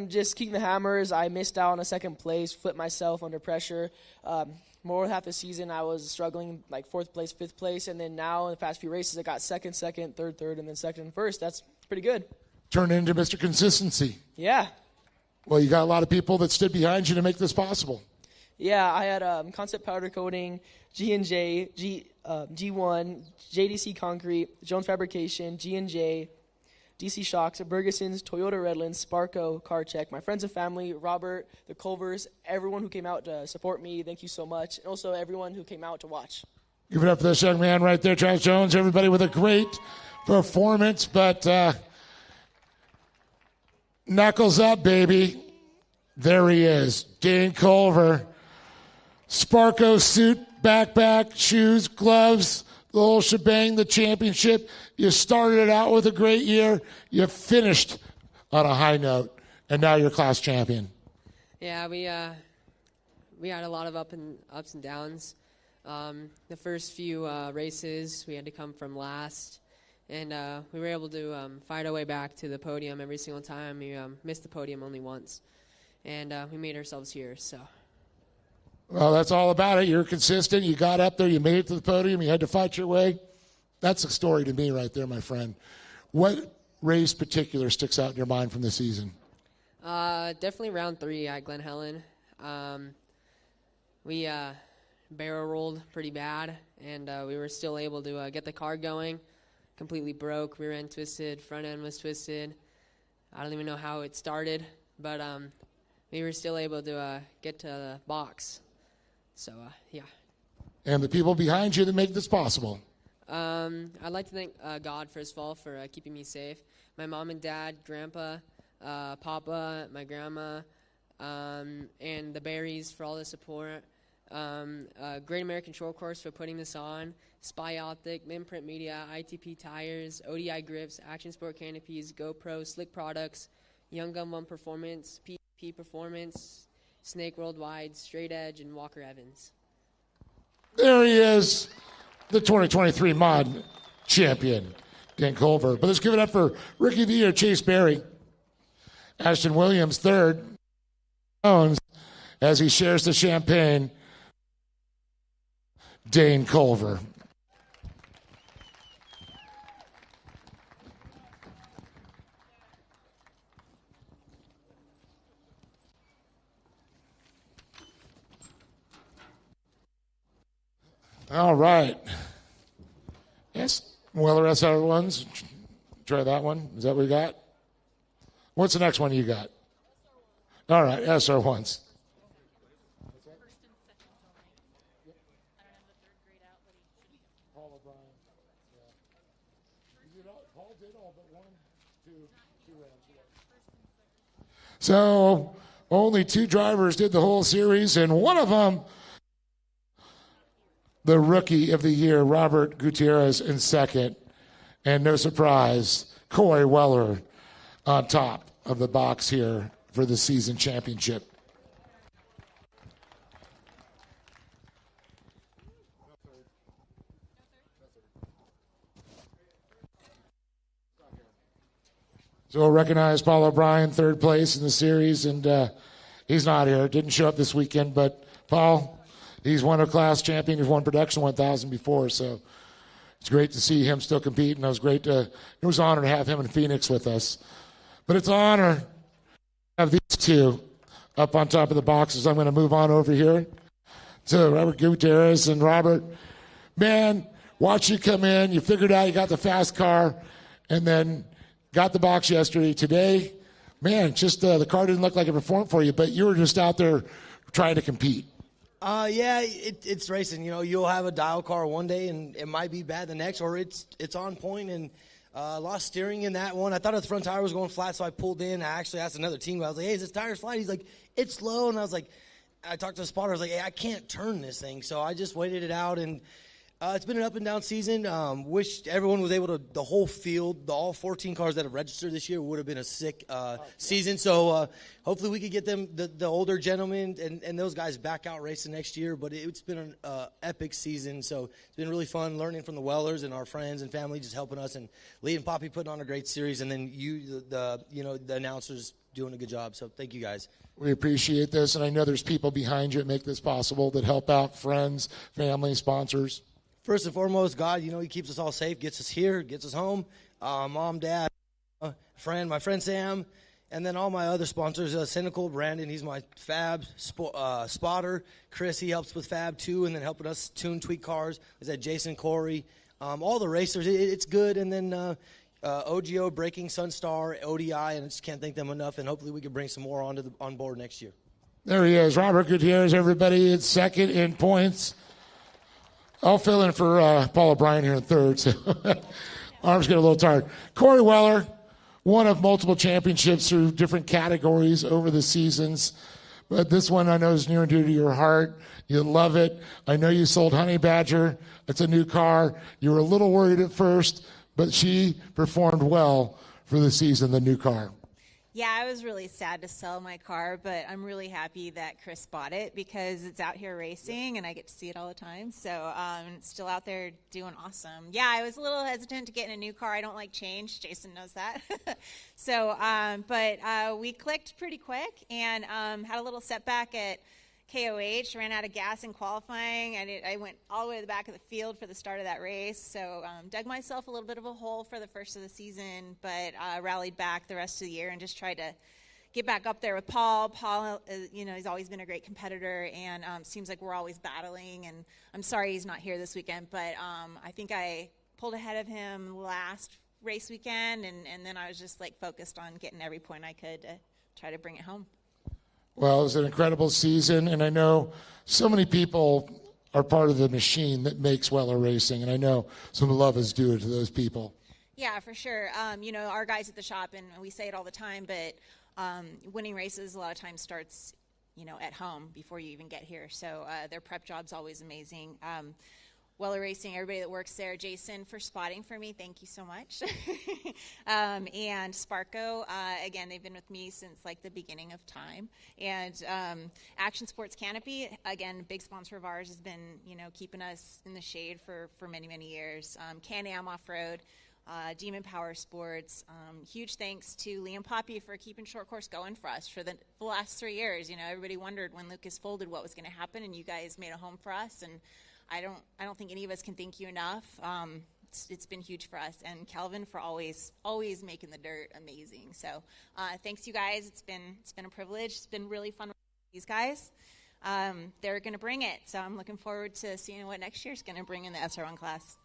Just kicking the hammers. I missed out on a second place, flipped myself under pressure. More than half the season, I was struggling, like fourth place, fifth place, and then now in the past few races, I got second, third, and then second and first. That's pretty good. Turned into Mr. Consistency. Yeah. Well, you got a lot of people that stood behind you to make this possible. Yeah, I had Concept Powder Coating, G&J, G1, JDC Concrete, Jones Fabrication, G&J, DC Shocks, Bergeson's, Toyota Redlands, Sparco, Car Check, my friends and family, Robert, the Culvers, everyone who came out to support me, thank you so much. And also everyone who came out to watch. Give it up for this young man right there, Travis Jones. Everybody with a great performance, but knuckles up, baby. There he is, Dane Culver. Sparco suit, backpack, shoes, gloves, the whole shebang, the championship. You started out with a great year. You finished on a high note, and now you're class champion. Yeah, we had a lot of ups and downs. The first few races, we had to come from last, and we were able to fight our way back to the podium every single time. We missed the podium only once, and we made ourselves here. So. Well, that's all about it. You're consistent. You got up there. You made it to the podium. You had to fight your way. That's a story to me right there, my friend. What race particular sticks out in your mind from the season? Definitely round 3 at Glen Helen. We barrel rolled pretty bad, and we were still able to get the car going. Completely broke. Rear end twisted. Front end was twisted. I don't even know how it started, but we were still able to get to the box. So, yeah. And the people behind you that make this possible. I'd like to thank God, first of all, for keeping me safe. My mom and dad, grandpa, papa, my grandma, and the Berries for all the support. Great American Short Course for putting this on. Spy Optic, Minprint Media, ITP Tires, ODI Grips, Action Sport Canopies, GoPro, Slick Products, Young Gun 1 Performance, PP Performance, Snake Worldwide, Straight Edge, and Walker Evans. There he is, the 2023 mod champion, Dan Culver. But let's give it up for Rookie of the Year, Chase Berry. Ashton Williams, third. As he shares the champagne, Dane Culver. All right. Yes, Weller SR1s. Try that one. Is that what we got? What's the next one you got? All right, SR1s. So only 2 drivers did the whole series, and one of them, the rookie of the year, Robert Gutierrez, in second. And no surprise, Corey Weller on top of the box here for the season championship. So we'll recognize Paul O'Brien, third place in the series, and he's not here. Didn't show up this weekend, but Paul, he's won a class champion. He's won production 1,000 before, so it's great to see him still competing. It was an honor to have him in Phoenix with us. But it's an honor to have these two up on top of the boxes. I'm going to move on over here to Robert Gutierrez. And Robert, man, watch you come in. You figured out you got the fast car and then got the box yesterday. Today, man, just the car didn't look like it performed for you, but you were just out there trying to compete. Yeah, it's racing. You know, you'll have a dial car one day and it might be bad the next, or it's on point. And lost steering in that one. I thought the front tire was going flat, so I pulled in. I actually asked another team. I was like, "Hey, is this tire flat?" He's like, "It's slow." And I was like, I talked to the spotter. I was like, "Hey, I can't turn this thing." So I just waited it out, and it's been an up and down season. Wish everyone was able to, the whole field, all 14 cars that have registered this year would have been a sick season. So hopefully we could get them, the older gentlemen and those guys back out racing next year. But it's been an epic season. So it's been really fun learning from the Wellers and our friends and family just helping us, and Lee and Poppy putting on a great series. And then the announcers doing a good job. So thank you guys. We appreciate this, and I know there's people behind you that make this possible, that help out, friends, family, sponsors. First and foremost, God, He keeps us all safe, gets us here, gets us home. Mom, Dad, my friend Sam, and then all my other sponsors. Cynical, Brandon, he's my fab spotter. Chris, he helps with fab too, and then helping us tune, tweak cars. Is that Jason, Corey, all the racers. It's good, and then OGO, Breaking, Sunstar, ODI, and I just can't thank them enough. And hopefully we can bring some more on board next year. There he is, Robert Gutierrez. Everybody, it's second in points. I'll fill in for Paul O'Brien here in third, so arms get a little tired. Corey Weller, one of multiple championships through different categories over the seasons, but this one I know is near and dear to your heart. You love it. I know you sold Honey Badger. It's a new car. You were a little worried at first, but she performed well for the season, the new car. Yeah, I was really sad to sell my car, but I'm really happy that Chris bought it because it's out here racing and I get to see it all the time. So it's still out there doing awesome. Yeah, I was a little hesitant to get in a new car. I don't like change. Jason knows that. But we clicked pretty quick and had a little setback at KOH, ran out of gas in qualifying. I went all the way to the back of the field for the start of that race. So dug myself a little bit of a hole for the first of the season, but rallied back the rest of the year and just tried to get back up there with Paul. Paul, he's always been a great competitor, and seems like we're always battling. And I'm sorry he's not here this weekend, but I think I pulled ahead of him last race weekend, and then I was just focused on getting every point I could to try to bring it home. Well, it was an incredible season, and I know so many people are part of the machine that makes Weller Racing, and I know some love is due to those people. Yeah, for sure. Our guys at the shop, and we say it all the time, but winning races a lot of times starts, at home before you even get here. So their prep job's always amazing. Weller Racing, everybody that works there, Jason for spotting for me, thank you so much. And Sparko, again, they've been with me since the beginning of time. And Action Sports Canopy, again, big sponsor of ours, has been keeping us in the shade for many, many years. Can-Am Off-Road, Demon Power Sports. Huge thanks to Liam Poppy for keeping Short Course going for us for the last 3 years. Everybody wondered when Lucas folded what was going to happen, and you guys made a home for us. And I don't think any of us can thank you enough. It's been huge for us, and Calvin for always making the dirt amazing. So thanks you guys. It's been a privilege. It's been really fun with these guys. They're going to bring it, so I'm looking forward to seeing what next year's going to bring in the SR1 class.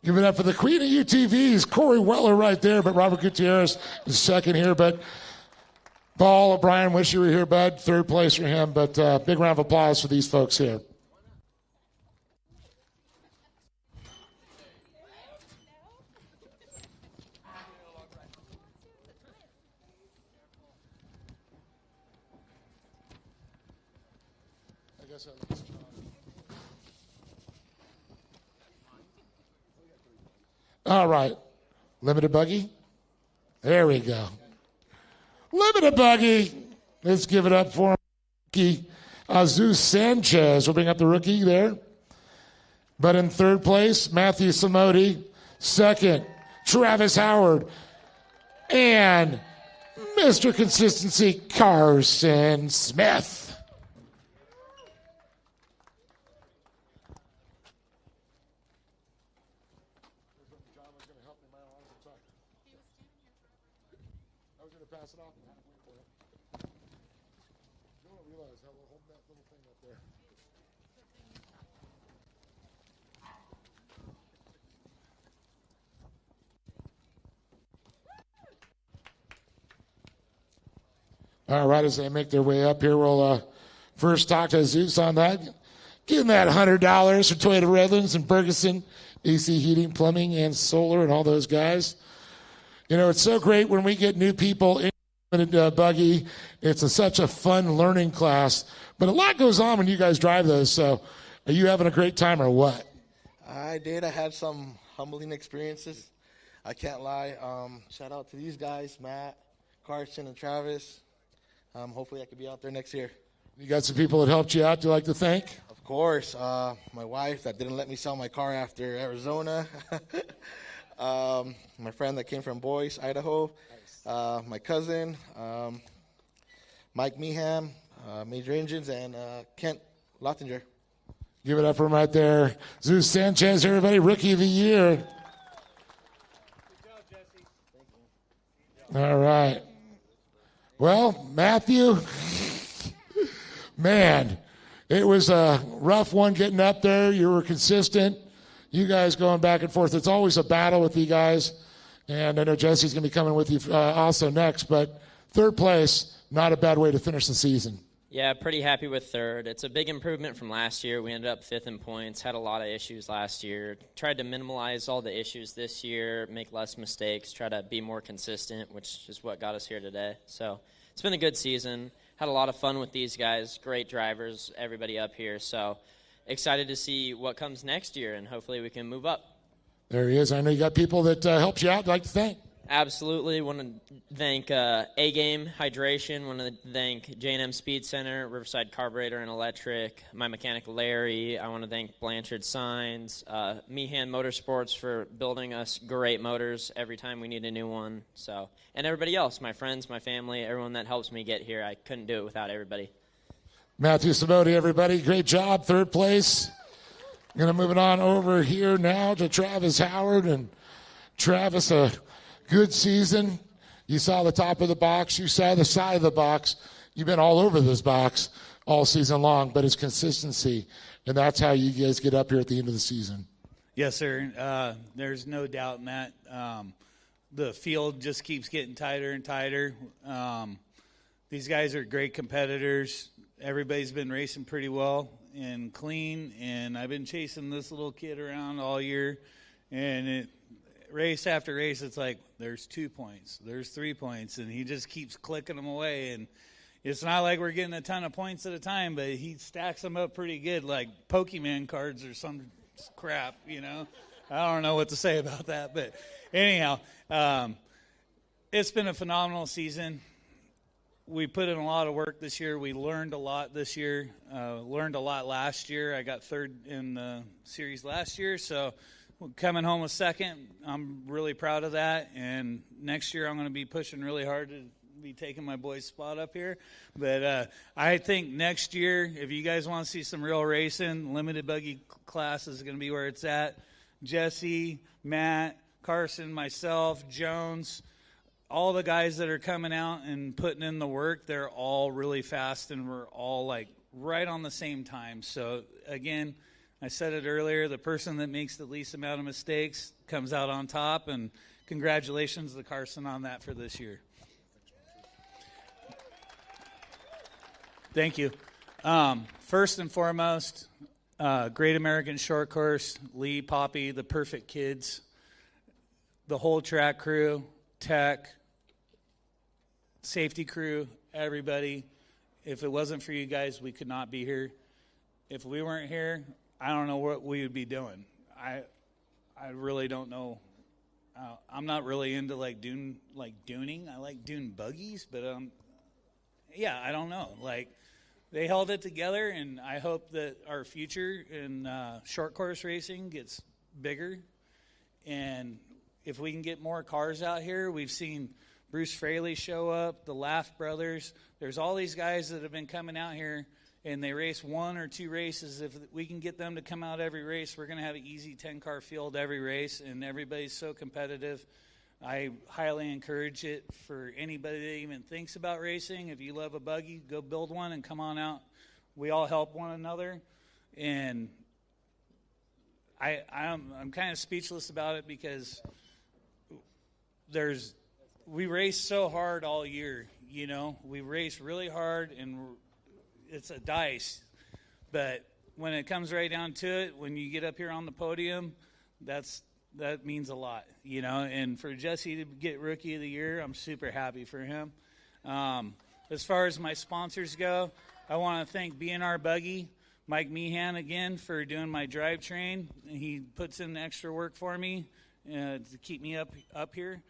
Give it up for the queen of UTVs, Corey Weller right there, but Robert Gutierrez is second here. But Paul O'Brien, wish you were here, bud. Third place for him, but big round of applause for these folks here. guess that looks all right. Limited buggy. There we go. Limited buggy. Let's give it up for rookie Jesus Sanchez. We'll bring up the rookie there. But in third place, Matthew Samodi. Second, Travis Howard. And Mr. Consistency, Carson Smith. All right, as they make their way up here, we'll first talk to Zeus on that. Give him that $100 for Toyota Redlands and Ferguson, AC Heating, Plumbing, and Solar, and all those guys. You know, it's so great when we get new people in buggy. It's such a fun learning class. But a lot goes on when you guys drive those. So are you having a great time or what? I did. I had some humbling experiences. I can't lie. Shout out to these guys, Matt, Carson, and Travis. Hopefully I could be out there next year. You got some people that helped you out you like to thank? Of course. My wife that didn't let me sell my car after Arizona. My friend that came from Boise, Idaho. My cousin, Mike Meeham, Major Engines, and Kent Lottinger. Give it up for him right there. Zeus Sanchez, everybody, Rookie of the Year. Good job, Jesse. All right. Well, Matthew, man, it was a rough one getting up there. You were consistent. You guys going back and forth. It's always a battle with you guys. And I know Jesse's going to be coming with you also next. But third place, not a bad way to finish the season. Yeah, pretty happy with third. It's a big improvement from last year. We ended up fifth in points, had a lot of issues last year. Tried to minimize all the issues this year, make less mistakes, try to be more consistent, which is what got us here today. So it's been a good season. Had a lot of fun with these guys, great drivers, everybody up here. So excited to see what comes next year, and hopefully we can move up. There he is. I know you got people that helped you out. I'd like to thank. Absolutely. Want to thank A-Game Hydration. Want to thank J&M Speed Center, Riverside Carburetor and Electric, my mechanic Larry. I want to thank Blanchard Signs, Meehan Motorsports for building us great motors every time we need a new one. So, and everybody else, my friends, my family, everyone that helps me get here. I couldn't do it without everybody. Matthew Samodi, everybody. Great job. Third place. Going to move it on over here now to Travis Howard. And Travis, a good season. You saw the top of the box. You saw the side of the box. You've been all over this box all season long, but it's consistency, and that's how you guys get up here at the end of the season. Yes, sir. There's no doubt in that. The field just keeps getting tighter and tighter. These guys are great competitors. Everybody's been racing pretty well and clean, and I've been chasing this little kid around all year, and race after race, it's like there's 2 points, there's 3 points, and he just keeps clicking them away. And it's not like we're getting a ton of points at a time, but he stacks them up pretty good, like Pokemon cards or some crap, you know. I don't know what to say about that, but anyhow, it's been a phenomenal season. We put in a lot of work this year. We learned a lot this year, learned a lot last year. I got third in the series last year, so coming home with second, I'm really proud of that. And next year I'm going to be pushing really hard to be taking my boy's spot up here. But I think next year, if you guys want to see some real racing, limited buggy class is going to be where it's at. Jesse, Matt, Carson, myself, Jones, all the guys that are coming out and putting in the work, they're all really fast, and we're all like right on the same time. So again, I said it earlier, the person that makes the least amount of mistakes comes out on top, and congratulations to Carson on that for this year. Thank you. First and foremost, Great American Short Course, Lee, Poppy, the perfect kids, the whole track crew, tech, safety crew, everybody. If it wasn't for you guys, we could not be here. if we weren't here, I don't know what we would be doing. I really don't know. I'm not really into duning. I like dune buggies, but yeah, I don't know. They held it together, and I hope that our future in short course racing gets bigger. And if we can get more cars out here, we've seen Bruce Fraley show up, the Laugh brothers. There's all these guys that have been coming out here, and they race 1 or 2 races. If we can get them to come out every race, we're going to have an easy 10-car field every race, and everybody's so competitive. I highly encourage it for anybody that even thinks about racing. If you love a buggy, go build one and come on out. We all help one another, and I'm kind of speechless about it because we race so hard all year. We race really hard, and it's a dice. But when it comes right down to it, when you get up here on the podium, that means a lot, And for Jesse to get Rookie of the Year, I'm super happy for him. As far as my sponsors go, I want to thank B&R Buggy, Mike Meehan again for doing my drivetrain. He puts in extra work for me to keep me up here.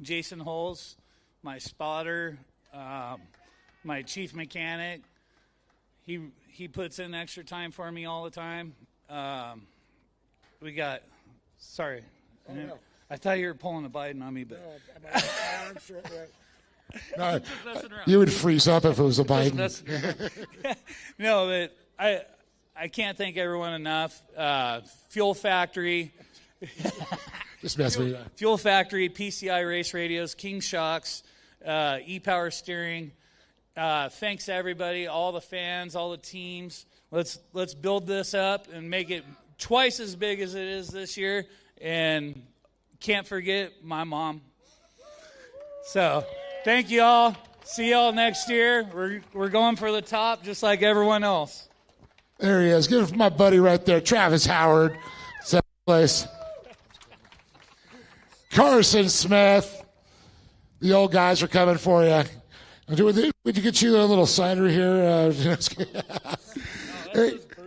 Jason Holes, my spotter, my chief mechanic. He puts in extra time for me all the time. We got, sorry. Oh, no. I thought you were pulling a Biden on me, but. No, you would freeze up if it was a Biden. No, but I can't thank everyone enough. Fuel Factory. Just mess with you. Fuel Factory, PCI Race Radios, King Shocks, E-Power Steering. Thanks to everybody, all the fans, all the teams. Let's build this up and make it twice as big as it is this year. And can't forget my mom. So thank you all. See y'all next year. We're going for the top just like everyone else. There he is. Give it for my buddy right there, Travis Howard. Second place. Carson Smith. The old guys are coming for you. Would you get you a little cider here?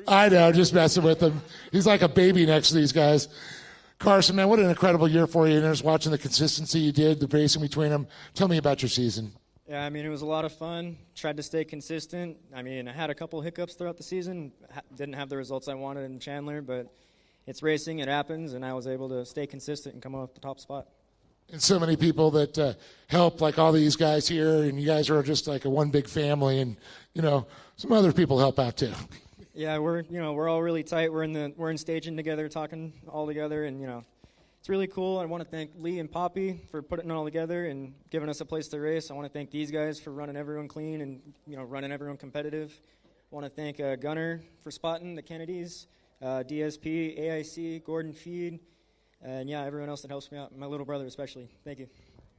I know, just messing with him. He's like a baby next to these guys. Carson, man, what an incredible year for you. And just watching the consistency you did, the racing between them. Tell me about your season. Yeah, it was a lot of fun. Tried to stay consistent. I had a couple hiccups throughout the season. Didn't have the results I wanted in Chandler, but it's racing. It happens, and I was able to stay consistent and come off the top spot. And so many people that help, like all these guys here, and you guys are just like a one big family, and some other people help out too. Yeah, we're all really tight. We're in staging together, talking all together, and it's really cool. I want to thank Lee and Poppy for putting it all together and giving us a place to race. I want to thank these guys for running everyone clean and running everyone competitive. I want to thank Gunner for spotting the Kennedys, DSP, AIC, Gordon Feed, and everyone else that helps me out. My little brother especially. Thank you.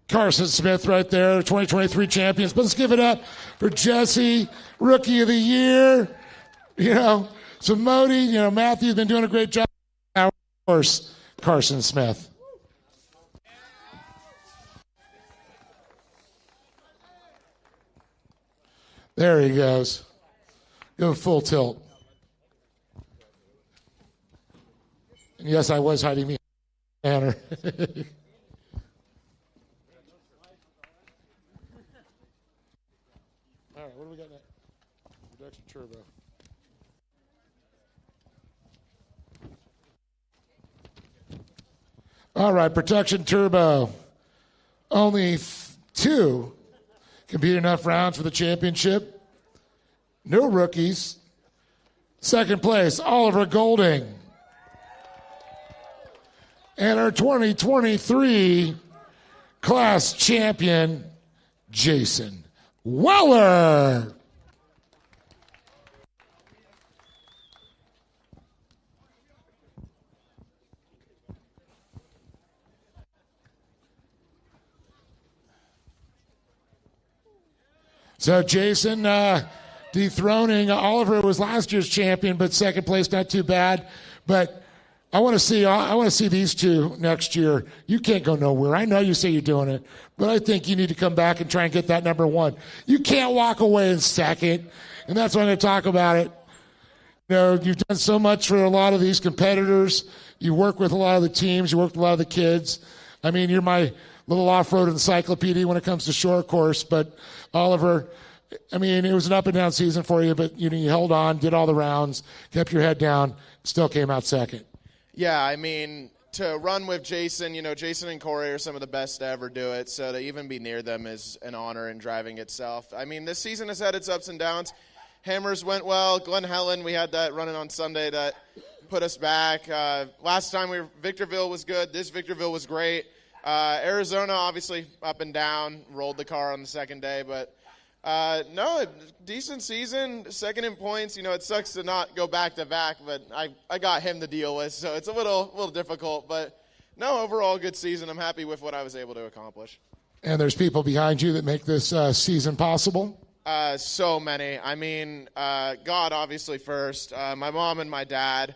Carson Smith right there, 2023 champions. But let's give it up for Jesse, Rookie of the Year. So Modi, Matthew's been doing a great job. Of course, Carson Smith. There he goes. Go full tilt. And yes, I was hiding me manner. All right, what do we got next? Production turbo. All right, Protection Turbo. Only 2 can beat enough rounds for the championship. No rookies. Second place, Oliver Golding. And our 2023 class champion, Jason Weller. So Jason dethroning Oliver was last year's champion, but second place not too bad. But I want to see these two next year. You can't go nowhere. I know you say you're doing it, but I think you need to come back and try and get that number 1. You can't walk away in second and that's why I'm going to talk about it. You know, you've done so much for a lot of these competitors. You work with a lot of the teams. You work with a lot of the kids. I mean, you're my little off-road encyclopedia when it comes to short course. But Oliver, I mean, it was an up-and-down season for you, but you held on, did all the rounds, kept your head down, still came out second. Yeah, I mean, to run with Jason, Jason and Corey are some of the best to ever do it, so to even be near them is an honor in driving itself. I mean, this season has had its ups and downs. Hammers went well. Glen Helen, we had that running on Sunday that put us back. Last time Victorville was good. This Victorville was great. Arizona, obviously, up and down, rolled the car on the second day, but no, decent season, second in points. It sucks to not go back-to-back, but I got him to deal with, so it's a little difficult. But, no, overall good season. I'm happy with what I was able to accomplish. And there's people behind you that make this season possible? So many. I mean, God, obviously, first. My mom and my dad.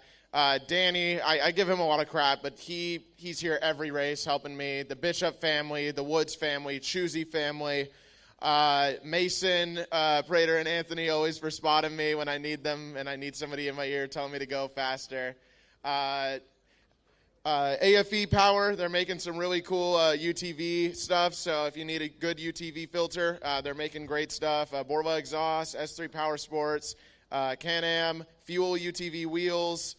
Danny, I give him a lot of crap, but he's here every race helping me. The Bishop family, the Woods family, Choosy family. Mason, Prater, and Anthony always for spotting me when I need them and I need somebody in my ear telling me to go faster. AFE Power, they're making some really cool UTV stuff, so if you need a good UTV filter, they're making great stuff. Borla Exhaust, S3 Power Sports, Can-Am, Fuel UTV Wheels.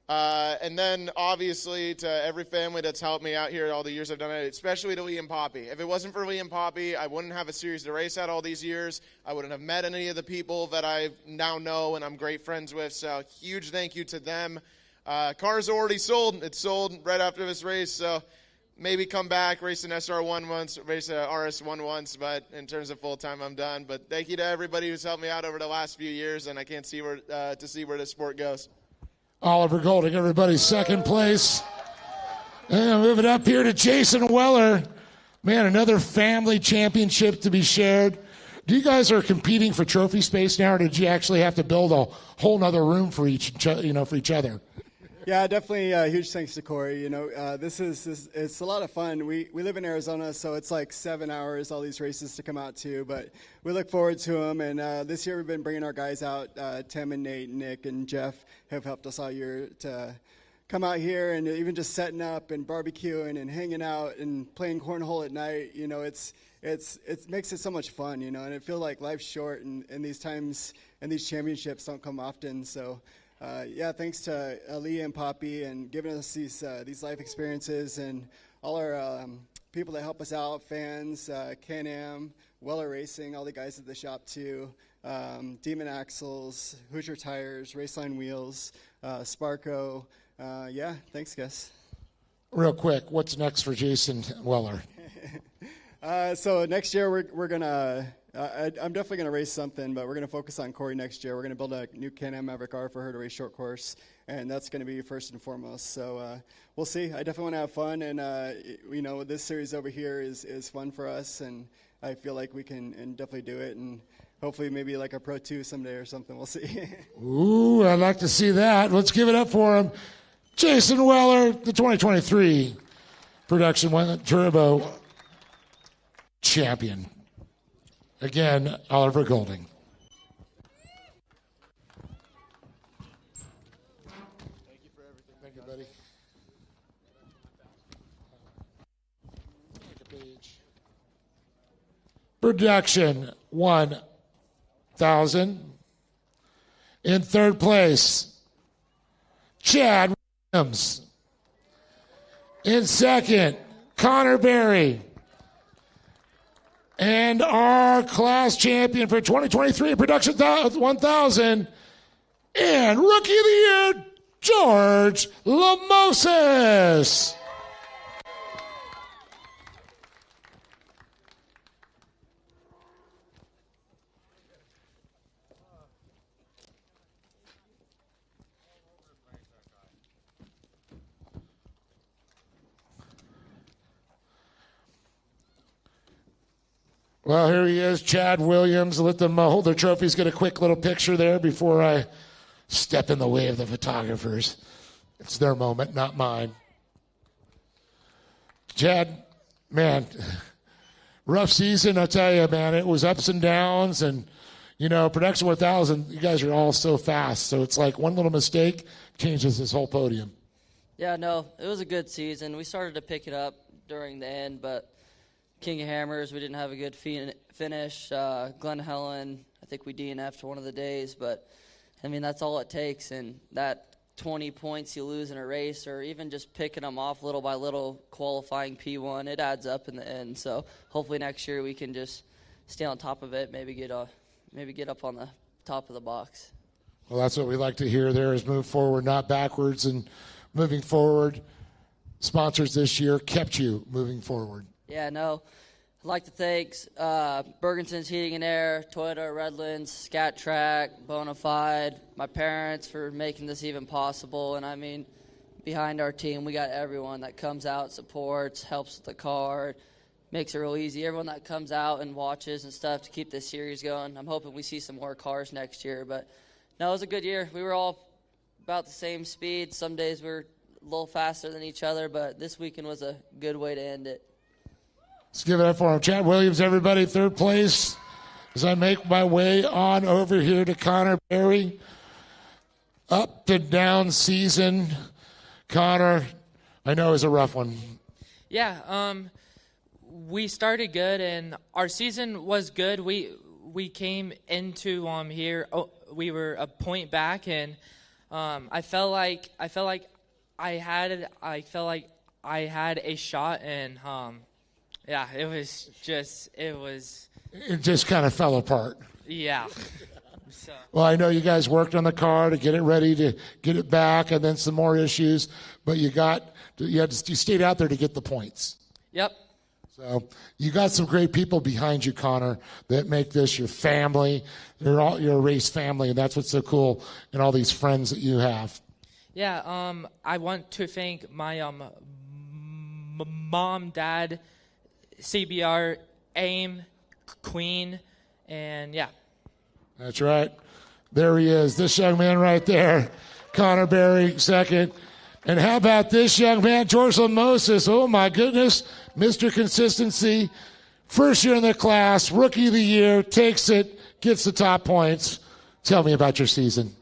And then, obviously, to every family that's helped me out here all the years I've done it, especially to Lee and Poppy. If it wasn't for Lee and Poppy, I wouldn't have a series to race at all these years. I wouldn't have met any of the people that I now know and I'm great friends with. So, huge thank you to them. Car's already sold. It's sold right after this race. So, maybe come back, race an SR1 once, race a RS1 once. But in terms of full-time, I'm done. But thank you to everybody who's helped me out over the last few years. And I can't see where the sport goes. Oliver Golding, everybody's second place. And moving up here to Jason Weller. Man, another family championship to be shared. Do you guys are competing for trophy space now, or did you actually have to build a whole nother room for each other? Yeah, definitely. Huge thanks to Corey. It's a lot of fun. We live in Arizona, so it's like 7 hours, all these races to come out to, but we look forward to them. And this year we've been bringing our guys out. Tim and Nate, Nick, and Jeff have helped us all year to come out here, and even just setting up and barbecuing and hanging out and playing cornhole at night. It makes it so much fun, and it feels like life's short, and these times and these championships don't come often. So. Thanks to Aaliyah and Poppy and giving us these life experiences, and all our people that help us out, fans, Can-Am, Weller Racing, all the guys at the shop too, Demon Axles, Hoosier Tires, Raceline Wheels, Sparco. Thanks, guys. Real quick, what's next for Jason Weller? So next year we're gonna. I'm definitely going to race something, but we're going to focus on Corey next year. We're going to build a new Can-Am Maverick R for her to race short course, and that's going to be first and foremost. So we'll see. I definitely want to have fun, and this series over here is fun for us, and I feel like we can definitely do it, and hopefully maybe like a Pro 2 someday or something. We'll see. Ooh, I'd like to see that. Let's give it up for him. Jason Weller, the 2023 Production 1 Turbo champion. Again, Oliver Golding. Thank you for everything. Thank you, buddy. Production 1,000. In third place, Chad Williams. In second, Connor Berry. And our class champion for 2023 Production 1000 and Rookie of the Year, George Lamosis. Well, here he is, Chad Williams. Let them hold their trophies, get a quick little picture there before I step in the way of the photographers. It's their moment, not mine. Chad, man, rough season, I'll tell you, man. It was ups and downs, and, You know, Production 1000, you guys are all so fast. So it's like one little mistake changes this whole podium. Yeah, no, it was a good season. We started to pick it up during the end, but King of Hammers, we didn't have a good finish. Glen Helen, I think we DNF'd one of the days, but, I mean, that's all it takes. And that 20 points you lose in a race, or even just picking them off little by little, qualifying P1, it adds up in the end. So hopefully next year we can just stay on top of it, maybe get up on the top of the box. Well, that's what we like to hear there, is move forward, not backwards. And moving forward, sponsors this year kept you moving forward. Yeah, no. I'd like to thank Bergenson's Heating and Air, Toyota, Redlands, Scat Track, Bonafide, my parents for making this even possible. And I mean, behind our team, we got everyone that comes out, supports, helps with the car, makes it real easy. Everyone that comes out and watches and stuff to keep this series going. I'm hoping we see some more cars next year. But no, it was a good year. We were all about the same speed. Some days we were a little faster than each other, but this weekend was a good way to end it. Let's give it up for him. Chad Williams, everybody, third place. As I make my way on over here to Connor Berry. Up to down season. Connor, I know, is a rough one. Yeah, we started good, and our season was good. We came into here. We were a point back, and I felt like I had a shot, and yeah, it just kind of fell apart. Yeah. So. Well, I know you guys worked on the car to get it ready to get it back, and then some more issues, but you stayed out there to get the points. Yep. So you got some great people behind you, Connor, that make this your family. You're a race family, and that's what's so cool, and all these friends that you have. Yeah, I want to thank my mom, dad, CBR, AIM, Queen, and yeah. That's right. There he is, this young man right there, Connor Berry, second. And how about this young man, George Lamoses? Oh, my goodness, Mr. Consistency, first year in the class, rookie of the year, takes it, gets the top points. Tell me about your season.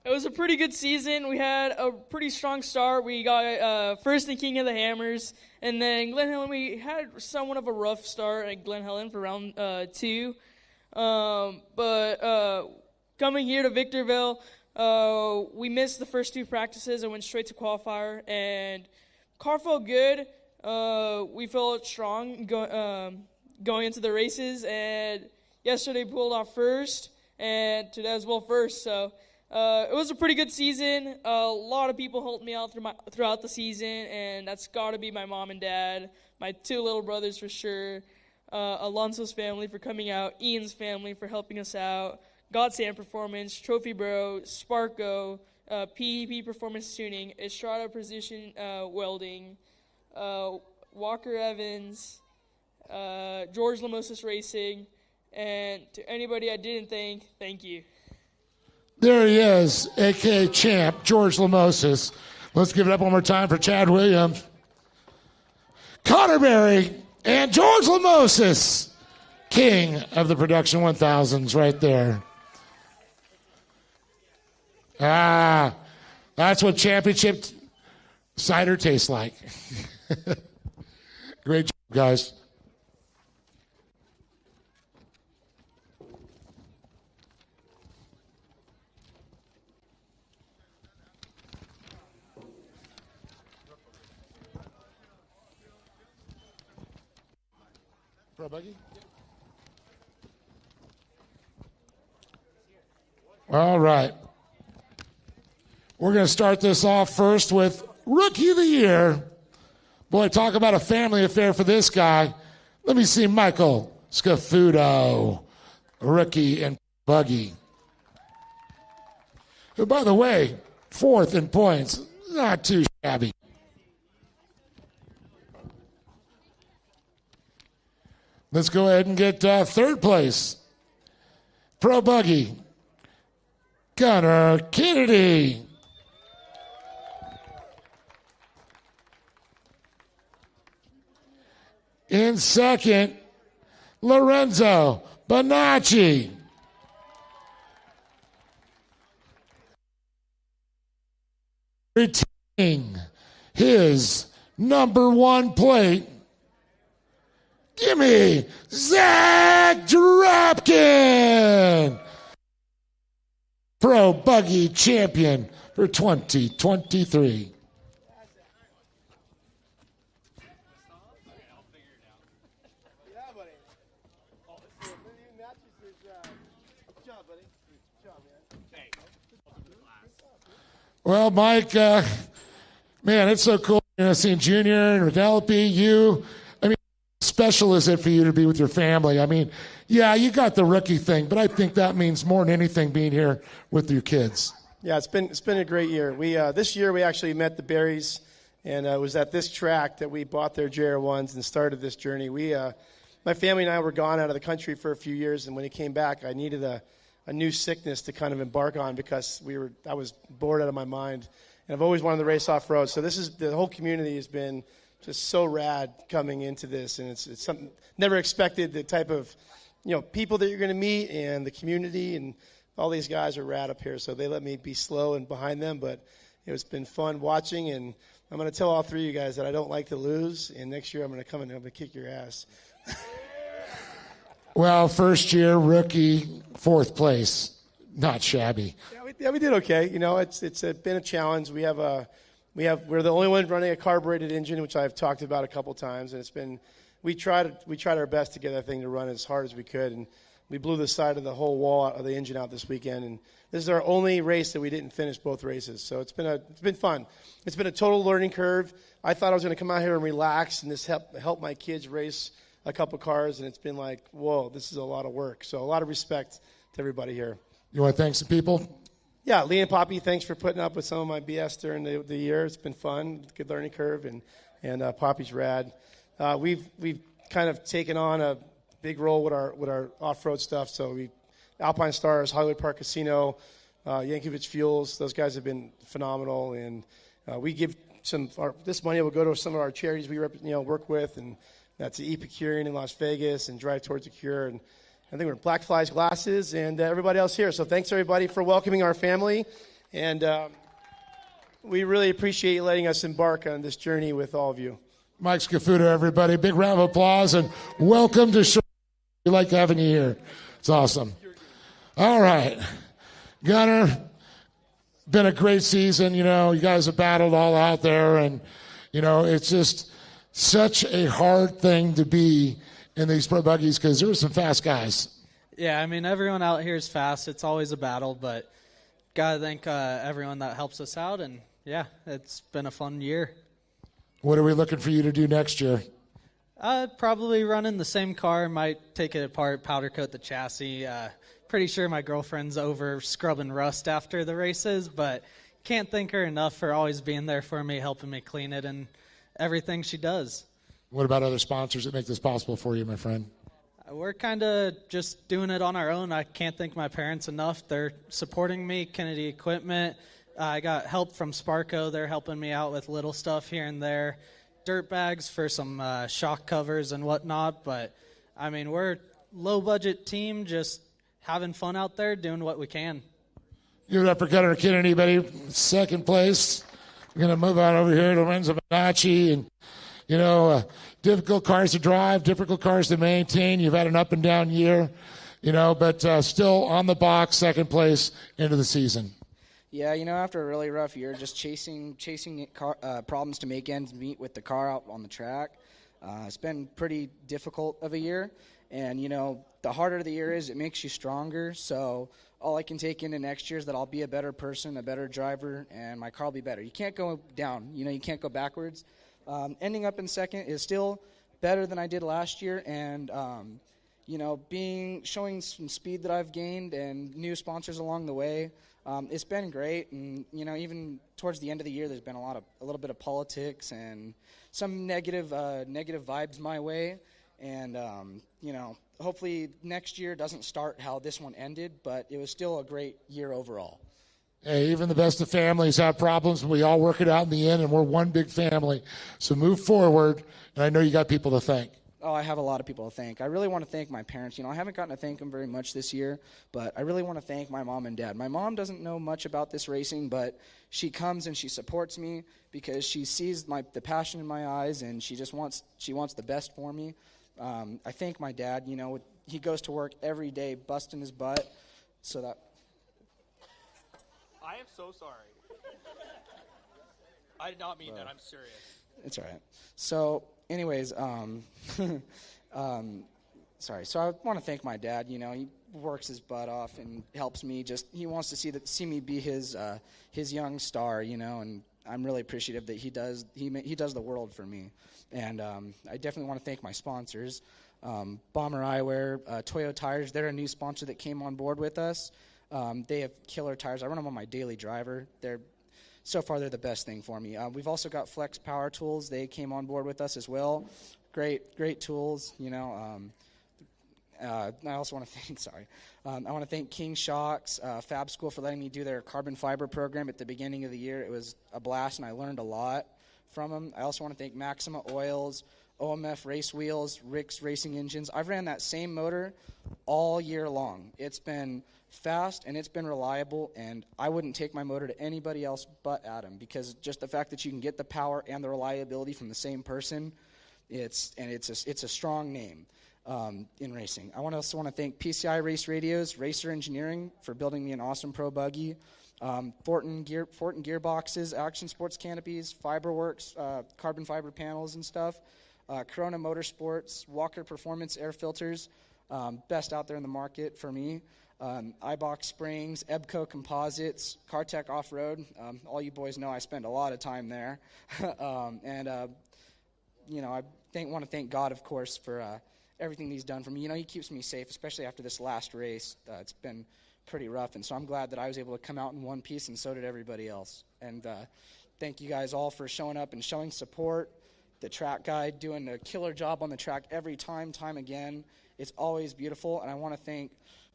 It was a pretty good season. We had a pretty strong start. We got first in King of the Hammers. And then Glen Helen, we had somewhat of a rough start at Glen Helen for round 2. But coming here to Victorville, we missed the first 2 practices and went straight to qualifier. And car felt good. We felt strong going into the races. And yesterday pulled off first, and today as well first. So it was a pretty good season. A lot of people helped me out throughout the season, and that's got to be my mom and dad, my 2 little brothers for sure, Alonso's family for coming out, Ian's family for helping us out, Godsand Performance, Trophy Bro, Sparko, PEP Performance Tuning, Estrada Precision Welding, Walker Evans, George Lamoses Racing, and to anybody I didn't thank you. There he is, a.k.a. Champ, George Lamoses. Let's give it up one more time for Chad Williams, Connor Berry, and George Lamoses, king of the Production 1000s right there. That's what championship cider tastes like. Great job, guys. Pro buggy? All right. We're going to start this off first with Rookie of the Year. Boy, talk about a family affair for this guy. Let me see Michael Scafuto, rookie and buggy. Who, by the way, 4th in points. Not too shabby. Let's go ahead and get 3rd place. Pro buggy, Gunnar Kennedy. In 2nd, Lorenzo Bonacci. retaining his number 1 plate, give me Zach Dropkin, Pro Buggy Champion for 2023. Well, Mike, man, it's so cool, seeing Junior and Penelope, you. I mean, how special is it for you to be with your family? I mean, yeah, you got the rookie thing, but I think that means more than anything being here with your kids. Yeah, it's been a great year. We this year we actually met the Berries, and it was at this track that we bought their JR1s and started this journey. My family and I were gone out of the country for a few years, and when he came back, I needed a new sickness to kind of embark on because I was bored out of my mind, and I've always wanted to race off road. So the whole community has been just so rad coming into this, and it's something never expected. The type of people that you're going to meet and the community, and all these guys are rad up here. So they let me be slow and behind them, but it's been fun watching. And I'm going to tell all 3 of you guys that I don't like to lose, and next year I'm going to come and I'm going to kick your ass. Well, first year rookie, 4th place, not shabby. Yeah, we did okay. It's been a challenge. We're the only one running a carbureted engine, which I've talked about a couple times, and we tried our best to get that thing to run as hard as we could, and we blew the side of the whole wall of the engine out this weekend, and this is our only race that we didn't finish both races. So it's been fun. It's been a total learning curve. I thought I was going to come out here and relax and just help my kids race a couple cars, and it's been like, whoa, this is a lot of work. So a lot of respect to everybody here. You want to thank some people? Yeah, Lee and Poppy, thanks for putting up with some of my BS during the year. It's been fun, good learning curve, and Poppy's rad. We've kind of taken on a big role with our off-road stuff. So Alpine Stars, Hollywood Park Casino, Yankovic Fuels, those guys have been phenomenal, and we give this money will go to some of our charities we work with, and that's the Epicurean in Las Vegas and Drive Towards a Cure, and I think we're Black Flies Glasses and everybody else here. So thanks everybody for welcoming our family, and we really appreciate you letting us embark on this journey with all of you. Mike Scafuto, everybody. Big round of applause, and welcome to Shortcourse. We like having you here. It's awesome. All right. Gunner, been a great season. You guys have battled all out there, and, it's just such a hard thing to be in these pro buggies because there were some fast guys. Yeah, I mean, everyone out here is fast. It's always a battle, but got to thank everyone that helps us out, and, yeah, it's been a fun year. What are we looking for you to do next year? Probably running the same car. Might take it apart, powder coat the chassis. Pretty sure my girlfriend's over scrubbing rust after the races, but can't thank her enough for always being there for me, helping me clean it, and everything she does. What about other sponsors that make this possible for you, my friend? We're kind of just doing it on our own. I can't thank my parents enough. They're supporting me, Kennedy Equipment. I got help from Sparco. They're helping me out with little stuff here and there. Dirt bags for some shock covers and whatnot. But, I mean, we're a low-budget team just having fun out there, doing what we can. Give it up for Gunner Kennedy, buddy. 2nd place. We're going to move on over here to Lorenzo Minacci. And, difficult cars to drive, difficult cars to maintain. You've had an up and down year, but still on the box, 2nd place into the season. Yeah, after a really rough year, just chasing problems to make ends meet with the car out on the track. It's been pretty difficult of a year. And, the harder the year is, it makes you stronger. So all I can take into next year is that I'll be a better person, a better driver, and my car will be better. You can't go down. You can't go backwards. Ending up in 2nd is still better than I did last year. And, showing some speed that I've gained and new sponsors along the way. It's been great, and even towards the end of the year, there's been a little bit of politics and some negative vibes my way, and hopefully next year doesn't start how this one ended, but it was still a great year overall. Hey, even the best of families have problems, but we all work it out in the end, and we're one big family. So move forward, and I know you got people to thank. Oh, I have a lot of people to thank. I really want to thank my parents. You know, I haven't gotten to thank them very much this year, but I really want to thank my mom and dad. My mom doesn't know much about this racing, but she comes and she supports me because she sees the passion in my eyes, and she wants the best for me. I thank my dad. You know, he goes to work every day busting his butt so that. I am so sorry. I did not mean that. I'm serious. It's all right. So, anyways, sorry. So I want to thank my dad. You know, he works his butt off and helps me. He wants to see me be his young star. You know, and I'm really appreciative that he does the world for me. And I definitely want to thank my sponsors, Bomber Eyewear, Toyo Tires. They're a new sponsor that came on board with us. They have killer tires. I run them on my daily driver. So far, they're the best thing for me. We've also got Flex Power Tools. They came on board with us as well. Great tools. You know, I also want to thank. I want to thank King Shocks, Fab School for letting me do their carbon fiber program at the beginning of the year. It was a blast, and I learned a lot from them. I also want to thank Maxima Oils, OMF Race Wheels, Rick's Racing Engines. I've ran that same motor all year long. It's been fast and it's been reliable, and I wouldn't take my motor to anybody else but Adam, because just the fact that you can get the power and the reliability from the same person, it's a strong name in racing. I also want to thank PCI Race Radios, Racer Engineering for building me an awesome pro buggy, Fortin Gearboxes, Action Sports Canopies, Fiberworks, carbon fiber panels and stuff, Corona Motorsports, Walker Performance air filters, best out there in the market for me. iBox Springs, Ebco Composites, CarTech Off-Road. All you boys know I spend a lot of time there. You know, I want to thank God, of course, for everything he's done for me. You know, he keeps me safe, especially after this last race. It's been pretty rough, and so I'm glad that I was able to come out in one piece, and so did everybody else. And thank you guys all for showing up and showing support. The track guide doing a killer job on the track every time again. It's always beautiful, and I want to thank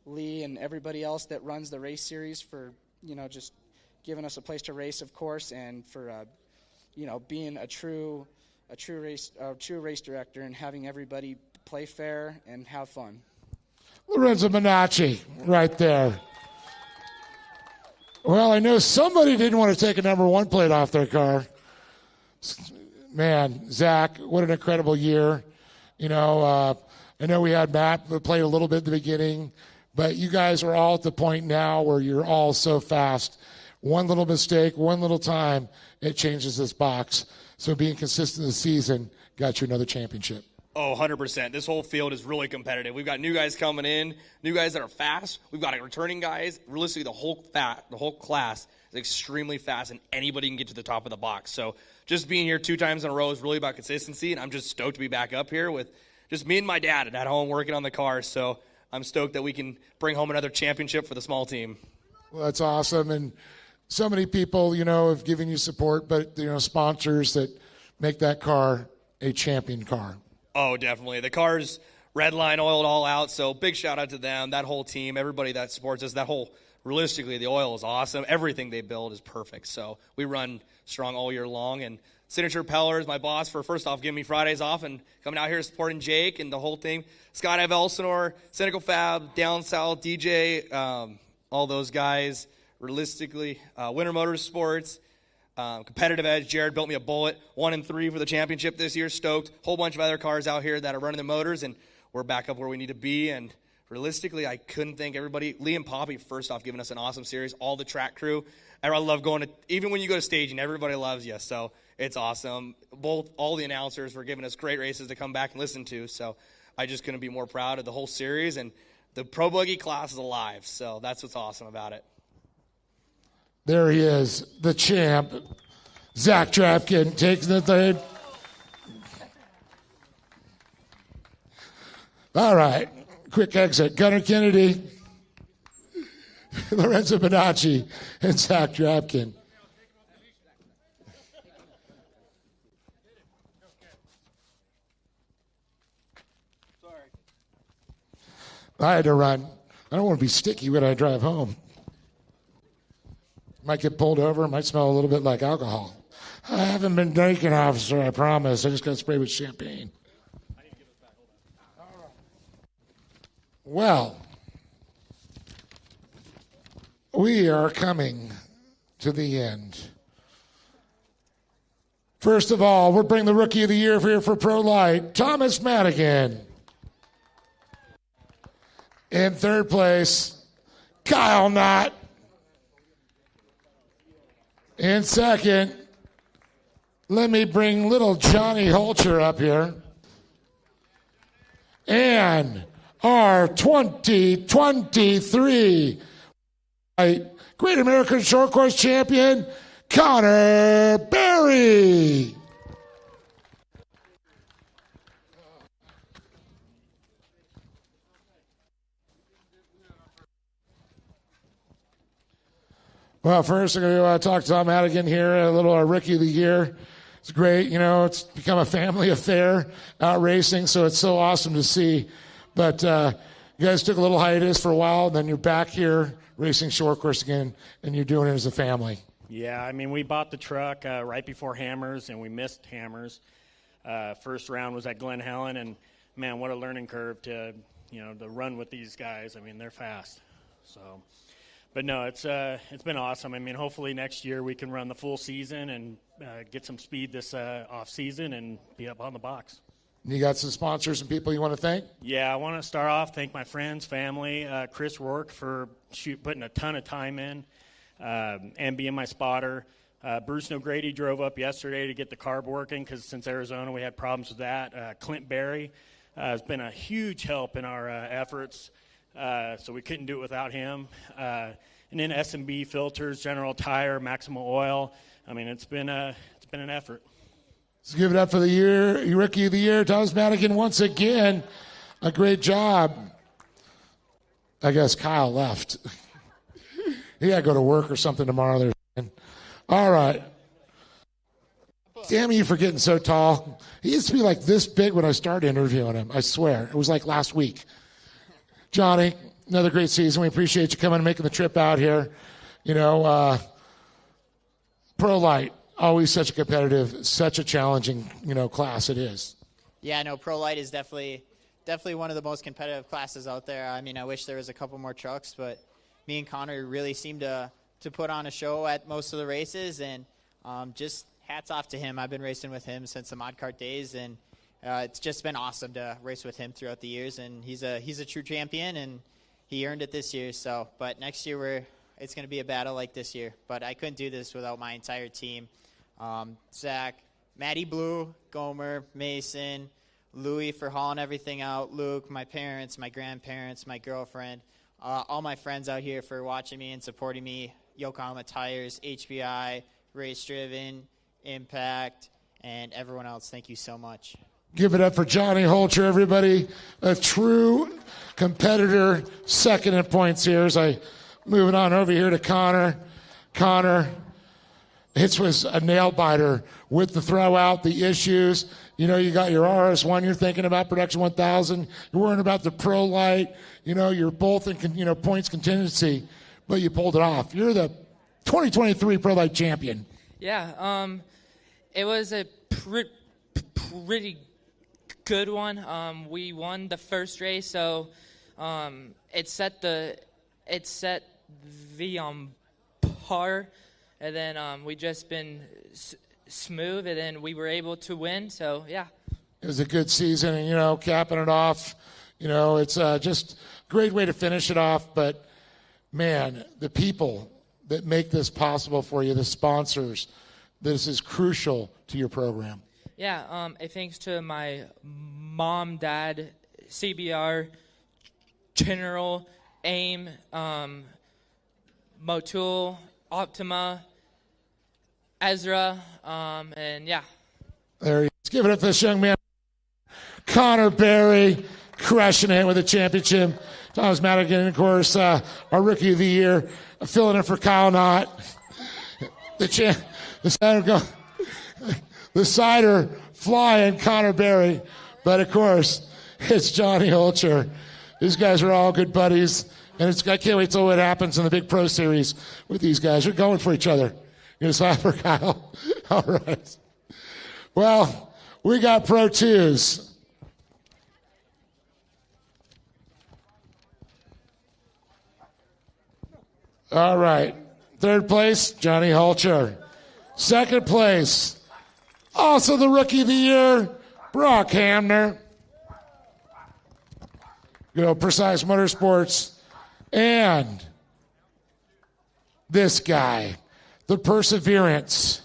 Lee and everybody else that runs the race series for, you know, just giving us a place to race, of course, and for, you know, being a true race director and having everybody play fair and have fun. Lorenzo Minacci, right there. Well, I know somebody didn't want to take a number 1 plate off their car. Man, Zach, what an incredible year. You know, I know we had Matt that played a little bit at the beginning, but you guys are all at the point now where you're all so fast. One little mistake, one little time, it changes this box. So being consistent this season got you another championship. Oh, 100%. This whole field is really competitive. We've got new guys coming in, new guys that are fast. We've got returning guys. Realistically, the whole class is extremely fast, and anybody can get to the top of the box. So just being here 2 times in a row is really about consistency, and I'm just stoked to be back up here with just me and my dad and at home working on the car. So I'm stoked that we can bring home another championship for the small team. Well, that's awesome. And so many people, you know, have given you support, but, you know, sponsors that make that car a champion car. Oh, definitely. The car's redline oiled all out, so big shout out to them, that whole team, everybody that supports us. Realistically, the oil is awesome. Everything they build is perfect. So we run strong all year long. And Signature Peller is my boss for, first off, giving me Fridays off and coming out here supporting Jake and the whole thing. Scott Ev Elsinore, Cynical Fab, Down South, DJ, all those guys. Realistically, Winter Motorsports, Competitive Edge. Jared built me a Bullet, 1 and 3 for the championship this year. Stoked. Whole bunch of other cars out here that are running the motors, and we're back up where we need to be. And realistically, I couldn't thank everybody. Lee and Poppy, first off, giving us an awesome series. All the track crew. I love going to, even when you go to staging, everybody loves you. So it's awesome. All the announcers were giving us great races to come back and listen to. So I just couldn't be more proud of the whole series. And the Pro Buggy class is alive. So that's what's awesome about it. There he is, the champ. Zach Drapkin takes the third. All right, quick exit. Gunnar Kennedy, Lorenzo Bonacci, and Zach Drapkin. I had to run. I don't want to be sticky when I drive home. Might get pulled over. Might smell a little bit like alcohol. I haven't been drinking, officer, I promise. I just got sprayed with champagne. Well, we are coming to the end. First of all, we're bringing the Rookie of the Year here for Pro Light, Thomas Madigan. In third place, Kyle Knott. In second, let me bring little Johnny Holcher up here. And our 2023 Great American Short Course Champion, Connor Berry. Well, first I'm going to talk to Tom Madigan here, a little Rookie of the Year. It's great, it's become a family affair out racing, so it's so awesome to see. But you guys took a little hiatus for a while, and then you're back here racing short course again, and you're doing it as a family. Yeah, we bought the truck right before Hammers, and we missed Hammers. First round was at Glen Helen, and man, what a learning curve to run with these guys. They're fast. So, but no, it's been awesome. Hopefully next year we can run the full season and get some speed this off season and be up on the box. You got some sponsors and people you want to thank? Yeah, I want to start off, thank my friends, family, Chris Rourke for putting a ton of time in and being my spotter. Bruce O'Grady drove up yesterday to get the carb working because since Arizona we had problems with that. Clint Berry has been a huge help in our efforts, so we couldn't do it without him. And then S&B Filters, General Tire, Maximal Oil. It's been an effort. Let's give it up for the Rookie of the Year, Thomas Madigan, once again. A great job. I guess Kyle left. He got to go to work or something tomorrow. All right. Damn you for getting so tall. He used to be like this big when I started interviewing him. I swear. It was like last week. Johnny, another great season. We appreciate you coming and making the trip out here. Pro Light. Always such a competitive, such a challenging, class it is. Yeah, no, Pro Light is definitely one of the most competitive classes out there. I wish there was a couple more trucks, but me and Connor really seem to put on a show at most of the races, and just hats off to him. I've been racing with him since the Mod Kart days, and it's just been awesome to race with him throughout the years, and he's a true champion, and he earned it this year. So, but next year it's going to be a battle like this year, but I couldn't do this without my entire team. Zach, Maddie Blue, Gomer, Mason, Louie for hauling everything out, Luke, my parents, my grandparents, my girlfriend, all my friends out here for watching me and supporting me, Yokohama Tires, HBI, Race Driven, Impact, and everyone else. Thank you so much. Give it up for Johnny Holcher, everybody. A true competitor, second in points here. As I moving on over here to Connor. Connor. It was a nail biter with the throw out, the issues. You got your RS1, you're thinking about Production 1000. You're worrying about the Pro Light. You're both in, points contingency, but you pulled it off. You're the 2023 Pro Light champion. Yeah, it was a pretty good one. We won the first race, so it set the par. And then we just been smooth, and then we were able to win. So, yeah. It was a good season, and, capping it off, it's just a great way to finish it off. But, man, the people that make this possible for you, the sponsors, this is crucial to your program. Yeah, thanks to my mom, dad, CBR, General, AIM, Motul, Optima, Ezra, and yeah. There he is. Give it up for this young man. Connor Berry, crushing it with a championship. Thomas Madigan, of course, our Rookie of the Year, filling in for Kyle Knott. The cider flying, Connor Berry. But, of course, it's Johnny Holcher. These guys are all good buddies. And I can't wait till what happens in the big pro series with these guys. They're going for each other. You just laugh for Kyle. All right. Well, we got Pro 2s. All right. Third place, Johnny Hulcher. Second place, also the Rookie of the Year, Brock Hamner. Good old Precise Motorsports. And this guy, the perseverance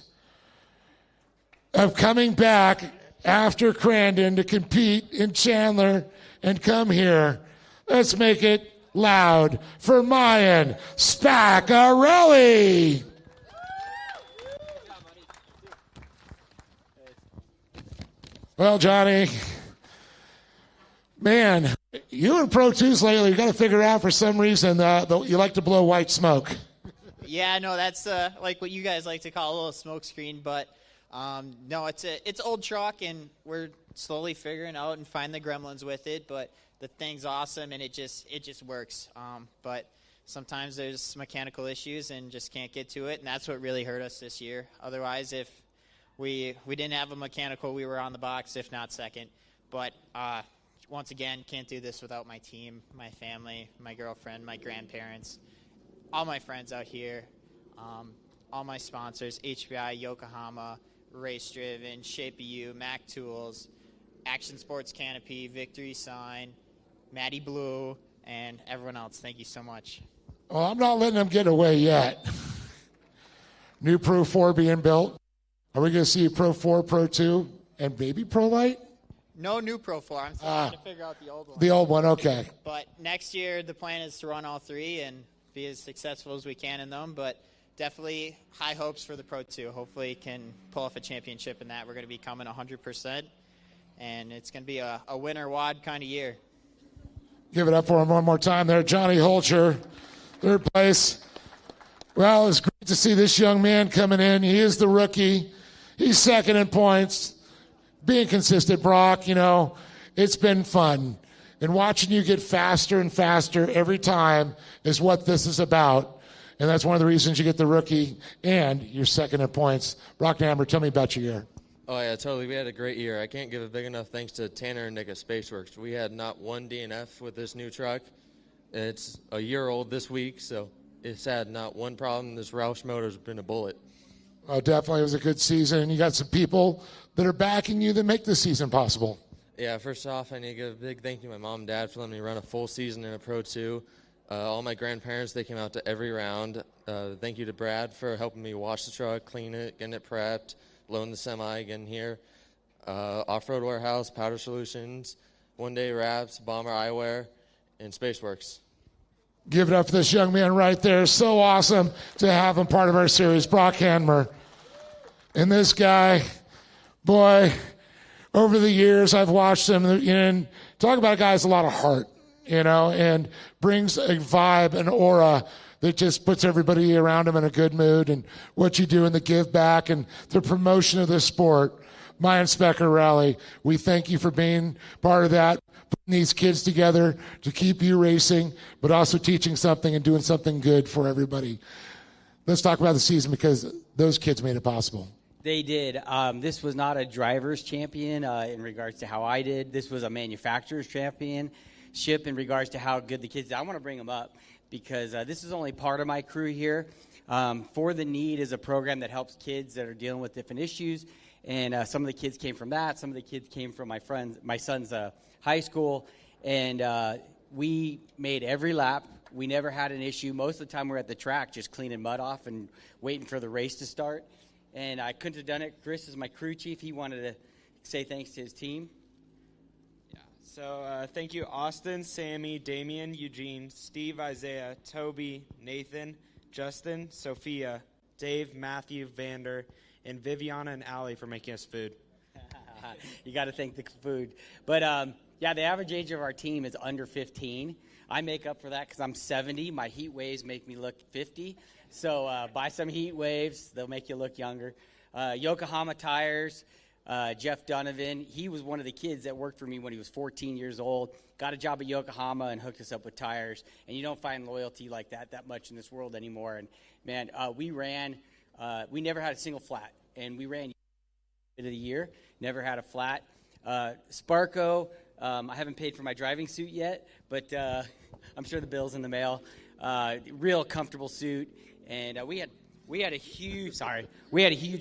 of coming back after Crandon to compete in Chandler and come here. Let's make it loud for Mayan Spaccarelli. Well, Johnny, man, you in Pro 2s lately, you got to figure out for some reason you like to blow white smoke. Yeah, no, that's like what you guys like to call a little smoke screen, but no, it's old truck, and we're slowly figuring out and find the gremlins with it, but the thing's awesome, and it just works. But sometimes there's mechanical issues and just can't get to it, and that's what really hurt us this year. Otherwise, if we didn't have a mechanical, we were on the box, if not second. But once again, can't do this without my team, my family, my girlfriend, my grandparents, all my friends out here, all my sponsors, HBI, Yokohama, Race Driven, Shape of You, Mac Tools, Action Sports Canopy, Victory Sign, Matty Blue, and everyone else. Thank you so much. Well, I'm not letting them get away yet. New Pro 4 being built. Are we going to see Pro 4, Pro 2, and maybe Pro Light? No new Pro 4. I'm still trying to figure out the old one. The old one, okay. But next year, the plan is to run all three and be as successful as we can in them. But definitely high hopes for the Pro 2. Hopefully can pull off a championship in that. We're going to be coming 100%, and it's going to be a winner WOD kind of year. Give it up for him one more time there. Johnny Hulcher, third place. Well, it's great to see this young man coming in. He is the rookie. He's second in points. Being consistent, Brock, it's been fun. And watching you get faster and faster every time is what this is about. And that's one of the reasons you get the rookie and you're second in points. Brock Hammer, tell me about your year. Oh, yeah, totally. We had a great year. I can't give a big enough thanks to Tanner and Nick at Spaceworks. We had not one DNF with this new truck. It's a year old this week, so it's had not one problem. This Roush motor's been a bullet. Oh, definitely. It was a good season. And you got some people that are backing you that make this season possible. Yeah, first off, I need to give a big thank you to my mom and dad for letting me run a full season in a Pro 2. All my grandparents, they came out to every round. Thank you to Brad for helping me wash the truck, clean it, getting it prepped, loan the semi, getting here. Off-Road Warehouse, Powder Solutions, One Day Wraps, Bomber Eyewear, and Spaceworks. Give it up for this young man right there. So awesome to have him part of our series, Brock Hammer. And this guy, boy, over the years I've watched him, and talk about a guy who has a lot of heart, and brings a vibe, an aura that just puts everybody around him in a good mood, and what you do in the give back and the promotion of this sport. Mayan Spaccarelli, we thank you for being part of that, putting these kids together to keep you racing, but also teaching something and doing something good for everybody. Let's talk about the season because those kids made it possible. They did. This was not a driver's champion in regards to how I did. This was a manufacturer's championship in regards to how good the kids did. I want to bring them up because this is only part of my crew here. For the Need is a program that helps kids that are dealing with different issues. And some of the kids came from that. Some of the kids came from my son's high school. And we made every lap. We never had an issue. Most of the time we're at the track just cleaning mud off and waiting for the race to start. And I couldn't have done it. Chris is my crew chief. He wanted to say thanks to his team. Yeah. So thank you, Austin, Sammy, Damian, Eugene, Steve, Isaiah, Toby, Nathan, Justin, Sophia, Dave, Matthew, Vander, and Viviana and Allie for making us food. You got to thank the food. But, yeah, the average age of our team is under 15. I make up for that because I'm 70. My heat waves make me look 50. So buy some heat waves. They'll make you look younger. Yokohama Tires, Jeff Donovan. He was one of the kids that worked for me when he was 14 years old. Got a job at Yokohama and hooked us up with tires. And you don't find loyalty like that much in this world anymore. And, man, we ran – we never had a single flat. And we ran of the year, never had a flat. Sparko, I haven't paid for my driving suit yet, but I'm sure the bill's in the mail. real comfortable suit, and we had a huge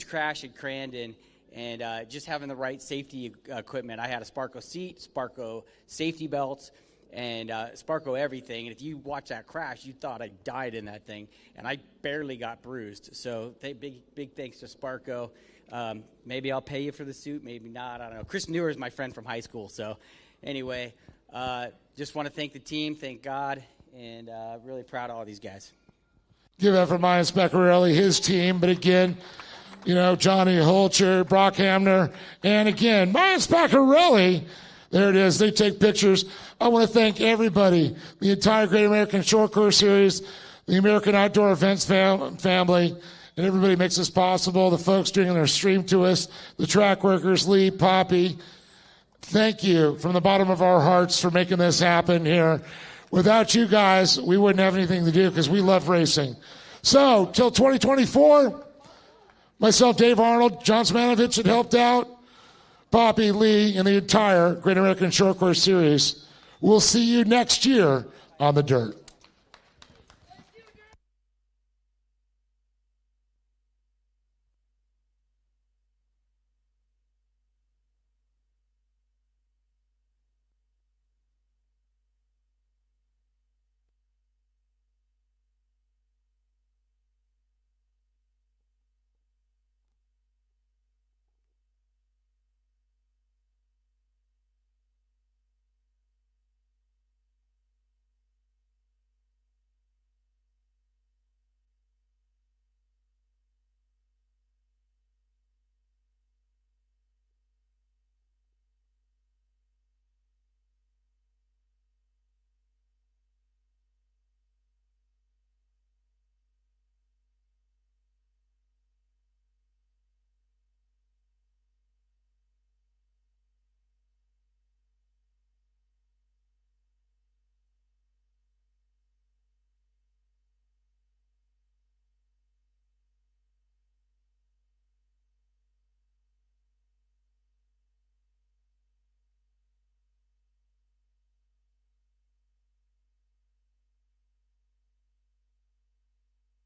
crash at Crandon, and just having the right safety equipment. I had a Sparco seat, Sparco safety belts, and Sparco everything. And if you watch that crash, you thought I died in that thing, and I barely got bruised. So big thanks to Sparco. Maybe I'll pay you for the suit, maybe not. I don't know. Chris Newer is my friend from high school. So anyway, just want to thank the team, thank God, and really proud of all these guys. Give that for Maya Speccarelli, his team. But again, Johnny Holcher, Brock Hamner, and again, Maya Speccarelli. There it is. They take pictures. I want to thank everybody, the entire Great American Short Course Series, the American Outdoor Events family, and everybody makes this possible. The folks doing their stream to us, the track workers, Lee, Poppy. Thank you from the bottom of our hearts for making this happen here. Without you guys, we wouldn't have anything to do because we love racing. So, till 2024, myself, Dave Arnold, John Smanovich had helped out, Poppy, Lee, and the entire Great American Short Course Series. We'll see you next year on the dirt.